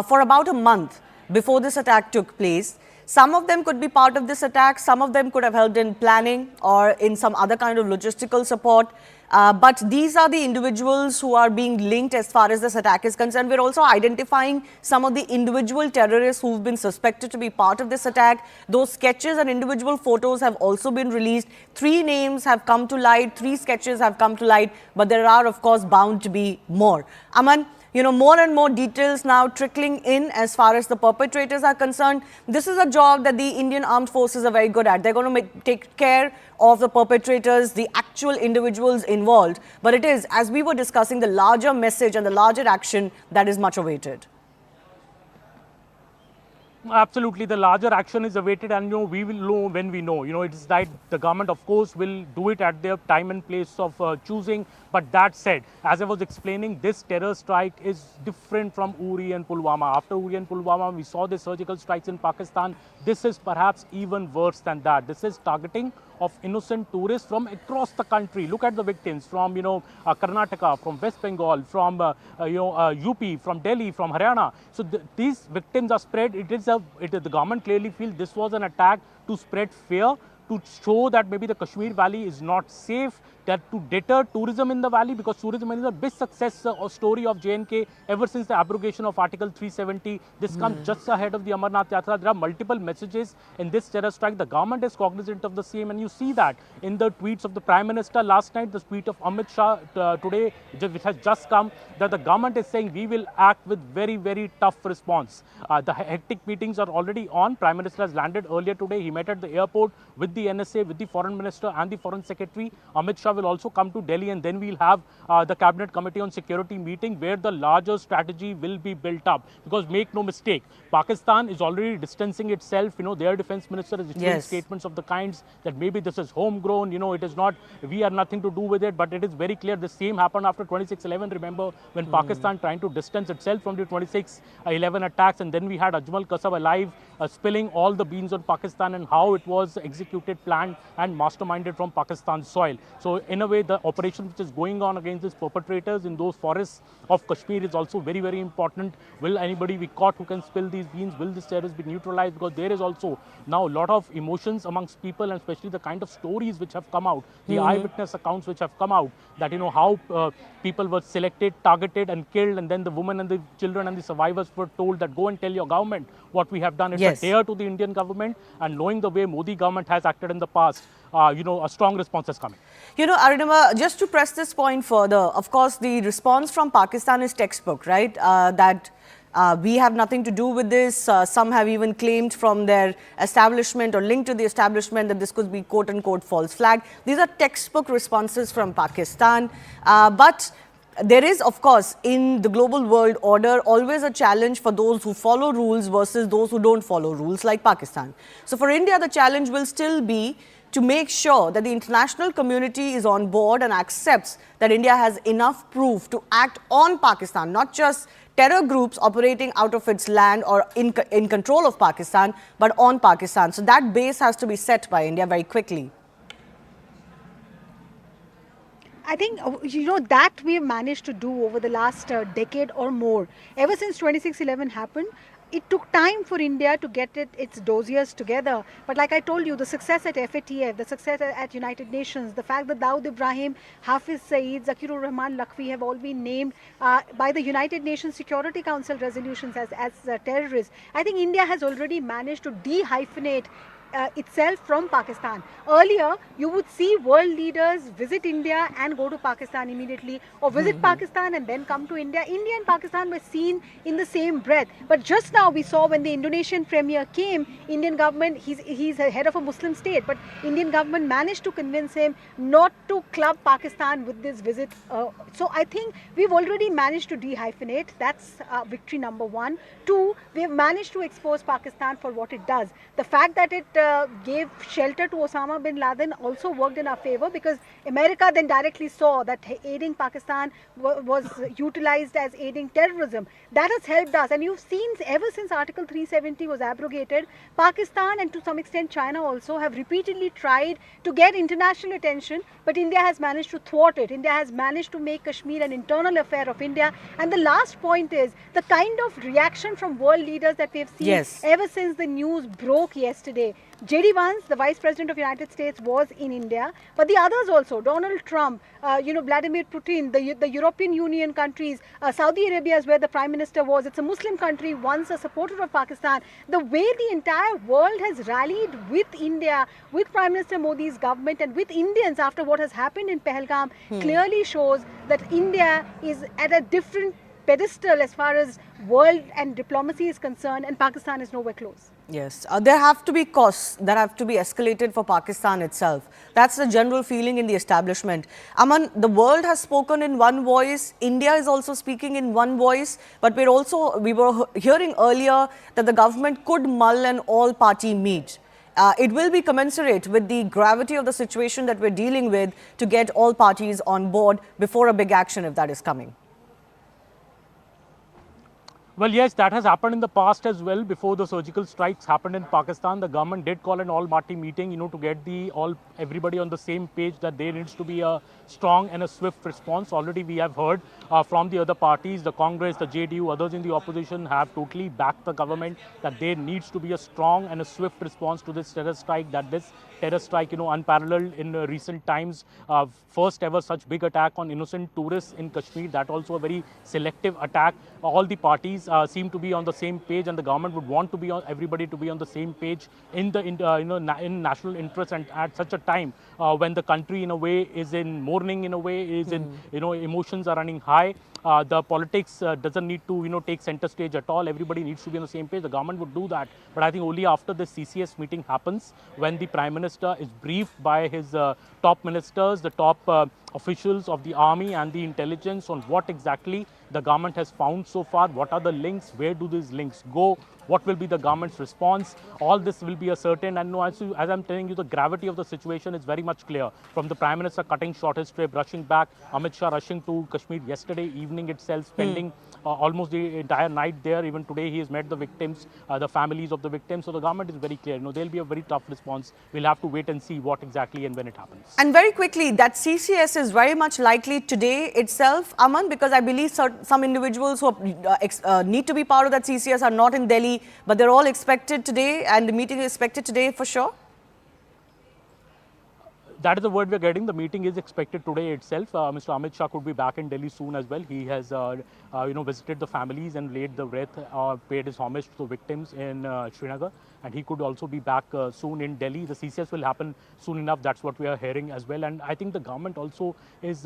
for about a month before this attack took place. Some of them could be part of this attack, some of them could have helped in planning or in some other kind of logistical support. But these are the individuals who are being linked as far as this attack is concerned. We're also identifying some of the individual terrorists who've been suspected to be part of this attack. Those sketches and individual photos have also been released. 3 names have come to light, 3 sketches have come to light, but there are, of course, bound to be more. Aman, more and more details now trickling in as far as the perpetrators are concerned. This is a job that the Indian Armed Forces are very good at. They're going to take care of the perpetrators, the actual individuals involved. But it is, as we were discussing, the larger message and the larger action that is much awaited. Absolutely, the larger action is awaited, and we will know when we know. It is that the government, of course, will do it at their time and place of choosing. But that said, as I was explaining, this terror strike is different from Uri and Pulwama. After Uri and Pulwama, we saw the surgical strikes in Pakistan. This is perhaps even worse than that. This is targeting of innocent tourists from across the country. Look at the victims from Karnataka, from West Bengal, from UP, from Delhi, from Haryana. So these victims are spread. The government clearly feels this was an attack to spread fear, to show that maybe the Kashmir Valley is not safe. that to deter tourism in the valley, because tourism is a big success story of J&K ever since the abrogation of Article 370. This comes just ahead of the Amarnath Yatra. There are multiple messages in this terror strike. The government is cognizant of the same, and you see that in the tweets of the Prime Minister last night, the tweet of Amit Shah today, which has just come, that the government is saying we will act with very, very tough response. The hectic meetings are already on. Prime Minister has landed earlier today. He met at the airport with the NSA, with the Foreign Minister and the Foreign Secretary. Amit Shah will also come to Delhi, and then we'll have the Cabinet Committee on Security meeting where the larger strategy will be built up. Because make no mistake, Pakistan is already distancing itself. Their defense minister is issuing statements of the kinds that maybe this is homegrown, it is not, we have nothing to do with it, but it is very clear the same happened after 26/11. Remember when Pakistan trying to distance itself from the 26/11 attacks, and then we had Ajmal Kasab alive, spilling all the beans on Pakistan and how it was executed, planned and masterminded from Pakistan's soil. So in a way, the operation which is going on against these perpetrators in those forests of Kashmir is also very, very important. Will anybody be caught who can spill these beans? Will this terrorist be neutralized? Because there is also now a lot of emotions amongst people, and especially the kind of stories which have come out, the eyewitness accounts which have come out, that how people were selected, targeted and killed, and then the women and the children and the survivors were told that go and tell your government what we have done. It's a dare to the Indian government, and knowing the way Modi government has acted in the past, a strong response is coming. Arunima, just to press this point further, of course, the response from Pakistan is textbook, right? That we have nothing to do with this. Some have even claimed from their establishment or linked to the establishment that this could be quote-unquote false flag. These are textbook responses from Pakistan. But there is, of course, in the global world order, always a challenge for those who follow rules versus those who don't follow rules, like Pakistan. So for India, the challenge will still be to make sure that the international community is on board and accepts that India has enough proof to act on Pakistan, not just terror groups operating out of its land or in control of Pakistan, but on Pakistan. So that base has to be set by India very quickly. I think, that we have managed to do over the last decade or more. Ever since 26/11 happened, it took time for India to get its dossiers together. But like I told you, the success at FATF, the success at United Nations, the fact that Dawood Ibrahim, Hafiz Saeed, Zakirur Rahman Lakhvi have all been named by the United Nations Security Council resolutions as terrorists. I think India has already managed to de-hyphenate itself from Pakistan. Earlier, you would see world leaders visit India and go to Pakistan immediately, or visit Pakistan and then come to India. India and Pakistan were seen in the same breath. But just now we saw when the Indonesian premier came, Indian government, he's a head of a Muslim state, but Indian government managed to convince him not to club Pakistan with this visit. So I think we've already managed to de-hyphenate. That's victory number one. Two, we have managed to expose Pakistan for what it does. The fact that it gave shelter to Osama bin Laden also worked in our favor, because America then directly saw that aiding Pakistan was utilized as aiding terrorism. That has helped us, and you've seen ever since Article 370 was abrogated, Pakistan and to some extent China also have repeatedly tried to get international attention, but India has managed to thwart it. India has managed to make Kashmir an internal affair of India. And the last point is the kind of reaction from world leaders that we've seen ever since the news broke yesterday. J.D. Vance, the Vice President of the United States, was in India, but the others also, Donald Trump, Vladimir Putin, the European Union countries, Saudi Arabia is where the Prime Minister was. It's a Muslim country, once a supporter of Pakistan. The way the entire world has rallied with India, with Prime Minister Modi's government and with Indians after what has happened in Pahalgam clearly shows that India is at a different pedestal as far as world and diplomacy is concerned, and Pakistan is nowhere close. Yes, there have to be costs that have to be escalated for Pakistan itself. That's the general feeling in the establishment. Aman, the world has spoken in one voice. India is also speaking in one voice. But we were hearing earlier that the government could mull an all-party meet. It will be commensurate with the gravity of the situation that we're dealing with to get all parties on board before a big action, if that is coming. Well, yes, that has happened in the past as well. Before the surgical strikes happened in Pakistan, the government did call an all-party meeting, to get everybody on the same page that there needs to be a strong and a swift response. Already we have heard from the other parties, the Congress, the JDU, others in the opposition have totally backed the government that there needs to be a strong and a swift response to this terror strike, that this terror strike, unparalleled in recent times. First ever such big attack on innocent tourists in Kashmir, that also a very selective attack. All the parties seem to be on the same page, and the government would want to be everybody to be on the same page in national interest, and at such a time when the country in a way is in mourning, in a way is in emotions are running high. The politics doesn't need to take center stage at all. Everybody needs to be on the same page. The government would do that, but I think only after the CCS meeting happens, when the Prime Minister is briefed by his top ministers, the top officials of the army and the intelligence on what exactly the government has found so far, what are the links, where do these links go, what will be the government's response. All this will be ascertained, and as I'm telling you, the gravity of the situation is very much clear. From the Prime Minister cutting short his trip, rushing back, Amit Shah rushing to Kashmir yesterday evening itself, spending almost the entire night there. Even today he has met the victims, the families of the victims. So the government is very clear. There'll be a very tough response. We'll have to wait and see what exactly and when it happens. And very quickly, that CCS is very much likely today itself, Aman, because I believe some individuals who need to be part of that CCS are not in Delhi, but they're all expected today, and the meeting is expected today for sure? That is the word we're getting. The meeting is expected today itself. Mr. Amit Shah could be back in Delhi soon as well. He has, visited the families and laid the wreath, paid his homage to the victims in Srinagar. And he could also be back soon in Delhi. The CCS will happen soon enough. That's what we are hearing as well. And I think the government also is,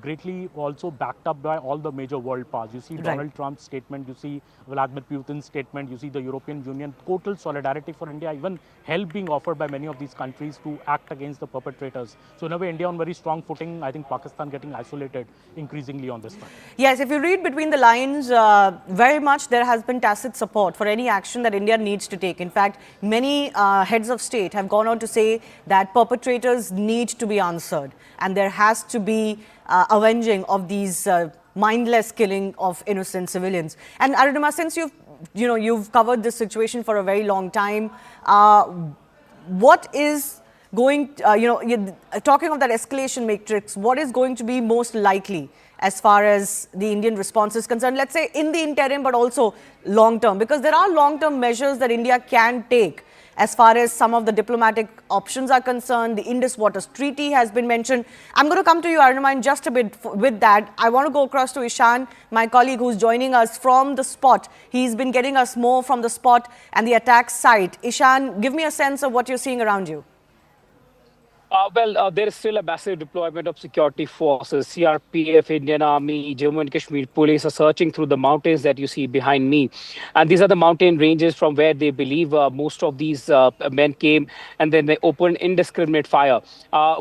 greatly also backed up by all the major world powers. You see Donald Trump's statement. You see Vladimir Putin's statement. You see the European Union. Total solidarity for India. Even help being offered by many of these countries to act against the perpetrators. So in a way, India on very strong footing. I think Pakistan getting isolated increasingly on this front. Yes, if you read between the lines, very much there has been tacit support for any action that India needs to take. In fact, many heads of state have gone on to say that perpetrators need to be answered, and there has to be avenging of these mindless killing of innocent civilians. And Arunima, since you've covered this situation for a very long time, what is going, talking of that escalation matrix, what is going to be most likely as far as the Indian response is concerned, let's say in the interim, but also long term? Because there are long term measures that India can take as far as some of the diplomatic options are concerned. The Indus Waters Treaty has been mentioned. I'm going to come to you, Arunima, in just a bit with that. I want to go across to Ishan, my colleague who's joining us from the spot. He's been getting us more from the spot and the attack site. Ishan, give me a sense of what you're seeing around you. There is still a massive deployment of security forces. CRPF, Indian Army, Jammu and Kashmir police are searching through the mountains that you see behind me. And these are the mountain ranges from where they believe most of these men came, and then they opened indiscriminate fire.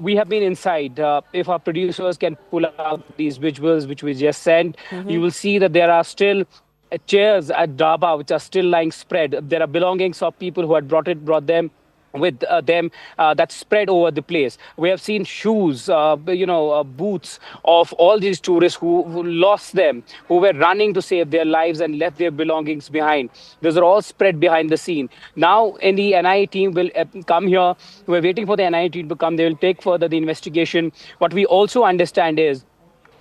We have been inside. If our producers can pull out these visuals which we just sent, you will see that there are still chairs at Daba which are still lying spread. There are belongings of people who had brought them with them that spread over the place. We have seen shoes, boots of all these tourists who lost them, who were running to save their lives and left their belongings behind. Those are all spread behind the scene. Now, the NIA team will come here. We're waiting for the NIA team to come. They will take further the investigation. What we also understand is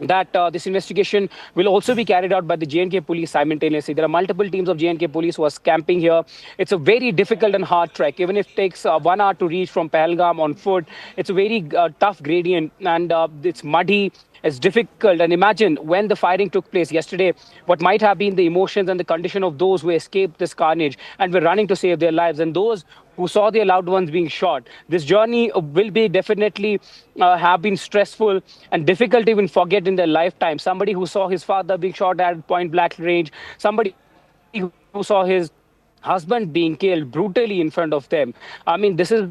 that this investigation will also be carried out by the J&K police simultaneously. There are multiple teams of J&K police who are camping here. It's a very difficult and hard trek. Even if it takes 1 hour to reach from Pahalgam on foot, it's a very tough gradient, and it's muddy. It's difficult. And imagine when the firing took place yesterday, what might have been the emotions and the condition of those who escaped this carnage and were running to save their lives, and those who saw their loved ones being shot. This journey will be definitely have been stressful and difficult to even forget in their lifetime. Somebody who saw his father being shot at point blank range, somebody who saw his husband being killed brutally in front of them. I mean, this is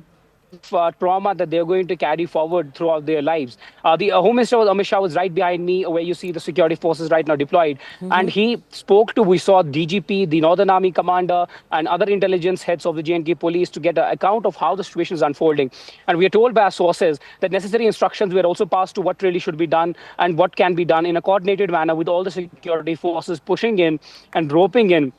trauma that they're going to carry forward throughout their lives. The Home Minister Amit Shah was right behind me, where you see the security forces right now deployed, and he spoke to. We saw DGP, the Northern Army commander, and other intelligence heads of the J&K police to get an account of how the situation is unfolding. And we are told by our sources that necessary instructions were also passed to what really should be done and what can be done in a coordinated manner, with all the security forces pushing in and roping in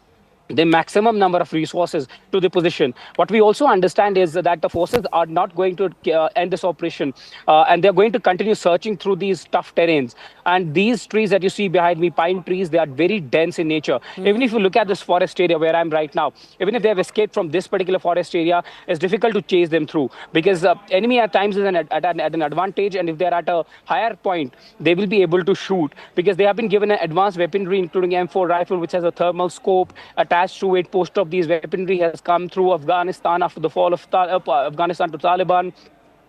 the maximum number of resources to the position. What we also understand is that the forces are not going to end this operation, and they're going to continue searching through these tough terrains. And these trees that you see behind me, pine trees, they are very dense in nature. Even if you look at this forest area where I'm right now, even if they have escaped from this particular forest area, it's difficult to chase them through, because enemy at times is at an advantage, and if they're at a higher point, they will be able to shoot, because they have been given an advanced weaponry, including M4 rifle, which has a thermal scope attached to it. Most of these weaponry has come through Afghanistan after the fall of Afghanistan to Taliban.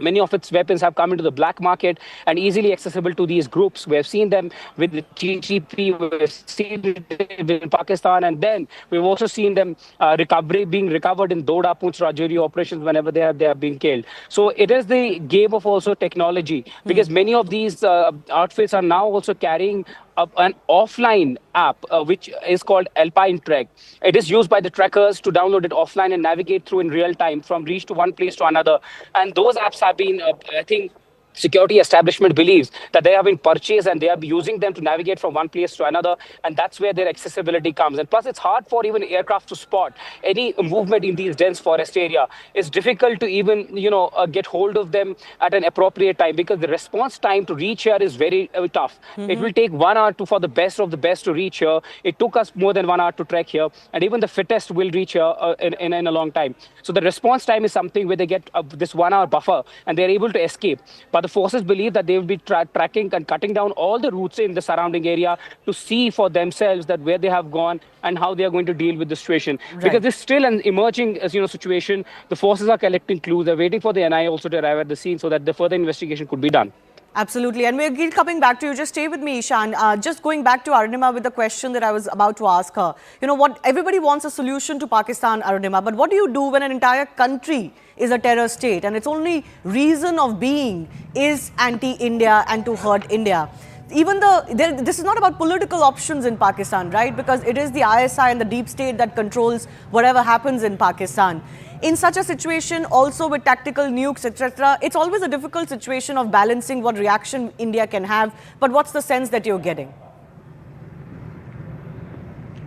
Many of its weapons have come into the black market and easily accessible to these groups. We have seen them with the TTP, we've seen it in Pakistan, and then we've also seen them being recovered in Doda, Poonch, Rajouri operations whenever they are being killed. So it is the game of also technology, because many of these outfits are now also carrying an offline app, which is called Alpine Trek. It is used by the trekkers to download it offline and navigate through in real time from reach to one place to another. And those apps have been, I think, security establishment believes that they have been purchased and they are using them to navigate from one place to another, and that's where their accessibility comes. And plus, it's hard for even aircraft to spot any movement in these dense forest area. It's difficult to even get hold of them at an appropriate time, because the response time to reach here is very tough. It will take 1 hour for the best of the best to reach here. It took us more than 1 hour to trek here, and even the fittest will reach here in a long time. So the response time is something where they get this 1 hour buffer and they're able to escape. But the forces believe that they will be tracking and cutting down all the routes in the surrounding area to see for themselves that where they have gone and how they are going to deal with the situation. Right. Because this is still an emerging situation. The forces are collecting clues. They're waiting for the NI also to arrive at the scene so that the further investigation could be done. Absolutely. And we're coming back to you. Just stay with me, Ishan. Just going back to Arunima with the question that I was about to ask her. Everybody wants a solution to Pakistan, Arunima, but what do you do when an entire country is a terror state and its only reason of being is anti-India and to hurt India? This is not about political options in Pakistan, right? Because it is the ISI and the deep state that controls whatever happens in Pakistan. In such a situation, also with tactical nukes, etc., it's always a difficult situation of balancing what reaction India can have. But what's the sense that you're getting?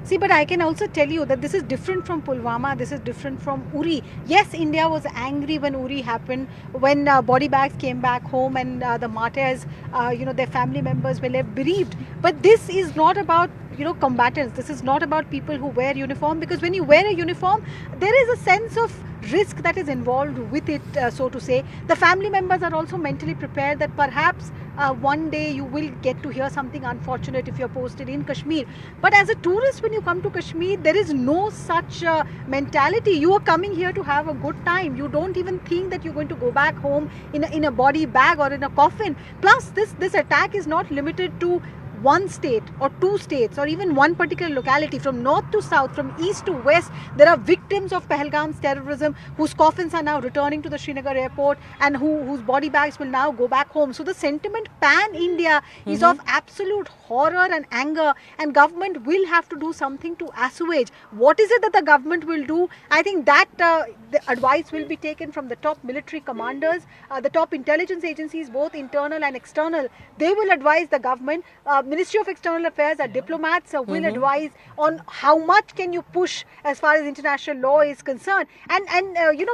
See, but I can also tell you that this is different from Pulwama, this is different from Uri. Yes, India was angry when Uri happened, when body bags came back home and the martyrs, their family members were left bereaved. But this is not about combatants. This is not about people who wear uniform, because when you wear a uniform, there is a sense of risk that is involved with it, so to say. The family members are also mentally prepared that perhaps one day you will get to hear something unfortunate if you're posted in Kashmir. But as a tourist, when you come to Kashmir, there is no such mentality. You are coming here to have a good time. You don't even think that you're going to go back home in a body bag or in a coffin. Plus, this attack is not limited to one state or two states or even one particular locality. From north to south, from east to west, there are victims of Pahalgam's terrorism whose coffins are now returning to the Srinagar airport and whose body bags will now go back home. So the sentiment pan-India is of absolute horror and anger, and government will have to do something to assuage. What is it that the government will do? I think that the advice will be taken from the top military commanders, the top intelligence agencies, both internal and external. They will advise the government. Ministry of External Affairs, our diplomats will advise on how much can you push as far as international law is concerned. And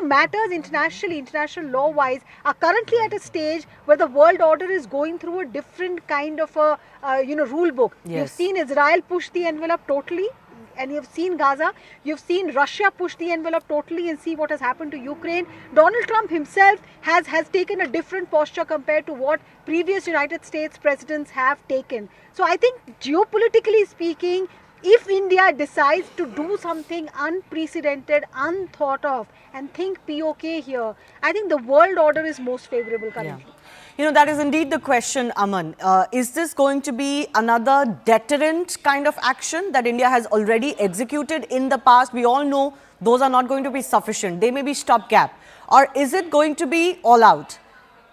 matters international law-wise are currently at a stage where the world order is going through a different kind of a rule book. Yes. You've seen Israel push the envelope totally, and you've seen Gaza, you've seen Russia push the envelope totally and see what has happened to Ukraine. Donald Trump himself has taken a different posture compared to what previous United States presidents have taken. So I think geopolitically speaking, if India decides to do something unprecedented, unthought of, and think POK here, I think the world order is most favorable currently. Yeah. That is indeed the question, Aman. Is this going to be another deterrent kind of action that India has already executed in the past? We all know those are not going to be sufficient. They may be stopgap. Or is it going to be all out?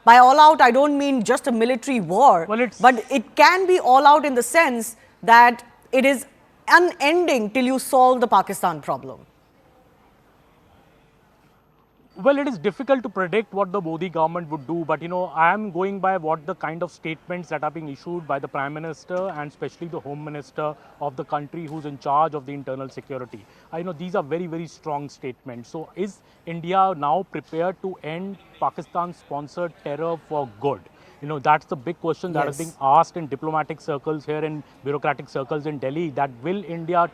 By all out, I don't mean just a military war, but it can be all out in the sense that it is unending till you solve the Pakistan problem. Well, it is difficult to predict what the Modi government would do, but I am going by what the kind of statements that are being issued by the Prime Minister and especially the Home Minister of the country who's in charge of the internal security. I know these are very, very strong statements. So is India now prepared to end Pakistan-sponsored terror for good? That's the big question that is being asked in diplomatic circles here, in bureaucratic circles in Delhi, that will India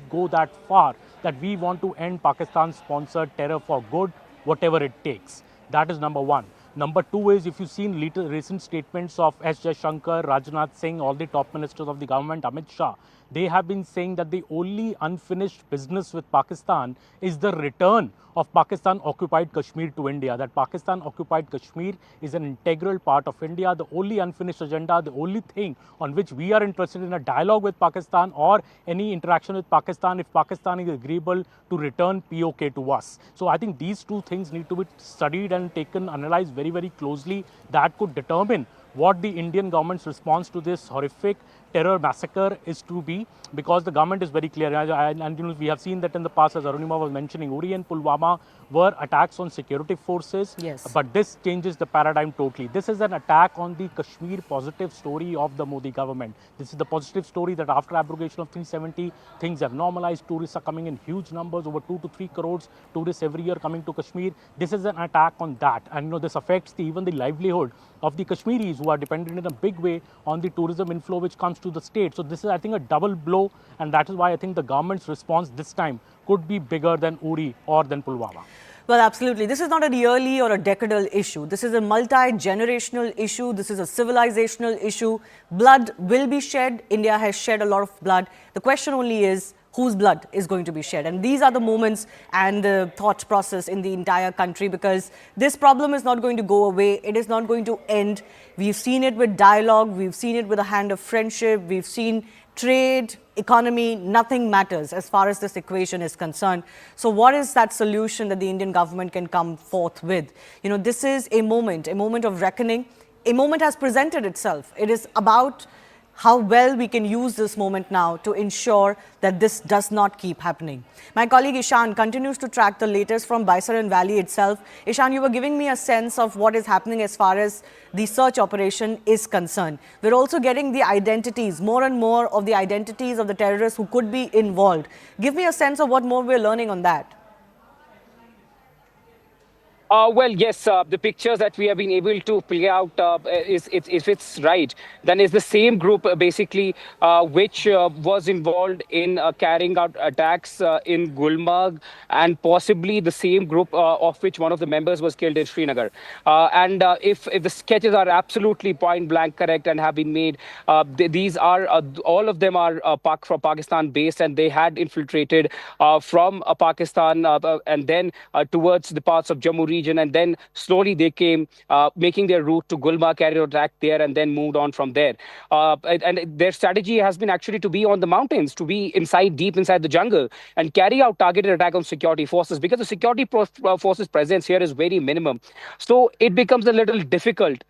go that far that we want to end Pakistan-sponsored terror for good, whatever it takes? That is number one. Number two is, if you've seen recent statements of S. Jaishankar, Rajnath Singh, all the top ministers of the government, Amit Shah, they have been saying that the only unfinished business with Pakistan is the return of Pakistan-occupied Kashmir to India, that Pakistan-occupied Kashmir is an integral part of India. The only unfinished agenda, the only thing on which we are interested in a dialogue with Pakistan or any interaction with Pakistan, if Pakistan is agreeable to return POK to us. So I think these two things need to be studied and analyzed very, very closely. That could determine what the Indian government's response to this horrific terror massacre is to be, because the government is very clear. And we have seen that in the past, as Arunima was mentioning, Uri and Pulwama were attacks on security forces. Yes. But this changes the paradigm totally. This is an attack on the Kashmir positive story of the Modi government. This is the positive story that after abrogation of 370, things have normalized. Tourists are coming in huge numbers, over 2 to 3 crores tourists every year coming to Kashmir. This is an attack on that. And this affects even the livelihood of the Kashmiris, who are dependent in a big way on the tourism inflow which comes to the state. So this is, I think, a double blow, and that is why I think the government's response this time could be bigger than Uri or than Pulwama. Well, absolutely. This is not a yearly or a decadal issue. This is a multi-generational issue. This is a civilizational issue. Blood will be shed. India has shed a lot of blood. The question only is, whose blood is going to be shed? And these are the moments and the thought process in the entire country, because this problem is not going to go away. It is not going to end. We've seen it with dialogue. We've seen it with a hand of friendship. We've seen trade, economy, nothing matters as far as this equation is concerned. So what is that solution that the Indian government can come forth with? This is a moment of reckoning. A moment has presented itself. It is about how well we can use this moment now to ensure that this does not keep happening. My colleague Ishan continues to track the latest from Baisaran Valley itself. Ishan, you were giving me a sense of what is happening as far as the search operation is concerned. We're also getting the identities, more and more of the identities of the terrorists who could be involved. Give me a sense of what more we're learning on that. Well, yes, the pictures that we have been able to play out, if it's right, then is the same group basically which was involved in carrying out attacks in Gulmarg, and possibly the same group of which one of the members was killed in Srinagar. And if the sketches are absolutely point blank correct and have been made, these are all of them are from Pakistan based, and they had infiltrated from Pakistan and then towards the parts of Jammu region, and then slowly they came making their route to Gulmarg, carried out attack there, and then moved on from there. And their strategy has been actually to be on the mountains, to be deep inside the jungle, and carry out targeted attack on security forces, because the security forces presence here is very minimum. So it becomes a little difficult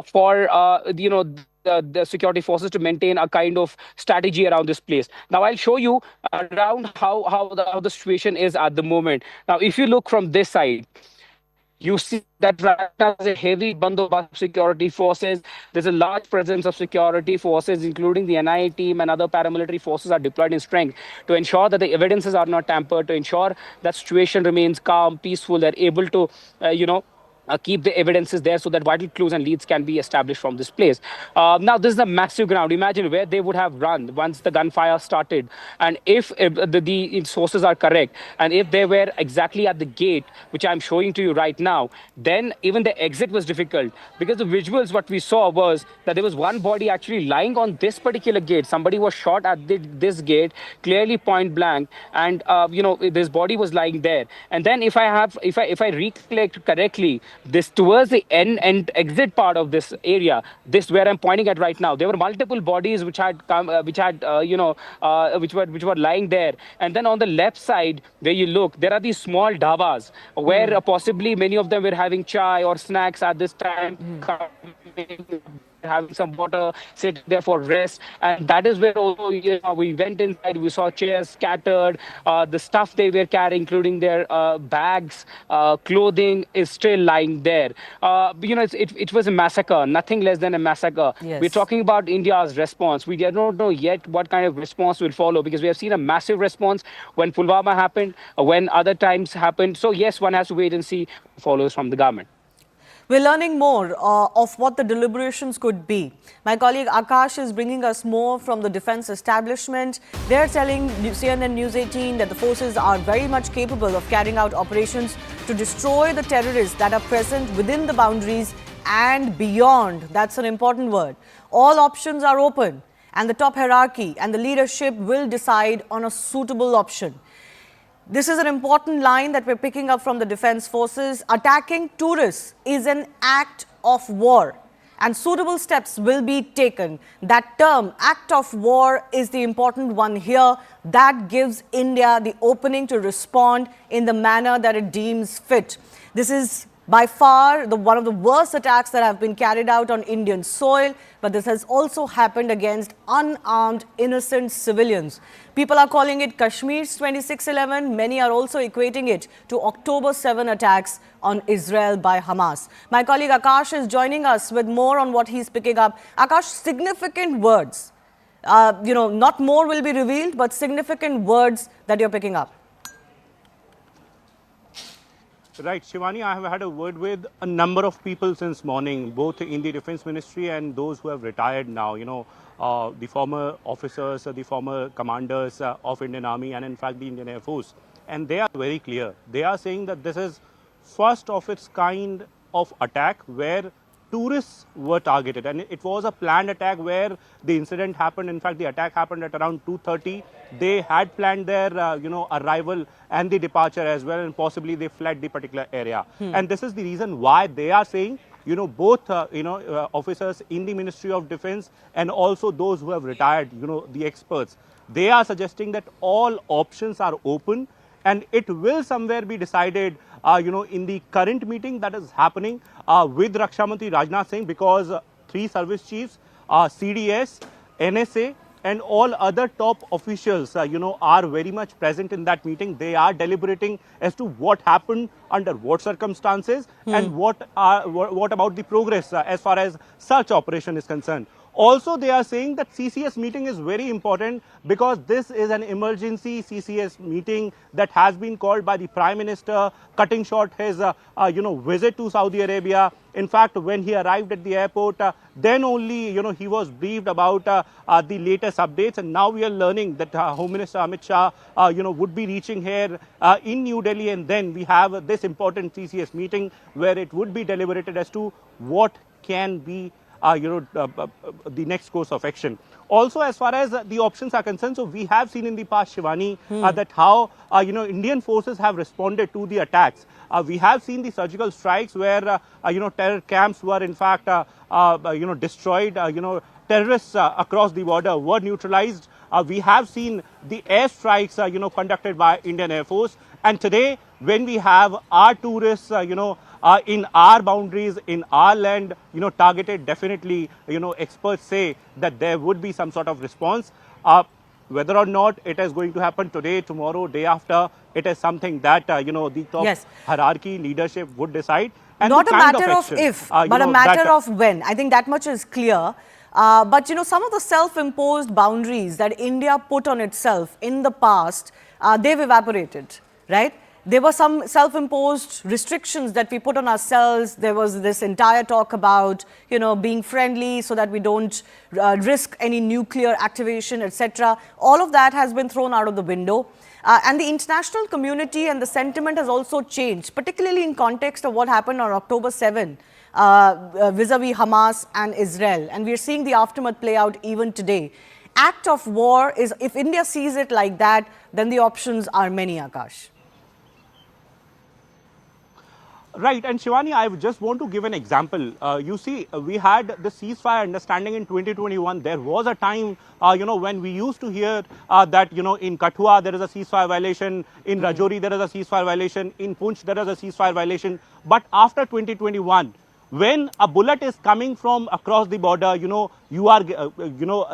for the security forces to maintain a kind of strategy around this place. Now I'll show you around how the situation is at the moment. Now if you look from this side, you see that right now there's a heavy bandobast of security forces. There's a large presence of security forces, including the NIA team and other paramilitary forces are deployed in strength to ensure that the evidences are not tampered, to ensure that situation remains calm, peaceful. They're able to, keep the evidences there so that vital clues and leads can be established from this place. Now, this is a massive ground. Imagine where they would have run once the gunfire started. And if the sources are correct, and if they were exactly at the gate, which I'm showing to you right now, then even the exit was difficult, because the visuals, what we saw was that there was one body actually lying on this particular gate. Somebody was shot at this gate, clearly point blank, and this body was lying there. And then if I recollect correctly, this towards the end and exit part of this area, this where I'm pointing at right now, there were multiple bodies which had come, which were lying there. And then on the left side, where you look, there are these small dhabas where possibly many of them were having chai or snacks at this time, having some water, sitting there for rest. And that is where also, we went inside, we saw chairs scattered, the stuff they were carrying, including their bags, clothing, is still lying there. It was a massacre, nothing less than a massacre. Yes. We're talking about India's response. We don't know yet what kind of response will follow, because we have seen a massive response when Pulwama happened, when other times happened. So yes, one has to wait and see what follows from the government. We're learning more of what the deliberations could be. My colleague Akash is bringing us more from the defense establishment. They're telling CNN News 18 that the forces are very much capable of carrying out operations to destroy the terrorists that are present within the boundaries and beyond. That's an important word. All options are open, and the top hierarchy and the leadership will decide on a suitable option. This is an important line that we're picking up from the defense forces. Attacking tourists is an act of war, and suitable steps will be taken. That term, act of war, is the important one here. That gives India the opening to respond in the manner that it deems fit. This is by far one of the worst attacks that have been carried out on Indian soil, but this has also happened against unarmed, innocent civilians. People are calling it Kashmir's 26/11. Many are also equating it to October 7 attacks on Israel by Hamas. My colleague Akash is joining us with more on what he's picking up. Akash, significant words. Not more will be revealed, but significant words that you're picking up. Right, Shivani, I have had a word with a number of people since morning, both in the Defense Ministry and those who have retired now, the former officers, the former commanders of Indian Army and in fact the Indian Air Force. And they are very clear. They are saying that this is first of its kind of attack where tourists were targeted, and it was a planned attack where the incident happened. In fact, the attack happened at around 2:30. They had planned their, arrival and the departure as well, and possibly they fled the particular area. And this is the reason why they are saying, both, officers in the Ministry of Defense and also those who have retired, the experts, they are suggesting that all options are open and it will somewhere be decided, in the current meeting that is happening with Raksha Mantri Rajnath Singh, because 3 service chiefs, CDS, NSA, and all other top officials, are very much present in that meeting. They are deliberating as to what happened under what circumstances and what about the progress as far as search operation is concerned. Also, they are saying that CCS meeting is very important because this is an emergency CCS meeting that has been called by the Prime Minister, cutting short his, visit to Saudi Arabia. In fact, when he arrived at the airport, then only, he was briefed about the latest updates. And now we are learning that Home Minister Amit Shah, would be reaching here in New Delhi. And then we have this important CCS meeting where it would be deliberated as to what can be the next course of action. Also, as far as the options are concerned, so we have seen in the past, Shivani, that how, Indian forces have responded to the attacks. We have seen the surgical strikes where, terror camps were in fact, destroyed, terrorists across the border were neutralized. We have seen the airstrikes, conducted by Indian Air Force. And today, when we have our tourists, in our boundaries, in our land, targeted, definitely, experts say that there would be some sort of response. Whether or not it is going to happen today, tomorrow, day after, it is something that, the top hierarchy leadership would decide. And not a matter of if, but a matter of when. I think that much is clear. But, some of the self-imposed boundaries that India put on itself in the past, they've evaporated, right? There were some self-imposed restrictions that we put on ourselves. There was this entire talk about, being friendly so that we don't risk any nuclear activation, etc. All of that has been thrown out of the window. And the international community and the sentiment has also changed, particularly in context of what happened on October 7 vis-a-vis Hamas and Israel. And we're seeing the aftermath play out even today. Act of war is, if India sees it like that, then the options are many, Akash. Right, and Shivani, I just want to give an example. You see, we had the ceasefire understanding in 2021. There was a time, when we used to hear that, in Kathua there is a ceasefire violation, in Rajouri there is a ceasefire violation, in Punch there is a ceasefire violation. But after 2021, when a bullet is coming from across the border, you are,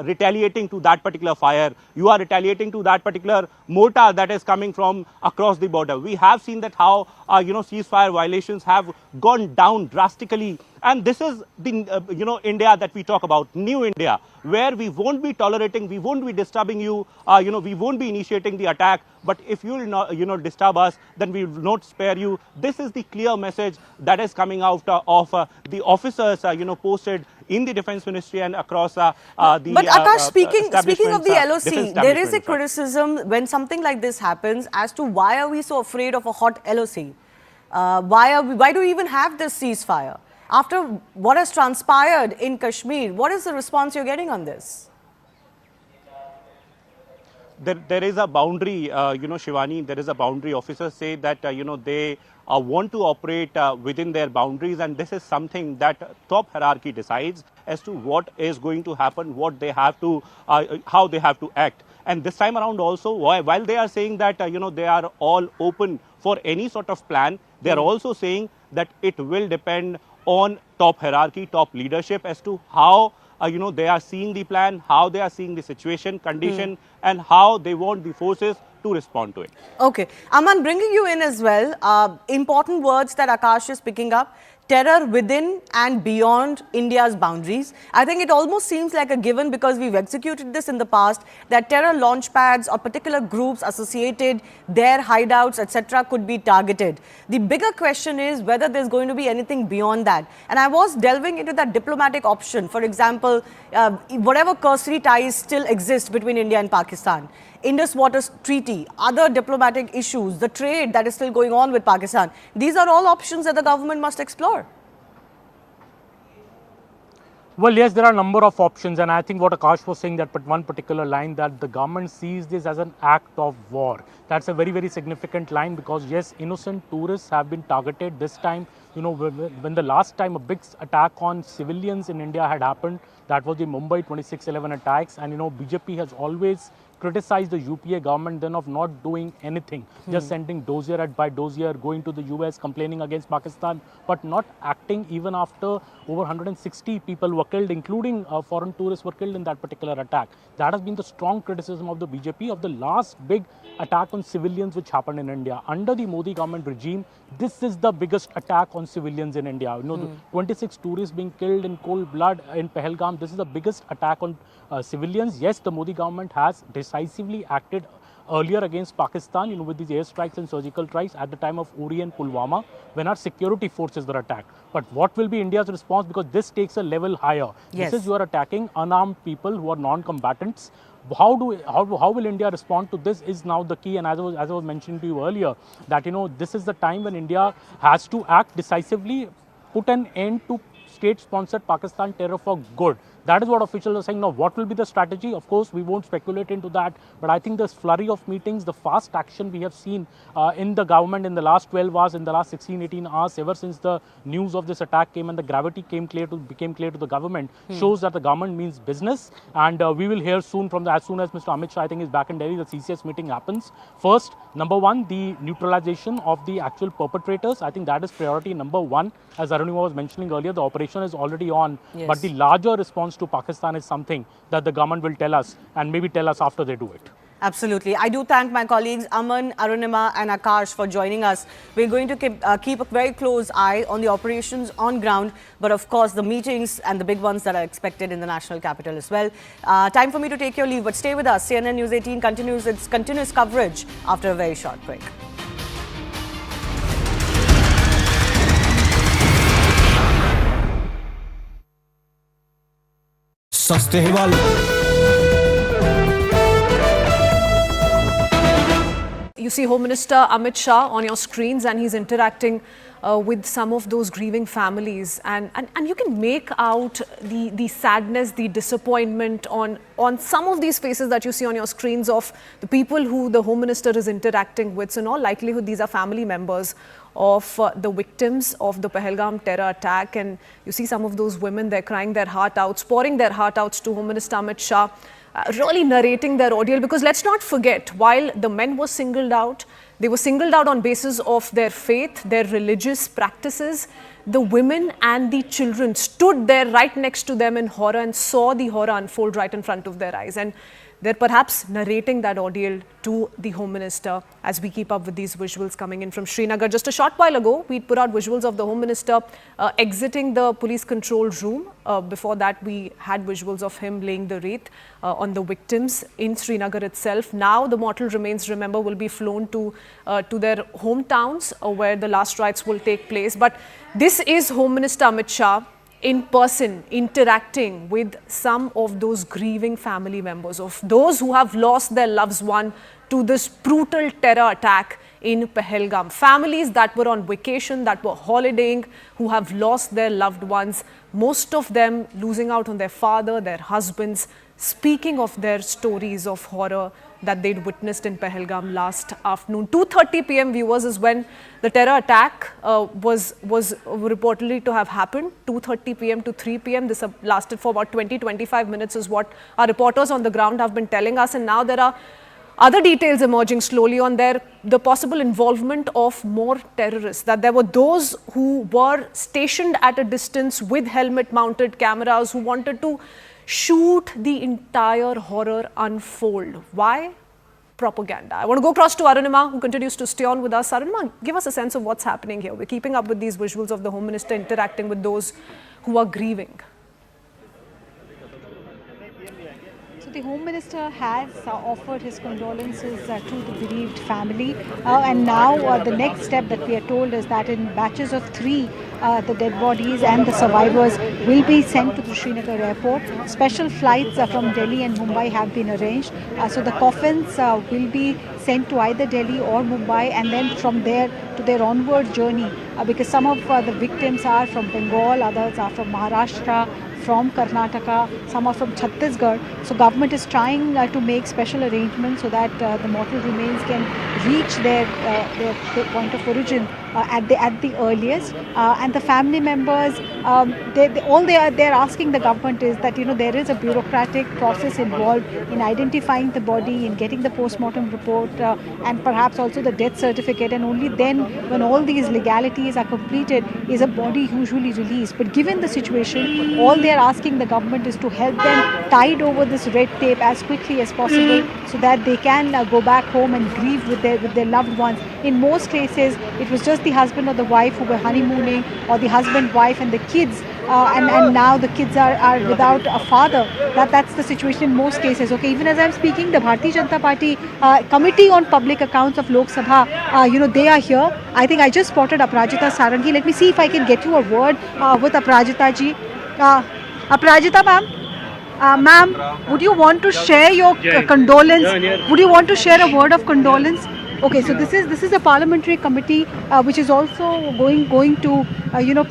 retaliating to that particular fire. You are retaliating to that particular mortar that is coming from across the border. We have seen that how, ceasefire violations have gone down drastically. And this is the, India that we talk about, new India, where we won't be tolerating, we won't be disturbing you, we won't be initiating the attack. But if you will not, disturb us, then we will not spare you. This is the clear message that is coming out of the officers, posted in the Defence Ministry and across the. But Akash, speaking of the defense LOC, there is a establishments. criticism when something like this happens as to why are we so afraid of a hot LOC? Why do we even have this ceasefire? After what has transpired in Kashmir, what is the response you're getting on this? There is a boundary, Shivani, there is a boundary. Officers say that, they want to operate within their boundaries, and this is something that top hierarchy decides as to what is going to happen, what they have to, how they have to act. And this time around also, while they are saying that, they are all open for any sort of plan, they are also saying that it will depend on top hierarchy, top leadership as to how they are seeing the plan, how they are seeing the situation, condition, and how they want the forces to respond to it. Okay. Aman, bringing you in as well, important words that Akash is picking up. Terror within and beyond India's boundaries. I think it almost seems like a given because we've executed this in the past, that terror launch pads or particular groups associated, their hideouts, etc. could be targeted. The bigger question is whether there's going to be anything beyond that. And I was delving into that diplomatic option. For example, whatever cursory ties still exist between India and Pakistan. Indus Water Treaty, other diplomatic issues, the trade that is still going on with Pakistan. These are all options that the government must explore. Well, yes, there are a number of options, and I think what Akash was saying, that one particular line, that the government sees this as an act of war. That's a very, very significant line because, yes, innocent tourists have been targeted this time. When the last time a big attack on civilians in India had happened, that was the Mumbai 26/11 attacks, and BJP has always criticized the UPA government then of not doing anything, just sending dossier by dossier, going to the US, complaining against Pakistan, but not acting even after over 160 people were killed, including foreign tourists were killed in that particular attack. That has been the strong criticism of the BJP of the last big attack on civilians which happened in India. Under the Modi government regime, this is the biggest attack on civilians in India. The 26 tourists being killed in cold blood in Pahalgam, this is the biggest attack on civilians. Yes, the Modi government has decisively acted earlier against Pakistan, with these airstrikes and surgical strikes at the time of Uri and Pulwama, when our security forces were attacked. But what will be India's response? Because this takes a level higher. Yes. This is, you are attacking unarmed people who are non-combatants. How will India respond to this is now the key. And as I was mentioning to you earlier, that this is the time when India has to act decisively, put an end to state-sponsored Pakistan terror for good. That is what officials are saying. Now, what will be the strategy? Of course, we won't speculate into that. But I think this flurry of meetings, the fast action we have seen in the government in the last 12 hours, in the last 16, 18 hours, ever since the news of this attack came and the gravity became clear to the government, shows that the government means business. And we will hear soon as soon as Mr. Amit Shah, I think, is back in Delhi, the CCS meeting happens. First, number one, the neutralization of the actual perpetrators. I think that is priority number one. As Arunima was mentioning earlier, the operation is already on. Yes. But the larger response to Pakistan is something that the government will tell us, and maybe tell us after they do it. Absolutely. I do thank my colleagues Aman, Arunima and Akash for joining us. We're going to keep a very close eye on the operations on ground, but of course the meetings and the big ones that are expected in the national capital as well. Time for me to take your leave, but stay with us. CNN News 18 continues its continuous coverage after a very short break. सस्ते वाले you see Home Minister Amit Shah on your screens, and he's interacting with some of those grieving families, and you can make out the sadness, the disappointment on some of these faces that you see on your screens of the people who the Home Minister is interacting with. So in all likelihood, these are family members of the victims of the Pahalgam terror attack, and you see some of those women, they're crying their heart out, pouring their heart out to Home Minister Amit Shah, really narrating their ordeal. Because let's not forget, while the men were singled out, they were singled out on basis of their faith, their religious practices. The women and the children stood there right next to them in horror and saw the horror unfold right in front of their eyes. And they're perhaps narrating that ordeal to the Home Minister as we keep up with these visuals coming in from Srinagar. Just a short while ago, we put out visuals of the Home Minister exiting the police control room. Before that, we had visuals of him laying the wreath on the victims in Srinagar itself. Now, the mortal remains, remember, will be flown to their hometowns where the last rites will take place. But this is Home Minister Amit Shah in person interacting with some of those grieving family members of those who have lost their loved one to this brutal terror attack in Pahalgam. Families that were on vacation, that were holidaying, who have lost their loved ones, most of them losing out on their father, their husbands, speaking of their stories of horror that they'd witnessed in Pahalgam last afternoon. 2:30 p.m. viewers is when the terror attack was reportedly to have happened. 2:30 p.m. to 3 p.m. This lasted for about 20-25 minutes is what our reporters on the ground have been telling us. And now there are other details emerging slowly on the possible involvement of more terrorists, that there were those who were stationed at a distance with helmet-mounted cameras who wanted to shoot the entire horror unfold. Why? Propaganda. I want to go across to Arunima, who continues to stay on with us. Arunima, give us a sense of what's happening here. We're keeping up with these visuals of the Home Minister interacting with those who are grieving. So the Home Minister has offered his condolences to the bereaved family, and now the next step that we are told is that in batches of 3, the dead bodies and the survivors will be sent to the Srinagar airport. Special flights from Delhi and Mumbai have been arranged. So the coffins will be sent to either Delhi or Mumbai, and then from there to their onward journey, because some of the victims are from Bengal, others are from Maharashtra, from Karnataka, some are from Chhattisgarh. So government is trying to make special arrangements so that the mortal remains can reach their point of origin at the earliest. And the family members, they're asking the government is that there is a bureaucratic process involved in identifying the body, in getting the postmortem report, and perhaps also the death certificate. And only then, when all these legalities are completed, is a body usually released. But given the situation, all they are asking the government is to help them tide over this red tape as quickly as possible, so that they can go back home and grieve with their loved ones. In most cases, it was just the husband or the wife who were honeymooning, or the husband, wife and the kids, and now the kids are without a father. That's the situation in most cases. Okay, even as I'm speaking, the Bharatiya Janata Party Committee on Public Accounts of Lok Sabha, they are here. I think I just spotted Aparajita Sarangi. Let me see if I can get you a word with Aparajita ji. Aparajita ma'am, ma'am, would you want to share your condolence? Would you want to share a word of condolence? Okay, so this is a parliamentary committee which is also going to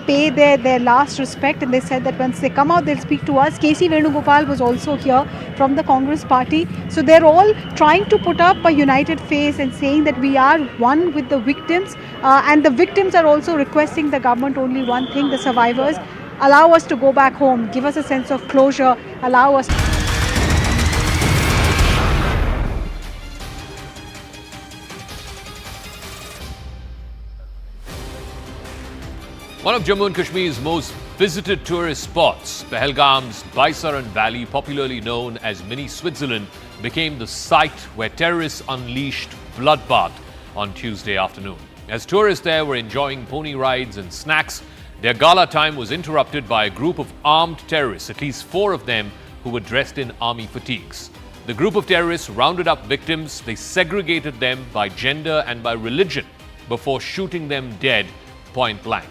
pay their last respect, and they said that once they come out, they'll speak to us. KC Venugopal was also here from the Congress party. So they're all trying to put up a united face and saying that we are one with the victims, and the victims are also requesting the government only one thing: the survivors, allow us to go back home, give us a sense of closure, allow us. One of Jammu and Kashmir's most visited tourist spots, Pahalgam's Baisaran Valley, popularly known as Mini Switzerland, became the site where terrorists unleashed bloodbath on Tuesday afternoon. As tourists there were enjoying pony rides and snacks, their gala time was interrupted by a group of armed terrorists, at least 4 of them who were dressed in army fatigues. The group of terrorists rounded up victims. They segregated them by gender and by religion before shooting them dead point blank.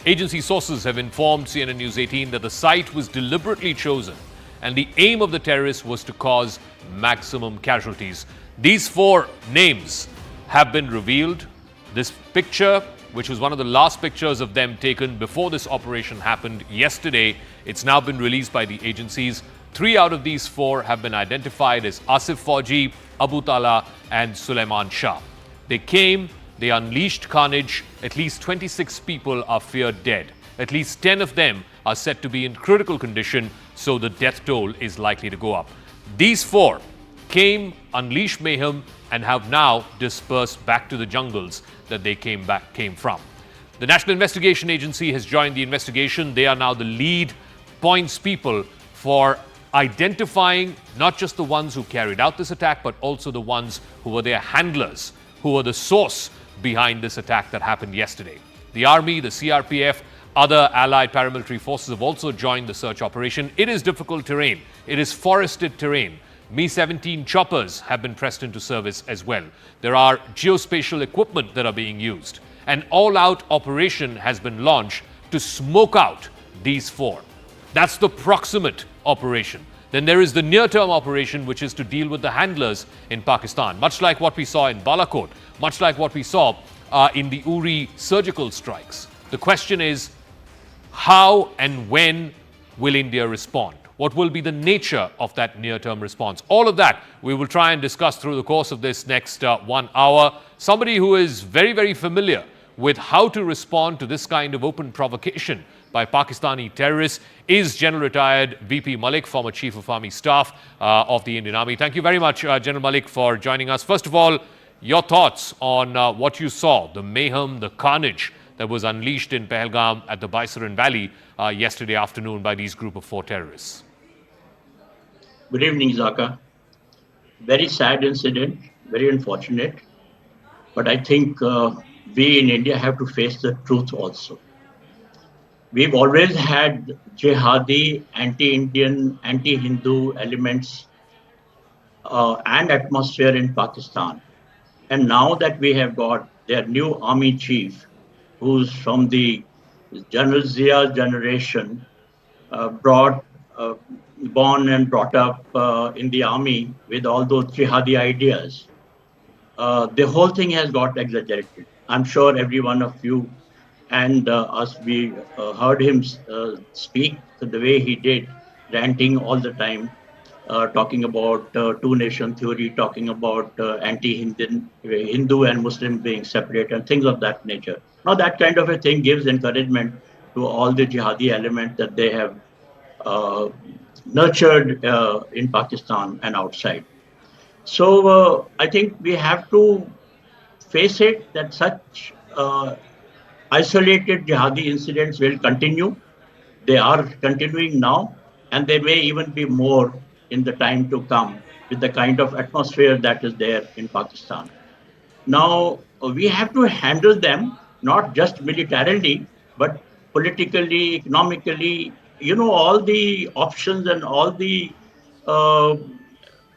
Agency sources have informed CNN News 18 that the site was deliberately chosen and the aim of the terrorists was to cause maximum casualties. These 4 names have been revealed. This picture, which was one of the last pictures of them taken before this operation happened yesterday, it's now been released by the agencies. 3 out of these 4 have been identified as Asif Fauji, Abu Tala and Sulaiman Shah. They came, they unleashed carnage. At least 26 people are feared dead. At least 10 of them are said to be in critical condition, so the death toll is likely to go up. These 4 came, unleashed mayhem, and have now dispersed back to the jungles that they came from. The National Investigation Agency has joined the investigation. They are now the lead points people for identifying not just the ones who carried out this attack, but also the ones who were their handlers, who were the source behind this attack that happened yesterday. The Army, the CRPF, other allied paramilitary forces have also joined the search operation. It is difficult terrain. It is forested terrain. Mi-17 choppers have been pressed into service as well. There are geospatial equipment that are being used. An all-out operation has been launched to smoke out these 4. That's the proximate operation. Then there is the near-term operation, which is to deal with the handlers in Pakistan, much like what we saw in Balakot, much like what we saw in the Uri surgical strikes. The question is, how and when will India respond? What will be the nature of that near-term response? All of that we will try and discuss through the course of this next 1 hour. Somebody who is very, very familiar with how to respond to this kind of open provocation by Pakistani terrorists is General Retired VP Malik, former Chief of Army Staff of the Indian Army. Thank you very much, General Malik, for joining us. First of all, your thoughts on what you saw, the mayhem, the carnage that was unleashed in Pahalgam at the Baisaran Valley yesterday afternoon by these group of 4 terrorists. Good evening, Zaka. Very sad incident, very unfortunate. But I think we in India have to face the truth also. We've always had jihadi, anti-Indian, anti-Hindu elements and atmosphere in Pakistan. And now that we have got their new army chief, who's from the General Zia generation, born and brought up in the army with all those jihadi ideas, the whole thing has got exaggerated. I'm sure every one of you and us, we heard him speak the way he did, ranting all the time, talking about two-nation theory, talking about Hindu and Muslim being separate and things of that nature. Now that kind of a thing gives encouragement to all the jihadi elements that they have nurtured in Pakistan and outside. So I think we have to face it that such isolated jihadi incidents will continue. They are continuing now, and there may even be more in the time to come with the kind of atmosphere that is there in Pakistan. Now, we have to handle them not just militarily, but politically, economically, all the options and all the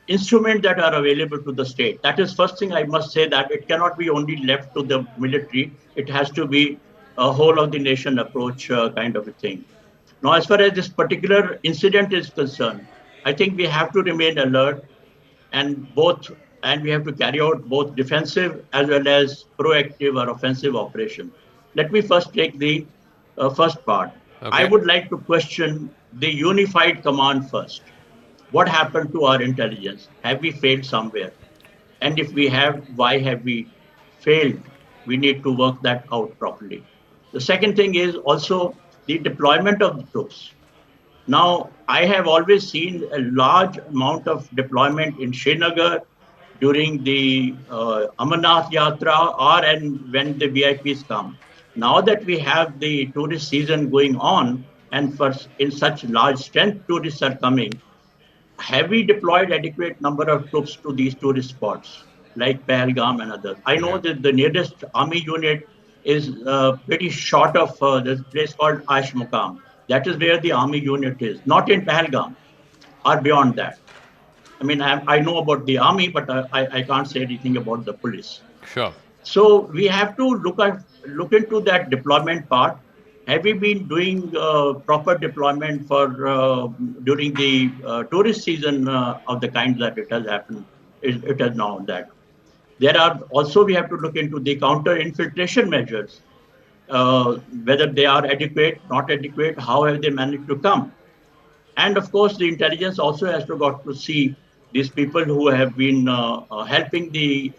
instruments that are available to the state. That is first thing I must say, that it cannot be only left to the military. It has to be a whole of the nation approach kind of a thing. Now, as far as this particular incident is concerned, I think we have to remain alert and we have to carry out both defensive as well as proactive or offensive operation. Let me first take the first part. Okay. I would like to question the unified command first. What happened to our intelligence? Have we failed somewhere? And if we have, why have we failed? We need to work that out properly. The second thing is also the deployment of the troops. Now, I have always seen a large amount of deployment in Srinagar during the Amarnath Yatra and when the VIPs come. Now that we have the tourist season going on and in such large strength tourists are coming, have we deployed adequate number of troops to these tourist spots like Pahalgam and others? I know that the nearest army unit is pretty short of this place called Aish Muqam. That is where the army unit is, not in Pahalgam or beyond that. I mean, I know about the army, but I can't say anything about the police. Sure. So we have to look into that deployment part. Have we been doing proper deployment for during the tourist season of the kind that it has happened? It has now that. There are also, we have to look into the counter-infiltration measures, whether they are adequate, not adequate, how have they managed to come. And of course, the intelligence also has to got to see these people who have been helping the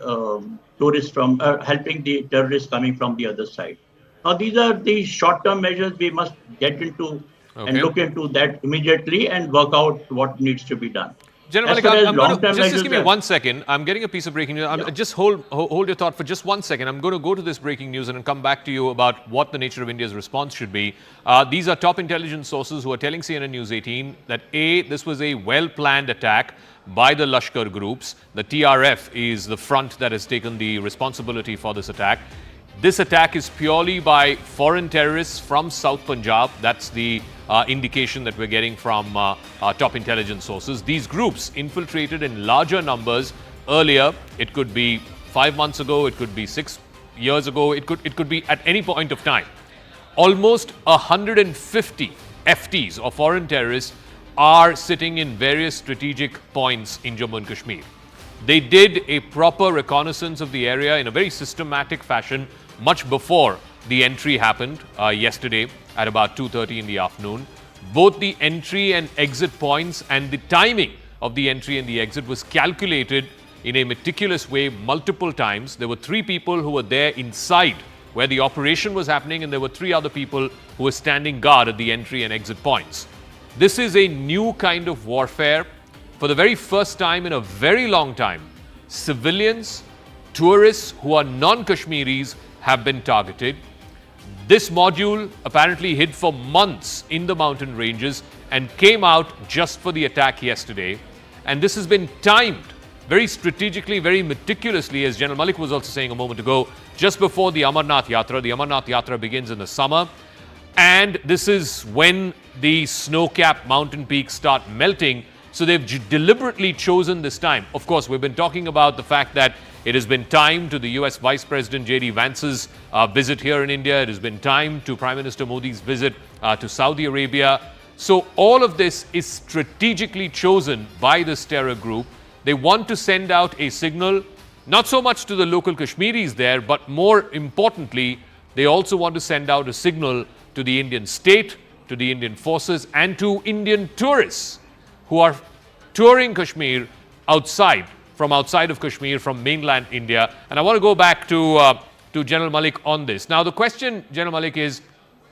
tourists from, helping the terrorists coming from the other side. Now, these are the short-term measures we must get into and look into that immediately and work out what needs to be done. General As Malik, far as I'm going to long-term just measures give me are- 1 second. I'm getting a piece of breaking news. Just hold your thought for just 1 second. I'm going to go to this breaking news and then come back to you about what the nature of India's response should be. These are top intelligence sources who are telling CNN News 18 that A, this was a well-planned attack by the Lashkar groups. The TRF is the front that has taken the responsibility for this attack. This attack is purely by foreign terrorists from South Punjab. That's the indication that we're getting from top intelligence sources. These groups infiltrated in larger numbers earlier. It could be 5 months ago, it could be 6 years ago, it could be at any point of time. Almost 150 FTs or foreign terrorists are sitting in various strategic points in Jammu and Kashmir. They did a proper reconnaissance of the area in a very systematic fashion much before the entry happened yesterday at about 2:30 in the afternoon. Both the entry and exit points and the timing of the entry and the exit was calculated in a meticulous way multiple times. There were 3 people who were there inside where the operation was happening, and there were 3 other people who were standing guard at the entry and exit points. This is a new kind of warfare. For the very first time in a very long time, civilians, tourists who are non-Kashmiris have been targeted. This module apparently hid for months in the mountain ranges and came out just for the attack yesterday. And this has been timed very strategically, very meticulously, as General Malik was also saying a moment ago, just before the Amarnath Yatra. The Amarnath Yatra begins in the summer. And this is when the snow-capped mountain peaks start melting. So they've deliberately chosen this time. Of course, we've been talking about the fact that it has been timed to the US Vice President J.D. Vance's visit here in India. It has been timed to Prime Minister Modi's visit to Saudi Arabia. So all of this is strategically chosen by this terror group. They want to send out a signal, not so much to the local Kashmiris there, but more importantly, they also want to send out a signal to the Indian state, to the Indian forces, and to Indian tourists who are touring Kashmir from outside of Kashmir, from mainland India. And I want to go back to General Malik on this. Now, the question, General Malik, is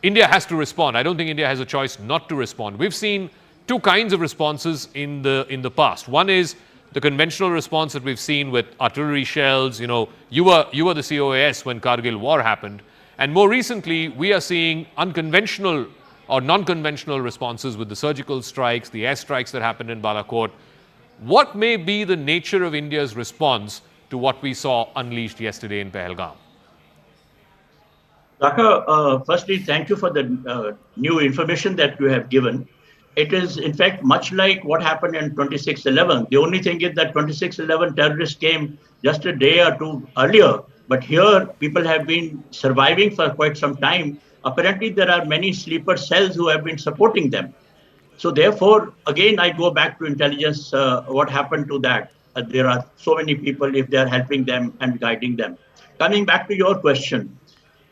India has to respond. I don't think India has a choice not to respond. We've seen 2 kinds of responses in the past. One is the conventional response that we've seen with artillery shells. You know, you were the COAS when Kargil war happened. And more recently, we are seeing unconventional or non-conventional responses with the surgical strikes, the airstrikes that happened in Balakot. What may be the nature of India's response to what we saw unleashed yesterday in Pahalgam? Doctor, firstly, thank you for the new information that you have given. It is, in fact, much like what happened in 26/11. The only thing is that 26/11 terrorists came just a day or 2 earlier. But here, people have been surviving for quite some time. Apparently, there are many sleeper cells who have been supporting them. So therefore, again, I go back to intelligence, what happened to that. There are so many people, if they're helping them and guiding them. Coming back to your question,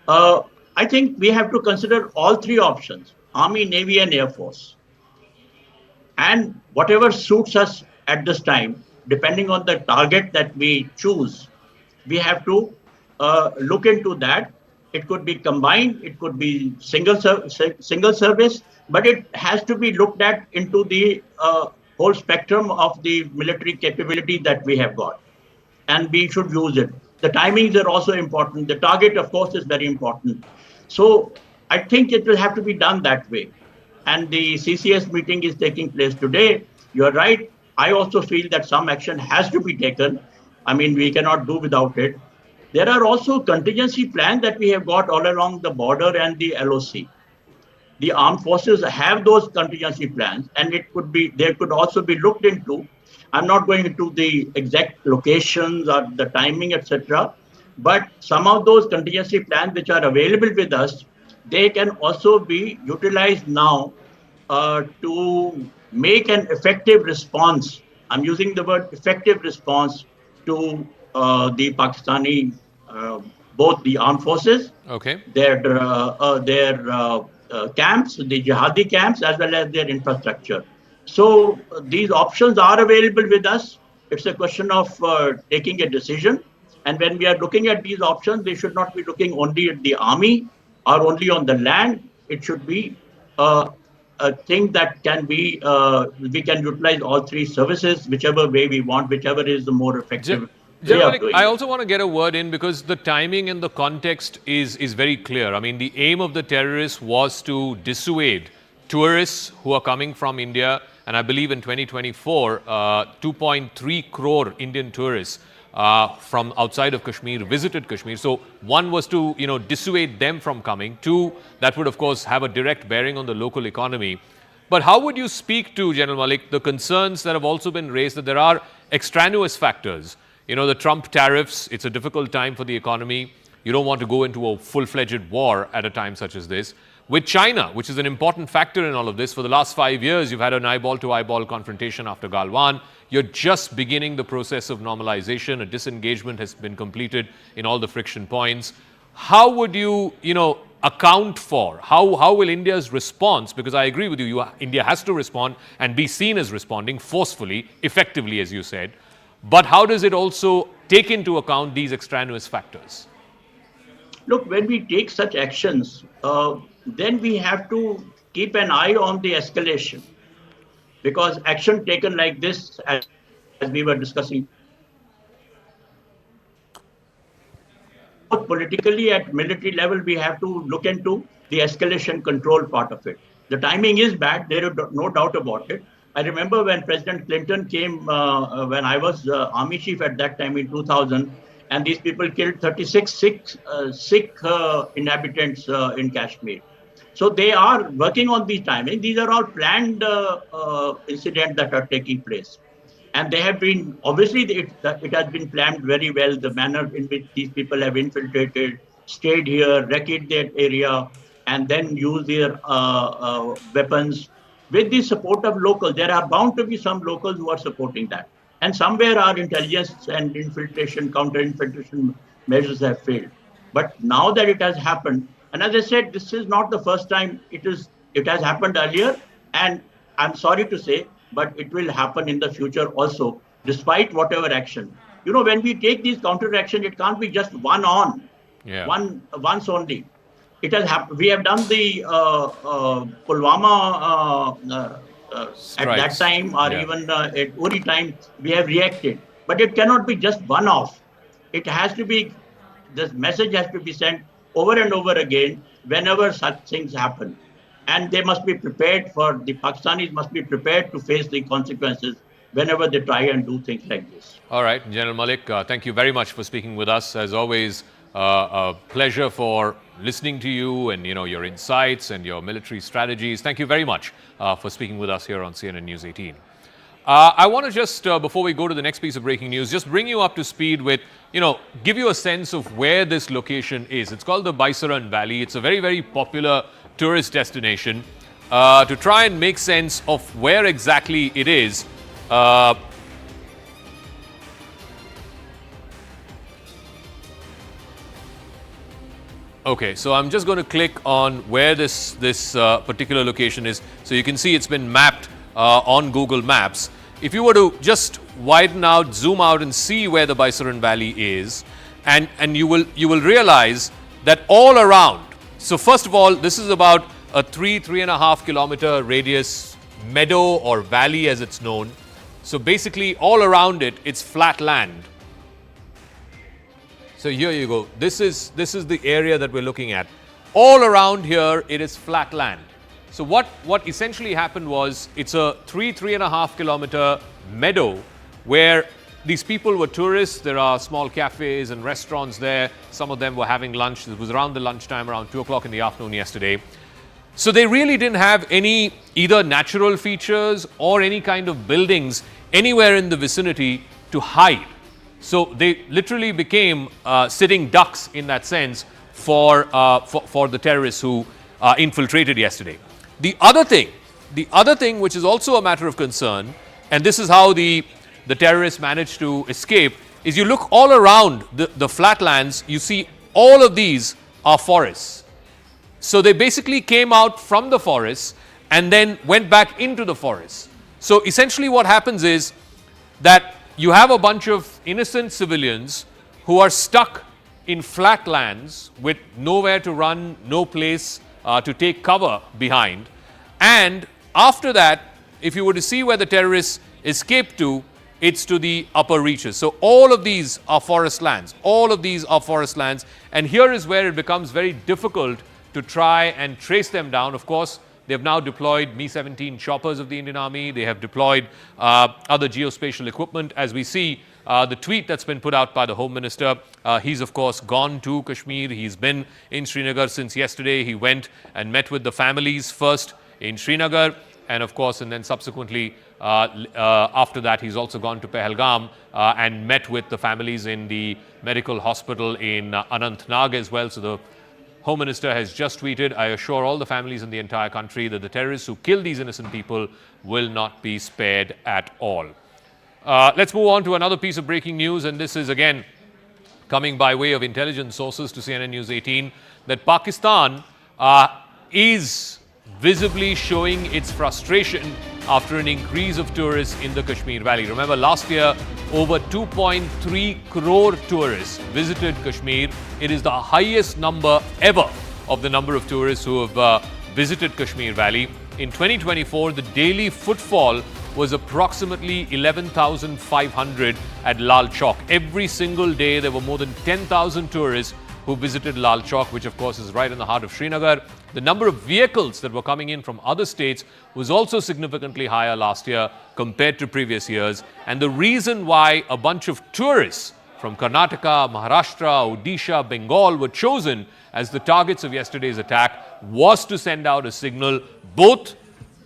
I think we have to consider all 3 options, Army, Navy, and Air Force. And whatever suits us at this time, depending on the target that we choose, we have to look into that. It could be combined, it could be single service, but it has to be looked at into the whole spectrum of the military capability that we have got. And we should use it. The timings are also important. The target, of course, is very important. So I think it will have to be done that way. And the CCS meeting is taking place today. You're right. I also feel that some action has to be taken. I mean, we cannot do without it. There are also contingency plans that we have got all along the border and the LOC. The armed forces have those contingency plans, and they could also be looked into. I'm not going into the exact locations or the timing, etc. But some of those contingency plans which are available with us, they can also be utilized now to make an effective response. I'm using the word effective response to the Pakistani, both the armed forces, their camps, the jihadi camps, as well as their infrastructure. So these options are available with us. It's a question of taking a decision. And when we are looking at these options, they should not be looking only at the army or only on the land. It should be a thing that can be, we can utilize all three services, whichever way we want, whichever is the more effective. I also want to get a word in because the timing and the context is very clear. I mean, the aim of the terrorists was to dissuade tourists who are coming from India, and I believe in 2024, 2.3 crore Indian tourists from outside of Kashmir visited Kashmir. So one was to dissuade them from coming. Two, that would of course have a direct bearing on the local economy. But how would you speak to, General Malik, the concerns that have also been raised that there are extraneous factors? The Trump tariffs, it's a difficult time for the economy. You don't want to go into a full-fledged war at a time such as this. With China, which is an important factor in all of this, for the last 5 years, you've had an eyeball-to-eyeball confrontation after Galwan. You're just beginning the process of normalization. A disengagement has been completed in all the friction points. How would you, account for, how will India's response, because I agree with you, India has to respond and be seen as responding forcefully, effectively, as you said. But how does it also take into account these extraneous factors? Look, when we take such actions, then we have to keep an eye on the escalation. Because action taken like this, as we were discussing, both politically at military level, we have to look into the escalation control part of it. The timing is bad, there is no doubt about it. I remember when President Clinton came, when I was army chief at that time in 2000, and these people killed 36 Sikh inhabitants in Kashmir. So they are working on these timing. These are all planned incidents that are taking place. And they have been, obviously, it has been planned very well, the manner in which these people have infiltrated, stayed here, wrecked their area, and then used their weapons. With the support of locals, there are bound to be some locals who are supporting that. And somewhere our intelligence and infiltration, counter-infiltration measures have failed. But now that it has happened, and as I said, this is not the first time it has happened earlier. And I'm sorry to say, but it will happen in the future also, despite whatever action. When we take these counter-action, it can't be just once only. It has happened. We have done the Pulwama at that time, or even at Uri time, we have reacted. But it cannot be just one-off. It has to be, this message has to be sent over and over again whenever such things happen. And they must be prepared the Pakistanis must be prepared to face the consequences whenever they try and do things like this. All right, General Malik, thank you very much for speaking with us. As always, a pleasure for listening to you and your insights and your military strategies. Thank you very much for speaking with us here on CNN News 18. I want to just, before we go to the next piece of breaking news, just bring you up to speed with, give you a sense of where this location is. It's called the Baisaran Valley. It's a very, very popular tourist destination. To try and make sense of where exactly it is, okay, so I'm just going to click on where this particular location is. So you can see it's been mapped on Google Maps. If you were to just widen out, zoom out and see where the Baisaran Valley is, and you will realize that all around, so first of all, this is about a 3.5 kilometer radius meadow or valley as it's known. So basically all around it, it's flat land. So here you go. This is the area that we're looking at. All around here, it is flat land. So what essentially happened was, it's a 3.5 kilometer meadow where these people were tourists. There are small cafes and restaurants there. Some of them were having lunch. It was around the lunchtime, around 2 o'clock in the afternoon yesterday. So they really didn't have any either natural features or any kind of buildings anywhere in the vicinity to hide. So they literally became sitting ducks in that sense for the terrorists who infiltrated yesterday. The other thing which is also a matter of concern, and this is how the terrorists managed to escape, is you look all around the flatlands, you see all of these are forests. So they basically came out from the forests and then went back into the forests. So essentially what happens is that you have a bunch of innocent civilians who are stuck in flatlands with nowhere to run, no place to take cover behind. And after that, if you were to see where the terrorists escaped to, it's to the upper reaches. So all of these are forest lands. All of these are forest lands. And here is where it becomes very difficult to try and trace them down. Of course, they've now deployed Mi-17 choppers of the Indian Army. They have deployed other geospatial equipment. As we see the tweet that's been put out by the Home Minister, he's of course gone to Kashmir. He's been in Srinagar since yesterday. He went and met with the families first in Srinagar, and of course, and then subsequently after that, he's also gone to Pahalgam and met with the families in the medical hospital in Anantnag as well. So the Home Minister has just tweeted, "I assure all the families in the entire country that the terrorists who kill these innocent people will not be spared at all." Let's move on to another piece of breaking news, and this is again coming by way of intelligence sources to CNN News 18, that Pakistan is visibly showing its frustration after an increase of tourists in the Kashmir Valley. Remember, last year, over 2.3 crore tourists visited Kashmir. It is the highest number ever of the number of tourists who have visited Kashmir Valley. In 2024, the daily footfall was approximately 11,500 at Lal Chowk. Every single day, there were more than 10,000 tourists who visited Lal Chowk, which of course is right in the heart of Srinagar. The number of vehicles that were coming in from other states was also significantly higher last year compared to previous years. And the reason why a bunch of tourists from Karnataka, Maharashtra, Odisha, Bengal were chosen as the targets of yesterday's attack was to send out a signal both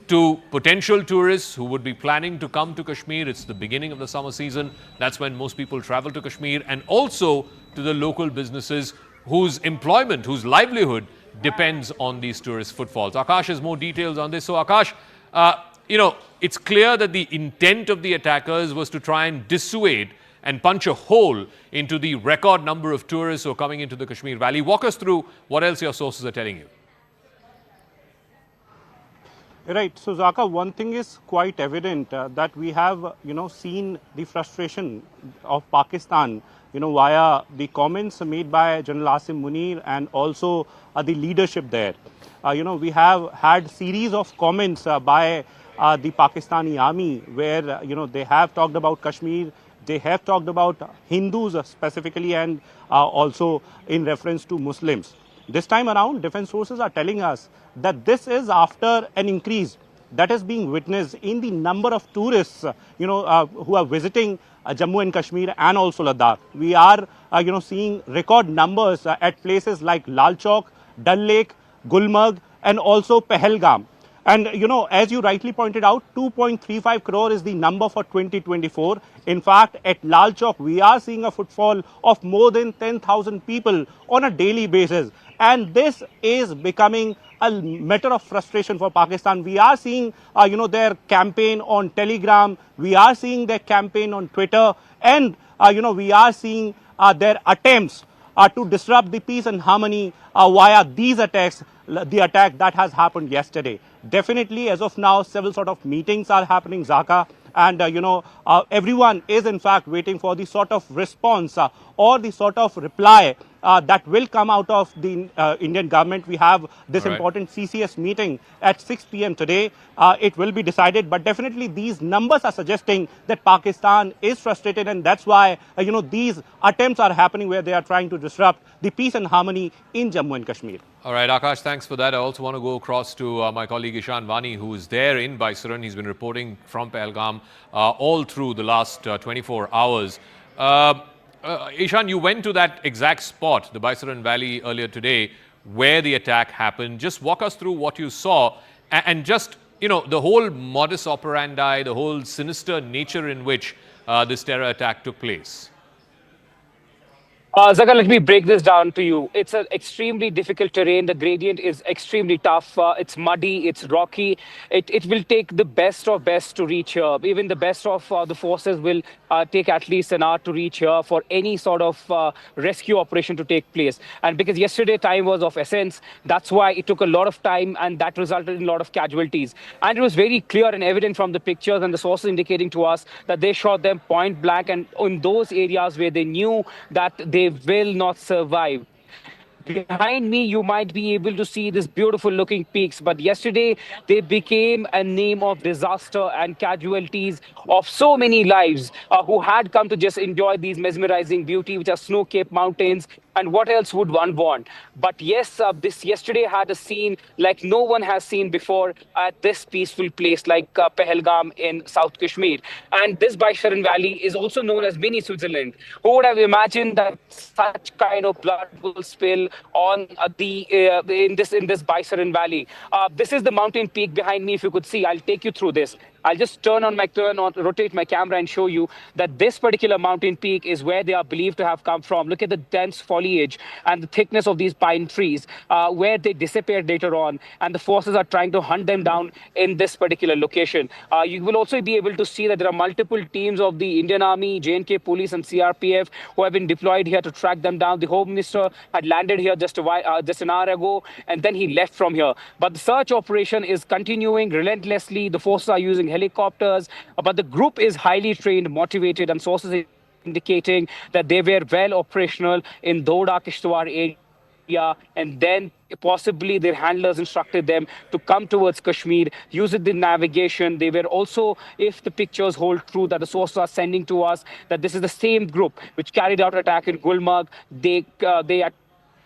to potential tourists who would be planning to come to Kashmir. It's the beginning of the summer season. That's when most people travel to Kashmir, and also to the local businesses whose employment, whose livelihood depends on these tourist footfalls. Akash has more details on this. So Akash, it's clear that the intent of the attackers was to try and dissuade and punch a hole into the record number of tourists who are coming into the Kashmir Valley. Walk us through what else your sources are telling you. Right. So, Zaka, one thing is quite evident that we have, seen the frustration of Pakistan, via the comments made by General Asim Munir and also the leadership there. We have had series of comments by the Pakistani army where, they have talked about Kashmir. They have talked about Hindus specifically, and also in reference to Muslims. This time around, defense sources are telling us that this is after an increase that is being witnessed in the number of tourists, who are visiting Jammu and Kashmir and also Ladakh. We are, seeing record numbers at places like Lal Chowk, Dal Lake, Gulmarg, and also Pahalgam. And, as you rightly pointed out, 2.35 crore is the number for 2024. In fact, at Lal Chowk, we are seeing a footfall of more than 10,000 people on a daily basis. And this is becoming a matter of frustration for Pakistan. We are seeing, their campaign on Telegram. We are seeing their campaign on Twitter. And, we are seeing their attempts to disrupt the peace and harmony via these attacks, the attack that has happened yesterday. Definitely, as of now, several sort of meetings are happening, Zaka, and everyone is in fact waiting for the sort of response or the sort of reply that will come out of the Indian government. We have this important CCS meeting at 6 p.m. today. It will be decided, but definitely these numbers are suggesting that Pakistan is frustrated, and that's why these attempts are happening where they are trying to disrupt the peace and harmony in Jammu and Kashmir. All right, Akash, thanks for that. I also want to go across to my colleague Ishan Vani, who is there in Baisaran. He's been reporting from Pahalgam all through the last 24 hours. Ishan, you went to that exact spot, the Baisaran Valley, earlier today, where the attack happened. Just walk us through what you saw and just, the whole modus operandi, the whole sinister nature in which this terror attack took place. Zaga, let me break this down to you. It's an extremely difficult terrain. The gradient is extremely tough. It's muddy. It's rocky. It will take the best of best to reach here. Even the best of the forces will take at least an hour to reach here for any sort of rescue operation to take place. And because yesterday time was of essence, that's why it took a lot of time, and that resulted in a lot of casualties. And it was very clear and evident from the pictures and the sources indicating to us that they shot them point blank, and in those areas where they knew that they will not survive. Behind me, you might be able to see these beautiful looking peaks, but yesterday they became a name of disaster and casualties of so many lives who had come to just enjoy these mesmerizing beauty, which are snow-capped mountains. And what else would one want? But yes, this yesterday had a scene like no one has seen before at this peaceful place like Pahalgam in South Kashmir. And this Baisharan Valley is also known as mini Switzerland. Who would have imagined that such kind of blood will spill on in this Baisharan Valley? This is the mountain peak behind me. If you could see, I'll take you through this. I'll just rotate my camera and show you that this particular mountain peak is where they are believed to have come from. Look at the dense foliage and the thickness of these pine trees, where they disappeared later on, and the forces are trying to hunt them down in this particular location. You will also be able to see that there are multiple teams of the Indian Army, J&K Police and CRPF who have been deployed here to track them down. The Home Minister had landed here just an hour ago, and then he left from here. But the search operation is continuing relentlessly. The forces are using helicopters, but the group is highly trained, motivated, and sources indicating that they were well operational in Doda, Kishtwar area, and then possibly their handlers instructed them to come towards Kashmir, using the navigation. They were also, if the pictures hold true that the sources are sending to us, that this is the same group which carried out attack in Gulmarg. They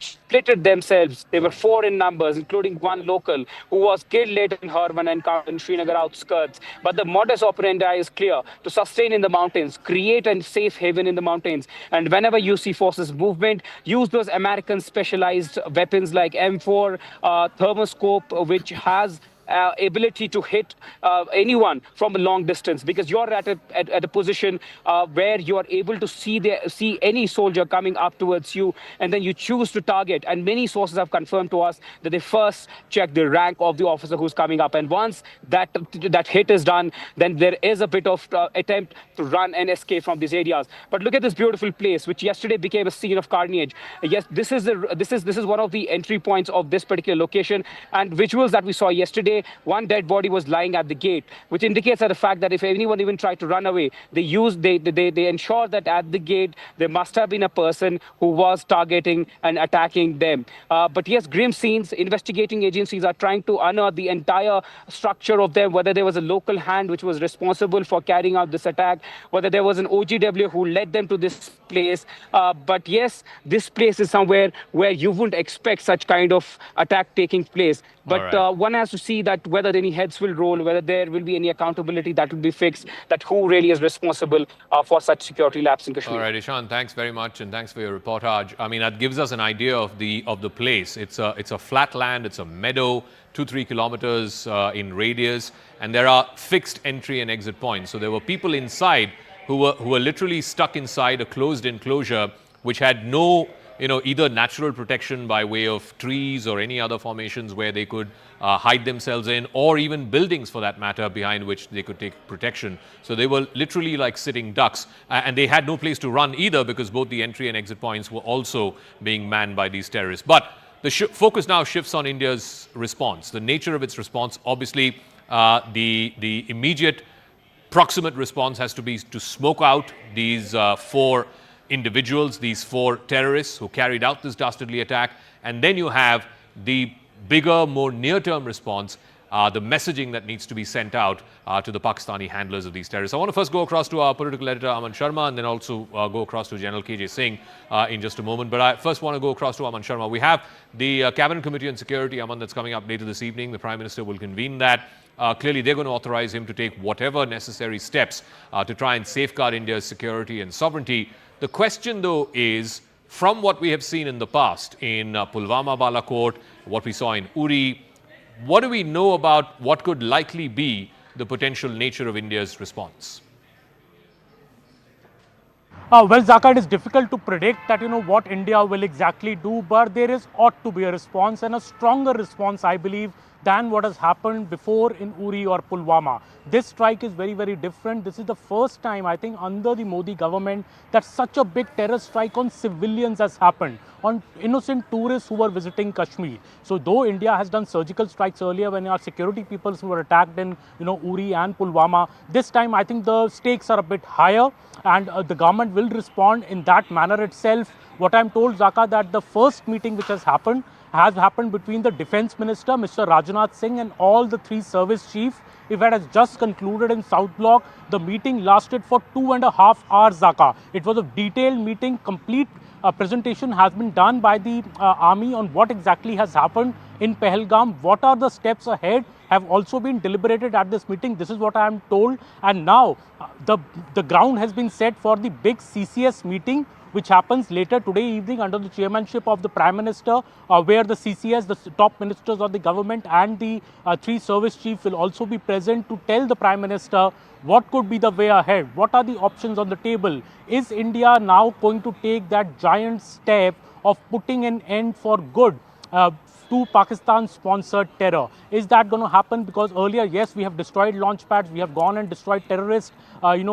splitted themselves. They were 4 in numbers, including one local who was killed later in Harvan encounter in Srinagar outskirts. But the modus operandi is clear: to sustain in the mountains, create a safe haven in the mountains, and whenever you see forces movement, use those American specialized weapons like M4 thermoscope, which has ability to hit anyone from a long distance, because you're at a position where you are able to see any soldier coming up towards you, and then you choose to target. And many sources have confirmed to us that they first check the rank of the officer who's coming up, and once that hit is done, then there is a bit of attempt to run and escape from these areas. But look at this beautiful place, which yesterday became a scene of carnage. Yes, this is one of the entry points of this particular location, and visuals that we saw yesterday, one dead body was lying at the gate, which indicates the fact that if anyone even tried to run away, they ensure that at the gate there must have been a person who was targeting and attacking them. But yes, grim scenes. Investigating agencies are trying to unearth the entire structure of them, whether there was a local hand which was responsible for carrying out this attack, whether there was an OGW who led them to this place. But yes, this place is somewhere where you wouldn't expect such kind of attack taking place. But one has to see that whether any heads will roll, whether there will be any accountability that will be fixed, that who really is responsible for such security lapse in Kashmir. All right, Ishan, thanks very much, and thanks for your reportage. I mean, that gives us an idea of the place. It's a flat land, it's a meadow, 2-3 kilometers in radius, and there are fixed entry and exit points. So there were people inside who were literally stuck inside a closed enclosure which had no either natural protection by way of trees or any other formations where they could hide themselves in, or even buildings for that matter behind which they could take protection. So they were literally like sitting ducks, and they had no place to run either, because both the entry and exit points were also being manned by these terrorists. But the focus now shifts on India's response, the nature of its response. Obviously, the immediate proximate response has to be to smoke out these 4 individuals, these 4 terrorists who carried out this dastardly attack. And then you have the bigger, more near-term response, the messaging that needs to be sent out to the Pakistani handlers of these terrorists. I want to first go across to our political editor, Aman Sharma, and then also go across to General KJ Singh in just a moment. But I first want to go across to Aman Sharma. We have the Cabinet Committee on Security, Aman, that's coming up later this evening. The Prime Minister will convene that. Clearly, they're going to authorize him to take whatever necessary steps to try and safeguard India's security and sovereignty. The question, though, is, from what we have seen in the past in Pulwama Balakot, what we saw in Uri, what do we know about what could likely be the potential nature of India's response? Well, Zaka, it is difficult to predict that, what India will exactly do, but there is ought to be a response and a stronger response, I believe, than what has happened before in Uri or Pulwama. This strike is very, very different. This is the first time, I think, under the Modi government that such a big terror strike on civilians has happened, on innocent tourists who were visiting Kashmir. So though India has done surgical strikes earlier when our security people were attacked in, Uri and Pulwama, this time I think the stakes are a bit higher, and the government will respond in that manner itself. What I'm told, Zaka, that the first meeting which has happened between the Defence Minister, Mr. Rajnath Singh, and all the three service chiefs. If it has just concluded in South Block, the meeting lasted for 2.5 hours, Zaka. It was a detailed meeting, complete presentation has been done by the army on what exactly has happened in Pahalgam, what are the steps ahead, have also been deliberated at this meeting. This is what I am told. And now the ground has been set for the big CCS meeting, which happens later today evening under the chairmanship of the Prime Minister, where the CCS, the top ministers of the government, and the three service chiefs will also be present to tell the Prime Minister what could be the way ahead, what are the options on the table. Is India now going to take that giant step of putting an end for good to Pakistan-sponsored terror? Is that going to happen? Because earlier, yes, we have destroyed launch pads, we have gone and destroyed terrorist,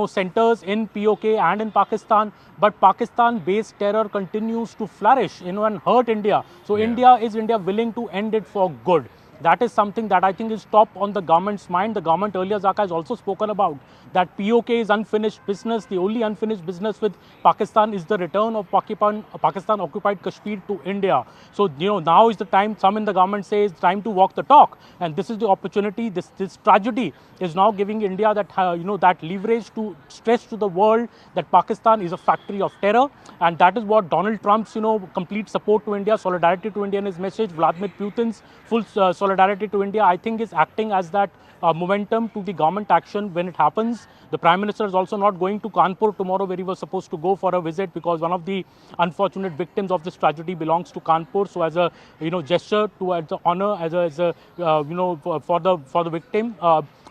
centers in POK and in Pakistan, but Pakistan-based terror continues to flourish, and hurt India. So is India willing to end it for good? That is something that I think is top on the government's mind. The government earlier, Zaka, has also spoken about that POK is unfinished business. The only unfinished business with Pakistan is the return of Pakistan-occupied Kashmir to India. So, now is the time. Some in the government say it's time to walk the talk. And this is the opportunity. This tragedy is now giving India that, that leverage to stress to the world that Pakistan is a factory of terror. And that is what Donald Trump's, complete support to India, solidarity to India in his message, Vladimir Putin's full solidarity to India, I think is acting as that momentum to the government action when it happens. The Prime Minister is also not going to Kanpur tomorrow, where he was supposed to go for a visit, because one of the unfortunate victims of this tragedy belongs to Kanpur. So as a gesture to as a honor, for the victim,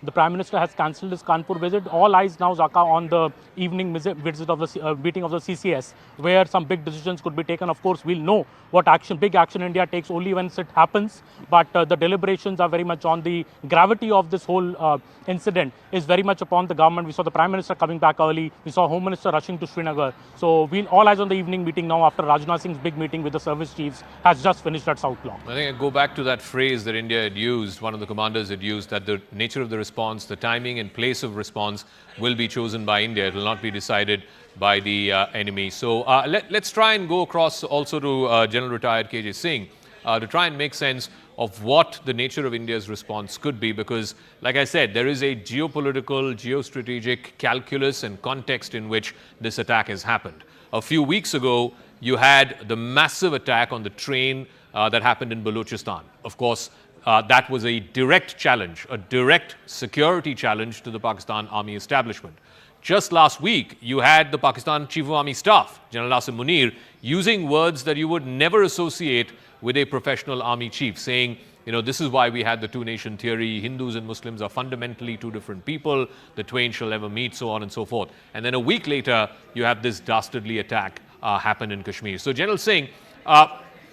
the Prime Minister has cancelled his Kanpur visit. All eyes now, Zaka, on the evening visit of the meeting of the CCS, where some big decisions could be taken. Of course, we'll know what big action India takes only when it happens. But the deliberations are very much on the gravity of this whole incident is very much upon the government. We saw the Prime Minister coming back early. We saw Home Minister rushing to Srinagar. So all eyes on the evening meeting now after Rajnath Singh's big meeting with the service chiefs has just finished at South Block. I think I go back to that phrase that India had used, one of the commanders had used, that the nature of the response, the timing and place of response will be chosen by India. It will not be decided by the enemy. So let's try and go across also to General Retired KJ Singh to try and make sense of what the nature of India's response could be, because, like I said, there is a geopolitical, geostrategic calculus and context in which this attack has happened. A few weeks ago, you had the massive attack on the train that happened in Balochistan. Of course, that was a direct challenge, a direct security challenge to the Pakistan Army establishment. Just last week, you had the Pakistan Chief of Army Staff, General Asim Munir, using words that you would never associate with a professional army chief, saying, this is why we had the two-nation theory. Hindus and Muslims are fundamentally two different people. The twain shall never meet, so on and so forth. And then a week later, you have this dastardly attack happen in Kashmir. So, General Singh,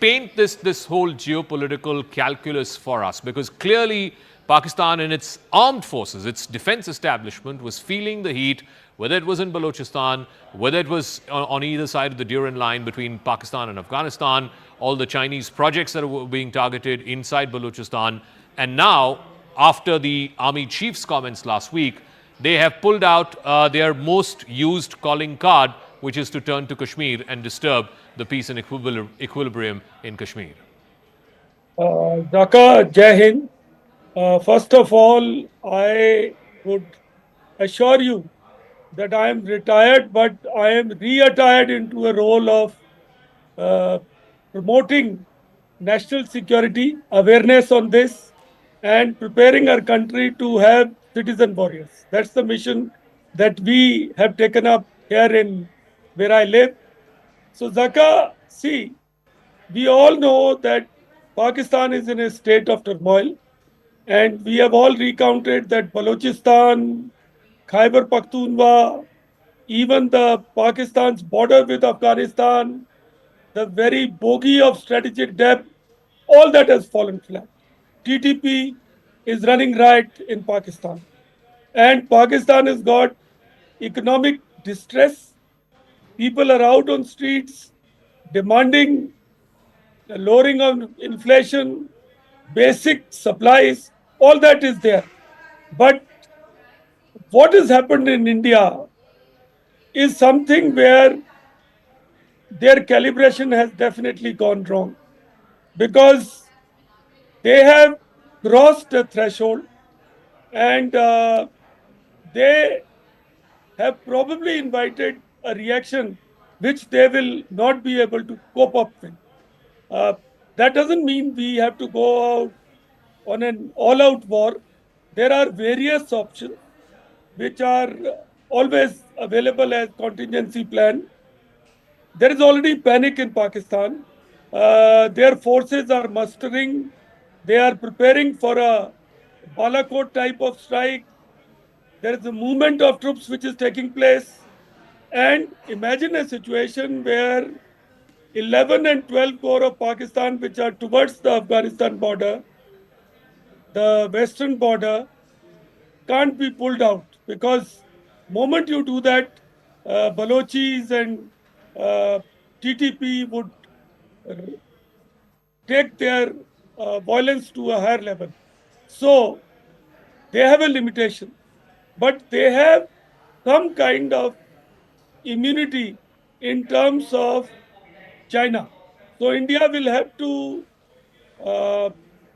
paint this whole geopolitical calculus for us, because clearly Pakistan and its armed forces, its defense establishment, was feeling the heat, whether it was in Balochistan, whether it was on either side of the Durand line between Pakistan and Afghanistan, all the Chinese projects that were being targeted inside Balochistan. And now, after the army chief's comments last week, they have pulled out their most used calling card, which is to turn to Kashmir and disturb the peace and equilibrium in Kashmir. Dhaka, Jai Hind. First of all, I would assure you that I am retired, but I am re-attired into a role of promoting national security, awareness on this, and preparing our country to have citizen warriors. That's the mission that we have taken up here in where I live. So, Zaka, see, we all know that Pakistan is in a state of turmoil, and we have all recounted that Balochistan, Khyber Pakhtunkhwa, even the Pakistan's border with Afghanistan, the very bogey of strategic depth, all that has fallen flat. TTP is running riot in Pakistan. And Pakistan has got economic distress. People are out on streets demanding the lowering of inflation, basic supplies, all that is there. But what has happened in India is something where their calibration has definitely gone wrong, because they have crossed the threshold, and they have probably invited a reaction which they will not be able to cope up with. That doesn't mean we have to go out on an all-out war. There are various options which are always available as contingency plan. There is already panic in Pakistan. Their forces are mustering. They are preparing for a Balakot type of strike. There is a movement of troops which is taking place. And imagine a situation where 11 and 12 corps of Pakistan, which are towards the Afghanistan border, the western border, can't be pulled out, because moment you do that, Balochis and TTP would take their violence to a higher level. So they have a limitation, but they have some kind of immunity in terms of China. So India will have to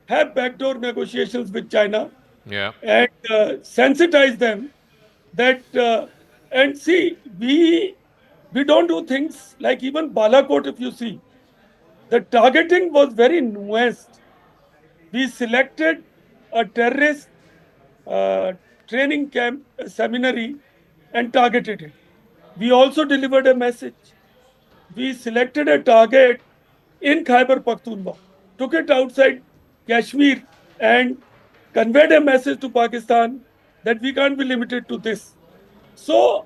have backdoor negotiations with China, and sensitize them that, and see, we don't do things like even Balakot. If you see, the targeting was very nuanced. We selected a terrorist training camp, seminary, and targeted it. We also delivered a message. We selected a target in Khyber Pakhtunkhwa, took it outside Kashmir, and conveyed a message to Pakistan that we can't be limited to this. So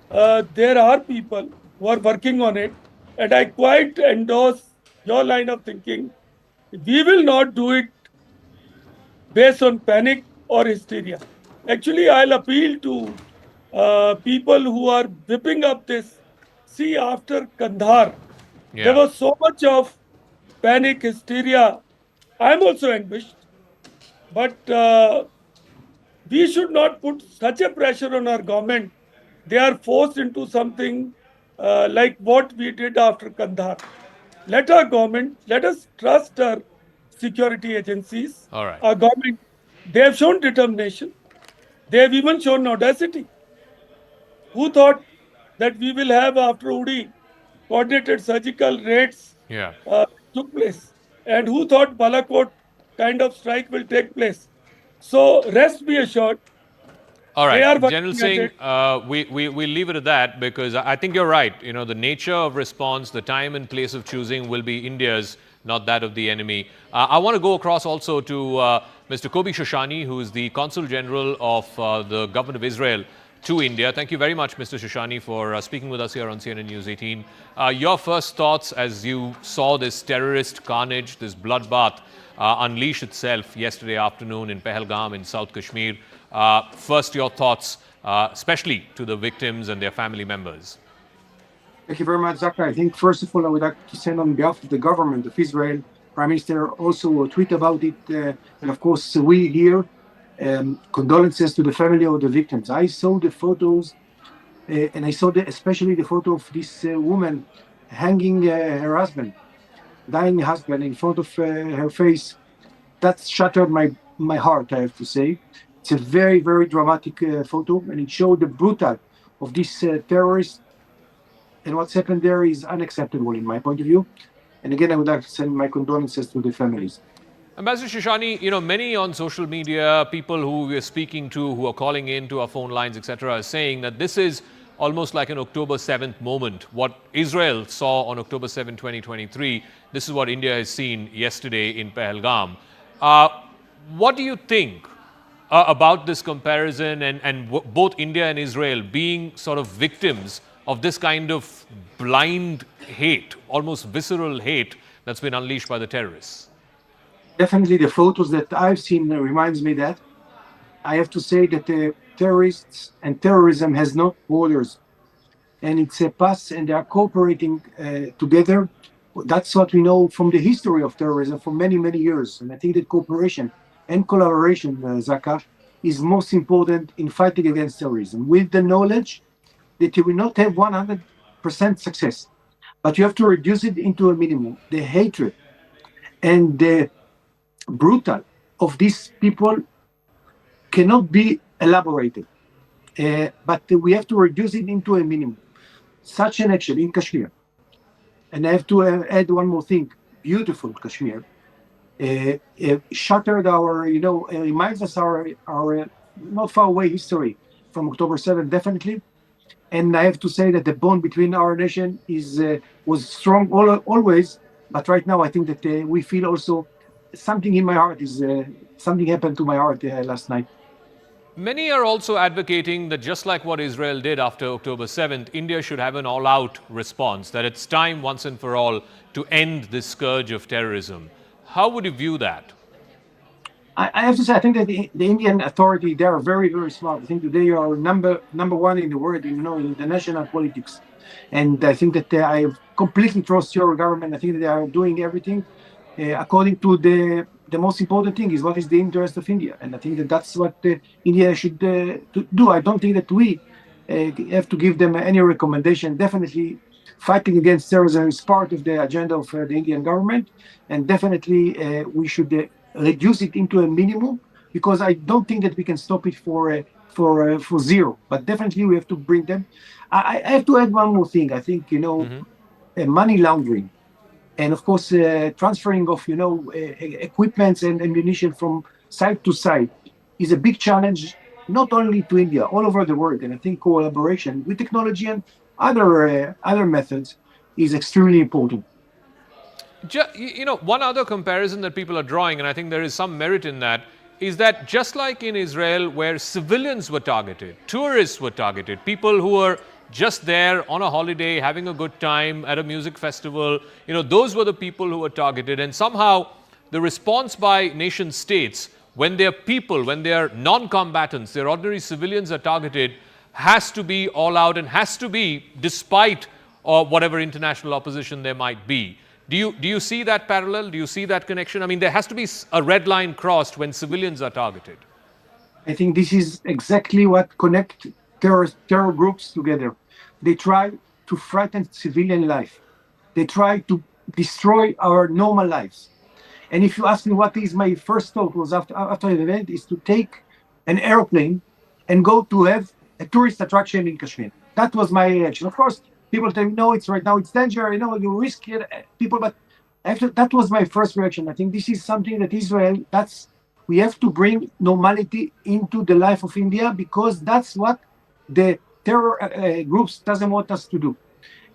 there are people who are working on it, and I quite endorse your line of thinking. We will not do it based on panic or hysteria. Actually, I'll appeal to people who are whipping up this. See, after Kandahar, there was so much of panic, hysteria. I'm also anguished, but we should not put such a pressure on our government. They are forced into something like what we did after Kandahar. Let us trust our security agencies. All right. Our government, they have shown determination. They have even shown audacity. Who thought that we will have, after Udi, coordinated surgical raids took place? And who thought Balakot kind of strike will take place? So rest be assured. All They are right, working General at Singh, it. we'll leave it at that, because I think you're right. You know, the nature of response, the time and place of choosing will be India's, not that of the enemy. I want to go across also to Mr. Kobi Shoshani, who is the Consul General of the Government of Israel to India. Thank you very much, Mr. Shoshani, for speaking with us here on CNN News 18. Your first thoughts as you saw this terrorist carnage, this bloodbath unleash itself yesterday afternoon in Pahalgam in South Kashmir. First, your thoughts, especially to the victims and their family members. Thank you very much, Zaka. I think, first of all, I would like to send on behalf of the government of Israel, Prime Minister, also a tweet about it. And of course, we here, condolences to the family of the victims. I saw the photos, and I saw especially the photo of this woman hanging her husband, dying husband, in front of her face. That shattered my heart, I have to say. It's a very, very dramatic photo, and it showed the brutal of this terrorist. And what's happened there is unacceptable in my point of view. And again, I would like to send my condolences to the families. Ambassador Shoshani, you know, many on social media, people who we're speaking to, who are calling in to our phone lines, etc., are saying that this is almost like an October 7th moment. What Israel saw on October 7, 2023, this is what India has seen yesterday in Pahalgam. What do you think about this comparison and both India and Israel being sort of victims of this kind of blind hate, almost visceral hate that's been unleashed by the terrorists? Definitely the photos that I've seen reminds me that. I have to say that the terrorists and terrorism has no borders, and it's a past, and they are cooperating together. That's what we know from the history of terrorism for many, many years. And I think that cooperation and collaboration, Zaka, is most important in fighting against terrorism, with the knowledge that you will not have 100% success, but you have to reduce it into a minimum. The hatred and the brutal of these people cannot be elaborated, but we have to reduce it into a minimum. Such an action in Kashmir, and I have to add one more thing, beautiful Kashmir, shattered our, reminds us our not far away history from October 7th, definitely. And I have to say that the bond between our nation was strong always, but right now I think that we feel also something in my heart is something happened to my heart last night. Many are also advocating that just like what Israel did after October 7th, India should have an all-out response, that it's time once and for all to end this scourge of terrorism. How would you view that? I have to say, I think that the Indian authority, they are very, very smart. I think that they are number one in the world, in international politics. And I think that I completely trust your government. I think that they are doing everything according to the most important thing is what is the interest of India. And I think that that's what India should do. I don't think that we have to give them any recommendation. Definitely fighting against terrorism is part of the agenda of the Indian government. And definitely we should reduce it into a minimum, because I don't think that we can stop it for zero. But definitely we have to bring them. I have to add one more thing. I think, money laundering, and of course, transferring of, equipments and ammunition from side to side is a big challenge, not only to India, all over the world. And I think collaboration with technology and other methods is extremely important. One other comparison that people are drawing, and I think there is some merit in that, is that just like in Israel, where civilians were targeted, tourists were targeted, people who were just there on a holiday, having a good time at a music festival, those were the people who were targeted. And somehow the response by nation states, when their people, when their non-combatants, their ordinary civilians are targeted, has to be all out and has to be despite whatever international opposition there might be. Do you see that parallel? Do you see that connection? I mean, there has to be a red line crossed when civilians are targeted. I think this is exactly what connects terror groups together. They try to frighten civilian life. They try to destroy our normal lives. And if you ask me what is my first thought was after the event, is to take an airplane and go to have a tourist attraction in Kashmir. That was my reaction. Of course, people tell me, no, it's right now, it's danger, you risk people, but that was my first reaction. I think this is something that Israel, we have to bring normality into the life of India, because that's what the terror groups doesn't want us to do.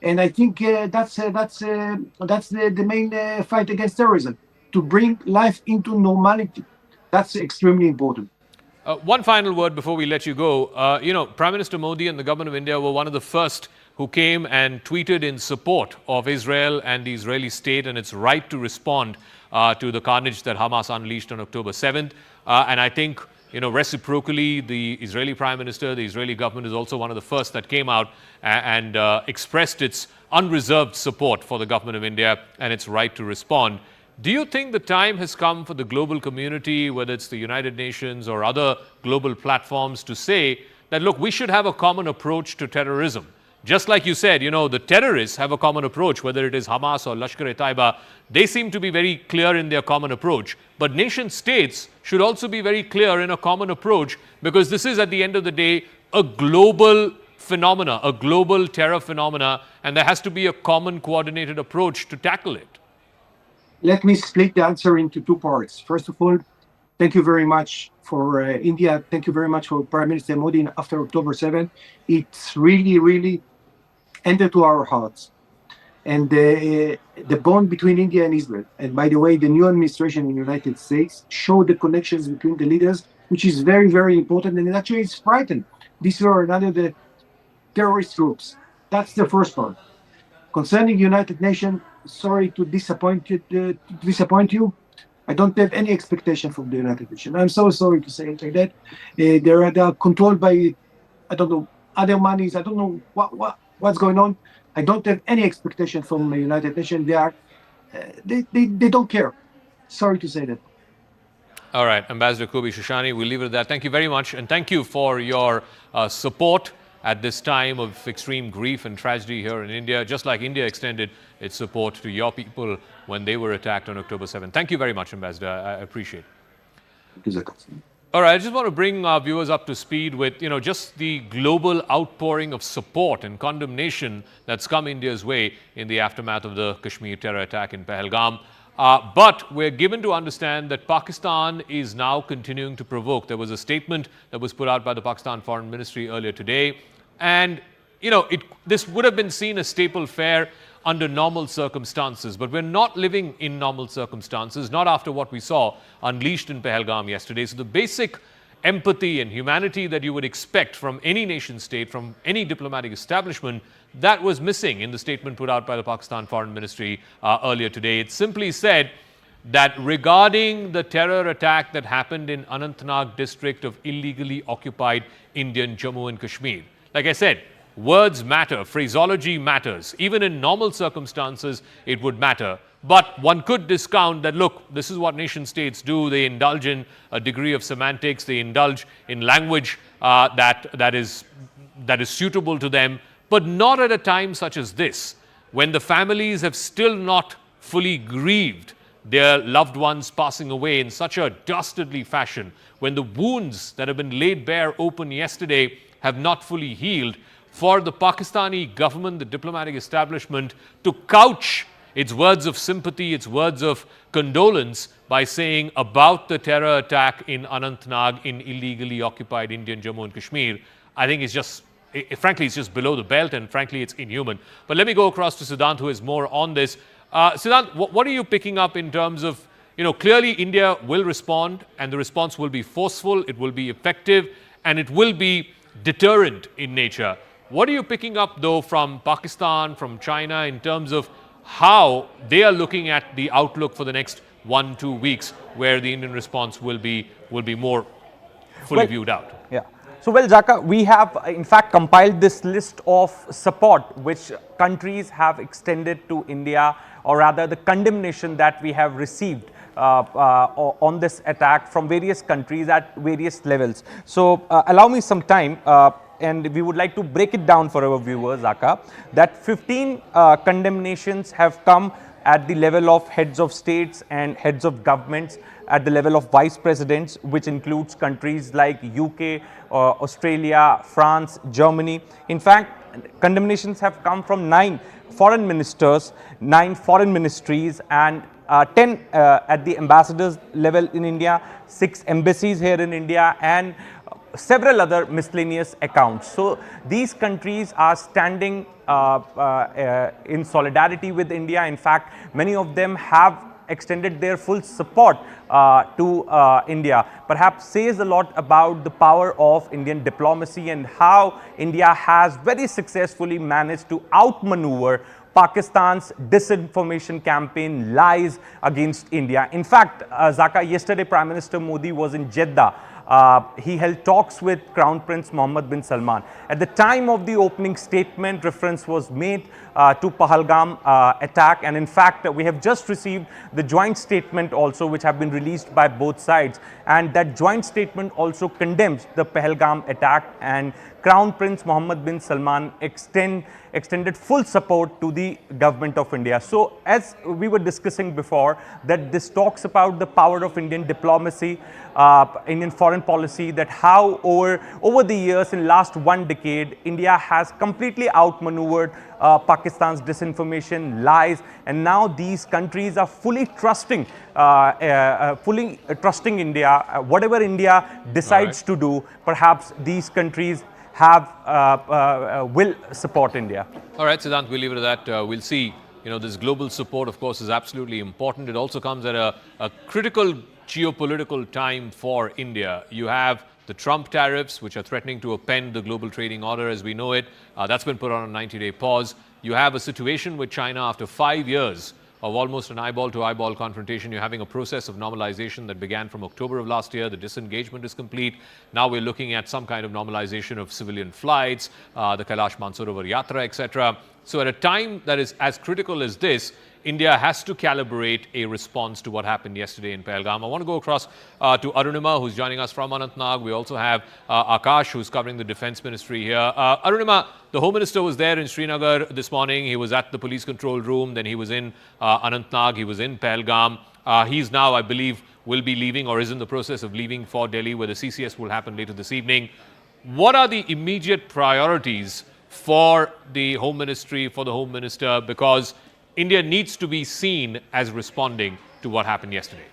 And I think that's the main fight against terrorism, to bring life into normality. That's extremely important. One final word before we let you go. Prime Minister Modi and the government of India were one of the first who came and tweeted in support of Israel and the Israeli state and its right to respond to the carnage that Hamas unleashed on October 7th. And I think, reciprocally, the Israeli Prime Minister, the Israeli government is also one of the first that came out and expressed its unreserved support for the government of India and its right to respond. Do you think the time has come for the global community, whether it's the United Nations or other global platforms, to say that, look, we should have a common approach to terrorism? Just like you said, the terrorists have a common approach, whether it is Hamas or Lashkar-e-Taiba. They seem to be very clear in their common approach. But nation states should also be very clear in a common approach, because this is, at the end of the day, a global phenomena, a global terror phenomena, and there has to be a common coordinated approach to tackle it. Let me split the answer into two parts. First of all, thank you very much for India. Thank you very much for Prime Minister Modi after October 7th. It's really, really entered to our hearts. And the bond between India and Israel, and by the way, the new administration in the United States, showed the connections between the leaders which is very, very important. And actually, it's frightened. These are another the terrorist groups. That's the first part. Concerning United Nations, sorry to disappoint you. I don't have any expectation from the United Nations. I'm so sorry to say it like that. They are controlled by, I don't know, other monies. I don't know what's going on. I don't have any expectation from the United Nations. They don't care. Sorry to say that. All right, Ambassador Kobi Shoshani, we'll leave it at that. Thank you very much, and thank you for your support at this time of extreme grief and tragedy here in India, just like India extended its support to your people when they were attacked on October 7th. Thank you very much, Ambassador. I appreciate it. All right, I just want to bring our viewers up to speed with, just the global outpouring of support and condemnation that's come India's way in the aftermath of the Kashmir terror attack in Pahalgam. But we're given to understand that Pakistan is now continuing to provoke. There was a statement that was put out by the Pakistan Foreign Ministry earlier today. And, this would have been seen as staple fare under normal circumstances. But we're not living in normal circumstances, not after what we saw unleashed in Pahalgam yesterday. So the basic empathy and humanity that you would expect from any nation state, from any diplomatic establishment, that was missing in the statement put out by the Pakistan Foreign Ministry earlier today. It simply said that regarding the terror attack that happened in Anantnag district of illegally occupied Indian Jammu and Kashmir, like I said, words matter, phraseology matters. Even in normal circumstances, it would matter. But one could discount that, look, this is what nation states do. They indulge in a degree of semantics. They indulge in language that is suitable to them, but not at a time such as this, when the families have still not fully grieved their loved ones passing away in such a dastardly fashion, when the wounds that have been laid bare open yesterday have not fully healed. For the Pakistani government, the diplomatic establishment, to couch its words of sympathy, its words of condolence by saying about the terror attack in Anantnag in illegally occupied Indian Jammu and Kashmir, I think it's just, frankly, it's just below the belt, and frankly, it's inhuman. But let me go across to Siddhant, who is more on this. Siddhant, what are you picking up in terms of, clearly India will respond, and the response will be forceful, it will be effective, and it will be deterrent in nature. What are you picking up, though, from Pakistan, from China, in terms of how they are looking at the outlook for the next 1-2 weeks, where the Indian response will be more fully viewed out? Yeah. So, Zaka, we have in fact compiled this list of support which countries have extended to India, or rather the condemnation that we have received on this attack from various countries at various levels. So, allow me some time. And we would like to break it down for our viewers, Zaka, that 15 condemnations have come at the level of heads of states and heads of governments, at the level of vice presidents, which includes countries like UK, Australia, France, Germany. In fact, condemnations have come from 9 foreign ministers, 9 foreign ministries, and 10 at the ambassadors level in India, 6 embassies here in India, and several other miscellaneous accounts. So these countries are standing in solidarity with India. In fact, many of them have extended their full support to India. Perhaps says a lot about the power of Indian diplomacy and how India has very successfully managed to outmaneuver Pakistan's disinformation campaign, lies against India. In fact, Zaka, yesterday Prime Minister Modi was in Jeddah. He held talks with Crown Prince Mohammed bin Salman. At the time of the opening statement, reference was made to Pahalgam attack, and in fact we have just received the joint statement also, which have been released by both sides, and that joint statement also condemns the Pahalgam attack, and Crown Prince Mohammed bin Salman extended full support to the government of India. So as we were discussing before, that this talks about the power of Indian diplomacy, Indian foreign policy, that how over the years, in last 1 decade, India has completely outmaneuvered Pakistan's disinformation, lies, and now these countries are fully trusting India. Whatever India decides to do, perhaps these countries will support India. All right, Siddhant, we'll leave it at that. We'll see. This global support, of course, is absolutely important. It also comes at a critical geopolitical time for India. You have the Trump tariffs, which are threatening to upend the global trading order as we know it. That's been put on a 90-day pause. You have a situation with China after 5 years of almost an eyeball-to-eyeball confrontation. You're having a process of normalization that began from October of last year. The disengagement is complete. Now we're looking at some kind of normalization of civilian flights, the Kailash Mansarovar Yatra, etc. So at a time that is as critical as this, India has to calibrate a response to what happened yesterday in Pahalgam. I want to go across to Arunima, who's joining us from Anantnag. We also have Akash, who's covering the Defense Ministry here. Arunima, the Home Minister was there in Srinagar this morning. He was at the police control room. Then he was in Anantnag. He was in Pahalgam. He's now, I believe, will be leaving or is in the process of leaving for Delhi, where the CCS will happen later this evening. What are the immediate priorities for the Home Ministry, for the Home Minister? Because India needs to be seen as responding to what happened yesterday.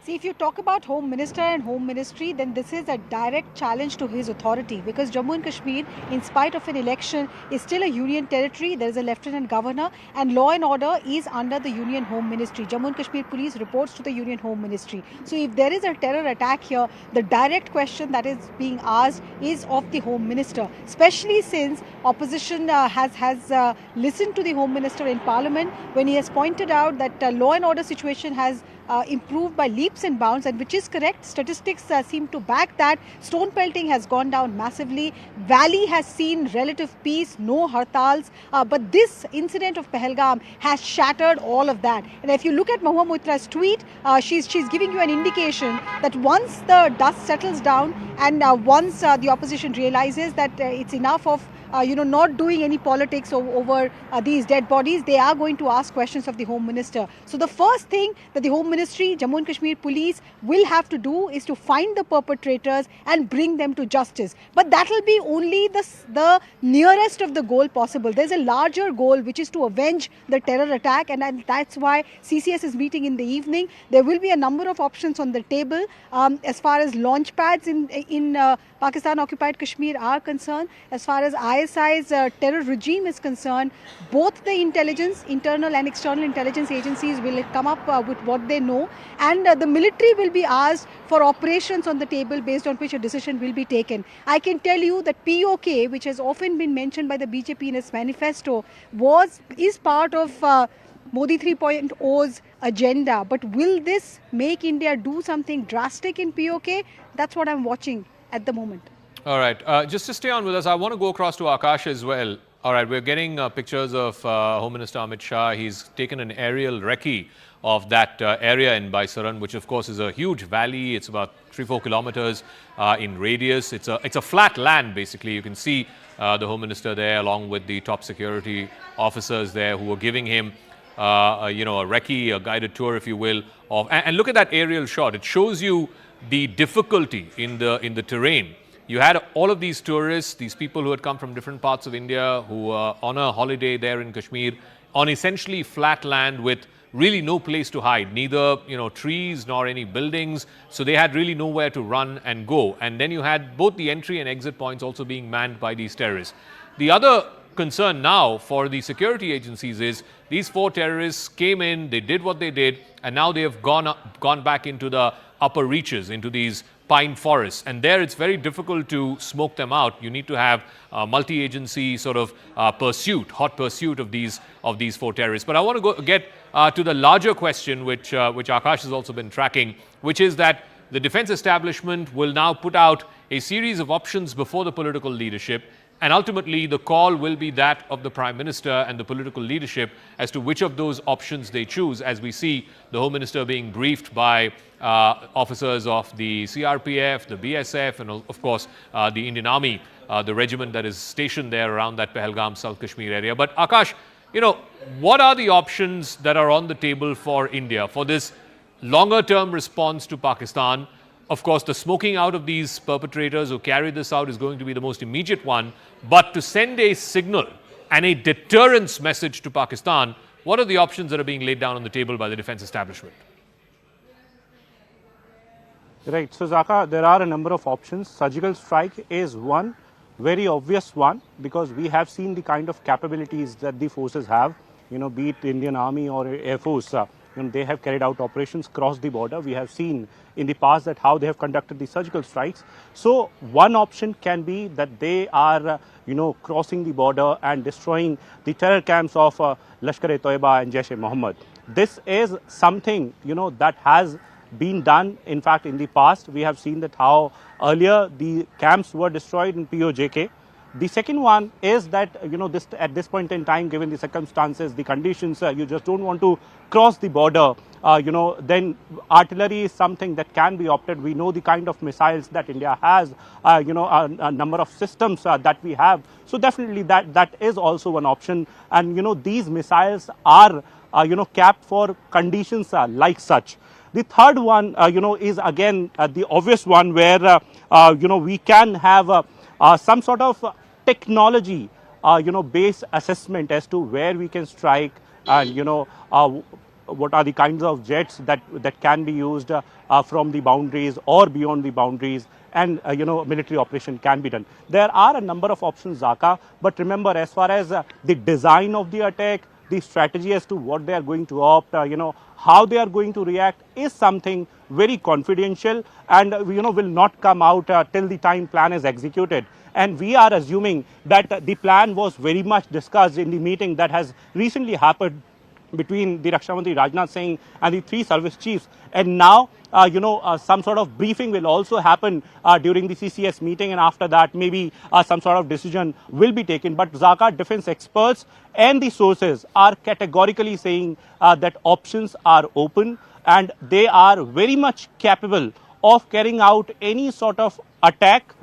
See, if you talk about Home Minister and Home Ministry, then this is a direct challenge to his authority, because Jammu and Kashmir, in spite of an election, is still a union territory. There is a Lieutenant Governor, and law and order is under the Union Home Ministry. Jammu and Kashmir Police reports to the Union Home Ministry. So if there is a terror attack here, the direct question that is being asked is of the Home Minister, especially since opposition has listened to the Home Minister in Parliament when he has pointed out that law and order situation has improved by leaps and bounds, and which is correct. Statistics seem to back that. Stone pelting has gone down massively. Valley has seen relative peace, no hartals. But this incident of Pahalgam has shattered all of that. And if you look at Mahua Moitra's tweet, she's giving you an indication that once the dust settles down and once the opposition realizes that it's enough of not doing any politics over these dead bodies, they are going to ask questions of the Home Minister. So the first thing that the Home Ministry, Jammu and Kashmir Police will have to do is to find the perpetrators and bring them to justice. But that will be only the nearest of the goal possible. There's a larger goal, which is to avenge the terror attack, and that's why CCS is meeting in the evening. There will be a number of options on the table as far as launch pads in Pakistan-occupied Kashmir are concerned. As far as ISI's terror regime is concerned, both the intelligence, internal and external intelligence agencies will come up with what they know, and the military will be asked for operations on the table based on which a decision will be taken. I can tell you that POK, which has often been mentioned by the BJP in its manifesto, is part of Modi 3.0's agenda. But will this make India do something drastic in POK? That's what I'm watching at the moment. All right. Just to stay on with us, I want to go across to Akash as well. All right. We're getting pictures of Home Minister Amit Shah. He's taken an aerial recce of that area in Baisaran, which of course is a huge valley. It's about 3-4 kilometers in radius. It's a flat land, basically. You can see the Home Minister there along with the top security officers there who are giving him a recce, a guided tour, if you will. And look at that aerial shot. It shows you the difficulty in the terrain. You had all of these tourists, these people who had come from different parts of India, who were on a holiday there in Kashmir, on essentially flat land with really no place to hide, neither trees nor any buildings. So they had really nowhere to run and go. And then you had both the entry and exit points also being manned by these terrorists. The other concern now for the security agencies is these 4 terrorists came in, they did what they did, and now they have gone back into the upper reaches, into these pine forests, and there it's very difficult to smoke them out. You need to have multi-agency sort of hot pursuit of these 4 terrorists. But I want to get to the larger question, which Akash has also been tracking, which is that the defense establishment will now put out a series of options before the political leadership. And ultimately, the call will be that of the Prime Minister and the political leadership as to which of those options they choose, as we see the Home Minister being briefed by officers of the CRPF, the BSF, and of course, the Indian Army, the regiment that is stationed there around that Pahalgam, South Kashmir area. But Akash, what are the options that are on the table for India for this longer-term response to Pakistan? Of course, the smoking out of these perpetrators who carried this out is going to be the most immediate one. But to send a signal and a deterrence message to Pakistan, what are the options that are being laid down on the table by the defense establishment? Right. So, Zaka, there are a number of options. Surgical strike is one, very obvious one, because we have seen the kind of capabilities that the forces have, be it Indian Army or Air Force. they have carried out operations across the border. We have seen in the past that how they have conducted the surgical strikes. So one option can be that they are, crossing the border and destroying the terror camps of Lashkar-e-Toiba and Jaish-e-Mohammed. This is something, that has been done. In fact, in the past, we have seen that how earlier the camps were destroyed in POJK. The second one is that, at this point in time, given the circumstances, the conditions, you just don't want to cross the border, then artillery is something that can be opted. We know the kind of missiles that India has, a number of systems that we have. So definitely that is also one option. And, these missiles are, capped for conditions like such. The third one, is again the obvious one where, we can have some sort of technology, based assessment as to where we can strike and, what are the kinds of jets that can be used from the boundaries or beyond the boundaries, and, military operation can be done. There are a number of options, Zaka, but remember, as far as the design of the attack, the strategy as to what they are going to opt, how they are going to react is something very confidential and, will not come out till the time plan is executed. And we are assuming that the plan was very much discussed in the meeting that has recently happened between the Raksha Mantri Rajnath Singh and the three service chiefs. And now, some sort of briefing will also happen during the CCS meeting, and after that, maybe some sort of decision will be taken. But Zaka, defense experts and the sources are categorically saying that options are open and they are very much capable of carrying out any sort of attack,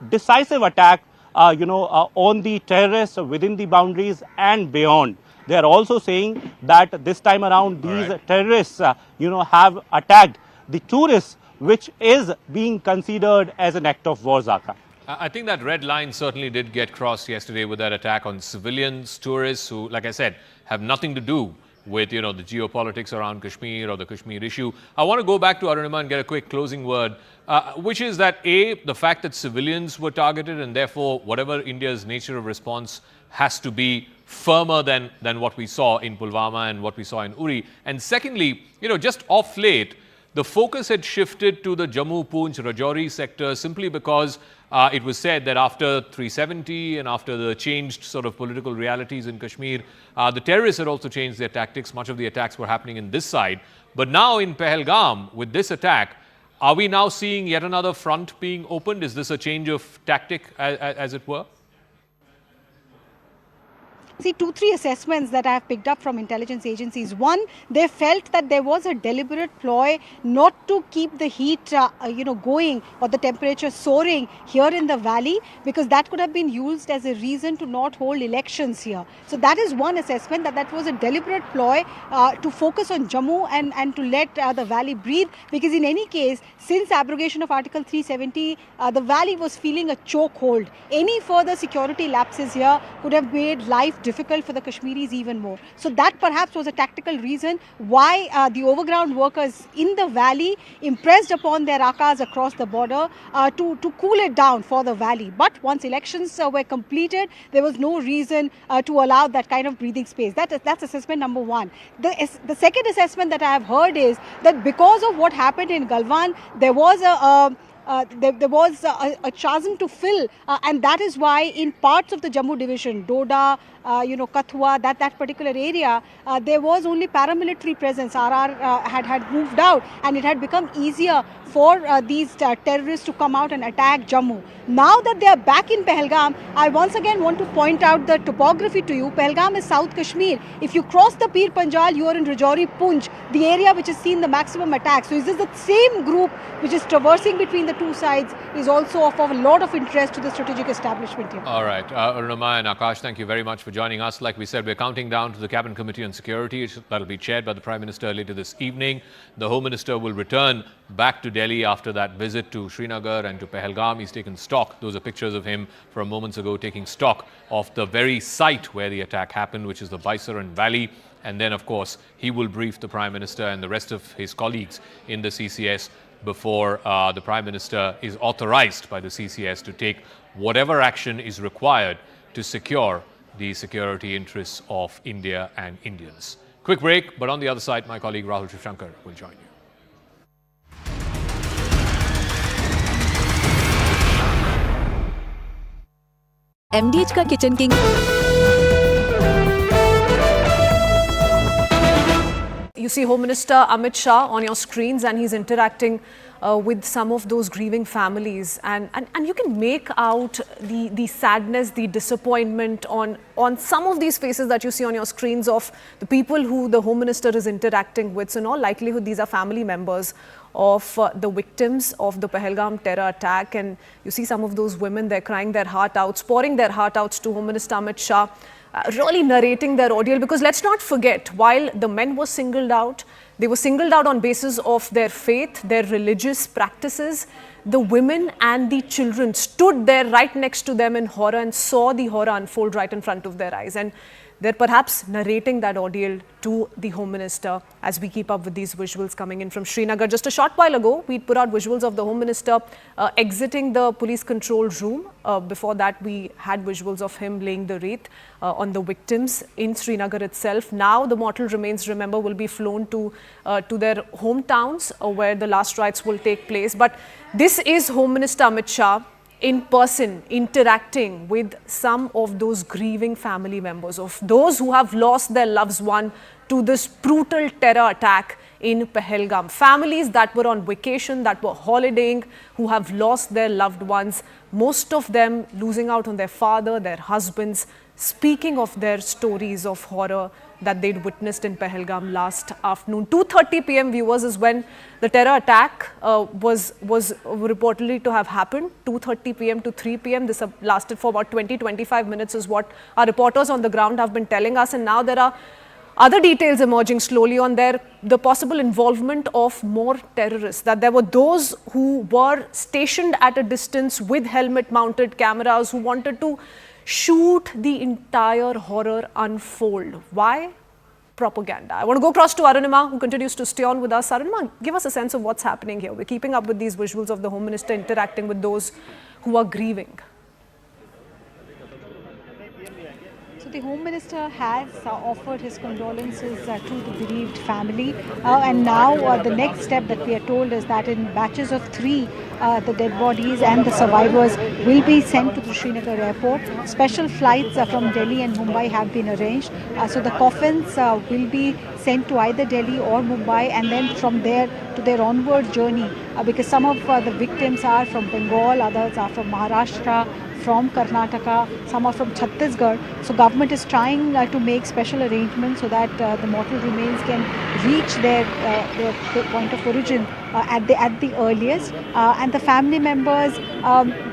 decisive attack, on the terrorists within the boundaries and beyond. They are also saying that this time around, these terrorists, have attacked the tourists, which is being considered as an act of war, Zaka. I think that red line certainly did get crossed yesterday with that attack on civilians, tourists who, like I said, have nothing to do with, the geopolitics around Kashmir or the Kashmir issue. I want to go back to Arunima and get a quick closing word, which is that A, the fact that civilians were targeted and therefore whatever India's nature of response has to be firmer than what we saw in Pulwama and what we saw in Uri. And secondly, just off late, the focus had shifted to the Jammu, Poonch, Rajouri sector simply because it was said that after 370 and after the changed sort of political realities in Kashmir, the terrorists had also changed their tactics. Much of the attacks were happening in this side. But now in Pahalgam, with this attack, are we now seeing yet another front being opened? Is this a change of tactic, as it were? See, 2-3 assessments that I have picked up from intelligence agencies. One, they felt that there was a deliberate ploy not to keep the heat, going or the temperature soaring here in the valley, because that could have been used as a reason to not hold elections here. So that is one assessment, that was a deliberate ploy to focus on Jammu and to let the valley breathe, because in any case, since abrogation of Article 370, the valley was feeling a chokehold. Any further security lapses here could have made life difficult for the Kashmiris even more. So that perhaps was a tactical reason why the overground workers in the valley impressed upon their Akas across the border to cool it down for the valley. But once elections were completed, there was no reason to allow that kind of breathing space. That's assessment number one. The second assessment that I have heard is that because of what happened in Galwan, there was a chasm to fill, and that is why in parts of the Jammu division, Doda, Kathua, that particular area, there was only paramilitary presence. RR had moved out, and it had become easier for these terrorists to come out and attack Jammu. Now that they are back in Pahalgam, I once again want to point out the topography to you. Pahalgam is South Kashmir. If you cross the Pir Panjal, you are in Rajouri, Poonch, the area which has seen the maximum attacks. So is this the same group which is traversing between the two sides, is also of a lot of interest to the strategic establishment here. All right. Arunima and Akash, thank you very much for joining us. Like we said, we're counting down to the Cabinet Committee on Security. That will be chaired by the Prime Minister later this evening. The Home Minister will return back to Delhi after that visit to Srinagar and to Pahalgam. He's taken stock. Those are pictures of him from moments ago taking stock of the very site where the attack happened, which is the Baisaran Valley. And then, of course, he will brief the Prime Minister and the rest of his colleagues in the CCS before the Prime Minister is authorized by the CCS to take whatever action is required to secure the security interests of India and Indians. Quick break, but on the other side, my colleague Rahul Shivshankar will join you. MDH का kitchen king You see Home Minister Amit Shah on your screens, and he's interacting with some of those grieving families, and you can make out the sadness, the disappointment on some of these faces that you see on your screens of the people who the Home Minister is interacting with. So in all likelihood, these are family members of the victims of the Pahalgam terror attack, and you see some of those women, they're crying their heart out, pouring their heart out to Home Minister Amit Shah, really narrating their ordeal. Because let's not forget, while the men were singled out, they were singled out on basis of their faith, their religious practices. The women and the children stood there right next to them in horror and saw the horror unfold right in front of their eyes. And they're perhaps narrating that ordeal to the Home Minister as we keep up with these visuals coming in from Srinagar. Just a short while ago, we put out visuals of the Home Minister exiting the police control room. Before that, we had visuals of him laying the wreath on the victims in Srinagar itself. Now, the mortal remains, remember, will be flown to their hometowns where the last rites will take place. But this is Home Minister Amit Shah in person interacting with some of those grieving family members of those who have lost their loved one to this brutal terror attack in Pahalgam. Families that were on vacation, that were holidaying, who have lost their loved ones, most of them losing out on their father, their husbands, speaking of their stories of horror that they'd witnessed in Pahalgam last afternoon. 2:30 p.m. viewers is when the terror attack was reportedly to have happened. 2:30 p.m. to 3 p.m. This lasted for about 20-25 minutes is what our reporters on the ground have been telling us. And now there are other details emerging slowly on the possible involvement of more terrorists, that there were those who were stationed at a distance with helmet-mounted cameras who wanted to shoot the entire horror unfold. Why? Propaganda. I want to go across to Arunima, who continues to stay on with us. Arunima, give us a sense of what's happening here. We're keeping up with these visuals of the Home Minister interacting with those who are grieving. So the Home Minister has offered his condolences to the bereaved family, and now the next step that we are told is that in batches of 3, the dead bodies and the survivors will be sent to the Srinagar airport. Special flights from Delhi and Mumbai have been arranged. So the coffins will be sent to either Delhi or Mumbai, and then from there to their onward journey, because some of the victims are from Bengal, others are from Maharashtra, from Karnataka, some are from Chhattisgarh. So government is trying to make special arrangements so that the mortal remains can reach their point of origin at the earliest. And the family members,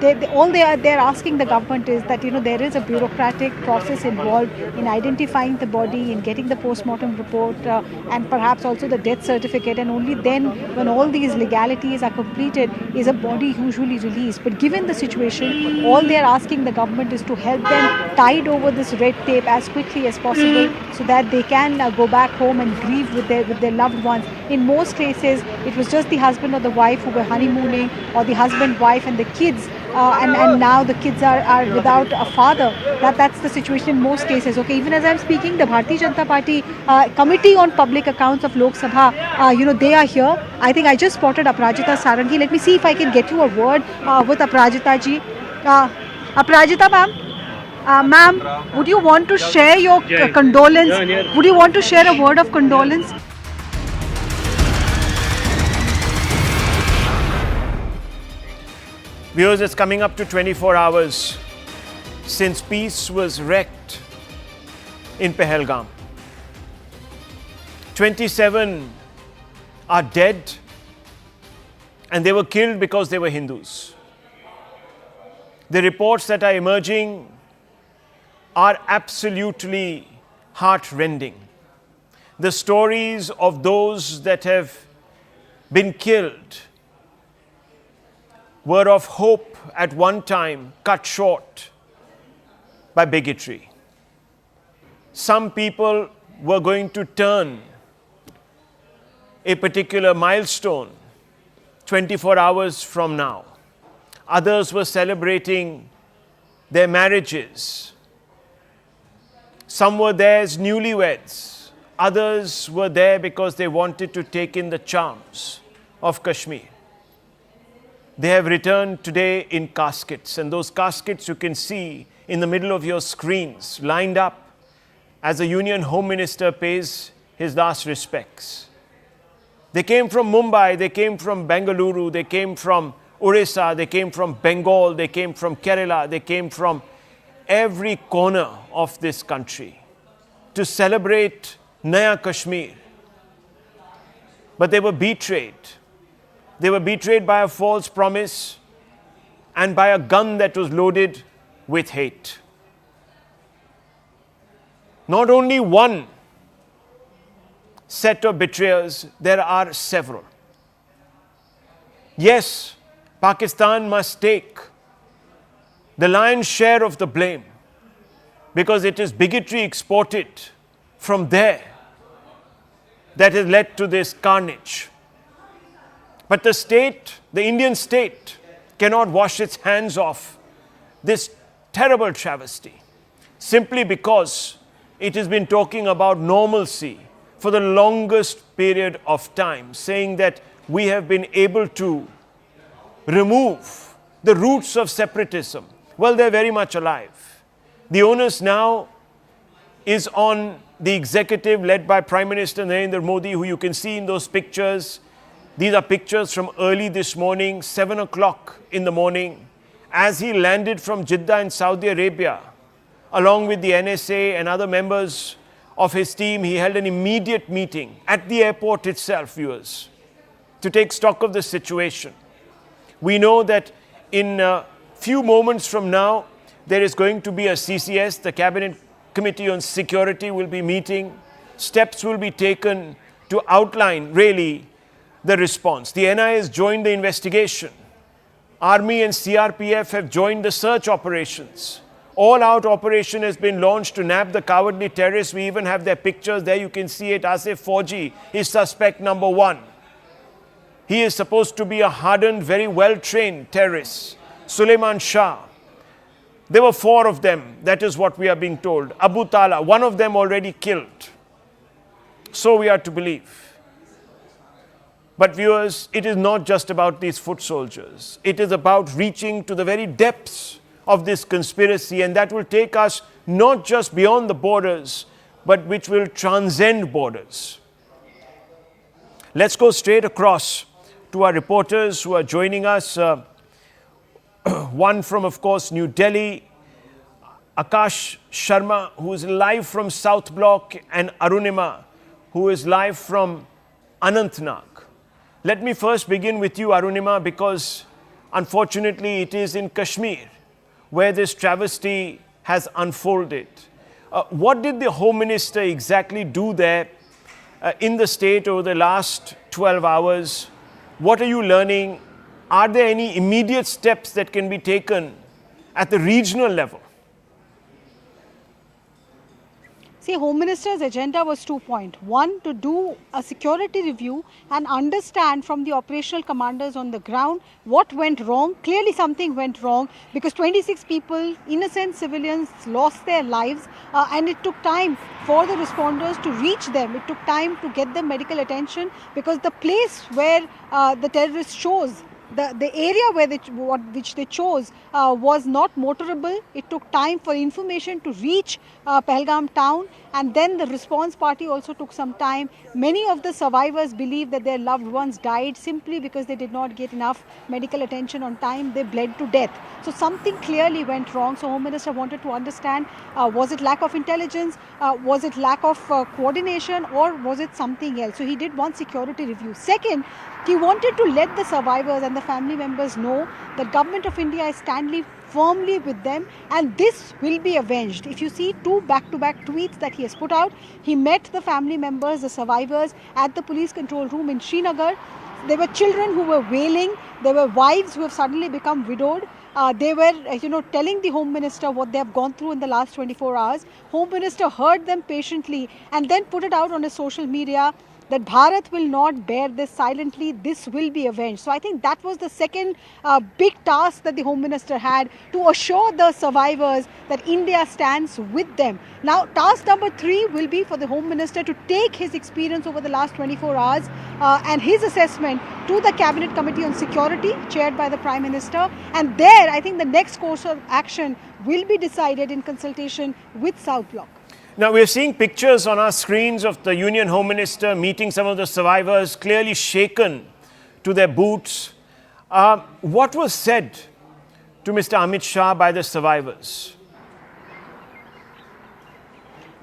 they're asking the government is that there is a bureaucratic process involved in identifying the body, in getting the postmortem report, and perhaps also the death certificate. And only then, when all these legalities are completed, is a body usually released. But given the situation, all they are asking the government is to help them tide over this red tape as quickly as possible, so that they can go back home and grieve with their loved ones. In most cases, it was just the husband or the wife who were honeymooning, or the husband, wife and the kids, and now the kids are without a father. That's the situation in most cases. Okay, even as I'm speaking, the Bharatiya Janata Party Committee on Public Accounts of Lok Sabha, they are here. I think I just spotted Aparajita Sarangi. Let me see if I can get you a word with Aparajita ji. Aparajita ma'am, ma'am, would you want to share your condolence? Would you want to share a word of condolence? Viewers, it's coming up to 24 hours since peace was wrecked in Pahalgam. 27 are dead, and they were killed because they were Hindus. The reports that are emerging are absolutely heart-rending. The stories of those that have been killed were of hope at one time, cut short by bigotry. Some people were going to turn a particular milestone 24 hours from now. Others were celebrating their marriages. Some were there as newlyweds. Others were there because they wanted to take in the charms of Kashmir. They have returned today in caskets, and those caskets you can see in the middle of your screens, lined up as the Union Home Minister pays his last respects. They came from Mumbai, they came from Bengaluru, they came from Orissa, they came from Bengal, they came from Kerala, they came from every corner of this country to celebrate Naya Kashmir. But they were betrayed. They were betrayed by a false promise and by a gun that was loaded with hate. Not only one set of betrayers, there are several. Yes, Pakistan must take the lion's share of the blame because it is bigotry exported from there that has led to this carnage. But the state, the Indian state, cannot wash its hands off this terrible travesty simply because it has been talking about normalcy for the longest period of time, saying that we have been able to remove the roots of separatism. Well, they're very much alive. The onus now is on the executive led by Prime Minister Narendra Modi, who you can see in those pictures. These are pictures from early this morning, 7 o'clock in the morning, as he landed from Jeddah in Saudi Arabia. Along with the NSA and other members of his team, he held an immediate meeting at the airport itself, viewers, to take stock of the situation. We know that in a few moments from now, there is going to be a CCS, the Cabinet Committee on Security will be meeting. Steps will be taken to outline really the response. The NIA has joined the investigation. Army and CRPF have joined the search operations. All-out operation has been launched to nab the cowardly terrorists. We even have their pictures there. You can see it. Asif Fauji is suspect number 1. He is supposed to be a hardened, very well-trained terrorist. Suleiman Shah. There were 4 of them. That is what we are being told. Abu Tala, one of them already killed. So we are to believe. But viewers, it is not just about these foot soldiers. It is about reaching to the very depths of this conspiracy, and that will take us not just beyond the borders, but which will transcend borders. Let's go straight across to our reporters who are joining us. One from, of course, New Delhi, Akash Sharma, who is live from South Block, and Arunima, who is live from Anantnag. Let me first begin with you, Arunima, because unfortunately it is in Kashmir where this travesty has unfolded. What did the Home Minister exactly do there in the state over the last 12 hours? What are you learning? Are there any immediate steps that can be taken at the regional level? See, Home Minister's agenda was 2 points. One, to do a security review and understand from the operational commanders on the ground what went wrong. Clearly something went wrong because 26 people, innocent civilians, lost their lives and it took time for the responders to reach them. It took time to get them medical attention because the place where the terrorists chose, the area where which they chose was not motorable. It took time for information to reach Pahalgam town, and then the response party also took some time. Many of the survivors believe that their loved ones died simply because they did not get enough medical attention on time. They bled to death. So something clearly went wrong. So Home Minister wanted to understand, was it lack of intelligence, was it lack of coordination, or was it something else? So he did one security review. Second, he wanted to let the survivors and the family members know that Government of India is standing firmly with them and this will be avenged. If you see 2 back-to-back tweets that he has put out, he met the family members, the survivors at the police control room in Srinagar. There were children who were wailing. There were wives who have suddenly become widowed. They were, telling the Home Minister what they have gone through in the last 24 hours. Home Minister heard them patiently and then put it out on his social media. that Bharat will not bear this silently, this will be avenged. So I think that was the second big task that the Home Minister had, to assure the survivors that India stands with them. Now, task number 3 will be for the Home Minister to take his experience over the last 24 hours and his assessment to the Cabinet Committee on Security, chaired by the Prime Minister. And there, I think the next course of action will be decided in consultation with South Bloc. Now, we're seeing pictures on our screens of the Union Home Minister meeting some of the survivors, clearly shaken to their boots. What was said to Mr. Amit Shah by the survivors?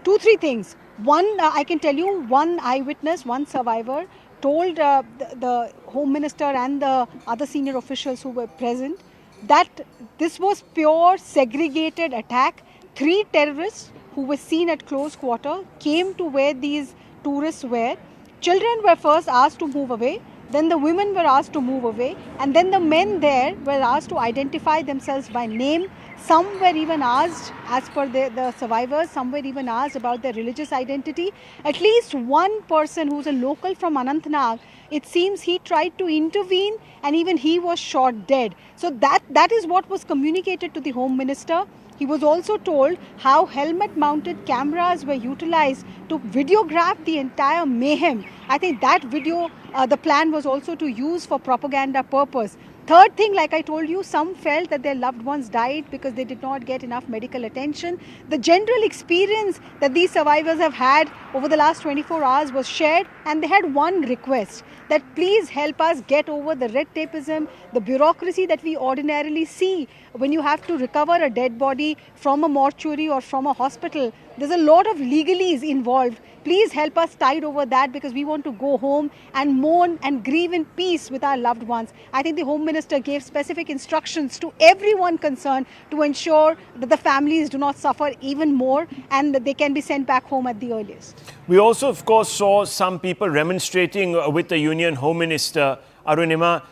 2-3 things. One, I can tell you, one eyewitness, one survivor told the Home Minister and the other senior officials who were present that this was pure segregated attack. 3 terrorists who were seen at close quarter came to where these tourists were. Children were first asked to move away, then the women were asked to move away, and then the men there were asked to identify themselves by name. Some were even asked, as per the survivors, some were even asked about their religious identity. At least one person who's a local from Anantnag, it seems he tried to intervene and even he was shot dead. So that is what was communicated to the Home Minister. He was also told how helmet-mounted cameras were utilized to videograph the entire mayhem. I think that video, the plan was also to use for propaganda purpose. Third thing, like I told you, some felt that their loved ones died because they did not get enough medical attention. The general experience that these survivors have had over the last 24 hours was shared, and they had one request, that please help us get over the red tapeism, the bureaucracy that we ordinarily see when you have to recover a dead body from a mortuary or from a hospital. There's a lot of legalese involved. Please help us tide over that, because we want to go home and mourn and grieve in peace with our loved ones. I think the Home Minister gave specific instructions to everyone concerned to ensure that the families do not suffer even more and that they can be sent back home at the earliest. We also, of course, saw some people remonstrating with the Union Home Minister, Arunima.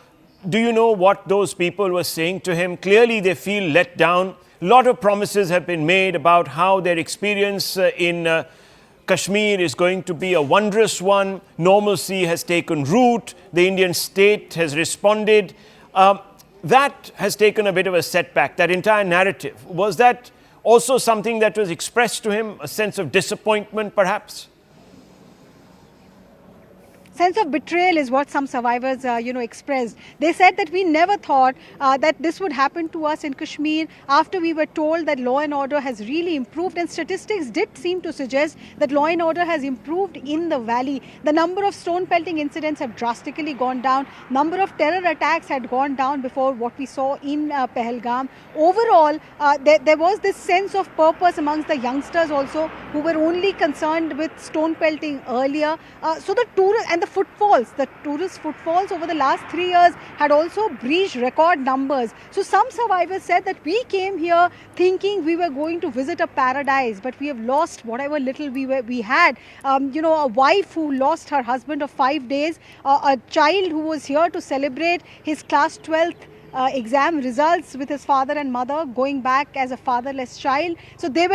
Do you know what those people were saying to him? Clearly, they feel let down. A lot of promises have been made about how their experience in Kashmir is going to be a wondrous one. Normalcy has taken root. The Indian state has responded. That has taken a bit of a setback, that entire narrative. Was that also something that was expressed to him, a sense of disappointment perhaps? Sense of betrayal is what some survivors, expressed. They said that we never thought that this would happen to us in Kashmir after we were told that law and order has really improved, and statistics did seem to suggest that law and order has improved in the valley. The number of stone pelting incidents have drastically gone down. Number of terror attacks had gone down before what we saw in Pahalgam. Overall, there was this sense of purpose amongst the youngsters also, who were only concerned with stone pelting earlier. So the tourists and the tourist footfalls over the last 3 years had also breached record numbers. So some survivors said that we came here thinking we were going to visit a paradise, but we have lost whatever little we had. A wife who lost her husband of 5 days, a child who was here to celebrate his class 12th exam results with his father and mother, going back as a fatherless child. So they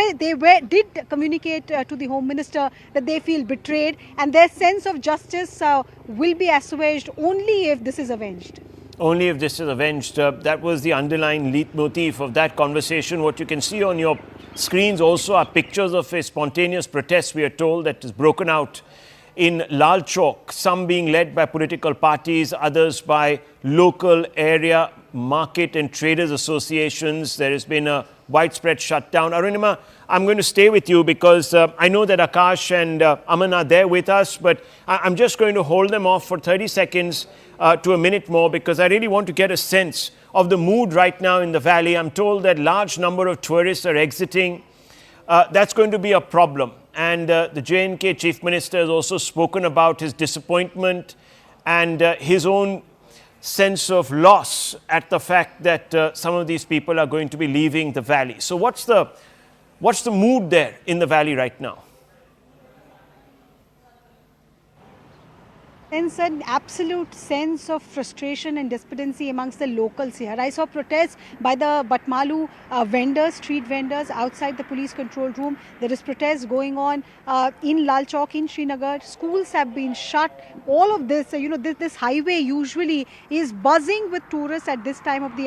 did communicate to the Home Minister that they feel betrayed, and their sense of justice will be assuaged only if this is avenged. Only if this is avenged. That was the underlying leitmotif of that conversation. What you can see on your screens also are pictures of a spontaneous protest, we are told, that is broken out in Lal Chowk, some being led by political parties, others by local area market and traders associations. There has been a widespread shutdown. Arunima, I'm going to stay with you because I know that Akash and Aman are there with us, but I'm just going to hold them off for 30 seconds to a minute more, because I really want to get a sense of the mood right now in the valley. I'm told that large number of tourists are exiting. That's going to be a problem. And the J&K Chief Minister has also spoken about his disappointment and his own sense of loss at the fact that some of these people are going to be leaving the valley. So what's the mood there in the valley right now? Sense an absolute sense of frustration and despondency amongst the locals here. I saw protests by the Batmalu vendors, street vendors outside the police control room. There is protests going on in Lal Chowk in Srinagar. Schools have been shut. All of this, this highway usually is buzzing with tourists at this time of the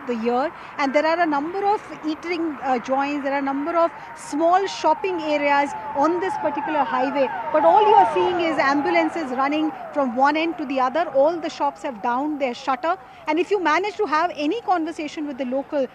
the year. And there are a number of eating joints. There are a number of small shopping areas on this particular highway. But all you are seeing is ambulances running from one end to the other. All the shops have down their shutter. And if you manage to have any conversation with the local,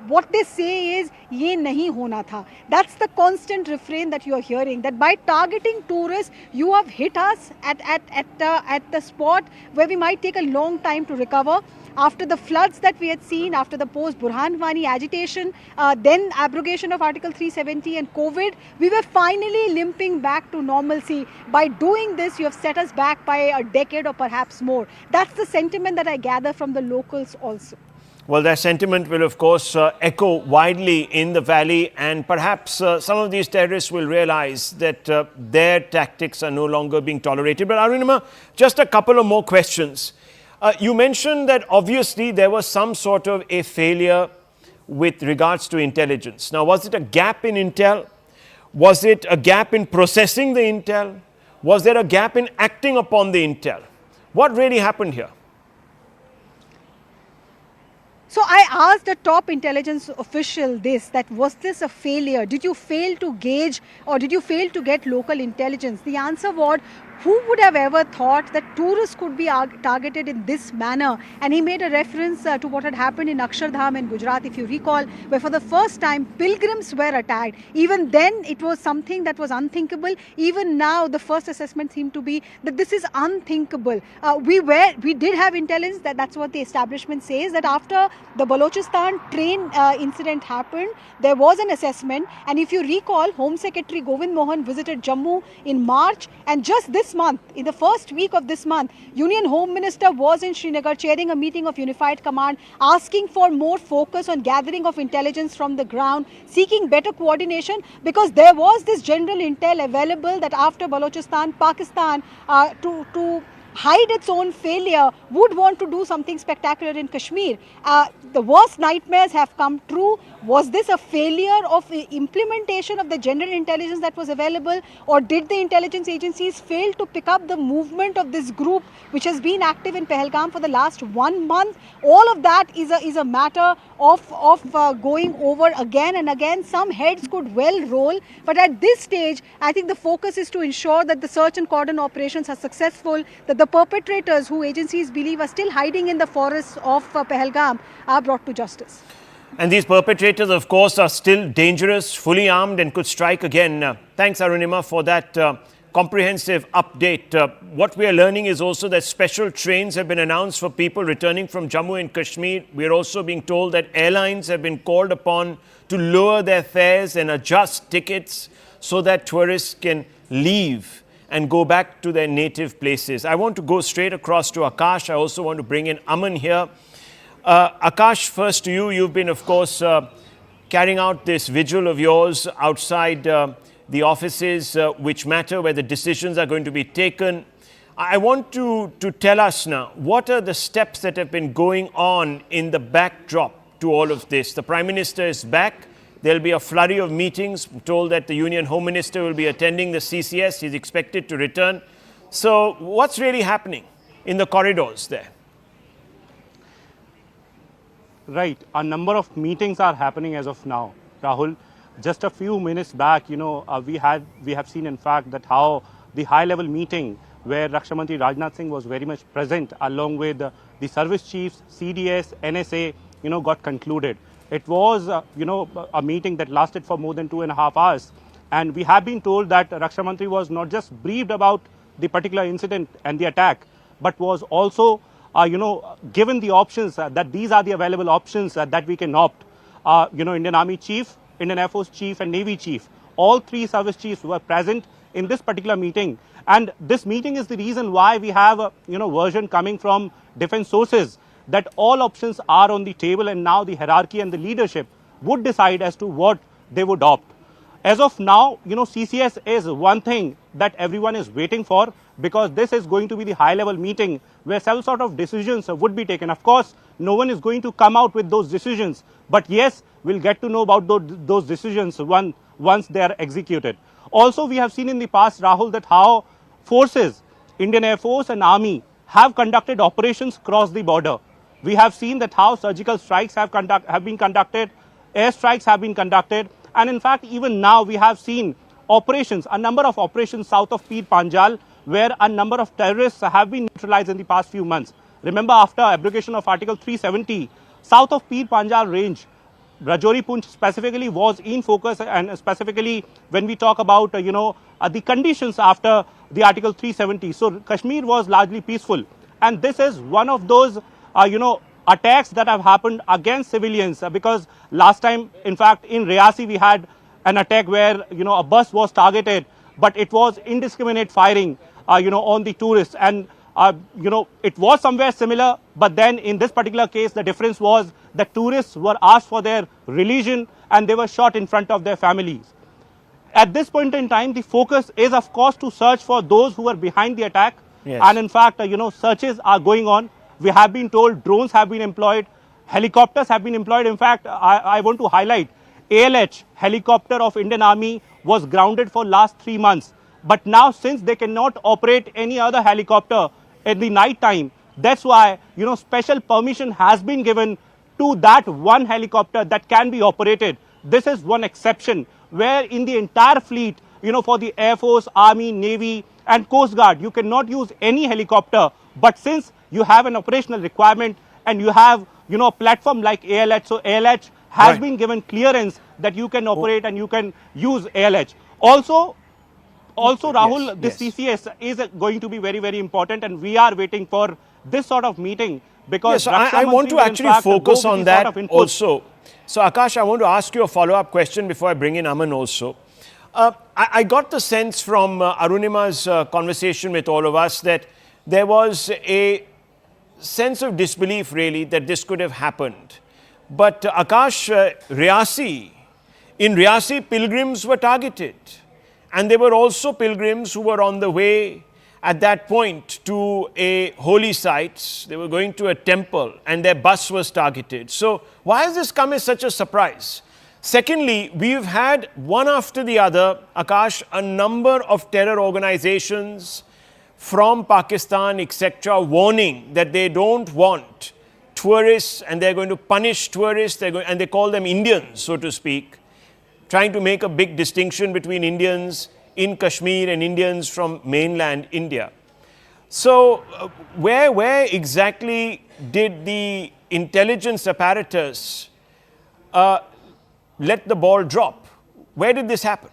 what they say is, ye nahi hona tha. That's the constant refrain that you are hearing, that by targeting tourists, you have hit us at the spot where we might take a long time to recover. After the floods that we had seen, after the post-Burhan Wani agitation, then abrogation of Article 370 and COVID, we were finally limping back to normalcy. By doing this, you have set us back by a decade or perhaps more. That's the sentiment that I gather from the locals also. Well, their sentiment will, of course, echo widely in the valley, and perhaps some of these terrorists will realize that their tactics are no longer being tolerated. But Arunima, just a couple of more questions. You mentioned that obviously there was some sort of a failure with regards to intelligence. Now, was it a gap in intel? Was it a gap in processing the intel? Was there a gap in acting upon the intel? What really happened here? So I asked a top intelligence official that was this a failure? Did you fail to gauge or did you fail to get local intelligence? The answer was, who would have ever thought that tourists could be targeted in this manner? And he made a reference to what had happened in Akshardham in Gujarat, if you recall, where for the first time pilgrims were attacked. Even then it was something that was unthinkable. Even now the first assessment seemed to be that this is unthinkable. We did have intelligence, that's what the establishment says, that after the Balochistan train incident happened, there was an assessment. And if you recall, Home Secretary Govind Mohan visited Jammu in March, and just this month, in the first week of this month, Union Home Minister was in Srinagar chairing a meeting of Unified Command, asking for more focus on gathering of intelligence from the ground, seeking better coordination, because there was this general intel available that after Balochistan, Pakistan, to hide its own failure, would want to do something spectacular in Kashmir. The worst nightmares have come true. Was this a failure of implementation of the general intelligence that was available, or did the intelligence agencies fail to pick up the movement of this group which has been active in Pahalgam for the last 1 month? All of that is a matter of going over again and again. Some heads could well roll, but at this stage, I think the focus is to ensure that the search and cordon operations are successful, that the perpetrators, who agencies believe are still hiding in the forests of Pahalgam, are brought to justice. And these perpetrators, of course, are still dangerous, fully armed, and could strike again. Thanks, Arunima, for that comprehensive update. What we are learning is also that special trains have been announced for people returning from Jammu and Kashmir. We are also being told that airlines have been called upon to lower their fares and adjust tickets so that tourists can leave and go back to their native places. I want to go straight across to Akash. I also want to bring in Aman here. Akash, first to you. You've been, of course, carrying out this vigil of yours outside the offices which matter, where the decisions are going to be taken. I want to tell us now, what are the steps that have been going on in the backdrop to all of this? The Prime Minister is back. There'll be a flurry of meetings. I'm told that the Union Home Minister will be attending the CCS. He's expected to return. So what's really happening in the corridors there? Right. A number of meetings are happening as of now, Rahul. Just a few minutes back, we have seen, in fact, that how the high-level meeting where Raksha Mantri Rajnath Singh was very much present, along with the service chiefs, CDS, NSA, got concluded. It was, a meeting that lasted for more than 2.5 hours. And we have been told that Raksha Mantri was not just briefed about the particular incident and the attack, but was also given the options that these are the available options that we can opt. Indian Army Chief, Indian Air Force Chief and Navy Chief, all three service chiefs were present in this particular meeting. And this meeting is the reason why we have a version coming from defense sources that all options are on the table, and now the hierarchy and the leadership would decide as to what they would opt. As of now, CCS is one thing that everyone is waiting for. because this is going to be the high-level meeting where some sort of decisions would be taken. Of course, no one is going to come out with those decisions, but yes, we'll get to know about those decisions once they are executed. Also, we have seen in the past, Rahul, that how forces, Indian Air Force and Army, have conducted operations across the border. We have seen that how surgical strikes have been conducted, air strikes have been conducted, and in fact, even now we have seen operations, a number of operations south of Pir Panjal, where a number of terrorists have been neutralized in the past few months. Remember, after abrogation of Article 370, south of Pir Panjal range, Rajouri Poonch specifically was in focus, and specifically when we talk about, the conditions after the Article 370. So Kashmir was largely peaceful. And this is one of those, attacks that have happened against civilians, because last time, in fact, in Reasi, we had an attack where, a bus was targeted, but it was indiscriminate firing, on the tourists. And, it was somewhere similar, but then in this particular case, the difference was that tourists were asked for their religion and they were shot in front of their families. At this point in time, the focus is, of course, to search for those who were behind the attack. Yes. And in fact, searches are going on. We have been told drones have been employed, helicopters have been employed. In fact, I want to highlight, ALH, helicopter of Indian Army, was grounded for last 3 months. But now, since they cannot operate any other helicopter in the night time, that's why, special permission has been given to that one helicopter that can be operated. This is one exception, where in the entire fleet, for the Air Force, Army, Navy and Coast Guard, you cannot use any helicopter. But since you have an operational requirement and you have, a platform like ALH, so ALH has been given clearance that you can operate and you can use ALH. Also, Rahul, this CCS is going to be very, very important, and we are waiting for this sort of meeting, because I want to actually focus on that also. So Akash, I want to ask you a follow-up question before I bring in Aman also. I got the sense from Arunima's conversation with all of us that there was a sense of disbelief really that this could have happened. But Akash, in Reasi, pilgrims were targeted. And there were also pilgrims who were on the way at that point to a holy site. They were going to a temple and their bus was targeted. So why has this come as such a surprise? Secondly, we've had one after the other, Akash, a number of terror organizations from Pakistan, etc., warning that they don't want tourists and they're going to punish tourists, and they call them Indians, so to speak, trying to make a big distinction between Indians in Kashmir and Indians from mainland India. So where exactly did the intelligence apparatus let the ball drop? Where did this happen?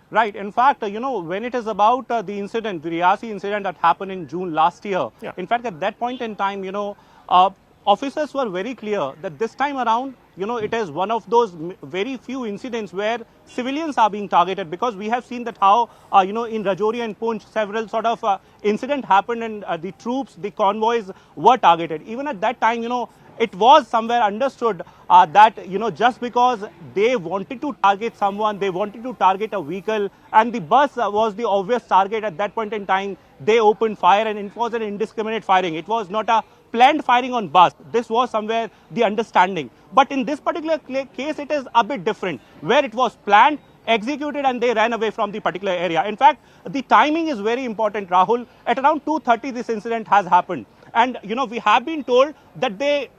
Right. In fact, when it is about the incident, the Reasi incident that happened in June last year, in fact, at that point in time, officers were very clear that this time around, it is one of those very few incidents where civilians are being targeted, because we have seen that how, in Rajouri and Poonch, several sort of incident happened and the troops, the convoys were targeted. Even at that time, it was somewhere understood that, just because they wanted to target someone, they wanted to target a vehicle, and the bus was the obvious target at that point in time, they opened fire, and it was an indiscriminate firing. It was not a planned firing on bus. This was somewhere the understanding. But in this particular case, it is a bit different, where it was planned, executed, and they ran away from the particular area. In fact, the timing is very important, Rahul. At around 2:30, this incident has happened. And, we have been told that they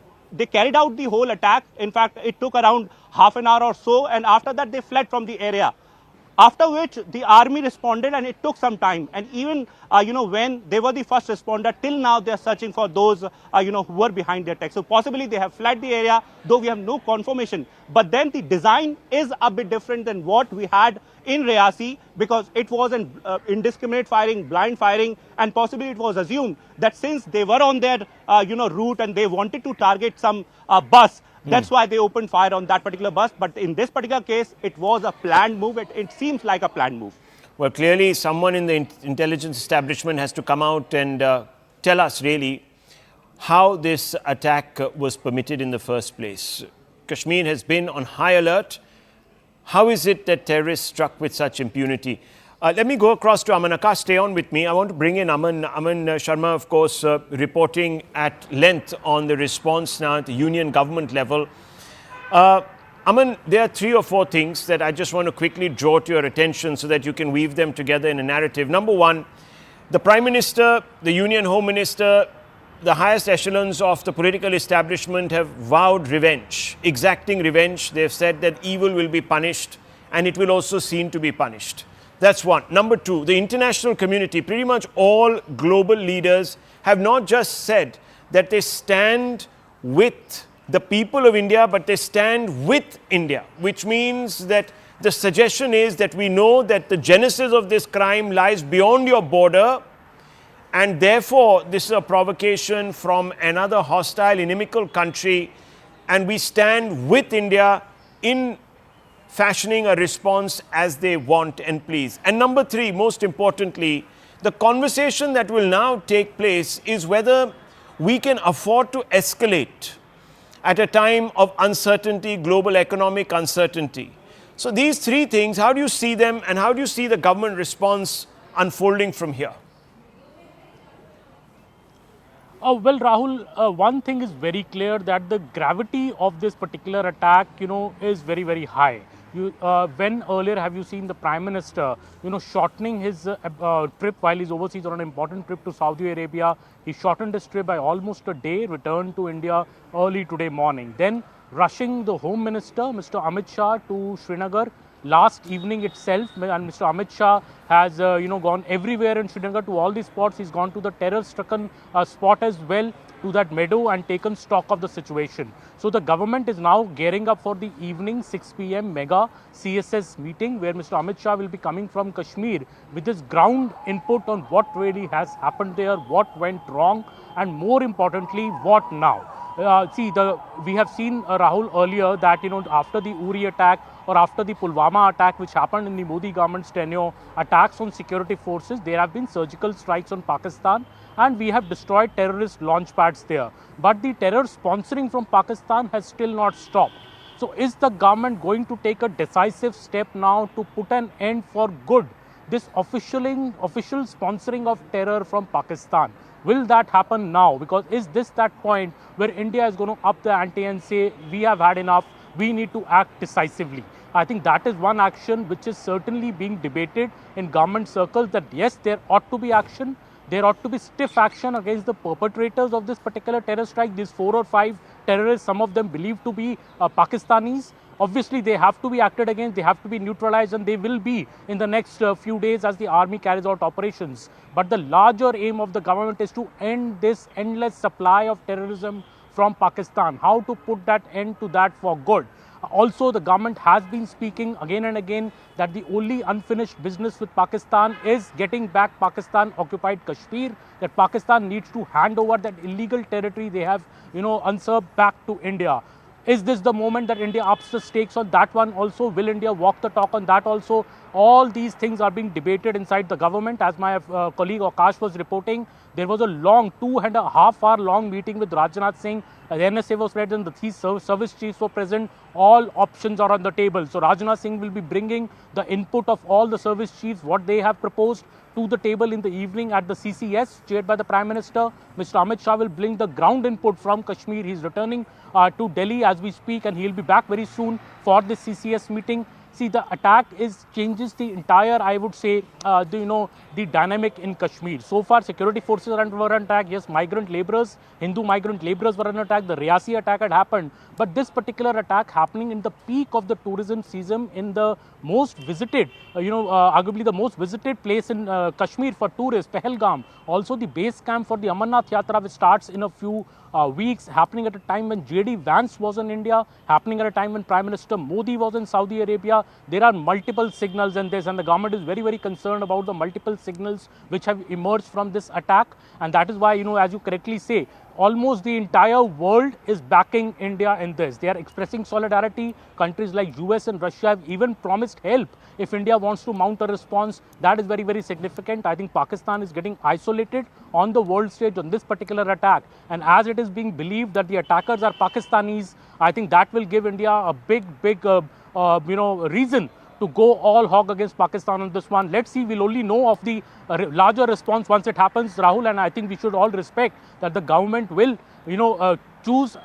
carried out the whole attack. In fact, it took around half an hour or so, and after that, they fled from the area. After which the army responded, and it took some time. And even, when they were the first responder, till now they are searching for those, who were behind the attack. So possibly they have fled the area, though we have no confirmation. But then the design is a bit different than what we had in Reasi, because it was an indiscriminate firing, blind firing, and possibly it was assumed that since they were on their, route and they wanted to target some bus, that's why they opened fire on that particular bus. But in this particular case, it was a planned move. It seems like a planned move. Well, clearly someone in the intelligence establishment has to come out and tell us really how this attack was permitted in the first place. Kashmir has been on high alert. How is it that terrorists struck with such impunity? Let me go across to Aman. Akash, stay on with me. I want to bring in Aman. Aman Sharma, of course, reporting at length on the response now at the union government level. Aman, there are 3 or 4 things that I just want to quickly draw to your attention so that you can weave them together in a narrative. Number one, the Prime Minister, the Union Home Minister, the highest echelons of the political establishment have vowed revenge, exacting revenge. They've said that evil will be punished and it will also seem to be punished. That's one. Number two, the international community, pretty much all global leaders have not just said that they stand with the people of India, but they stand with India, which means that the suggestion is that we know that the genesis of this crime lies beyond your border, and therefore this is a provocation from another hostile, inimical country, and we stand with India in fashioning a response as they want and please. And number three, most importantly, the conversation that will now take place is whether we can afford to escalate at a time of uncertainty, global economic uncertainty. So these 3 things, how do you see them and how do you see the government response unfolding from here? Well, Rahul, one thing is very clear that the gravity of this particular attack, is very, very high. When earlier have you seen the Prime Minister, shortening his trip while he's overseas on an important trip to Saudi Arabia? He shortened his trip by almost a day, returned to India early today morning. Then rushing the Home Minister, Mr. Amit Shah, to Srinagar last evening itself. And Mr. Amit Shah has, gone everywhere in Srinagar to all these spots. He's gone to the terror-stricken spot as well, to that meadow, and taken stock of the situation. So the government is now gearing up for the evening 6 p.m. mega CSS meeting, where Mr. Amit Shah will be coming from Kashmir with his ground input on what really has happened there, what went wrong, and more importantly, what now. We have seen, Rahul, earlier that, after the Uri attack or after the Pulwama attack, which happened in the Modi government's tenure, attacks on security forces, there have been surgical strikes on Pakistan, and we have destroyed terrorist launch pads there. But the terror sponsoring from Pakistan has still not stopped. So is the government going to take a decisive step now to put an end for good this official sponsoring of terror from Pakistan? Will that happen now? Because is this that point where India is going to up the ante and say, we have had enough, we need to act decisively? I think that is one action which is certainly being debated in government circles, that yes, there ought to be action. There ought to be stiff action against the perpetrators of this particular terror strike. These 4 or 5 terrorists, some of them believed to be Pakistanis. Obviously, they have to be acted against, they have to be neutralized, and they will be in the next few days as the army carries out operations. But the larger aim of the government is to end this endless supply of terrorism from Pakistan. How to put that end to that for good? Also, the government has been speaking again and again that the only unfinished business with Pakistan is getting back Pakistan-occupied Kashmir, that Pakistan needs to hand over that illegal territory they have, usurped back to India. Is this the moment that India ups the stakes on that one also? Will India walk the talk on that also? All these things are being debated inside the government. As my colleague Akash was reporting, there was a long 2.5 hour long meeting with Rajnath Singh. The NSA was present, the 3 service chiefs were present. All options are on the table. So Rajnath Singh will be bringing the input of all the service chiefs, what they have proposed, to the table in the evening at the CCS, chaired by the Prime Minister. Mr. Amit Shah will bring the ground input from Kashmir. He's returning to Delhi as we speak, and he'll be back very soon for this CCS meeting. See, the attack changes the entire, I would say, the dynamic in Kashmir. So far, security forces were under attack. Yes, migrant laborers, Hindu migrant laborers were under attack. The Riyasi attack had happened. But this particular attack happening in the peak of the tourism season in the most visited, arguably the most visited place in Kashmir for tourists, Pahalgam. Also the base camp for the Amarnath Yatra, which starts in a few weeks, happening at a time when J.D. Vance was in India, happening at a time when Prime Minister Modi was in Saudi Arabia. There are multiple signals in this, and the government is very, very concerned about the multiple signals which have emerged from this attack. And that is why, as you correctly say, almost the entire world is backing India in this. They are expressing solidarity. Countries like US and Russia have even promised help if India wants to mount a response. That is very, very significant. I think Pakistan is getting isolated on the world stage on this particular attack. And as it is being believed that the attackers are Pakistanis, I think that will give India a big, reason to go all hog against Pakistan on this one. Let's see, we'll only know of the larger response once it happens, Rahul, and I think we should all respect that the government will, choose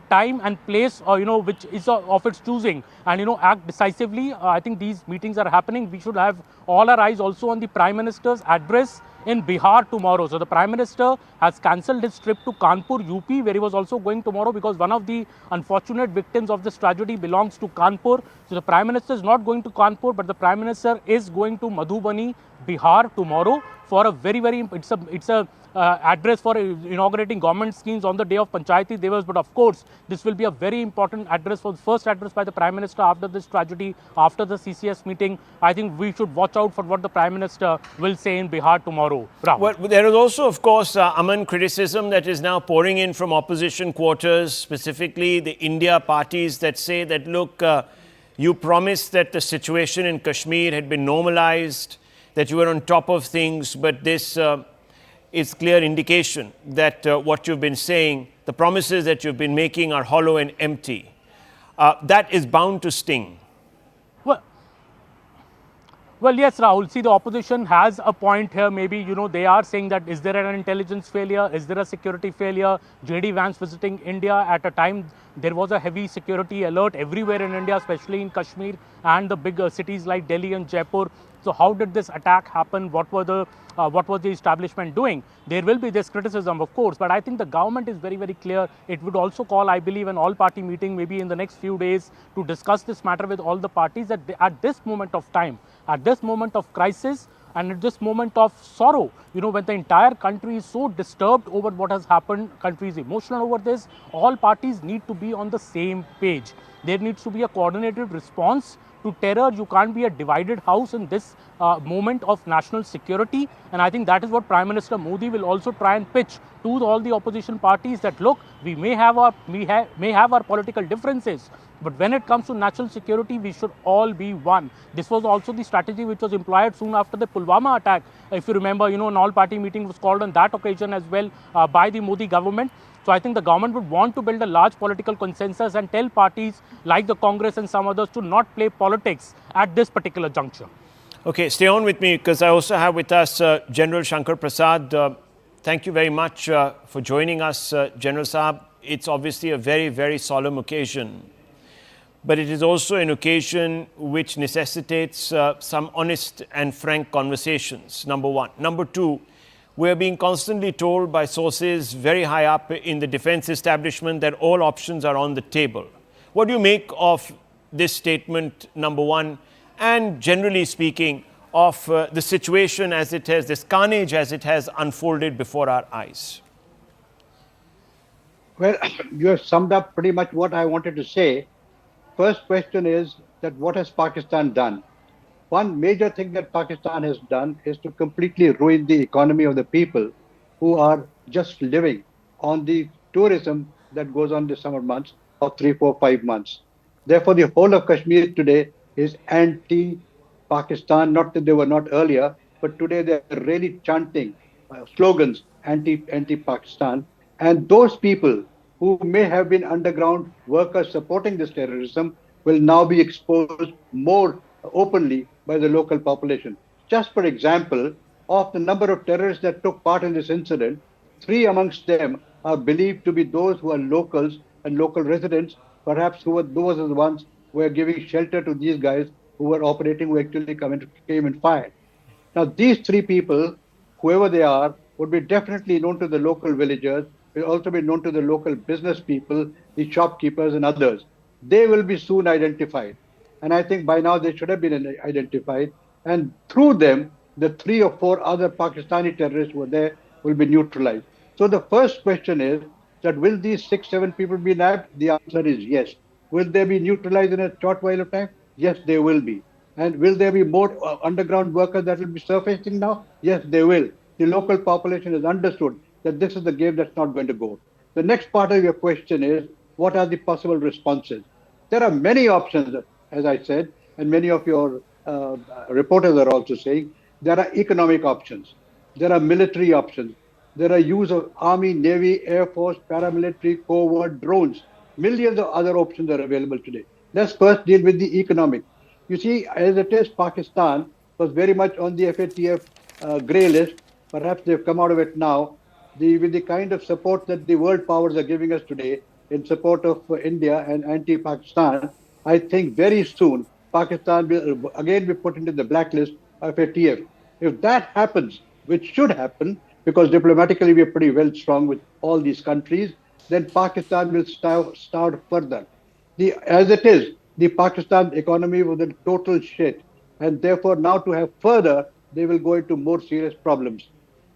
time and place, which is of its choosing, and act decisively. I think these meetings are happening. We should have all our eyes also on the Prime Minister's address in Bihar tomorrow. So the Prime Minister has cancelled his trip to Kanpur, UP, where he was also going tomorrow, because one of the unfortunate victims of this tragedy belongs to Kanpur. So the Prime Minister is not going to Kanpur, but the Prime Minister is going to Madhubani, Bihar tomorrow for a very, it's a address for inaugurating government schemes on the day of Panchayati Divas. But of course, this will be a very important address, for the first address by the Prime Minister after this tragedy, after the CCS meeting. I think we should watch out for what the Prime Minister will say in Bihar tomorrow. Rahul. Well, there is also, of course, Aman, criticism that is now pouring in from opposition quarters, specifically the India parties that say that, look, you promised that the situation in Kashmir had been normalized, that you were on top of things, but this is clear indication that what you've been saying, the promises that you've been making are hollow and empty. That is bound to sting. Well, yes, Rahul. See, the opposition has a point here. Maybe, they are saying that, is there an intelligence failure? Is there a security failure? J.D. Vance visiting India at a time there was a heavy security alert everywhere in India, especially in Kashmir and the big cities like Delhi and Jaipur. So how did this attack happen? What was the establishment doing? There will be this criticism, of course, but I think the government is very, very clear. It would also call, I believe, an all-party meeting maybe in the next few days to discuss this matter with all the parties, that at this moment of time, at this moment of crisis, and at this moment of sorrow, when the entire country is so disturbed over what has happened, country is emotional over this, all parties need to be on the same page. There needs to be a coordinated response to terror. You can't be a divided house in this moment of national security. And I think that is what Prime Minister Modi will also try and pitch to all the opposition parties, that look, we may have our political differences, but when it comes to national security, we should all be one. This was also the strategy which was employed soon after the Pulwama attack. If you remember, an all-party meeting was called on that occasion as well by the Modi government. So I think the government would want to build a large political consensus and tell parties like the Congress and some others to not play politics at this particular juncture. Okay, stay on with me, because I also have with us General Shankar Prasad. Thank you very much for joining us, General Saab. It's obviously a very, very solemn occasion, but it is also an occasion which necessitates some honest and frank conversations, number one. Number two, we are being constantly told by sources very high up in the defense establishment that all options are on the table. What do you make of this statement, number one, and generally speaking, of the situation as it has, this carnage as it has unfolded before our eyes? Well, you have summed up pretty much what I wanted to say. First question is that what has Pakistan done? One major thing that Pakistan has done is to completely ruin the economy of the people who are just living on the tourism that goes on the summer months of 3, 4, 5 months. Therefore, the whole of Kashmir today is anti-Pakistan. Not that they were not earlier, but today they're really chanting slogans anti-Pakistan. And those people who may have been underground workers supporting this terrorism will now be exposed more openly by the local population. Just for example, of the number of terrorists that took part in this incident, 3 amongst them are believed to be those who are locals and local residents, perhaps those are the ones who are giving shelter to these guys who were operating, who actually came and fired. Now, these 3 people, whoever they are, would be definitely known to the local villagers, will also be known to the local business people, the shopkeepers and others. They will be soon identified. And I think by now they should have been identified. And through them, the 3 or 4 other Pakistani terrorists who were there will be neutralized. So the first question is that will these 6, 7 people be nabbed? The answer is yes. Will they be neutralized in a short while of time? Yes, they will be. And will there be more underground workers that will be surfacing now? Yes, they will. The local population has understood that this is the game that's not going to go. The next part of your question is, what are the possible responses? There are many options, as I said, and many of your reporters are also saying. There are economic options. There are military options. There are use of Army, Navy, Air Force, paramilitary, covert, drones. Millions of other options are available today. Let's first deal with the economic. You see, as it is, Pakistan was very much on the FATF grey list. Perhaps they've come out of it now. With the kind of support that the world powers are giving us today in support of India and anti-Pakistan, I think very soon Pakistan will again be put into the blacklist of FATF. If that happens, which should happen, because diplomatically we are pretty well strong with all these countries, then Pakistan will starve further. As it is, the Pakistan economy was in total shit, and therefore now to have further, they will go into more serious problems.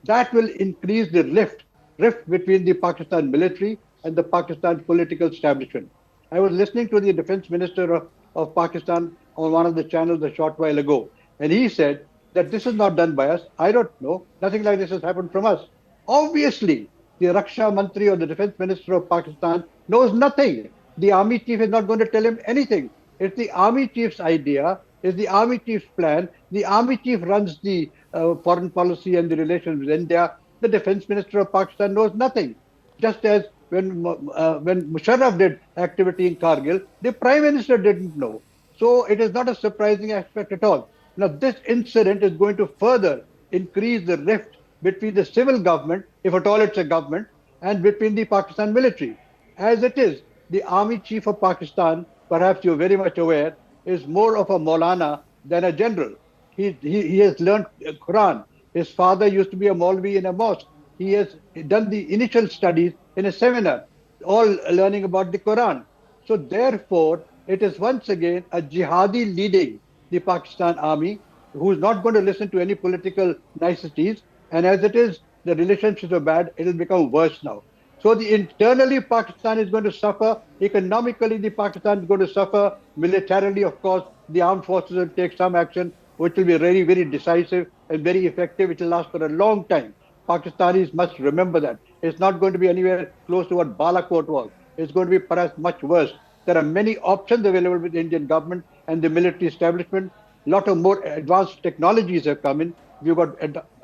That will increase the rift between the Pakistan military and the Pakistan political establishment. I was listening to the defense minister of Pakistan on one of the channels a short while ago, and he said that this is not done by us. I don't know. Nothing like this has happened from us. Obviously, the Raksha Mantri or the defense minister of Pakistan knows nothing. The army chief is not going to tell him anything. It's the army chief's idea, it's the army chief's plan. The army chief runs the foreign policy and the relations with India. The defense minister of Pakistan knows nothing. Just as when Musharraf did activity in Kargil, the prime minister didn't know. So it is not a surprising aspect at all. Now, this incident is going to further increase the rift between the civil government, if at all it's a government, and between the Pakistan military. As it is, the army chief of Pakistan, perhaps you're very much aware, is more of a Maulana than a general. He has learned Quran. His father used to be a Maulvi in a mosque. He has done the initial studies in a seminar, all learning about the Quran. So therefore, it is once again a jihadi leading the Pakistan army, who is not going to listen to any political niceties. And as it is, the relationships are bad, it will become worse now. So the internally Pakistan is going to suffer, economically the Pakistan is going to suffer, militarily of course the armed forces will take some action which will be very, very decisive and very effective. It will last for a long time. Pakistanis must remember that. It's not going to be anywhere close to what Balakot was. It's going to be perhaps much worse. There are many options available with the Indian government and the military establishment. A lot of more advanced technologies have come in. We've got,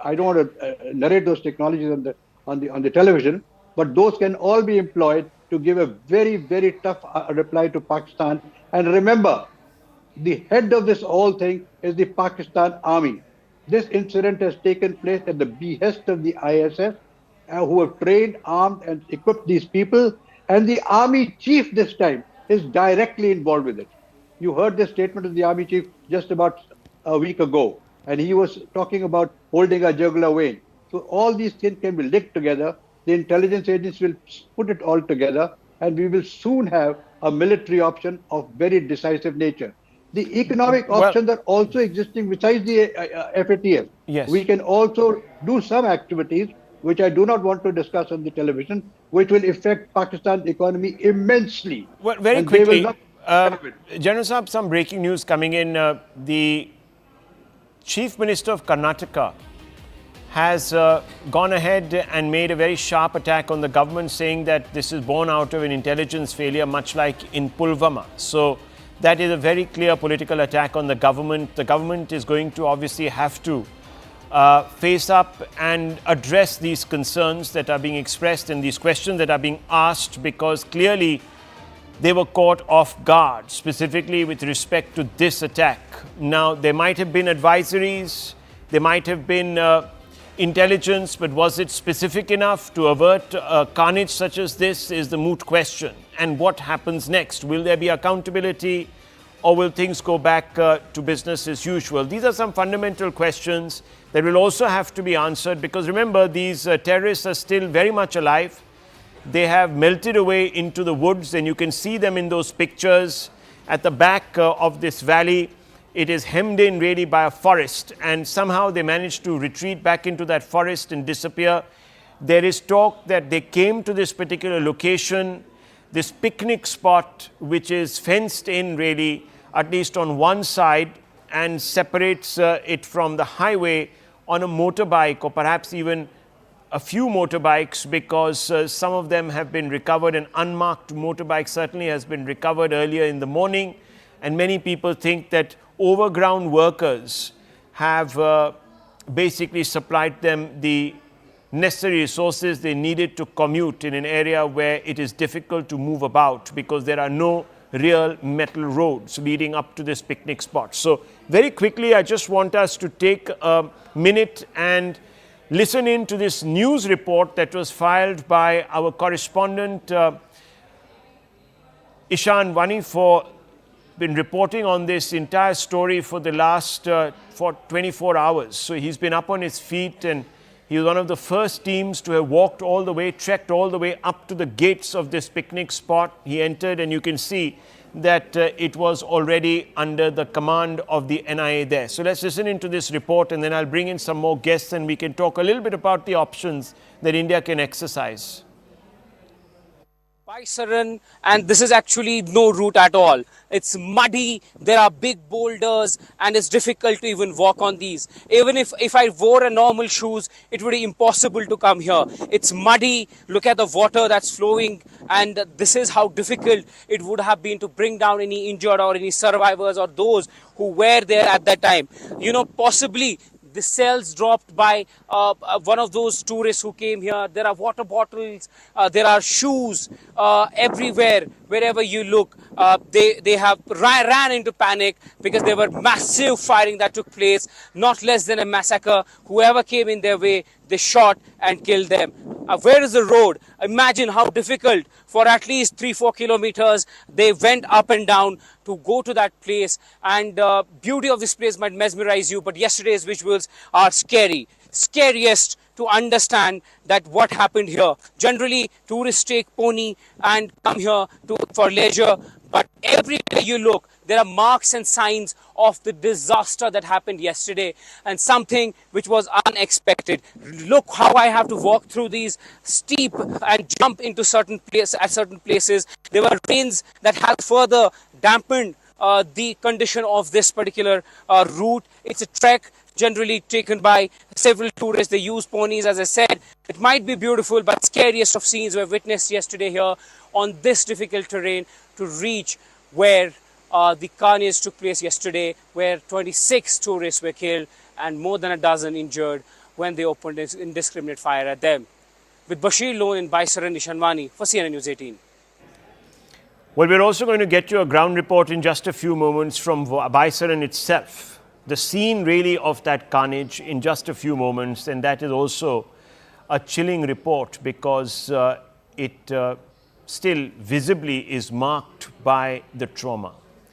I don't want to narrate those technologies on the television, but those can all be employed to give a very, very tough reply to Pakistan. And remember, the head of this whole thing is the Pakistan army. This incident has taken place at the behest of the ISS, who have trained, armed, and equipped these people. And the army chief this time is directly involved with it. You heard the statement of the army chief just about a week ago, and he was talking about holding a jugular vein. So all these things can be linked together. The intelligence agencies will put it all together, and we will soon have a military option of very decisive nature. The economic options are also existing besides the FATF. Yes. We can also do some activities, which I do not want to discuss on the television, which will affect Pakistan's economy immensely. Well, very And they will quickly, not General Saab, some breaking news coming in. The Chief Minister of Karnataka has gone ahead and made a very sharp attack on the government, saying that this is born out of an intelligence failure, much like in Pulwama. So that is a very clear political attack on the government. The government is going to obviously have to face up and address these concerns that are being expressed and these questions that are being asked, because clearly they were caught off guard, specifically with respect to this attack. Now, there might have been advisories, there might have been intelligence, but was it specific enough to avert carnage such as this is the moot question. And what happens next? Will there be accountability, or will things go back to business as usual? These are some fundamental questions that will also have to be answered, because remember, these terrorists are still very much alive. They have melted away into the woods, and you can see them in those pictures at the back of this valley. It is hemmed in really by a forest, and somehow they managed to retreat back into that forest and disappear. There is talk that they came to this particular location, this picnic spot, which is fenced in really, at least on one side, and separates it from the highway on a motorbike, or perhaps even a few motorbikes, because some of them have been recovered. An unmarked motorbike certainly has been recovered earlier in the morning, and many people think that overground workers have basically supplied them the necessary resources they needed to commute in an area where it is difficult to move about, because there are no real metal roads leading up to this picnic spot. So very quickly, I just want us to take a minute and listen in to this news report that was filed by our correspondent Ishan Vani for been reporting on this entire story for the last for 24 hours. So he's been up on his feet, and he was one of the first teams to have walked all the way, trekked all the way up to the gates of this picnic spot. He entered, and you can see that it was already under the command of the NIA there. So let's listen into this report, and then I'll bring in some more guests and we can talk a little bit about the options that India can exercise. Baisaran, and this is actually no route at all. It's muddy, there are big boulders, and it's difficult to even walk on these. Even if I wore a normal shoes, it would be impossible to come here. It's muddy, look at the water that's flowing, and this is how difficult it would have been to bring down any injured or any survivors or those who were there at that time. You know, possibly the cells dropped by one of those tourists who came here. There are water bottles, there are shoes everywhere. Wherever you look, they have ran into panic because there were massive firing that took place, not less than a massacre. Whoever came in their way, they shot and killed them. Where is the road? Imagine how difficult for at least 3-4 kilometers they went up and down to go to that place. And beauty of this place might mesmerize you, but yesterday's visuals are scary. Scariest to understand that what happened here. Generally, tourists take pony and come here for leisure, but everywhere you look, there are marks and signs of the disaster that happened yesterday, and something which was unexpected. Look how I have to walk through these steep and jump into certain places. There were rains that have further dampened the condition of this particular route. It's a trek generally taken by several tourists. They use ponies, as I said. It might be beautiful, but scariest of scenes were witnessed yesterday here on this difficult terrain to reach where the carnage took place yesterday, where 26 tourists were killed and more than a dozen injured when they opened indiscriminate fire at them. With Bashir Lone in Baisaran, Nishanwani for CNN News 18. Well, we're also going to get you a ground report in just a few moments from Baisaran itself. The scene really of that carnage in just a few moments, and that is also a chilling report because it still visibly is marked by the trauma.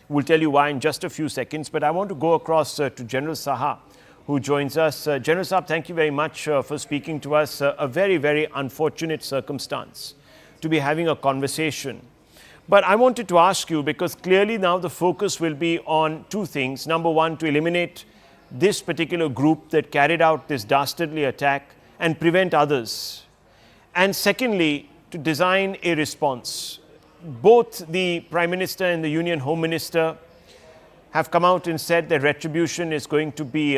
We'll tell you why in just a few seconds, but I want to go across to General Saha, who joins us. General Saab, thank you very much for speaking to us. A very, very unfortunate circumstance to be having a conversation. But I wanted to ask you, because clearly now the focus will be on two things. Number one, to eliminate this particular group that carried out this dastardly attack and prevent others. And secondly, to design a response. Both the Prime Minister and the Union Home Minister have come out and said that retribution is going to be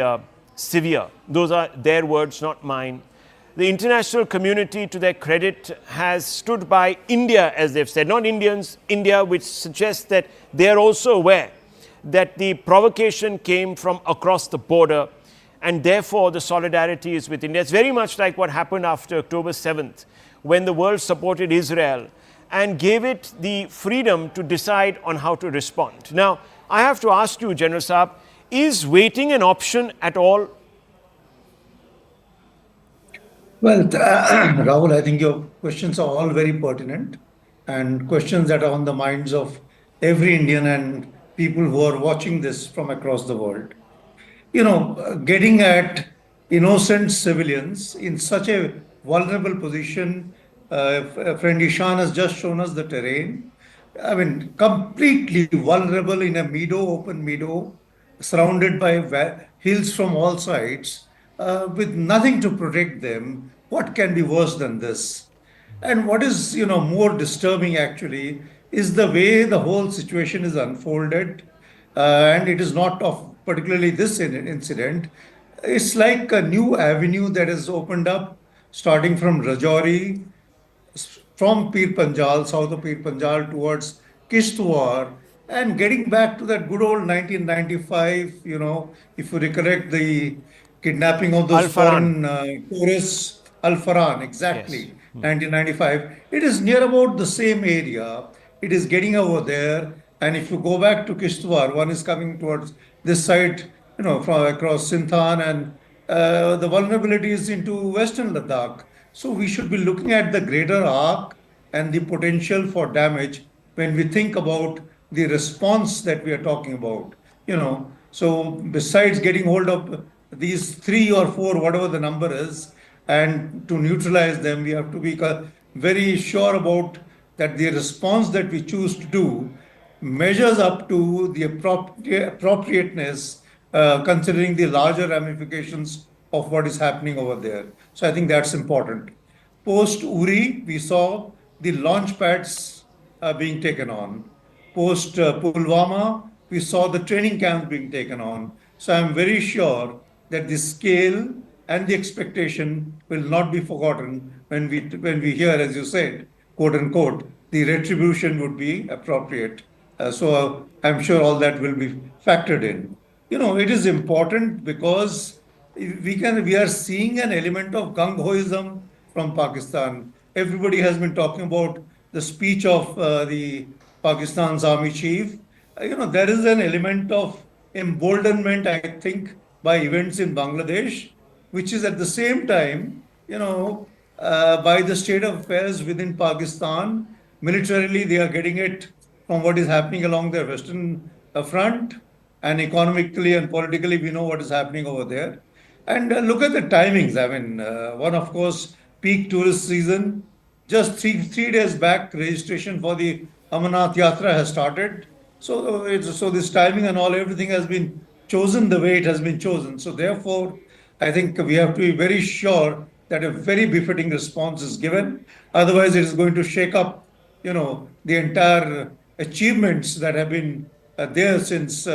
severe. Those are their words, not mine. The international community, to their credit, has stood by India, as they've said, not Indians, India, which suggests that they are also aware that the provocation came from across the border, and therefore the solidarity is with India. It's very much like what happened after October 7th, when the world supported Israel and gave it the freedom to decide on how to respond. Now, I have to ask you, General Saab, is waiting an option at all? Well, Rahul, I think your questions are all very pertinent and questions that are on the minds of every Indian and people who are watching this from across the world. You know, getting at innocent civilians in such a vulnerable position, friend Ishan has just shown us the terrain. I mean, completely vulnerable in a meadow, open meadow, surrounded by hills from all sides, with nothing to protect them. What can be worse than this? And what is, more disturbing actually is the way the whole situation is unfolded. And it is not of particularly this incident. It's like a new avenue that has opened up, starting from Rajouri, from Pir Panjal, south of Pir Panjal towards Kishtwar, and getting back to that good old 1995, if you recollect the kidnapping of those foreign tourists, Al-Faran, exactly, yes. 1995. It is near about the same area. It is getting over there And if you go back to Kishtwar, one is coming towards this side, from across Sinthan, and the vulnerabilities into Western Ladakh. So we should be looking at the greater arc and the potential for damage when we think about the response that we are talking about. So besides getting hold of these 3 or 4, whatever the number is, and to neutralize them, we have to be very sure about that the response that we choose to do measures up to the appropriateness, considering the larger ramifications of what is happening over there. So I think that's important. Post Uri, we saw the launch pads being taken on. Post Pulwama, we saw the training camps being taken on. So I'm very sure that the scale and the expectation will not be forgotten when we hear, as you said, quote unquote, the retribution would be appropriate. So I'm sure all that will be factored in. It is important because we are seeing an element of gung-hoism from Pakistan. Everybody has been talking about the speech of the Pakistan's army chief. There is an element of emboldenment, I think, by events in Bangladesh, which is at the same time, by the state of affairs within Pakistan. Militarily, they are getting it from what is happening along their western front, and economically and politically, we know what is happening over there. And look at the timings. I mean, one, of course, peak tourist season. Just three days back, registration for the Amarnath Yatra has started. So this timing and everything has been chosen the way it has been chosen. So therefore, I think we have to be very sure that a very befitting response is given. Otherwise, it is going to shake up, the entire achievements that have been there since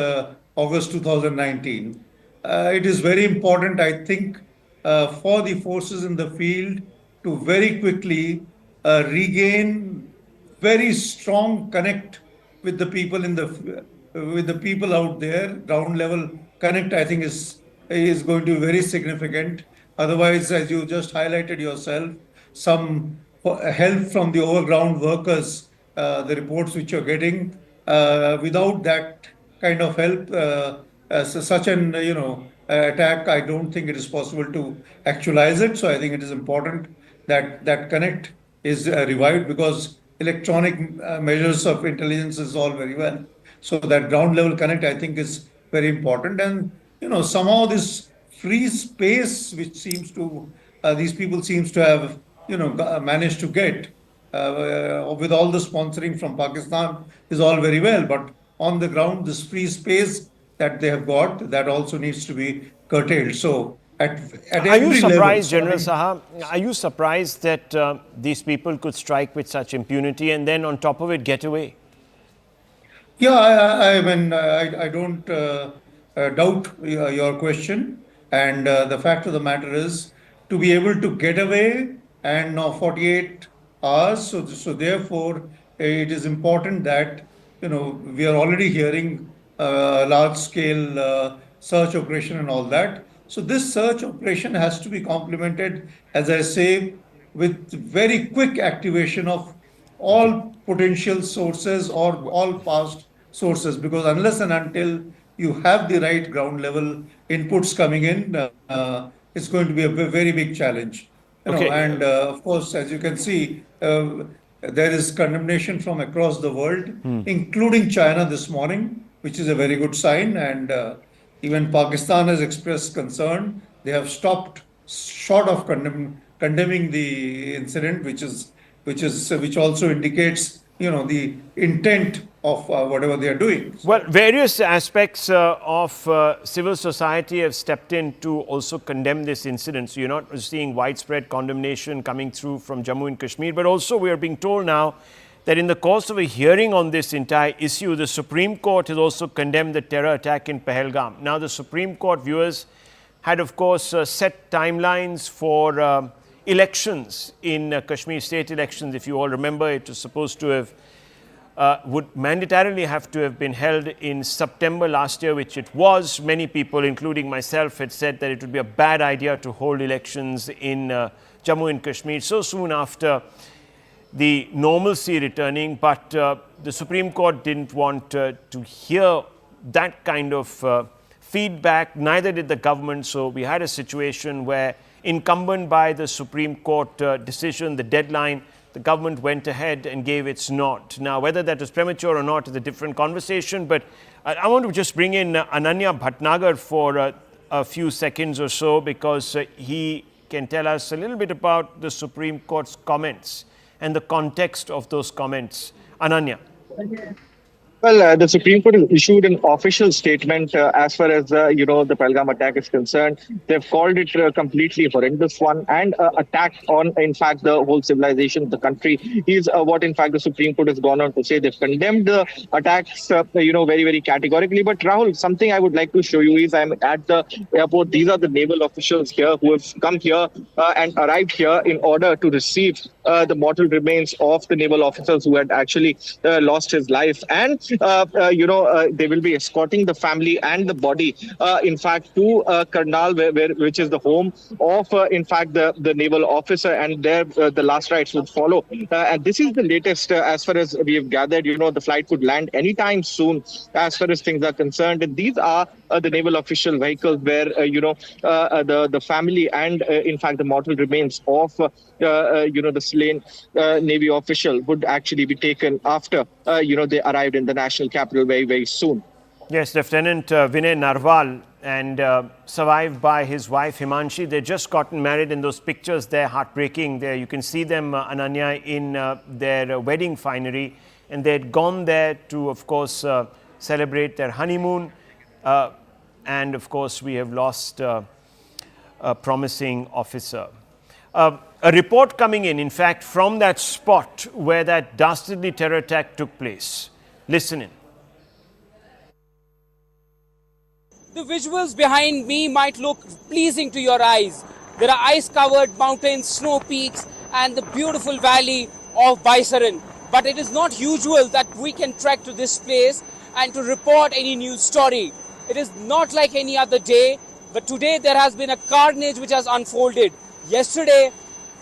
August 2019. It is very important, I think, for the forces in the field to very quickly regain very strong connect with the people with the people out there. Ground level connect, I think, is going to be very significant. Otherwise, as you just highlighted yourself, some help from the overground workers, the reports which you're getting, without that kind of help, such an attack, I don't think it is possible to actualize it. So I think it is important that that connect is revived, because electronic measures of intelligence is all very well. So that ground level connect, I think, is very important. And somehow this free space which seems to these people seems to have managed to get with all the sponsoring from Pakistan is all very well, but on the ground, this free space that they have got, that also needs to be curtailed. So at Are you every surprised, level, General Saha? Are you surprised that these people could strike with such impunity and then on top of it get away? Yeah, I mean, I don't doubt your question. And the fact of the matter is, to be able to get away and now 48 hours. So therefore, it is important that, we are already hearing large scale search operation and all that. So this search operation has to be complemented, as I say, with very quick activation of all potential sources or all past sources, because unless and until you have the right ground level inputs coming in, it's going to be a very big challenge. And of course, as you can see, there is condemnation from across the world, including China this morning, which is a very good sign. And even Pakistan has expressed concern. They have stopped short of condemning the incident, which also indicates the intent of whatever they are doing. Well, various aspects of civil society have stepped in to also condemn this incident. So you're not seeing widespread condemnation coming through from Jammu and Kashmir, but also we are being told now that in the course of a hearing on this entire issue, the Supreme Court has also condemned the terror attack in Pahalgam. Now, the Supreme Court, viewers, had of course set timelines for elections in Kashmir, state elections. If you all remember, it was supposed to have would mandatorily have to have been held in September last year, which it was. Many people, including myself, had said that it would be a bad idea to hold elections in Jammu and Kashmir so soon after the normalcy returning, but the Supreme Court didn't want to hear that kind of feedback, neither did the government. So we had a situation where, incumbent by the Supreme Court decision, the deadline, the government went ahead and gave its nod. Now, whether that was premature or not is a different conversation, but I want to just bring in Ananya Bhatnagar for a few seconds or so, because he can tell us a little bit about the Supreme Court's comments and the context of those comments. Ananya. Well, the Supreme Court has issued an official statement as far as, the Pahalgam attack is concerned. They've called it completely horrendous one and attack on, in fact, the whole civilization, the country is what, in fact, the Supreme Court has gone on to say. They've condemned the attacks, very, very categorically. But Rahul, something I would like to show you is I'm at the airport. These are the naval officials here who have come here and arrived here in order to receive the mortal remains of the naval officers who had actually lost his life. And they will be escorting the family and the body, in fact, to Karnal, which is the home of, in fact, the naval officer, and there the last rites would follow. And this is the latest, as far as we have gathered. The flight could land anytime soon, as far as things are concerned. And these are the naval official vehicles where, the family and, in fact, the mortal remains of, the slain Navy official would actually be taken after, they arrived in the national capital very, very soon. Yes, Lieutenant Vinay Narwal, and survived by his wife Himanshi. They just gotten married, in those pictures they're heartbreaking. There you can see them, Ananya, in their wedding finery, and they'd gone there to, of course, celebrate their honeymoon. And of course, we have lost a promising officer. A report coming in fact, from that spot where that dastardly terror attack took place. Listen in. The visuals behind me might look pleasing to your eyes. There are ice-covered mountains, snow peaks, and the beautiful valley of Baisaran. But it is not usual that we can trek to this place and to report any news story. It is not like any other day, but today there has been a carnage which has unfolded. Yesterday,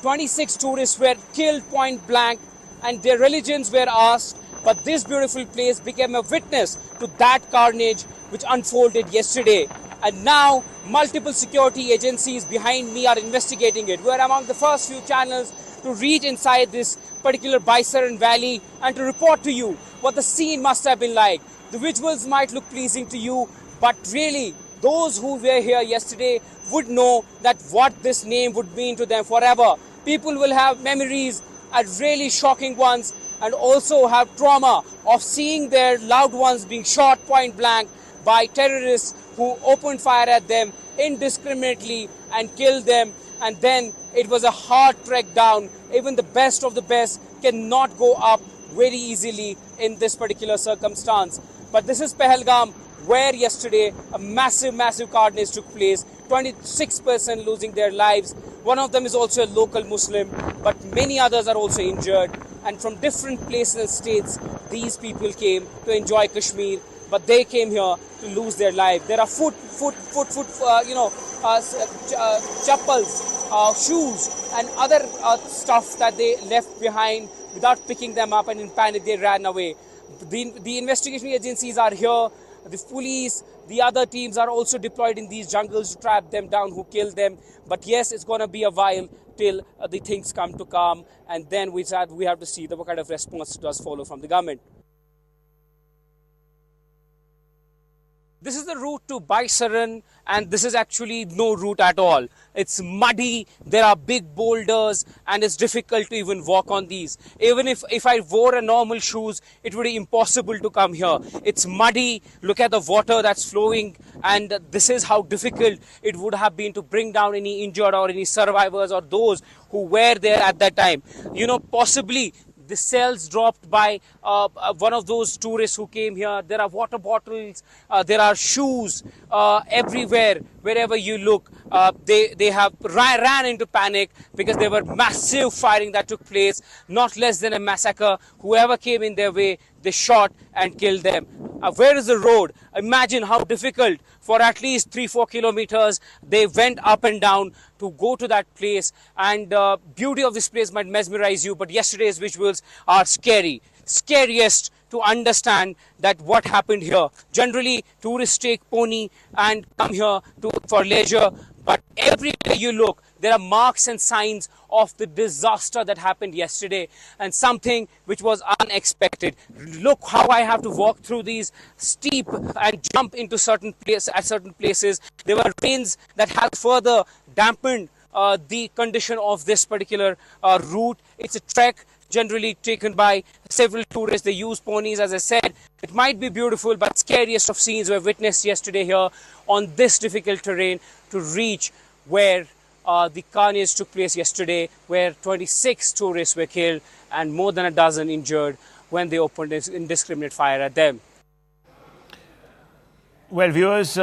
26 tourists were killed point blank and their religions were asked, but this beautiful place became a witness to that carnage which unfolded yesterday. And now, multiple security agencies behind me are investigating it. We are among the first few channels to reach inside this particular Baisaran valley and to report to you what the scene must have been like. The visuals might look pleasing to you, but really, those who were here yesterday would know that what this name would mean to them forever. People will have memories, and really shocking ones, and also have trauma of seeing their loved ones being shot point blank by terrorists who opened fire at them indiscriminately and killed them. And then it was a hard trek down. Even the best of the best cannot go up very easily in this particular circumstance. But this is Pahalgam, where yesterday a massive carnage took place. 26% losing their lives. One of them is also a local Muslim, but many others are also injured. And from different places and states, these people came to enjoy Kashmir, but they came here to lose their life. There are chappals, shoes, and other stuff that they left behind without picking them up, and in panic they ran away. The investigation agencies are here. The police, the other teams are also deployed in these jungles to trap them down who killed them. But yes, it's going to be a while till the things come to calm, and then we have to see what kind of response does follow from the government. This is the route to Baisaran, and this is actually no route at all. It's muddy, there are big boulders, and it's difficult to even walk on these. Even if I wore a normal shoes, it would be impossible to come here. It's muddy, look at the water that's flowing, and this is how difficult it would have been to bring down any injured or any survivors or those who were there at that time. Possibly the cells dropped by one of those tourists who came here. There are water bottles, there are shoes everywhere. Wherever you look, they have ran into panic because there were massive firing that took place, not less than a massacre. Whoever came in their way, they shot and killed them. Where is the road? Imagine how difficult for at least 3-4 kilometers they went up and down to go to that place. And beauty of this place might mesmerize you, but yesterday's visuals are scary. Scariest to understand that what happened here. Generally, tourists take pony and come here for leisure, but everywhere you look, there are marks and signs of the disaster that happened yesterday, and something which was unexpected. Look how I have to walk through these steep and jump into certain places. There were rains that have further dampened the condition of this particular route. It's a trek generally taken by several tourists. They use ponies, as I said. It might be beautiful, but scariest of scenes were witnessed yesterday here on this difficult terrain to reach where the carnage took place yesterday, where 26 tourists were killed and more than a dozen injured when they opened indiscriminate fire at them. Well, viewers,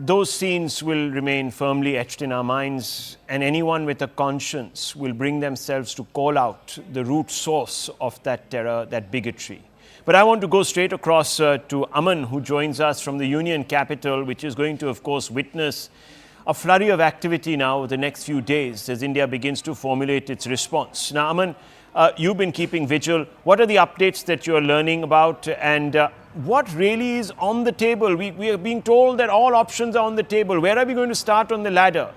those scenes will remain firmly etched in our minds, and anyone with a conscience will bring themselves to call out the root source of that terror, that bigotry. But I want to go straight across to Aman, who joins us from the Union capital, which is going to, of course, witness a flurry of activity now the next few days as India begins to formulate its response. Now, Aman, you've been keeping vigil. What are the updates that you're learning about, and what really is on the table? We are being told that all options are on the table. Where are we going to start on the ladder?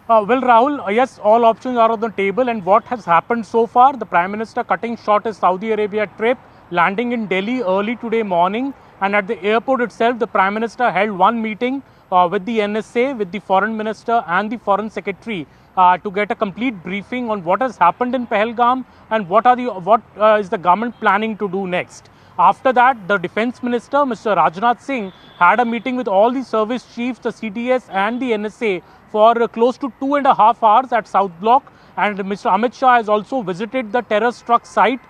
Well, Rahul, yes, all options are on the table, and what has happened so far, the Prime Minister cutting short his Saudi Arabia trip, landing in Delhi early today morning, and at the airport itself, the Prime Minister held one meeting with the NSA, with the Foreign Minister and the Foreign Secretary to get a complete briefing on what has happened in Pahalgam and what is the government planning to do next. After that, the Defence Minister, Mr. Rajnath Singh, had a meeting with all the service chiefs, the CTS and the NSA for close to 2.5 hours at South Block. And Mr. Amit Shah has also visited the terror-struck site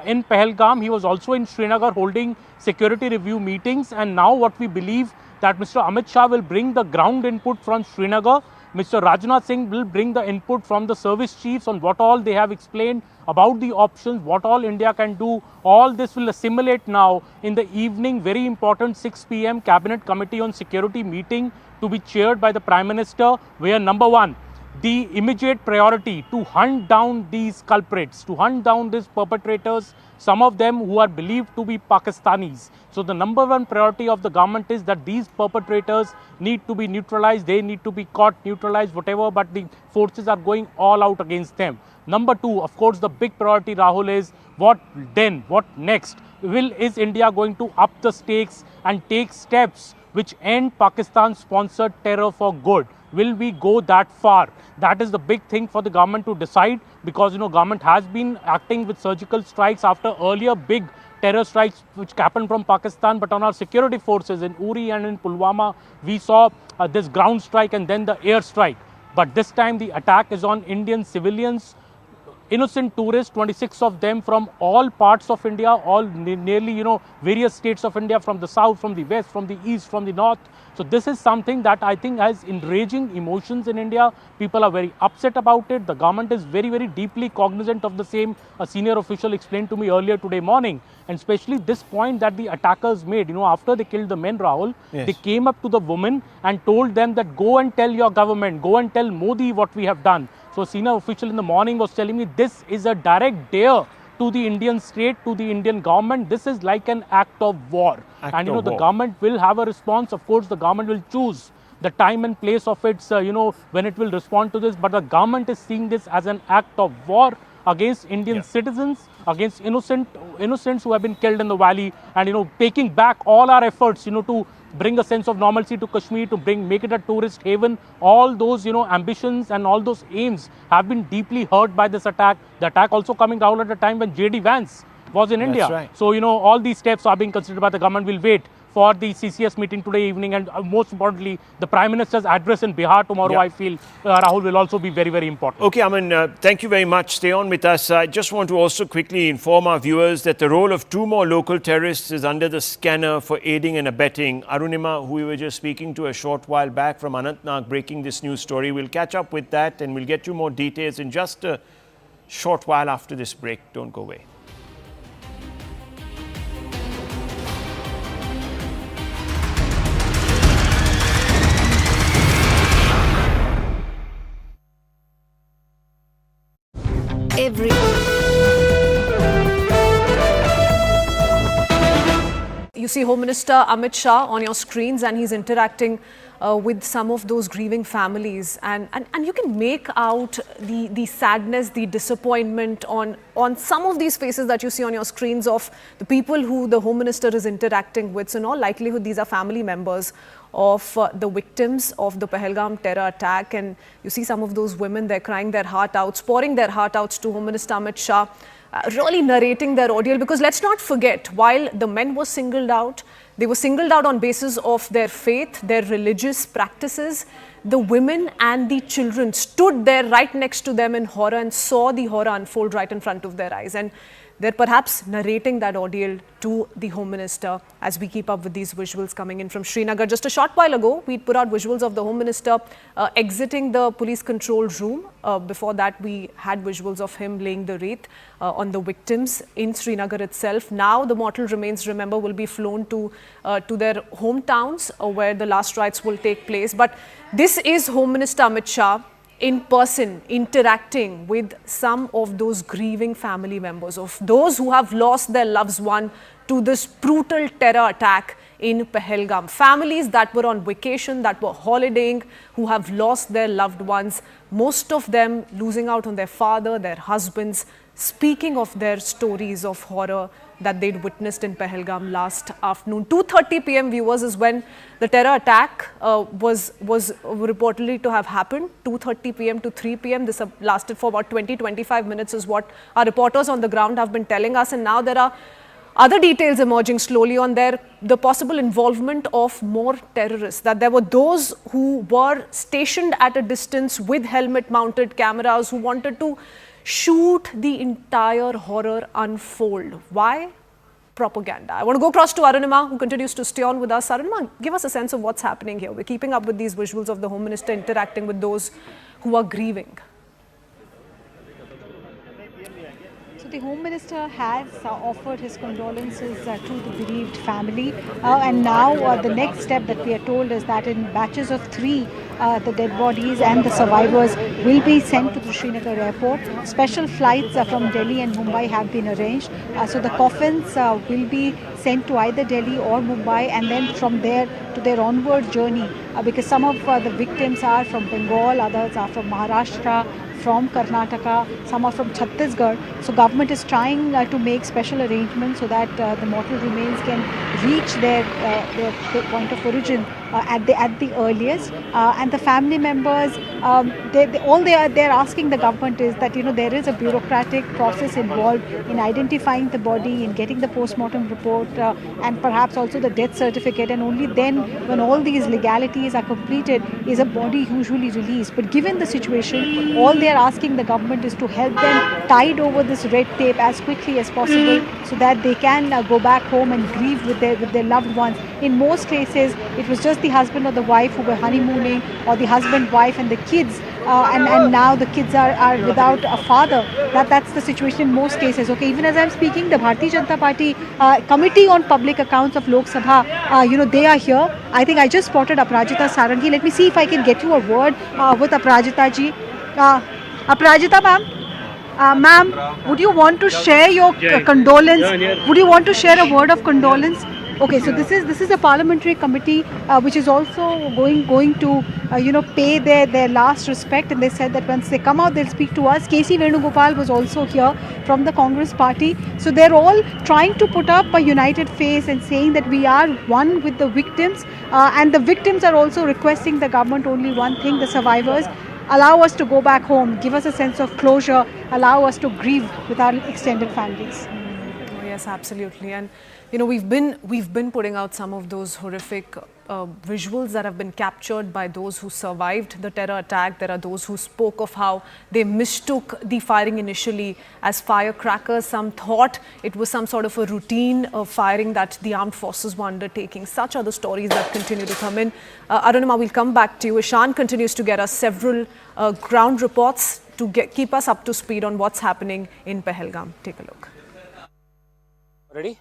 in Pahalgam. He was also in Srinagar holding security review meetings. And now what we believe that Mr. Amit Shah will bring the ground input from Srinagar. Mr. Rajnath Singh will bring the input from the service chiefs on what all they have explained about the options, what all India can do. All this will assimilate now in the evening, very important 6 p.m. Cabinet Committee on Security meeting to be chaired by the Prime Minister, where number one, the immediate priority to hunt down these culprits, to hunt down these perpetrators, some of them who are believed to be Pakistanis. So the number one priority of the government is that these perpetrators need to be neutralized, they need to be caught, neutralized, whatever, but the forces are going all out against them. Number two, of course, the big priority, Rahul, is what then, what next? Is India going to up the stakes and take steps which end Pakistan-sponsored terror for good? Will we go that far? That is the big thing for the government to decide, because, government has been acting with surgical strikes after earlier big terror strikes which happened from Pakistan. But on our security forces in Uri and in Pulwama, we saw this ground strike and then the air strike. But this time the attack is on Indian civilians, innocent tourists, 26 of them from all parts of India, all nearly, various states of India, from the south, from the west, from the east, from the north. So this is something that I think has enraging emotions in India. People are very upset about it. The government is very, very deeply cognizant of the same. A senior official explained to me earlier today morning, and especially this point that the attackers made, after they killed the men, Rahul, yes, they came up to the women and told them that go and tell your government, go and tell Modi what we have done. So a senior official in the morning was telling me this is a direct dare to the Indian state, to the Indian government. This is like an act of war. And the government will have a response. Of course, the government will choose the time and place of its, when it will respond to this. But the government is seeing this as an act of war against Indian citizens, against innocents who have been killed in the valley, and taking back all our efforts, to bring a sense of normalcy to Kashmir, to make it a tourist haven. All those, ambitions and all those aims have been deeply hurt by this attack. The attack also coming out at a time when J.D. Vance was in India. Right. So, all these steps are being considered by the government. Will wait for the CCS meeting today evening, and most importantly, the Prime Minister's address in Bihar tomorrow, I feel, Rahul, will also be very, very important. Okay, Aman, thank you very much. Stay on with us. I just want to also quickly inform our viewers that the role of 2 more local terrorists is under the scanner for aiding and abetting. Arunima, who we were just speaking to a short while back from Anantnag, breaking this news story. We'll catch up with that and we'll get you more details in just a short while after this break. Don't go away. You see Home Minister Amit Shah on your screens, and he's interacting with some of those grieving families, and you can make out the sadness, the disappointment on some of these faces that you see on your screens of the people who the Home Minister is interacting with. So in all likelihood, these are family members of the victims of the Pahalgam terror attack, and you see some of those women, they're crying their heart out, pouring their heart out to Home Minister Amit Shah, really narrating their ordeal. Because let's not forget, while the men were singled out, they were singled out on basis of their faith, their religious practices. The women and the children stood there right next to them in horror and saw the horror unfold right in front of their eyes. And they're perhaps narrating that ordeal to the Home Minister as we keep up with these visuals coming in from Srinagar. Just a short while ago, we put out visuals of the Home Minister exiting the police control room. Before that, we had visuals of him laying the wreath on the victims in Srinagar itself. Now, the mortal remains, remember, will be flown to their hometowns where the last rites will take place. But this is Home Minister Amit Shah in person interacting with some of those grieving family members of those who have lost their loved one to this brutal terror attack in Pahalgam. Families that were on vacation, that were holidaying, who have lost their loved ones, most of them losing out on their father, their husbands, speaking of their stories of horror that they'd witnessed in Pahalgam last afternoon. 2:30 p.m. viewers is when the terror attack was reportedly to have happened. 2:30 p.m. to 3 p.m. This lasted for about 20-25 minutes is what our reporters on the ground have been telling us. And now there are other details emerging slowly on the possible involvement of more terrorists, that there were those who were stationed at a distance with helmet-mounted cameras who wanted to shoot the entire horror unfold. Why? Propaganda. I want to go across to Arunima, who continues to stay on with us. Arunima, give us a sense of what's happening here. We're keeping up with these visuals of the Home Minister interacting with those who are grieving. The Home Minister has offered his condolences to the bereaved family, and now the next step that we are told is that in batches of 3, the dead bodies and the survivors will be sent to the Srinagar airport. Special flights from Delhi and Mumbai have been arranged, so the coffins will be sent to either Delhi or Mumbai, and then from there to their onward journey, because some of the victims are from Bengal, others are from Maharashtra, from Karnataka, some are from Chhattisgarh. So government is trying to make special arrangements so that the mortal remains can reach their point of origin at the earliest. And the family members, they're asking the government is that there is a bureaucratic process involved in identifying the body, in getting the postmortem report, and perhaps also the death certificate. And only then, when all these legalities are completed, is a body usually released. But given the situation, all they are asking the government is to help them tide over this red tape as quickly as possible, so that they can go back home and grieve with their loved ones. In most cases, it was just the husband or the wife who were honeymooning, or the husband, wife and the kids, and now the kids are without a father. That's the situation in most cases. Okay, even as I'm speaking, the Bharatiya Janata Party Committee on Public Accounts of Lok Sabha, they are here. I think I just spotted Aparajita Sarangi. Let me see if I can get you a word with Aparajita ji. Aparajita ma'am, ma'am, would you want to share your condolence? Would you want to share a word of condolence? Okay, so this is a parliamentary committee which is also going to pay their last respect, and they said that once they come out, they'll speak to us. KC Venugopal was also here from the Congress party. So they're all trying to put up a united face and saying that we are one with the victims, and the victims are also requesting the government only one thing: the survivors. Allow us to go back home, give us a sense of closure, allow us to grieve with our extended families. Oh, yes, absolutely. And we've been putting out some of those horrific visuals that have been captured by those who survived the terror attack. There are those who spoke of how they mistook the firing initially as firecrackers. Some thought it was some sort of a routine of firing that the armed forces were undertaking. Such are the stories that continue to come in. Arunima, we'll come back to you. Ishan continues to get us several ground reports to keep us up to speed on what's happening in Pahalgam. Take a look. Ready?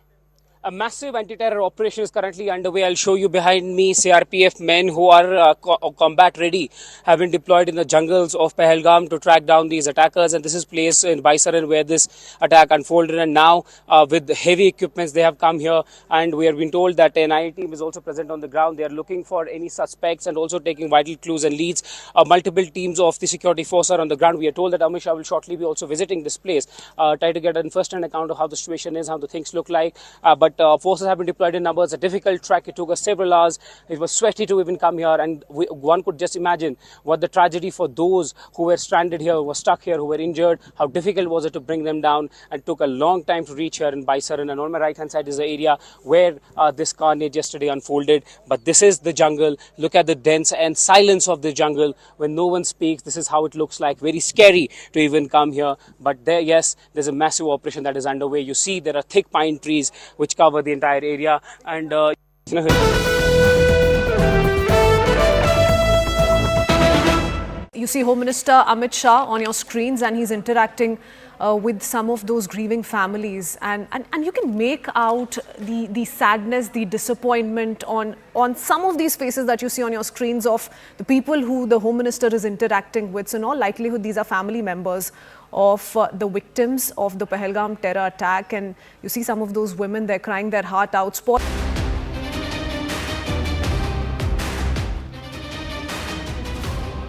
A massive anti-terror operation is currently underway. I'll show you behind me. CRPF men who are combat ready have been deployed in the jungles of Pahalgam to track down these attackers. And this is place in Baisaran where this attack unfolded. And now with heavy equipments, they have come here. And we have been told that an NIA team is also present on the ground. They are looking for any suspects and also taking vital clues and leads. Multiple teams of the security force are on the ground. We are told that Amit Shah will shortly be also visiting this place, try to get a first-hand account of how the situation is, how the things look like. But forces have been deployed in numbers. A difficult trek. It took us several hours. It was sweaty to even come here, and one could just imagine what the tragedy for those who were stranded here, who were stuck here, who were injured. How difficult was it to bring them down, and took a long time to reach here in Baisaran. And on my right-hand side is the area where this carnage yesterday unfolded. But this is the jungle. Look at the dense and silence of the jungle. When no one speaks, this is how it looks like. Very scary to even come here. But there, yes, there's a massive operation that is underway. You see, there are thick pine trees which cover the entire area, and you see Home Minister Amit Shah on your screens, and he's interacting with some of those grieving families, and you can make out the sadness, the disappointment on some of these faces that you see on your screens of the people who the Home Minister is interacting with. So in all likelihood, these are family members of the victims of the Pahalgam terror attack, and you see some of those women, they're crying their heart out.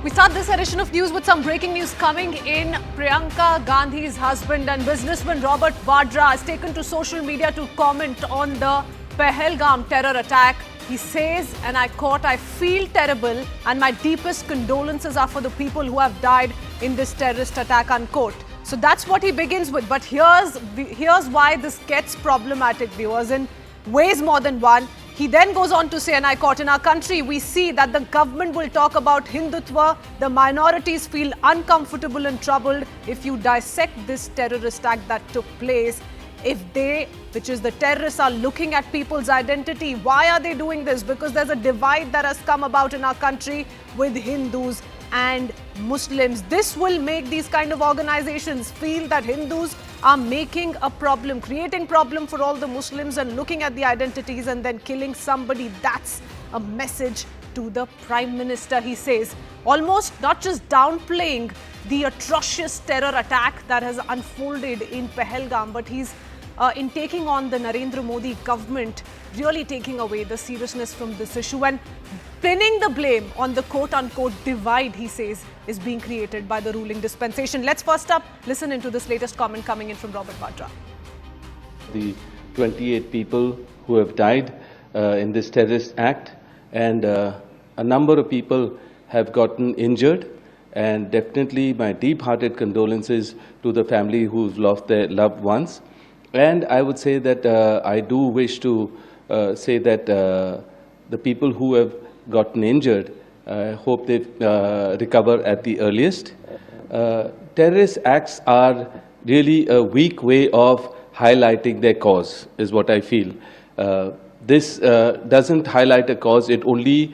We start this edition of news with some breaking news coming in. Priyanka Gandhi's husband and businessman Robert Vadra has taken to social media to comment on the Pahalgam terror attack. He says, and I quote, "I feel terrible and my deepest condolences are for the people who have died in this terrorist attack," unquote. So that's what he begins with. But here's why this gets problematic, viewers, in ways more than one. He then goes on to say, and I quote, "In our country, we see that the government will talk about Hindutva. The minorities feel uncomfortable and troubled if you dissect this terrorist act that took place. If they, which is the terrorists, are looking at people's identity, why are they doing this? Because there's a divide that has come about in our country with Hindus and Muslims. This will make these kind of organizations feel that Hindus are making a problem, creating problem for all the Muslims and looking at the identities and then killing somebody. That's a message to the Prime Minister," he says, almost not just downplaying the atrocious terror attack that has unfolded in Pahalgam, but he's in taking on the Narendra Modi government, really taking away the seriousness from this issue and pinning the blame on the quote-unquote divide, he says, is being created by the ruling dispensation. Let's first up listen into this latest comment coming in from Robert Vadra. The 28 people who have died in this terrorist act, and a number of people have gotten injured, and definitely my deep-hearted condolences to the family who's lost their loved ones. And I would say that I do wish to say that the people who have gotten injured, I hope they recover at the earliest. Terrorist acts are really a weak way of highlighting their cause, is what I feel. This doesn't highlight a cause, it only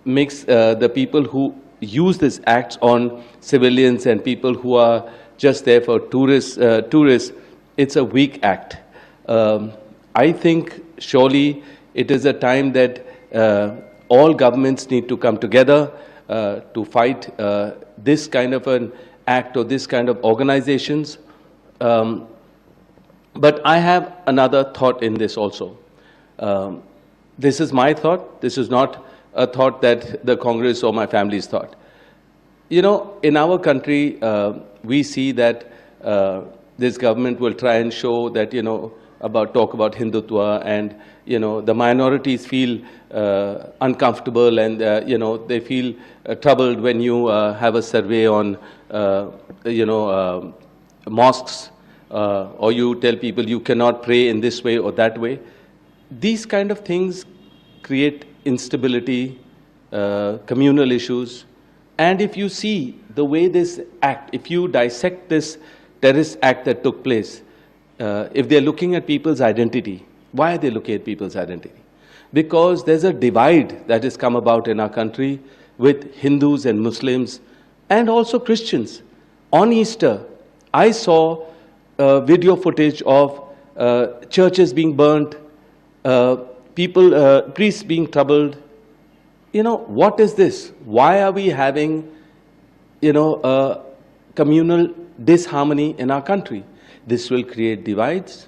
makes the people who use these acts on civilians and people who are just there for tourists, it's a weak act. I think surely it is a time that all governments need to come together to fight this kind of an act or this kind of organizations. But I have another thought in this also. This is my thought. This is not a thought that the Congress or my family's thought. You know, in our country, we see that this government will try and show that, talk about Hindutva, and, the minorities feel uncomfortable, and, they feel troubled when you have a survey on, mosques, or you tell people you cannot pray in this way or that way. These kind of things create instability, communal issues. And if you see the way this act, if you dissect this terrorist act that took place, if they're looking at people's identity, why are they looking at people's identity? Because there's a divide that has come about in our country with Hindus and Muslims and also Christians. On Easter, I saw video footage of churches being burnt, priests being troubled. What is this? Why are we having, a communal disharmony in our country? This will create divides.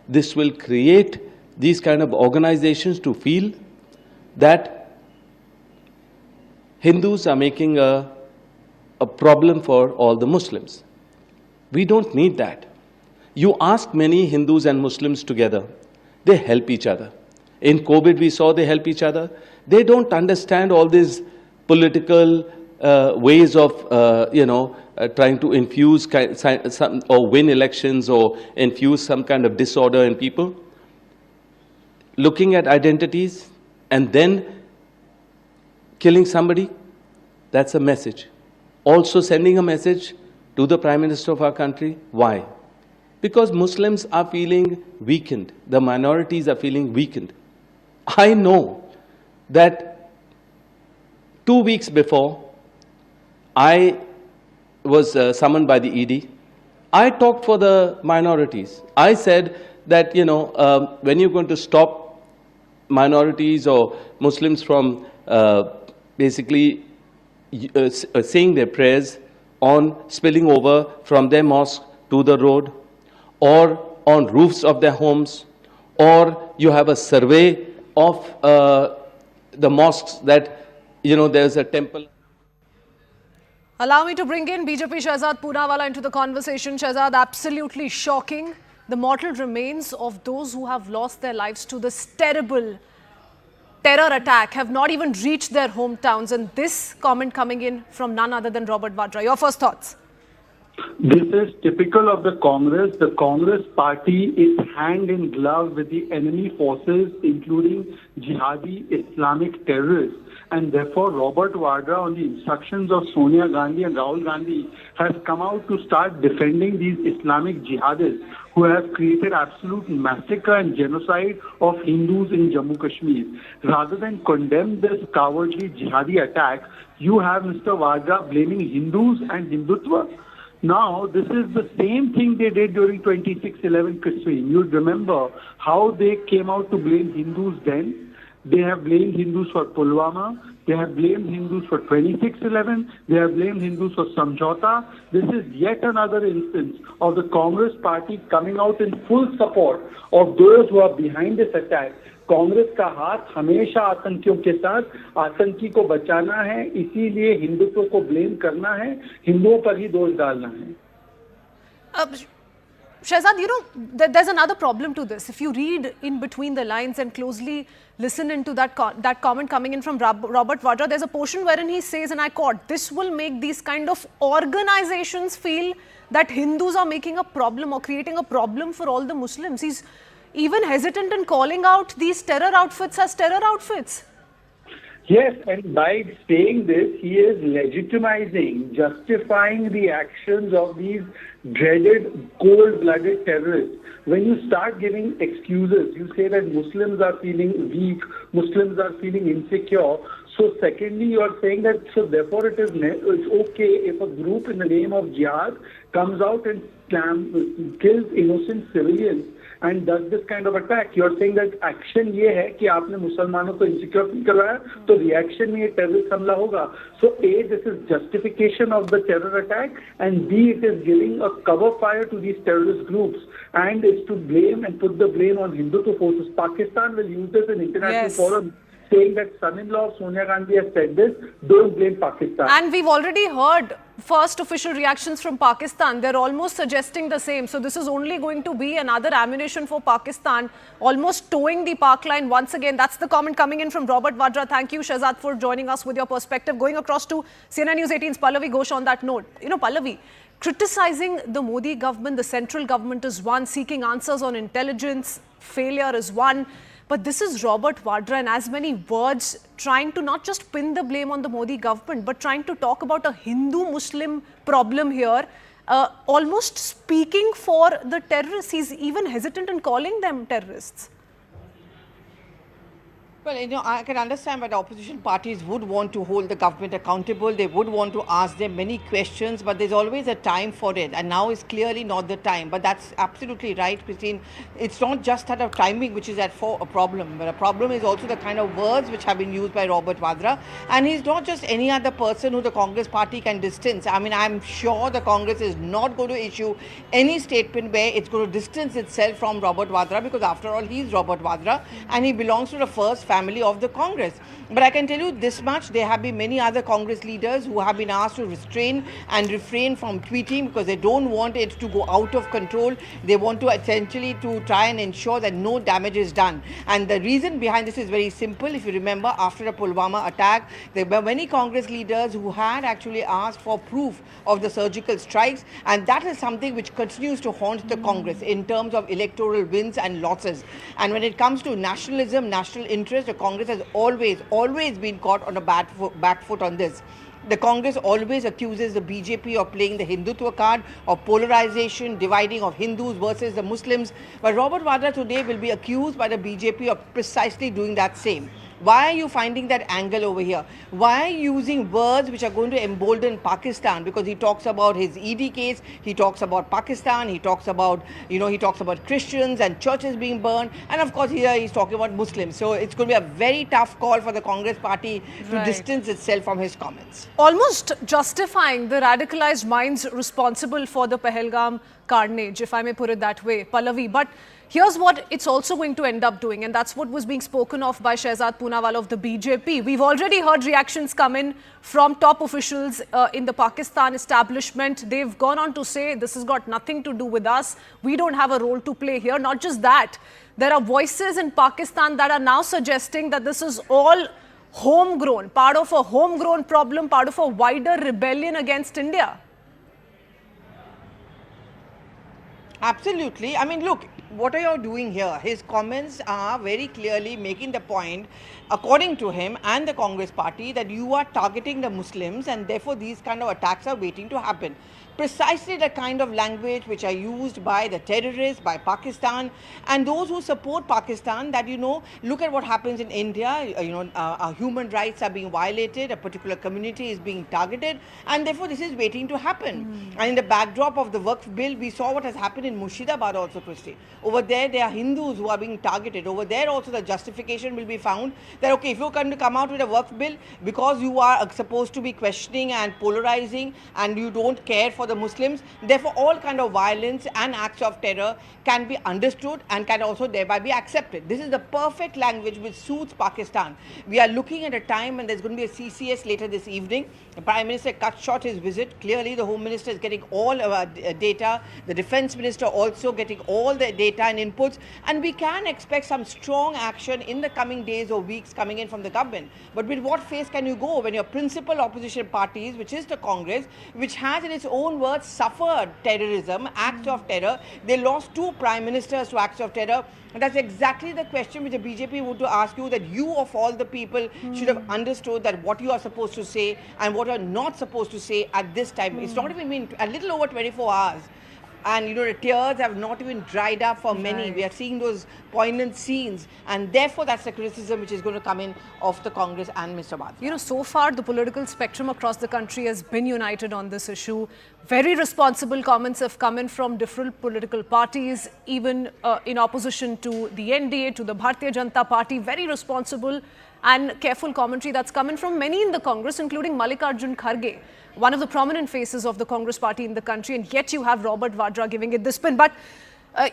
This will create these kind of organizations to feel that Hindus are making a problem for all the Muslims. We don't need that. You ask many Hindus and Muslims together, they help each other. In COVID, we saw they help each other. They don't understand all these political ways of, trying to infuse some, or win elections or infuse some kind of disorder in people. Looking at identities and then killing somebody, that's a message. Also sending a message to the Prime Minister of our country. Why? Because Muslims are feeling weakened. The minorities are feeling weakened. I know that 2 weeks before I was summoned by the ED, I talked for the minorities. I said that, when you're going to stop minorities or Muslims from basically saying their prayers on spilling over from their mosque to the road or on roofs of their homes, or you have a survey of the mosques that, there's a temple. Allow me to bring in BJP Shehzad Poonawala into the conversation. Shehzad, absolutely shocking. The mortal remains of those who have lost their lives to this terrible terror attack have not even reached their hometowns. And this comment coming in from none other than Robert Vadra. Your first thoughts? This is typical of the Congress. The Congress party is hand in glove with the enemy forces, including jihadi Islamic terrorists. And therefore, Robert Vadra, on the instructions of Sonia Gandhi and Rahul Gandhi, has come out to start defending these Islamic jihadists who have created absolute massacre and genocide of Hindus in Jammu Kashmir. Rather than condemn this cowardly jihadi attack, you have Mr. Vadra blaming Hindus and Hindutva. Now, this is the same thing they did during 26/11 Kashmir. You remember how they came out to blame Hindus then. They have blamed Hindus for Pulwama. They have blamed Hindus for 26/11. They have blamed Hindus for Samjhauta. This is yet another instance of the Congress party coming out in full support of those who are behind this attack. Congress का हाथ हमेशा आतंकियों के साथ, आतंकी को बचाना है, इसीलिए हिंदुत्व को ब्लेम करना है, हिंदुओं पर ही दोष डालना है. Shehzad, there's another problem to this. If you read in between the lines and closely listen into that comment coming in from Robert Vadra, there's a portion wherein he says, and I quote, this will make these kind of organizations feel that Hindus are making a problem or creating a problem for all the Muslims. He's even hesitant in calling out these terror outfits as terror outfits. Yes, and by saying this, he is legitimizing, justifying the actions of these dreaded, cold-blooded terrorists. When you start giving excuses, you say that Muslims are feeling weak, Muslims are feeling insecure. So secondly, you are saying that, so therefore it's okay if a group in the name of jihad comes out and kills innocent civilians and does this kind of attack. You are saying that action ये है कि आपने मुसलमानों को insecure नहीं करवाया, तो reaction में ये terrorist हमला होगा. So A, this is justification of the terror attack, and B, it is giving a cover fire to these terrorist groups, and it's to blame and put the blame on Hindutva forces. Pakistan will use this in international forums, saying that son-in-law of Sonia Gandhi has said this, don't blame Pakistan. And we've already heard first official reactions from Pakistan. They're almost suggesting the same. So this is only going to be another ammunition for Pakistan, almost towing the park line once again. That's the comment coming in from Robert Vadra. Thank you, Shehzad, for joining us with your perspective. Going across to CNN News 18's Pallavi Ghosh on that note. Pallavi, criticizing the Modi government, the central government is one, seeking answers on intelligence, failure is one. But this is Robert Vadra and as many words trying to not just pin the blame on the Modi government, but trying to talk about a Hindu-Muslim problem here, almost speaking for the terrorists. He's even hesitant in calling them terrorists. Well, I can understand why the opposition parties would want to hold the government accountable. They would want to ask them many questions, but there's always a time for it. And now is clearly not the time. But that's absolutely right, Christine. It's not just that of timing which is a problem, but a problem is also the kind of words which have been used by Robert Vadra. And he's not just any other person who the Congress party can distance. I mean, I'm sure the Congress is not going to issue any statement where it's going to distance itself from Robert Vadra, because after all, he's Robert Vadra and he belongs to the first family of the Congress. But I can tell you this much, there have been many other Congress leaders who have been asked to restrain and refrain from tweeting because they don't want it to go out of control. They want to essentially to try and ensure that no damage is done. And the reason behind this is very simple. If you remember, after the Pulwama attack, there were many Congress leaders who had actually asked for proof of the surgical strikes, and that is something which continues to haunt the Congress in terms of electoral wins and losses. And when it comes to nationalism, national interest, the Congress has always been caught on a back foot on this. The Congress always accuses the BJP of playing the Hindutva card, of polarization, dividing of Hindus versus the Muslims. But Robert Vadra today will be accused by the BJP of precisely doing that same. Why are you finding that angle over here? Why are you using words which are going to embolden Pakistan? Because he talks about his ED case, he talks about Pakistan, he talks about, he talks about Christians and churches being burned, and of course here he's talking about Muslims. So it's going to be a very tough call for the Congress party to distance itself from his comments. Almost justifying the radicalized minds responsible for the Pahalgam carnage, if I may put it that way, Pallavi. But here's what it's also going to end up doing, and that's what was being spoken of by Shehzad Poonawala of the BJP. We've already heard reactions come in from top officials in the Pakistan establishment. They've gone on to say this has got nothing to do with us. We don't have a role to play here. Not just that, there are voices in Pakistan that are now suggesting that this is all homegrown, part of a homegrown problem, part of a wider rebellion against India. Absolutely. I mean, look, what are you doing here? His comments are very clearly making the point, according to him and the Congress party, that you are targeting the Muslims and therefore these kind of attacks are waiting to happen. Precisely the kind of language which are used by the terrorists, by Pakistan, and those who support Pakistan, that, look at what happens in India, our human rights are being violated, a particular community is being targeted, and therefore this is waiting to happen. And in the backdrop of the Waqf bill, we saw what has happened in Murshidabad also, Christy. Over there are Hindus who are being targeted. Over there also the justification will be found that, okay, if you're going to come out with a Waqf bill because you are supposed to be questioning and polarizing and you don't care for the Muslims, therefore all kind of violence and acts of terror can be understood and can also thereby be accepted. This is the perfect language which suits Pakistan. We are looking at a time when there's going to be a CCS later this evening. The Prime Minister cut short his visit. Clearly the Home Minister is getting all data. The Defence Minister also getting all the data and inputs, and we can expect some strong action in the coming days or weeks coming in from the government. But with what face can you go when your principal opposition parties, which is the Congress, which has in its own words suffered terrorism, acts of terror, they lost 2 prime ministers to acts of terror. And that's exactly the question which the BJP would to ask you, that you of all the people should have understood that what you are supposed to say and what you are not supposed to say at this time. It's not even been a little over 24 hours. And the tears have not even dried up for many. We are seeing those poignant scenes, and therefore that's the criticism which is going to come in of the Congress and Mr. Vadra. So far the political spectrum across the country has been united on this issue. Very responsible comments have come in from different political parties, even in opposition to the NDA, to the Bharatiya Janata Party. Very responsible and careful commentary that's come in from many in the Congress, including Mallikarjun Kharge, one of the prominent faces of the Congress party in the country, and yet you have Robert Vadra giving it this spin. But,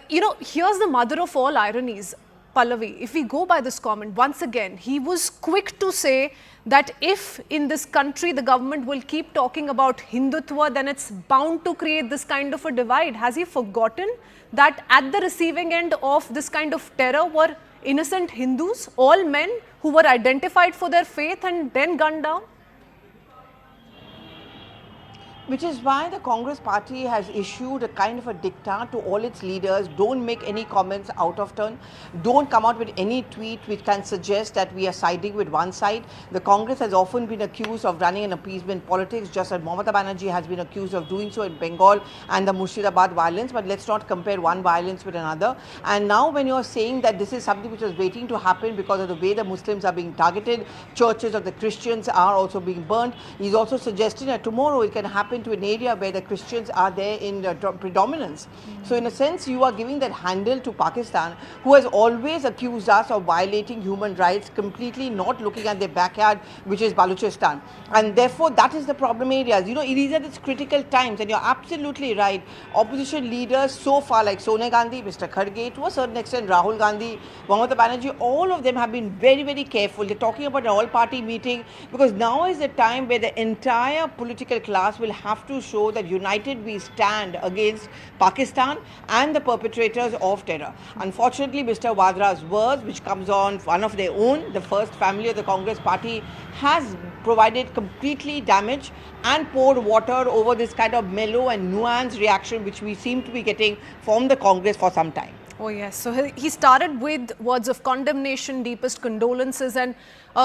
here's the mother of all ironies, Pallavi. If we go by this comment, once again, he was quick to say that if in this country the government will keep talking about Hindutva, then it's bound to create this kind of a divide. Has he forgotten that at the receiving end of this kind of terror were innocent Hindus, all men who were identified for their faith and then gunned down? Which is why the Congress party has issued a kind of a diktat to all its leaders: don't make any comments out of turn, don't come out with any tweet which can suggest that we are siding with one side. The Congress has often been accused of running an appeasement politics, just as Mamata Banerjee has been accused of doing so in Bengal and the Murshidabad violence, but let's not compare one violence with another. And now when you're saying that this is something which was waiting to happen because of the way the Muslims are being targeted, churches of the Christians are also being burnt, he's also suggesting that tomorrow it can happen to an area where the Christians are there in predominance. So in a sense, you are giving that handle to Pakistan, who has always accused us of violating human rights, completely not looking at their backyard, which is Balochistan. And therefore, that is the problem areas. You know, these are its critical times, and you're absolutely right. Opposition leaders so far, like Sonia Gandhi, Mr. Kharge, to a certain extent Rahul Gandhi, Mamata Banerjee, all of them have been very, very careful. They're talking about an all-party meeting, because now is the time where the entire political class will have to show that united we stand against Pakistan and the perpetrators of terror. Unfortunately, Mr. Wadra's words, which comes on one of their own, the first family of the Congress party, has provided completely damage and poured water over this kind of mellow and nuanced reaction which we seem to be getting from the Congress for some time. Oh yes, so he started with words of condemnation, deepest condolences, and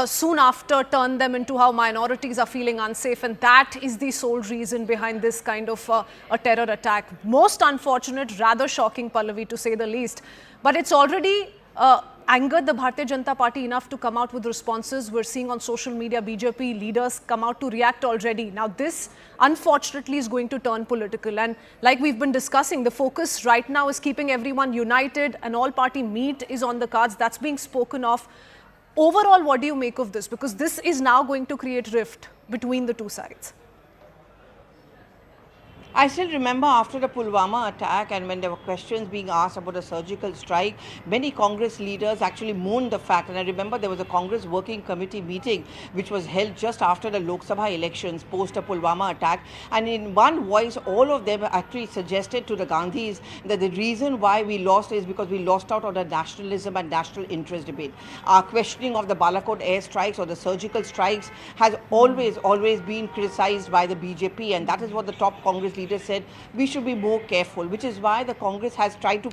soon after turned them into how minorities are feeling unsafe, and that is the sole reason behind this kind of a terror attack. Most unfortunate, rather shocking, Pallavi, to say the least, but it's already angered the Bharatiya Janata Party enough to come out with responses. We're seeing on social media BJP leaders come out to react already. Now this unfortunately is going to turn political, and like we've been discussing, the focus right now is keeping everyone united. An all-party meet is on the cards. That's being spoken of. Overall, what do you make of this? Because this is now going to create rift between the two sides. I still remember after the Pulwama attack, and when there were questions being asked about a surgical strike, many Congress leaders actually mourned the fact. And I remember there was a Congress working committee meeting which was held just after the Lok Sabha elections post a Pulwama attack. And in one voice, all of them actually suggested to the Gandhis that the reason why we lost is because we lost out on the nationalism and national interest debate. Our questioning of the Balakot airstrikes or the surgical strikes has always been criticized by the BJP, and that is what the top Congress leaders said. We should be more careful, which is why the Congress has tried to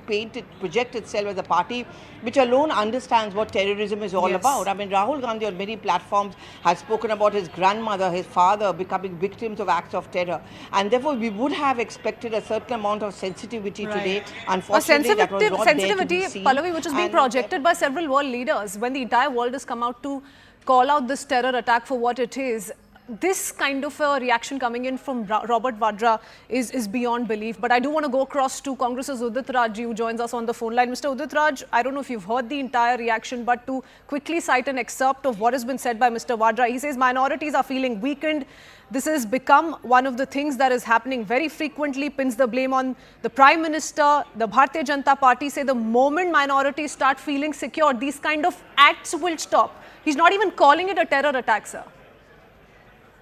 project itself as a party which alone understands what terrorism is all about. I mean, Rahul Gandhi on many platforms has spoken about his grandmother, his father becoming victims of acts of terror, and therefore we would have expected a certain amount of sensitivity today. Unfortunately, that was not sensitivity, there to be seen. Pallavi, which has been projected by several world leaders when the entire world has come out to call out this terror attack for what it is. This kind of a reaction coming in from Robert Vadra is beyond belief. But I do want to go across to Congress's Udit Raj, who joins us on the phone line. Mr. Udit Raj, I don't know if you've heard the entire reaction, but to quickly cite an excerpt of what has been said by Mr. Vadra, he says minorities are feeling weakened. This has become one of the things that is happening very frequently, pins the blame on the Prime Minister. The Bharatiya Janata Party say the moment minorities start feeling secure, these kind of acts will stop. He's not even calling it a terror attack, sir.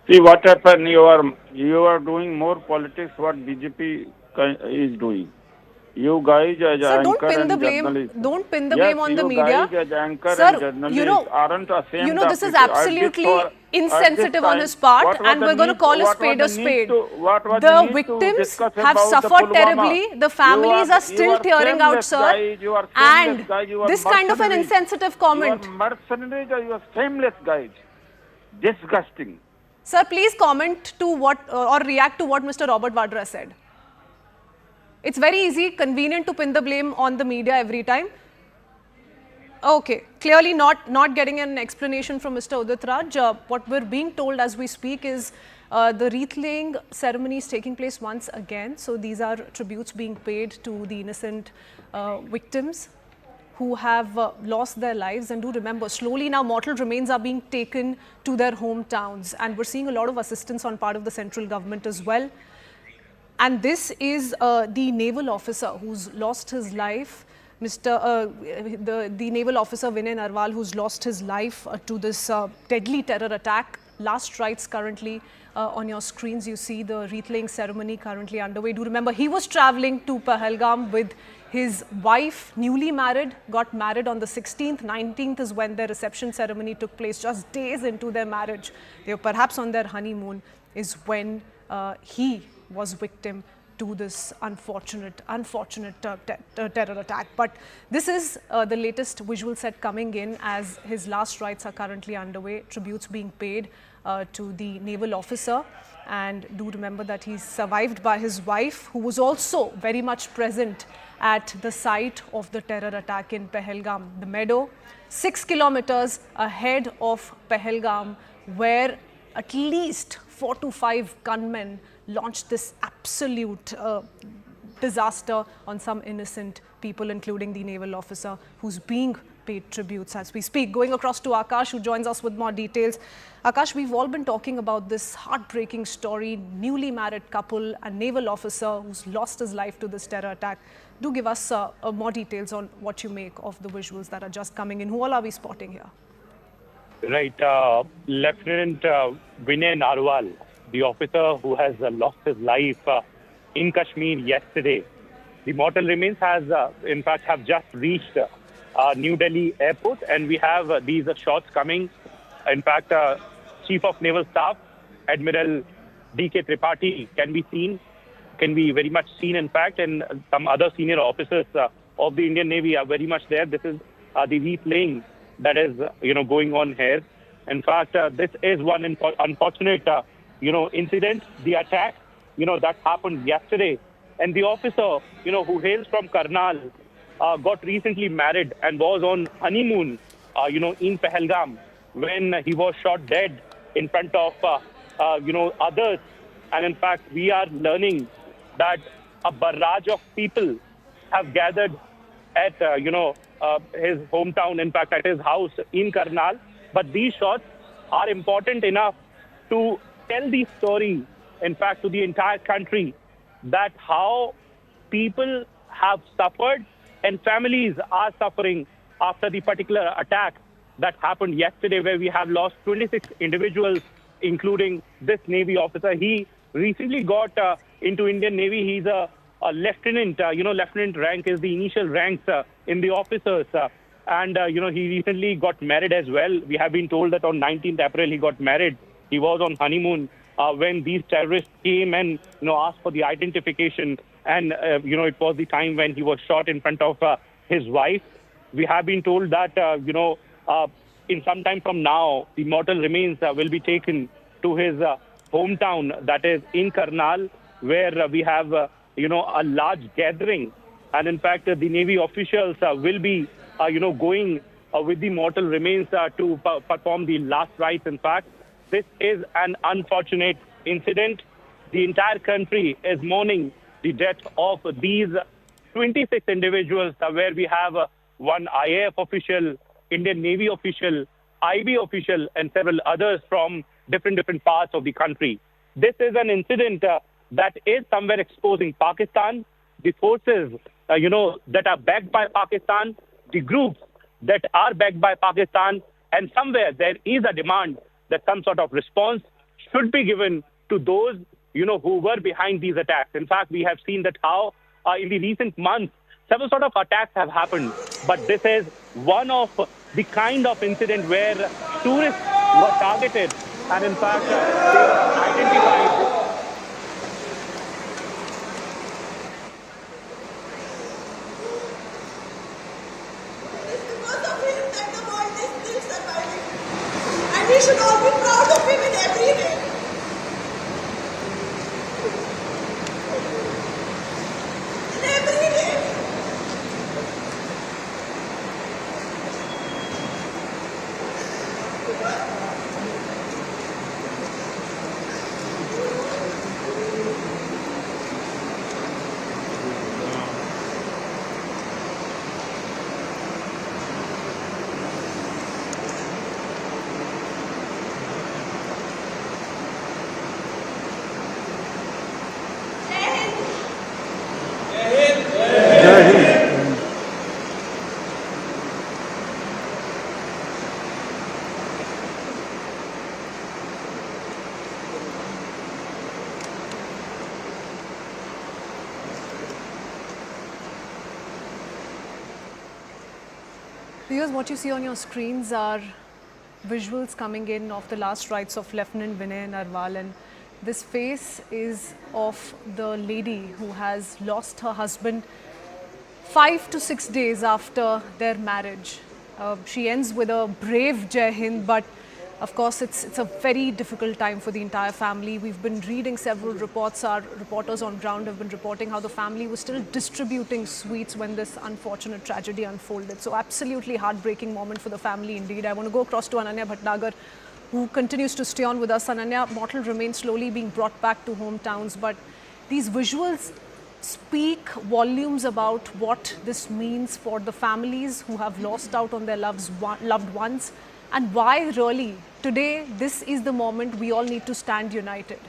See what happened, you are doing more politics what BJP is doing. You guys as Sir, anchor and don't pin the blame on the media. Guys as anchor Sir, and journalists aren't ashamed of this is it. absolutely insensitive on his part, and we're going to call a spade a spade. The victims have suffered terribly. The families are still tearing out, sir. And this kind of an insensitive comment. You are mercenaries, you are shameless guys. Disgusting. Sir, please comment to what or react to what Mr. Robert Vadra said. It's very easy, convenient to pin the blame on the media every time. Okay, clearly not getting an explanation from Mr. Udit Raj. What we're being told as we speak is the wreath-laying ceremony is taking place once again. So these are tributes being paid to the innocent victims who have lost their lives. And do remember, slowly now mortal remains are being taken to their hometowns, and we're seeing a lot of assistance on part of the central government as well. And this is the naval officer who's lost his life, the naval officer Vinay Narwal, who's lost his life to this deadly terror attack. Last rites currently on your screens. You see the wreath-laying ceremony currently underway. Do remember, he was traveling to Pahalgam with his wife, newly married, got married on the 16th. 19th is when their reception ceremony took place, just days into their marriage. They were perhaps on their honeymoon, is when he was victim to this unfortunate terror attack. But this is the latest visual set coming in as his last rites are currently underway, tributes being paid to the naval officer. And do remember that he's survived by his wife, who was also very much present at the site of the terror attack in Pahalgam, the meadow, 6 kilometers ahead of Pahalgam, where at least 4 to 5 gunmen launched this absolute disaster on some innocent people, including the naval officer who's being paid tributes as we speak. Going across to Akash, who joins us with more details. Akash, we've all been talking about this heartbreaking story, newly married couple, a naval officer who's lost his life to this terror attack. Do give us more details on what you make of the visuals that are just coming in. Who all are we spotting here? Right. Lieutenant Vinay Narwal, the officer who has lost his life in Kashmir yesterday. The mortal remains have just reached New Delhi airport, and we have these shots coming. In fact, Chief of Naval Staff, Admiral D.K. Tripathi can be very much seen, in fact, and some other senior officers of the Indian Navy are very much there. This is the replaying that is, going on here. In fact, this is one unfortunate, incident, the attack, that happened yesterday. And the officer, who hails from Karnal, got recently married and was on honeymoon, in Pahalgam when he was shot dead in front of, others. And in fact, we are learning that a barrage of people have gathered at, his hometown, in fact, at his house in Karnal. But these shots are important enough to tell the story, in fact, to the entire country, that how people have suffered and families are suffering after the particular attack that happened yesterday, where we have lost 26 individuals, including this Navy officer. He recently got into Indian Navy. He's a lieutenant. Lieutenant rank is the initial ranks in the officers. And he recently got married as well. We have been told that on 19th April he got married. He was on honeymoon when these terrorists came and asked for the identification. And it was the time when he was shot in front of his wife. We have been told that in some time from now, the mortal remains will be taken to his hometown, that is in Karnal, where we have a large gathering. And in fact, the Navy officials will be going with the mortal remains to perform the last rites. In fact, this is an unfortunate incident. The entire country is mourning the death of these 26 individuals, where we have one IAF official, Indian Navy official, IB official, and several others from different parts of the country. This is an incident that is somewhere exposing Pakistan, the forces, that are backed by Pakistan, the groups that are backed by Pakistan, and somewhere there is a demand that some sort of response should be given to those, who were behind these attacks. In fact, we have seen that how in the recent months, several sort of attacks have happened. But this is one of the kind of incident where tourists were targeted, and in fact, they were identified. And we should all be proud of him in every way. In every way. Viewers, what you see on your screens are visuals coming in of the last rites of Lieutenant Vinay Narwal, and This face is of the lady who has lost her husband 5 to 6 days after their marriage. She ends with a brave Jai Hind, but of course it's a very difficult time for the entire family. We've been reading several reports. Our reporters on ground have been reporting how the family was still distributing sweets when this unfortunate tragedy unfolded. So absolutely heartbreaking moment for the family indeed. I want to go across to Ananya Bhatnagar, who continues to stay on with us. Ananya, mortal remains slowly being brought back to hometowns, but these visuals speak volumes about what this means for the families who have lost out on their loved ones, and why really today this is the moment we all need to stand united.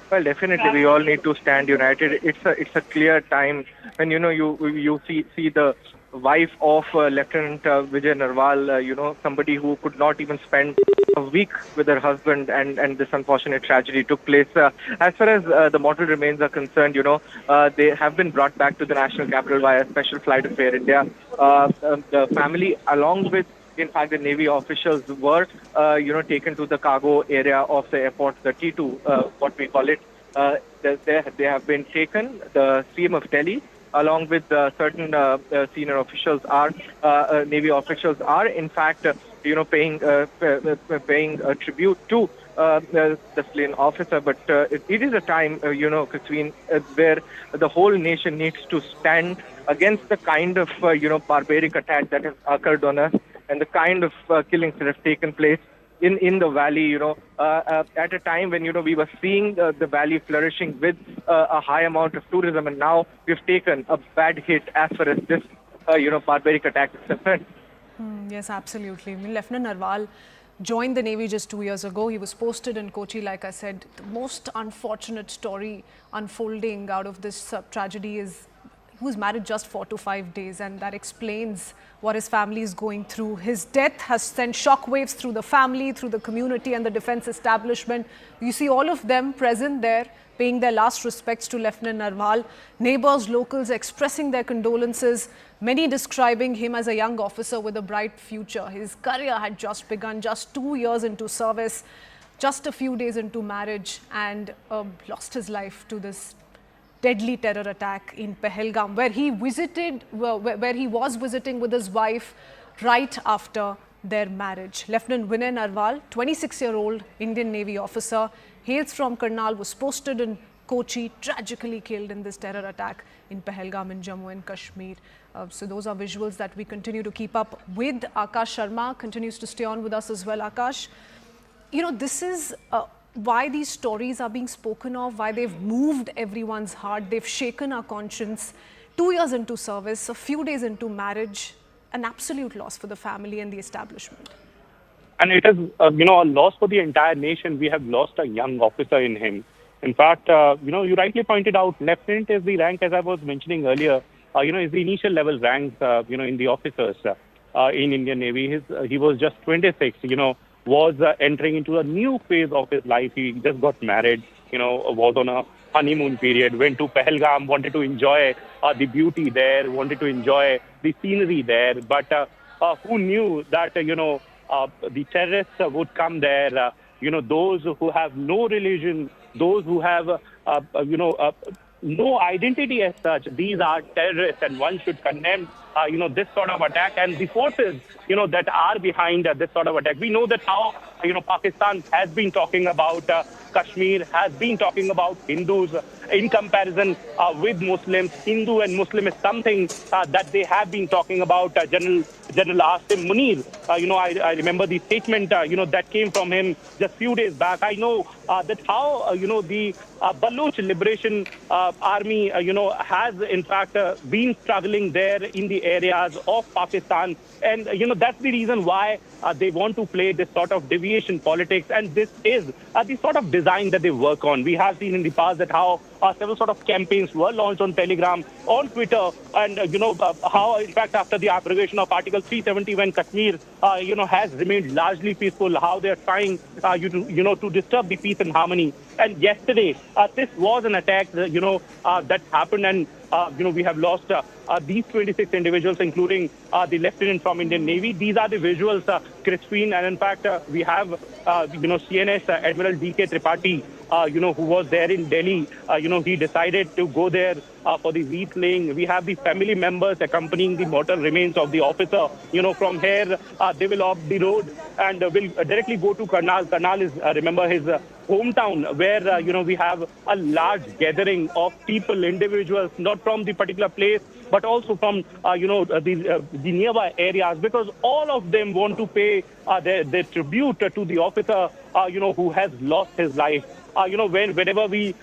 Well, definitely we all need to stand united. It's a clear time when you see the wife of Lieutenant Vijay Narwal, somebody who could not even spend a week with her husband, and this unfortunate tragedy took place. As far as the mortal remains are concerned, they have been brought back to the national capital via special flight of Air India. The family, along with, in fact, the Navy officials were, taken to the cargo area of the airport, the T2, what we call it. They have been taken. The CM of Delhi, along with certain senior officials, Navy officials, are in fact, paying a tribute to the slain officer. But it is a time, Christine, where the whole nation needs to stand against the kind of, barbaric attack that has occurred on us, and the kind of killings that have taken place in the valley, at a time when, we were seeing the valley flourishing with a high amount of tourism, and now we've taken a bad hit as far as this, barbaric attack is concerned. Yes, absolutely. I mean, Lieutenant Narwal joined the Navy just 2 years ago. He was posted in Kochi, like I said. The most unfortunate story unfolding out of this tragedy is he was married just 4 to 5 days, and that explains what his family is going through. His death has sent shockwaves through the family, through the community and the defense establishment. You see all of them present there, paying their last respects to Lieutenant Narwal. Neighbors, locals expressing their condolences, many describing him as a young officer with a bright future. His career had just begun, just 2 years into service, just a few days into marriage, and lost his life to this deadly terror attack in Pahalgam, where he was visiting with his wife right after their marriage. Lieutenant Vinay Narwal, 26-year-old Indian Navy officer, hails from Karnal, was posted in Kochi, tragically killed in this terror attack in Pahalgam in Jammu and Kashmir. So those are visuals that we continue to keep up with. Akash Sharma continues to stay on with us as well. Akash, this is why these stories are being spoken of, why they've moved everyone's heart, they've shaken our conscience. 2 years into service, a few days into marriage, an absolute loss for the family and the establishment. And it is, a loss for the entire nation. We have lost a young officer in him. In fact, you rightly pointed out, lieutenant is the rank, as I was mentioning earlier, is the initial level rank, in the officers in Indian Navy. He was just 26, was entering into a new phase of his life. He just got married, was on a honeymoon period, went to Pahalgam, wanted to enjoy the beauty there, wanted to enjoy the scenery there. But who knew that, the terrorists would come there, those who have no religion, those who have, no identity as such. These are terrorists, and one should condemn this sort of attack and the forces, that are behind this sort of attack. We know that how, Pakistan has been talking about Kashmir, has been talking about Hindus in comparison with Muslims. Hindu and Muslim is something that they have been talking about. General Asim Munir, I remember the statement, that came from him just few days back. I know that how, the Baloch Liberation Army, has in fact been struggling there in the areas of Pakistan. And, that's the reason why they want to play this sort of deviation politics. And this is the sort of design that they work on. We have seen in the past that how several sort of campaigns were launched on Telegram, on Twitter, and, how, in fact, after the abrogation of Article 370, when Kashmir, has remained largely peaceful, how they are trying, to disturb the peace and harmony. And yesterday, this was an attack, that happened, and we have lost these 26 individuals, including the lieutenant from Indian Navy. These are the visuals, Christine, and in fact, we have, CNS Admiral D.K. Tripathi, who was there in Delhi. He decided to go there for the wreath laying. We have the family members accompanying the mortal remains of the officer. From here, they will off the road and will directly go to Karnal. Karnal is, remember, his hometown, where, we have a large gathering of people, individuals, not from the particular place, but also from, the nearby areas, because all of them want to pay their tribute to the officer, who has lost his life. Whenever we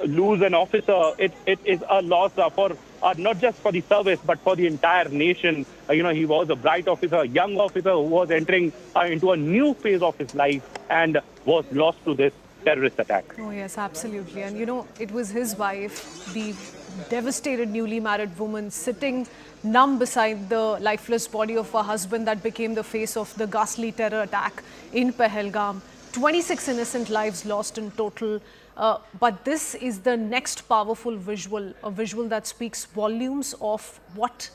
lose an officer, it is a loss for not just for the service, but for the entire nation. He was a bright officer, a young officer who was entering into a new phase of his life and was lost to this terrorist attack. Oh, yes, absolutely. And, it was his wife, the devastated newly married woman, sitting numb beside the lifeless body of her husband that became the face of the ghastly terror attack in Pahalgam. 26 innocent lives lost in total. But this is the next powerful visual, a visual that speaks volumes of what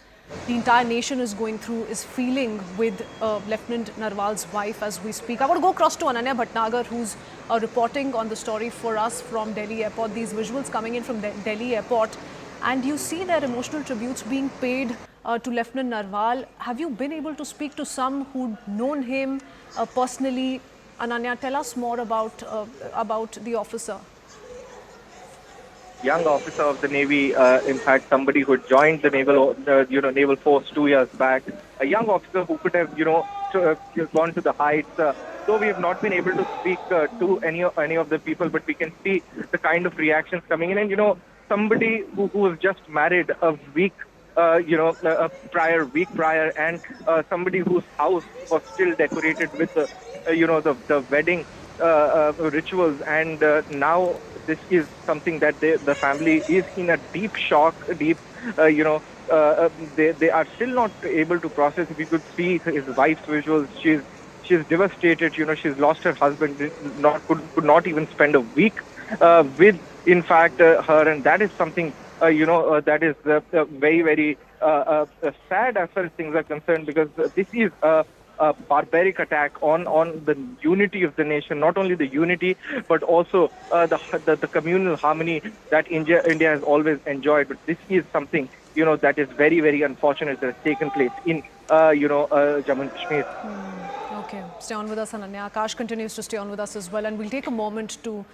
the entire nation is going through, is feeling with Lieutenant Narwal's wife as we speak. I want to go across to Ananya Bhatnagar, who's reporting on the story for us from Delhi Airport. These visuals coming in from Delhi Airport, and you see their emotional tributes being paid to Lieutenant Narwal. Have you been able to speak to some who'd known him personally? Ananya, tell us more about the officer. Young officer of the Navy, in fact, somebody who joined the naval force 2 years back. A young officer who could have, gone to the heights. Though we have not been able to speak to any of the people, but we can see the kind of reactions coming in. And somebody who was just married a week prior, and somebody whose house was still decorated with the wedding rituals, and now this is something that the family is in a deep shock, they are still not able to process. If you could see his wife's visuals, she's devastated. She's lost her husband, could not even spend a week with, in fact, her, and that is something that is very, very sad as far as things are concerned, because this is a barbaric attack on the unity of the nation, not only the unity, but also the communal harmony that India has always enjoyed. But this is something, that is very, very unfortunate that has taken place in, Jammu and Kashmir. Okay, stay on with us, Ananya. Akash continues to stay on with us as well, and we'll take a moment to,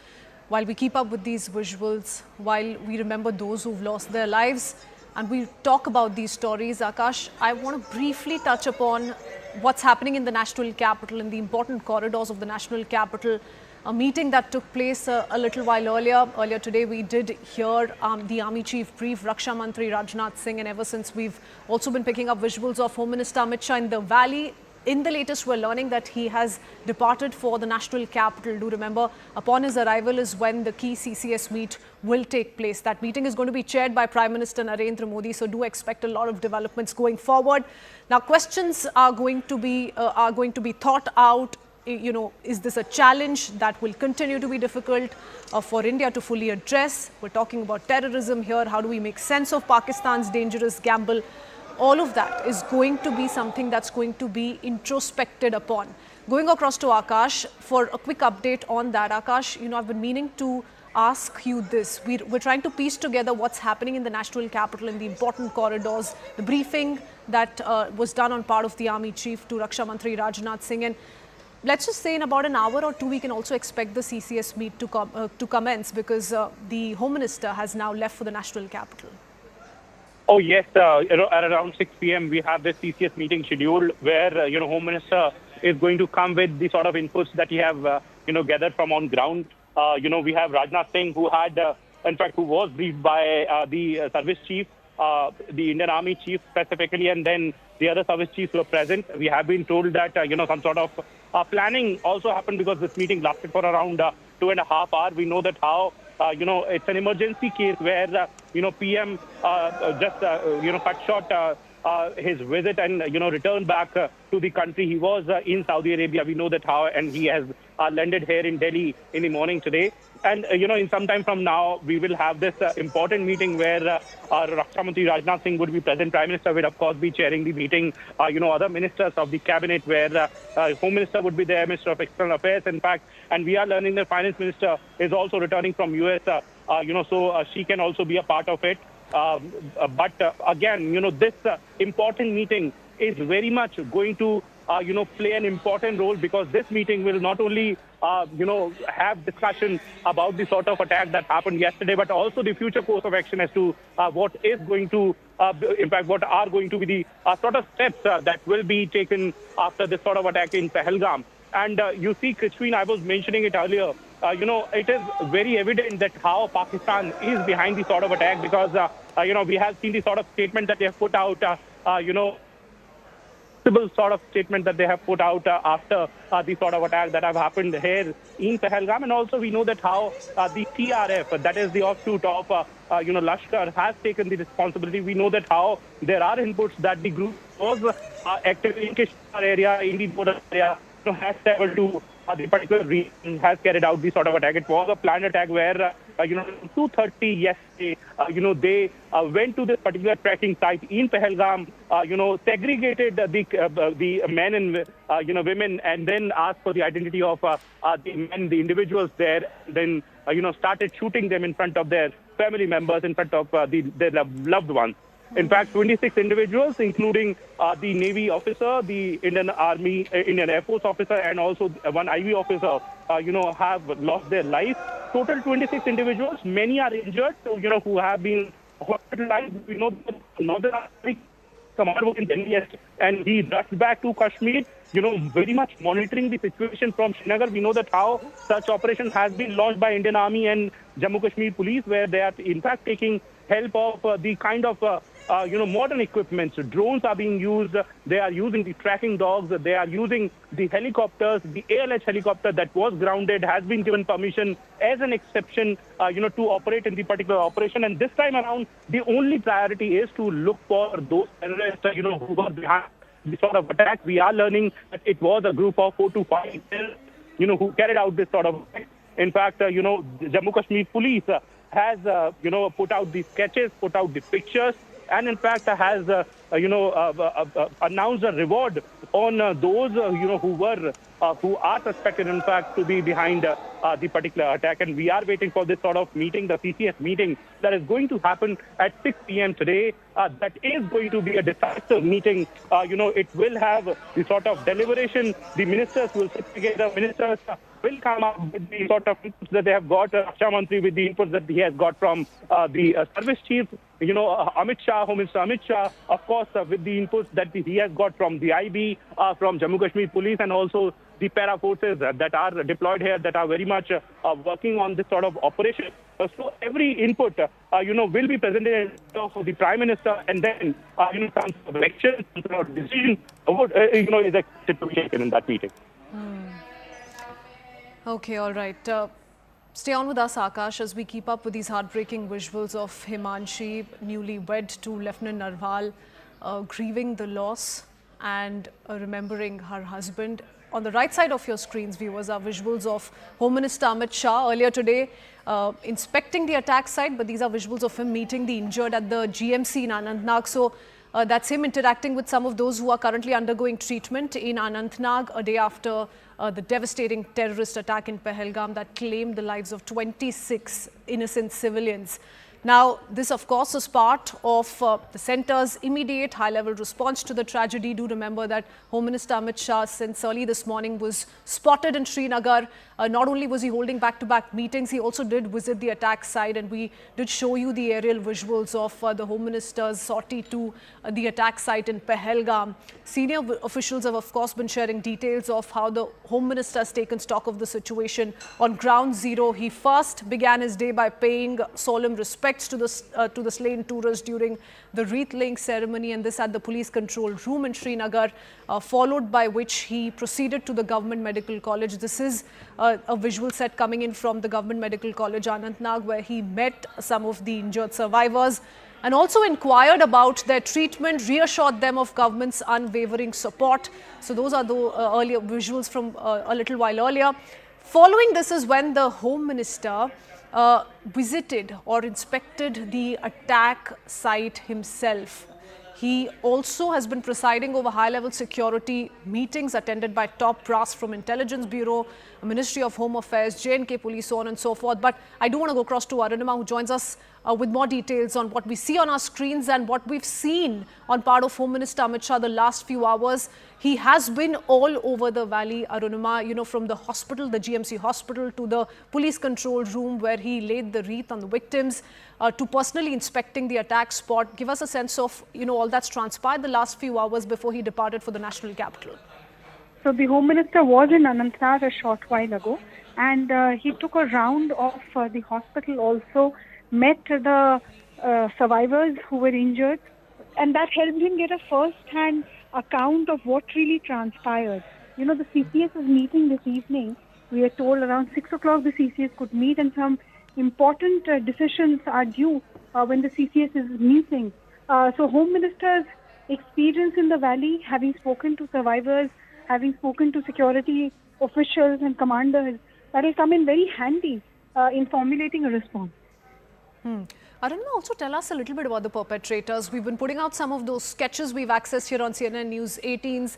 while we keep up with these visuals, while we remember those who've lost their lives, and we'll talk about these stories. Akash, I want to briefly touch upon what's happening in the national capital, in the important corridors of the national capital. A meeting that took place a little while earlier. Earlier today, we did hear the Army Chief Brief, Raksha Mantri Rajnath Singh, and ever since we've also been picking up visuals of Home Minister Amit Shah in the valley. In the latest, we're learning that he has departed for the national capital. Do remember, upon his arrival is when the key CCS meet will take place. That meeting is going to be chaired by Prime Minister Narendra Modi, so do expect a lot of developments going forward. Now, questions are going to be thought out. Is this a challenge that will continue to be difficult for India to fully address? We're talking about terrorism here. How do we make sense of Pakistan's dangerous gamble? All of that is going to be something that's going to be introspected upon. Going across to Akash for a quick update on that. Akash, I've been meaning to ask you this. We're trying to piece together what's happening in the national capital, in the important corridors, the briefing that was done on part of the Army Chief to Raksha Mantri Rajnath Singh. And let's just say in about an hour or two, we can also expect the CCS meet to commence, because the Home Minister has now left for the national capital. Oh, yes. At around 6 p.m., we have this CCS meeting scheduled where, Home Minister is going to come with the sort of inputs that he have, gathered from on ground. We have Rajnath Singh, who was briefed by the service chief, the Indian Army chief specifically, and then the other service chiefs who are present. We have been told that, some sort of planning also happened, because this meeting lasted for around 2.5 hours. We know that how it's an emergency case where, PM just, cut short his visit and, returned back to the country. He was in Saudi Arabia. We know that how, and he has landed here in Delhi in the morning today. And, in some time from now, we will have this important meeting where Raksha Mantri Rajnath Singh would be present. Prime Minister will, of course, be chairing the meeting. Other ministers of the cabinet where Home Minister would be there, Minister of External Affairs, in fact. And we are learning that Finance Minister is also returning from US, so she can also be a part of it. But again, this important meeting is very much going to, play an important role, because this meeting will not only, have discussion about the sort of attack that happened yesterday, but also the future course of action as to what is going to, in fact, what are going to be the sort of steps that will be taken after this sort of attack in Pahalgam. And you see, Kashmir, I was mentioning it earlier, it is very evident that how Pakistan is behind the sort of attack, because, we have seen the sort of statement that they have put out, sort of statement that they have put out after the sort of attack that have happened here in Pahalgam. And also we know that how the TRF, that is the offshoot of, Lashkar, has taken the responsibility. We know that how there are inputs that the group was active in Kashmir area, in the border area, has traveled to the particular region, has carried out the sort of attack. It was a planned attack where, 2:30 yesterday, they went to this particular trekking site in Pahalgam, segregated the men and, women, and then asked for the identity of the men, the individuals there, then, started shooting them in front of their family members, in front of their loved ones. In fact, 26 individuals, including the Navy officer, the Indian Air Force officer, and also one IB officer, have lost their life. Total 26 individuals. Many are injured, who have been hospitalized. We know that Northern commander was in Delhi, and he rushed back to Kashmir, very much monitoring the situation from Srinagar. We know that how such operation has been launched by Indian Army and Jammu Kashmir Police, where they are in fact taking help of the kind of modern equipment. So drones are being used. They are using the tracking dogs. They are using the helicopters. The ALH helicopter that was grounded has been given permission as an exception, to operate in the particular operation. And this time around, the only priority is to look for those terrorists, who were behind the sort of attack. We are learning that it was a group of 4 to 5 terrorists, who carried out this sort of attack. In fact, Jammu Kashmir Police has, put out the sketches, put out the pictures, and in fact has, announced a reward on those, who are suspected, in fact, to be behind the particular attack. And we are waiting for this sort of meeting, the CCS meeting, that is going to happen at 6 p.m. today. That is going to be a decisive meeting. It will have the sort of deliberation. The ministers will sit together. Ministers will come up with the sort of inputs that they have got. Raksha Mantri with the inputs that he has got from the service chief. Amit Shah, Home Minister Amit Shah, of course, with the inputs that he has got from the IB, from Jammu Kashmir Police, and also the para forces that are deployed here, that are very much working on this sort of operation. So every input, will be presented to the Prime Minister, and then, some sort of action, some sort of decision, is expected to be taken in that meeting. Okay, all right. Stay on with us, Akash, as we keep up with these heartbreaking visuals of Himanshi, newlywed to Lieutenant Narwal, grieving the loss and remembering her husband. On the right side of your screens, viewers, are visuals of Home Minister Amit Shah earlier today inspecting the attack site, but these are visuals of him meeting the injured at the GMC in Anantnag. So that's him interacting with some of those who are currently undergoing treatment in Anantnag a day after the devastating terrorist attack in Pahalgam that claimed the lives of 26 innocent civilians. Now, this, of course, is part of the centre's immediate high-level response to the tragedy. Do remember that Home Minister Amit Shah, since early this morning, was spotted in Srinagar. Not only was he holding back-to-back meetings, he also did visit the attack site, and we did show you the aerial visuals of the Home Minister's sortie to the attack site in Pahalgam. Senior officials have, of course, been sharing details of how the Home Minister has taken stock of the situation. On ground zero, he first began his day by paying solemn respects to the slain tourists during the Wreath ceremony, and this at the police control room in Srinagar, followed by which he proceeded to the Government Medical College. This is a visual set coming in from the Government Medical College Anantnag, where he met some of the injured survivors and also inquired about their treatment, reassured them of government's unwavering support. So those are the earlier visuals from a little while earlier. Following this is when the Home Minister visited or inspected the attack site himself. He also has been presiding over high-level security meetings attended by top brass from Intelligence Bureau, Ministry of Home Affairs, J&K Police, so on and so forth. But I do want to go across to Arunima, who joins us with more details on what we see on our screens and what we've seen on part of Home Minister Amit Shah the last few hours. He has been all over the valley, Arunima, you know, from the hospital, the GMC hospital, to the police control room where he laid the wreath on the victims, to personally inspecting the attack spot. Give us a sense of, you know, all that's transpired the last few hours before he departed for the national capital. So the Home Minister was in Anantnag a short while ago, and he took a round of the hospital, also met the survivors who were injured, and that helped him get a first-hand account of what really transpired. You know, the CCS is meeting this evening. We are told around 6 o'clock the CCS could meet, and some important decisions are due when the CCS is meeting. So Home Minister's experience in the valley, having spoken to survivors, having spoken to security officials and commanders, that will come in very handy in formulating a response. Arunima, also tell us a little bit about the perpetrators. We've been putting out some of those sketches we've accessed here on CNN News 18,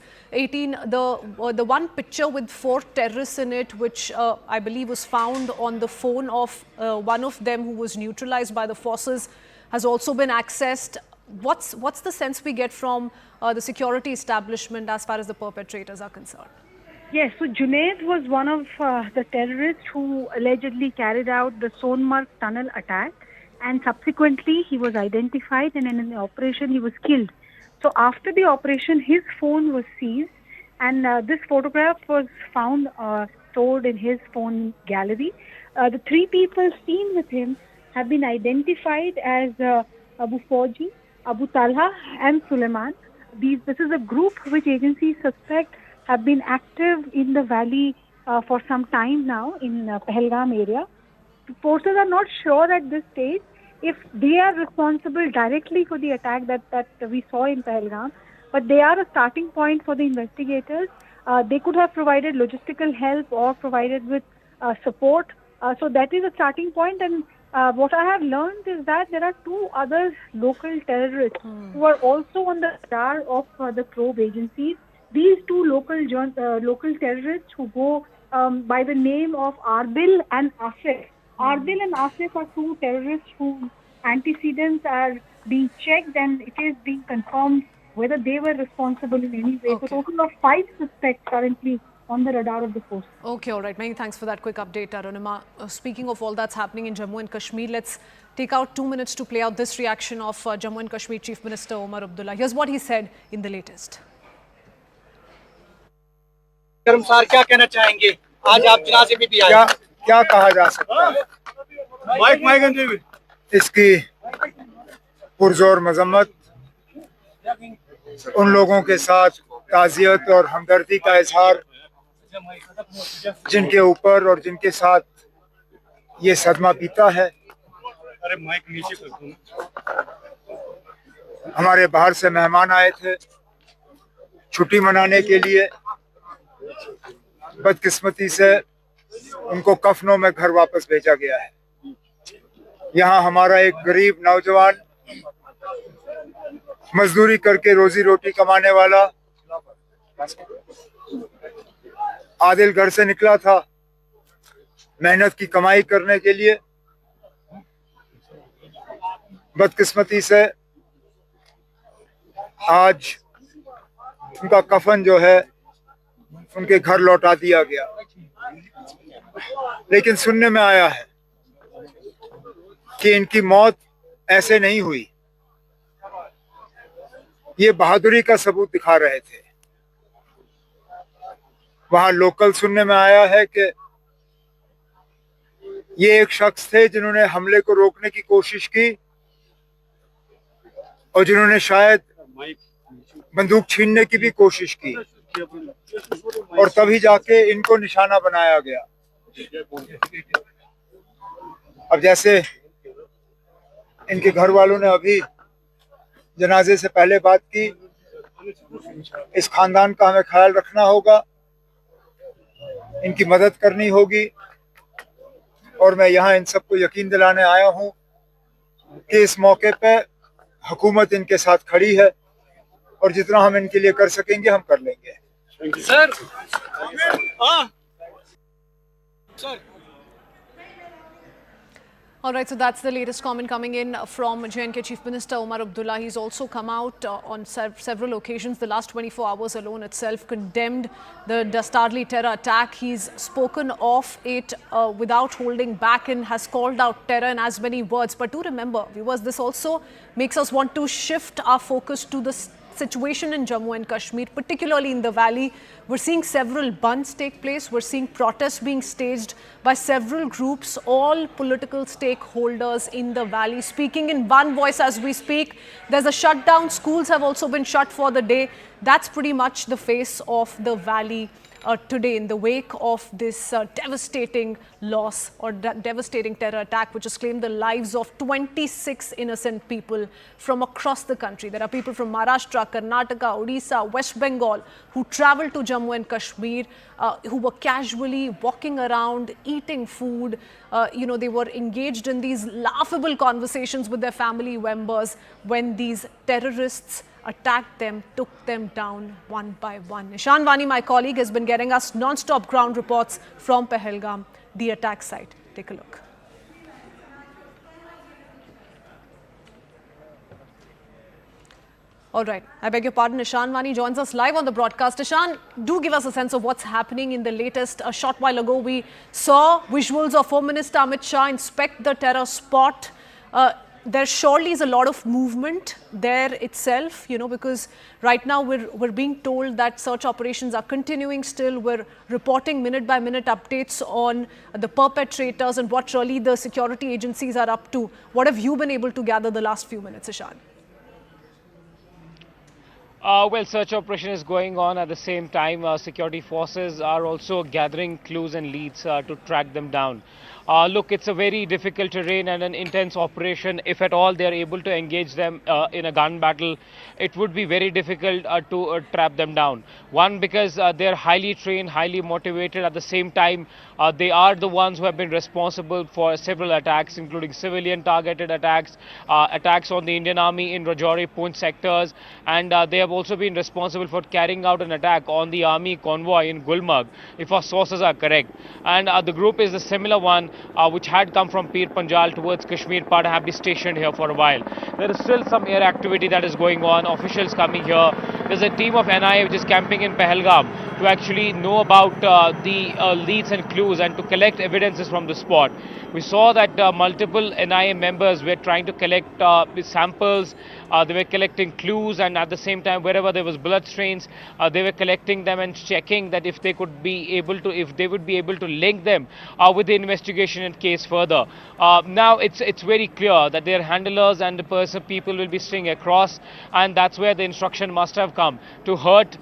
the one picture with 4 terrorists in it, which I believe was found on the phone of one of them who was neutralized by the forces, has also been accessed. What's the sense we get from the security establishment as far as the perpetrators are concerned? Yes, so Junaid was one of the terrorists who allegedly carried out the Sonmarg tunnel attack, and subsequently he was identified, and in an operation he was killed. So after the operation, his phone was seized, and this photograph was found stored in his phone gallery. The 3 people seen with him have been identified as Abu Fauji, Abu Talha and Suleiman. This is a group which agencies suspect have been active in the valley for some time now in Pahalgam area. Forces are not sure at this stage if they are responsible directly for the attack that we saw in Pahalgam, but they are a starting point for the investigators. They could have provided logistical help or provided with support. So that is a starting point, and what I have learned is that there are 2 other local terrorists who are also on the radar of the probe agencies. These 2 local terrorists who go by the name of Arbil and Asif. Arbil and Asif are 2 terrorists whose antecedents are being checked, and it is being confirmed whether they were responsible in any way. Okay. So, total of 5 suspects currently on the radar of the force. Okay, all right. Many thanks for that quick update, Arunima. Speaking of all that's happening in Jammu and Kashmir, let's take out 2 minutes to play out this reaction of Jammu and Kashmir Chief Minister Omar Abdullah. Here's what he said in the latest. कर्मसार क्या कहना चाहेंगे? आज आप जनाजे में भी आए। क्या कहा जा सकता है? इसकी पुरजोर मजम्मत, उन लोगों के साथ ताज़ियत और हमदर्दी का इजहार जिनके ऊपर और जिनके साथ ये सदमा बीता है। हमारे बाहर से मेहमान आए थे छुट्टी मनाने के लिए, बदकिस्मती से उनको कफनों में घर वापस भेजा गया है। यहाँ हमारा एक गरीब नौजवान मजदूरी करके रोजी रोटी कमाने वाला आदिल घर से निकला था मेहनत की कमाई करने के लिए। बदकिस्मती से आज उनका कफन जो है उनके घर लौटा दिया गया, लेकिन सुनने में आया है कि इनकी मौत ऐसे नहीं हुई, ये बहादुरी का सबूत दिखा रहे थे। वहां लोकल सुनने में आया है कि ये एक शख्स थे जिन्होंने हमले को रोकने की कोशिश की और जिन्होंने शायद बंदूक छीनने की भी कोशिश की, और तभी जाके इनको निशाना बनाया गया। अब जैसे इनके घर वालों ने अभी जनाजे से पहले बात की, इस खानदान का हमें ख्याल रखना होगा। इनकी मदद करनी होगी और मैं यहाँ इन सबको यकीन दिलाने आया हूँ कि इस मौके पे हुकूमत इनके साथ खड़ी है और जितना हम इनके लिए कर सकेंगे हम कर लेंगे। Sir sir All right, so that's the latest comment coming in from J&K Chief Minister Omar Abdullah. He's also come out on several occasions, the last 24 hours alone itself, condemned the dastardly terror attack. He's spoken of it without holding back and has called out terror in as many words. But do remember, viewers, this also makes us want to shift our focus to the situation in Jammu and Kashmir, particularly in the valley. We're seeing several bunds take place. We're seeing protests being staged by several groups, all political stakeholders in the valley, speaking in one voice as we speak. There's a shutdown. Schools have also been shut for the day. That's pretty much the face of the valley today in the wake of this devastating loss or devastating terror attack, which has claimed the lives of 26 innocent people from across the country. There are people from Maharashtra, Karnataka, Odisha, West Bengal who traveled to Jammu and Kashmir, who were casually walking around, eating food. They were engaged in these laughable conversations with their family members when these terrorists attacked them, took them down one by one. Nishan Vani, my colleague, has been getting us non-stop ground reports from Pahalgam, the attack site. Take a look. All right. I beg your pardon. Nishan Vani joins us live on the broadcast. Nishan, do give us a sense of what's happening in the latest. A short while ago, we saw visuals of Home Minister Amit Shah inspect the terror spot. There surely is a lot of movement there itself, because right now we're being told that search operations are continuing still. We're reporting minute by minute updates on the perpetrators and what really the security agencies are up to. What have you been able to gather the last few minutes, Ishan? Well, search operation is going on at the same time. Security forces are also gathering clues and leads to track them down. Look, it's a very difficult terrain and an intense operation. If at all they are able to engage them in a gun battle, it would be very difficult to trap them down. One, because they are highly trained, highly motivated. At the same time, they are the ones who have been responsible for several attacks, including civilian targeted attacks, attacks on the Indian Army in Rajouri, Poonch sectors, and they have also been responsible for carrying out an attack on the army convoy in Gulmarg, if our sources are correct. And the group is a similar one which had come from Pir Panjal towards Kashmir, but have been stationed here for a while. There is still some air activity that is going on, officials coming here. There's a team of NIA which is camping in Pahalgam to actually know about the leads and clues and to collect evidences from the spot. We saw that multiple NIA members were trying to collect samples, they were collecting clues, and at the same time wherever there was blood stains, they were collecting them and checking that if they would be able to link them with the investigation and case further. Now it's very clear that their handlers and the people will be staying across, and that's where the instruction must have come to hurt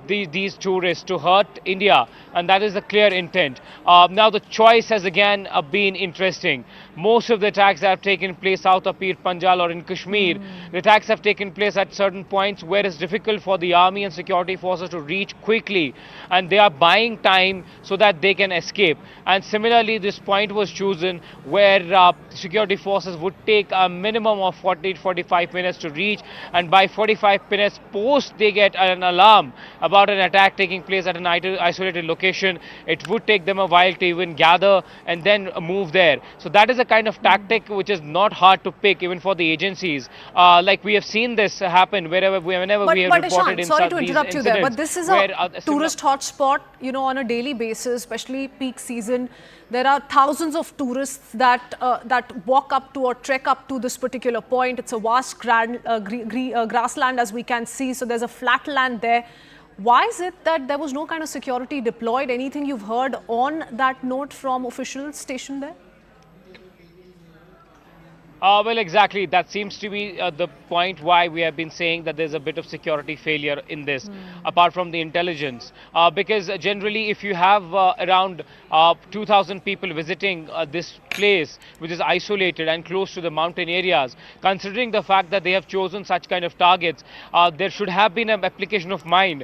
these tourists, to hurt India, and that is the clear intent. Now the choice has again been interesting. Most of the attacks that have taken place south of Pir Panjal or in Kashmir, the attacks have taken place at certain points where it's difficult for the army and security forces to reach quickly, and they are buying time so that they can escape. And similarly, this point was chosen where security forces would take a minimum of 40-45 minutes to reach, and by 45 minutes post they get an alarm about an attack taking place at an isolated location. It would take them a while to even gather and then move there. So that is a kind of tactic which is not hard to pick even for the agencies. Like we have seen this happen whenever we have reported Ishan, in sorry to these interrupt you there, but this is a tourist hotspot, on a daily basis, especially peak season. There are thousands of tourists that walk up to or trek up to this particular point. It's a vast grassland, as we can see, so there's a flat land there. Why is it that there was no kind of security deployed? Anything you've heard on that note from officials stationed there? Well, exactly. That seems to be the point why we have been saying that there's a bit of security failure in this, apart from the intelligence. Because generally, if you have around 2,000 people visiting this place, which is isolated and close to the mountain areas. Considering the fact that they have chosen such kind of targets, there should have been an application of mind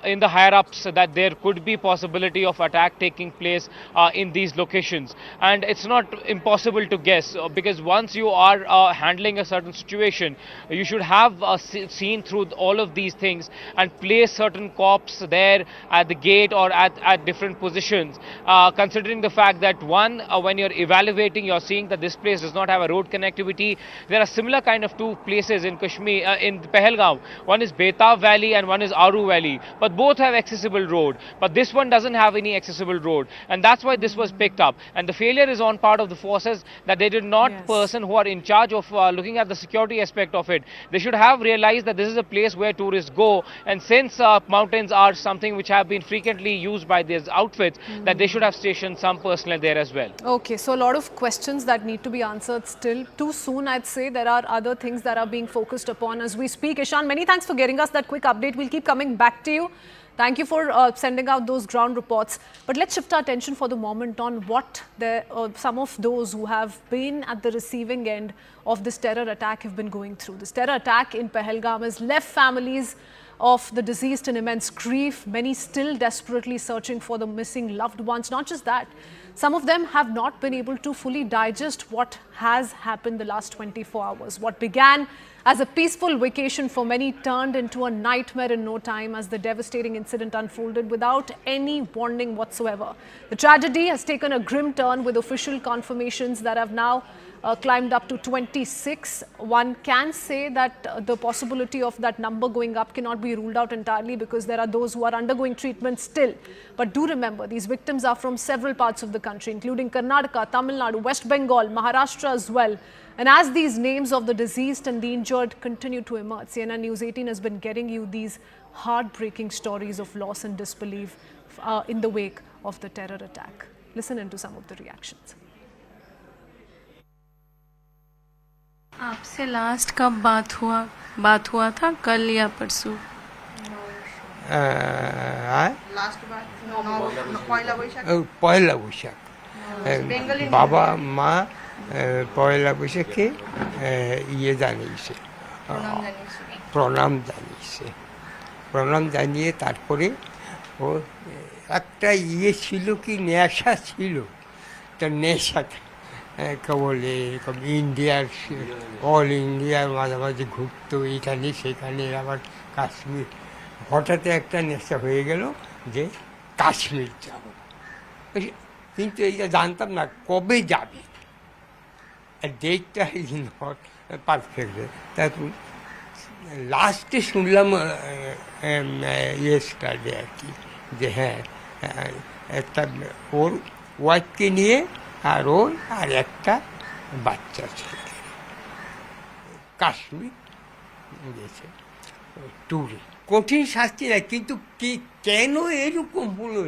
in the higher-ups that there could be possibility of attack taking place in these locations. And it's not impossible to guess, because once you are handling a certain situation, you should have seen through all of these things and place certain cops there at the gate or at different positions, considering the fact that when you're evaluating, you're seeing that this place does not have a road connectivity. There are similar kind of two places in Kashmir, in Pahalgam. One is Betab Valley and one is Aru Valley, but both have accessible road, but this one doesn't have any accessible road, and that's why this was picked up. And the failure is on part of the forces, that they did not person who are in charge of looking at the security aspect of it. They should have realized that this is a place where tourists go, and since mountains are something which have been frequently used by these outfits, that they should have stationed some personnel there as well. Okay, so a lot of questions that need to be answered still. Too soon, I'd say. There are other things that are being focused upon as we speak. Ishan, many thanks for getting us that quick update. We'll keep coming back to you. Thank you for sending out those ground reports. But let's shift our attention for the moment on what some of those who have been at the receiving end of this terror attack have been going through. This terror attack in Pahalgam has left families of the deceased in immense grief. Many still desperately searching for the missing loved ones. Not just that, some of them have not been able to fully digest what has happened the last 24 hours. What began as a peaceful vacation for many turned into a nightmare in no time as the devastating incident unfolded without any warning whatsoever. The tragedy has taken a grim turn, with official confirmations that have now climbed up to 26. One can say that the possibility of that number going up cannot be ruled out entirely, because there are those who are undergoing treatment still. But do remember, these victims are from several parts of the country, including Karnataka, Tamil Nadu, West Bengal, Maharashtra as well. And as these names of the deceased and the injured continue to emerge, CNN News 18 has been getting you these heartbreaking stories of loss and disbelief in the wake of the terror attack. Listen into some of the reactions. आपसे last कब बात हुआ था, कल या परसों? পয়লা বৈশাখ বাবা মা পয়লা বৈশাখে জানিয়েছে, প্রণাম জানিয়ে তারপরে ও একটা ছিল কি নেশা ছিল, তার নেশাটা কেবল এরকম অল ইন্ডিয়ার মাঝামাঝি ঘুরতো, এখানে সেখানে, আবার কাশ্মীর। হঠাৎ একটা নেশা হয়ে গেল যে কাশ্মীর যাব, কিন্তু এইটা জানতাম না কবে যাবে, ডেটটা ইজ নট পারফেক্ট। তারপর লাস্টে শুনলাম ইয়েস্টারডে আর কি, যে হ্যাঁ একটা ওর ওয়াইফকে নিয়ে আর ওর আর একটা বাচ্চা ছেলে কাশ্মীর গেছে ট্যুরে। কঠিন শাস্তি না, কিন্তু কি কেন এরকম হলো,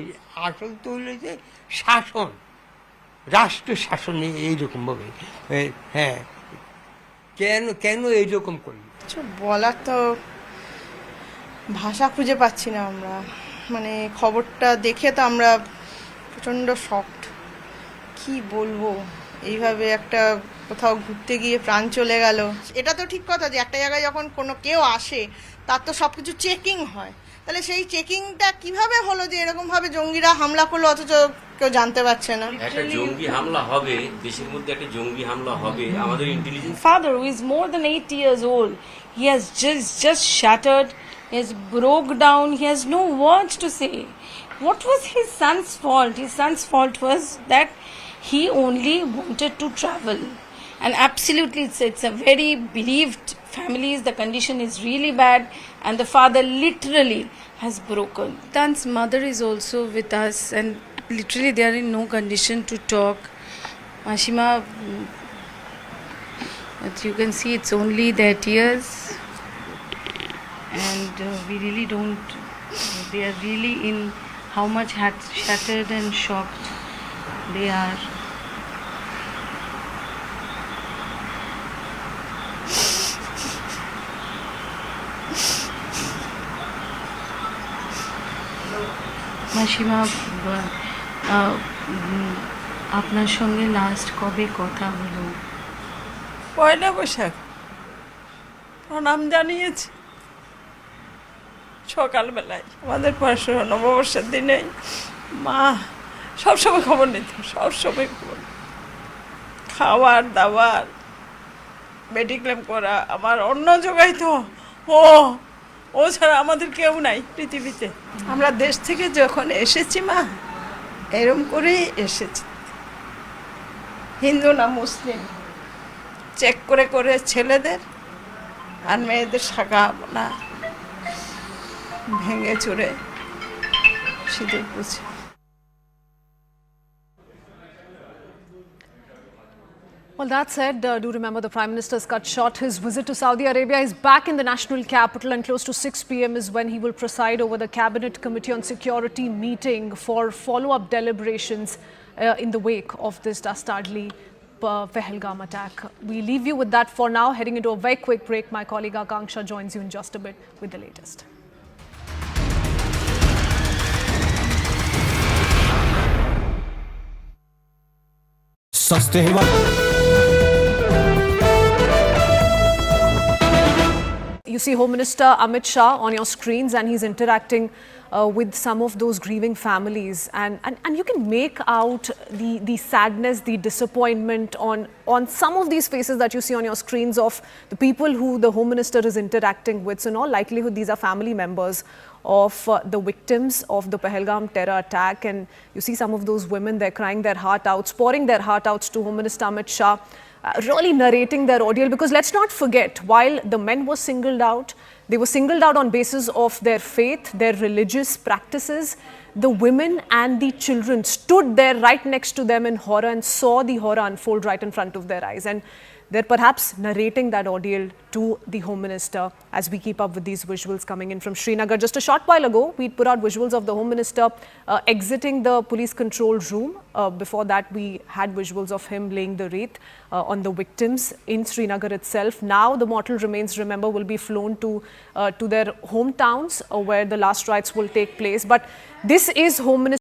আসল তো হলো যে শাসন, রাষ্ট্র শাসনে এইরকমভাবে, হ্যাঁ কেন এইরকম করলো বলার তো ভাষা খুঁজে পাচ্ছি না আমরা। মানে খবরটা দেখে তো আমরা প্রচণ্ড শকড, কি বলবো, এইভাবে একটা কোথাও ঘুরতে গিয়ে প্রাণ চলে গেল। এটা তো ঠিক কথা যে একটা জায়গায় যখন কেউ আসে তার তো সব কিছু চেকিং হয়, তাহলে সেই চেকিংটা কিভাবে হলো যে এরকমভাবে জঙ্গিরা হামলা করলো অথচ কেউ জানতে পারছে না? একটা জঙ্গি হামলা হবে, দেশের মধ্যে একটা জঙ্গি হামলা হবে, আমাদের intelligence. Father, who is more than 8 years old, he has just shattered, he has broke down, he has no words to say. What was his son's fault? His son's fault was that he only wanted to travel, and absolutely it's a very bereaved families. The condition is really bad, and the father literally has broken. Tan's mother is also with us, and literally they are in no condition to talk. Ashima, but you can see it's only their tears, and we really don't, they are really in how much shattered and shocked they are. Mashima, আপনার সঙ্গে last কবে কথা হলো? পয়লা বৈশাখ প্রণাম জানিয়েছি সকালবেলায়। আমাদের পড়াশোনা নববর্ষের দিনে মা সবসময় খবর নিত, সবসময় খবর, খাওয়ার দাওয়ার মেডিক্লেম করা, আমার অন্য জোগাইতো। ও ছাড়া আমাদের কেউ নাই পৃথিবীতে। আমরা দেশ থেকে যখন এসেছি মা, এরম করেই এসেছি, হিন্দু না মুসলিম চেক করে করে ছেলেদের আর মেয়েদের শাখা না ভেঙে চুরে সিঁদুর পুছে। Well, that said, do remember the Prime Minister's cut short his visit to Saudi Arabia. He's back in the national capital, and close to 6 p.m. is when he will preside over the Cabinet Committee on Security meeting for follow-up deliberations in the wake of this dastardly Pahalgam attack. We leave you with that for now. Heading into a very quick break, my colleague Akanksha joins you in just a bit with the latest. You see Home Minister Amit Shah on your screens, and he's interacting with some of those grieving families, and you can make out the sadness, the disappointment on some of these faces that you see on your screens of the people who the Home Minister is interacting with. So in all likelihood, these are family members of the victims of the Pahalgam terror attack, and you see some of those women, they're crying their heart out, pouring their heart out to Home Minister Amit Shah, really narrating their ordeal. Because let's not forget, while the men were singled out, they were singled out on basis of their faith, their religious practices. The women and the children stood there right next to them in horror and saw the horror unfold right in front of their eyes. And they're perhaps narrating that ordeal to the Home Minister as we keep up with these visuals coming in from Srinagar. Just a short while ago, we put out visuals of the Home Minister exiting the police control room. Before that, we had visuals of him laying the wreath on the victims in Srinagar itself. Now, the mortal remains, remember, will be flown to their hometowns where the last rites will take place. But this is Home Minister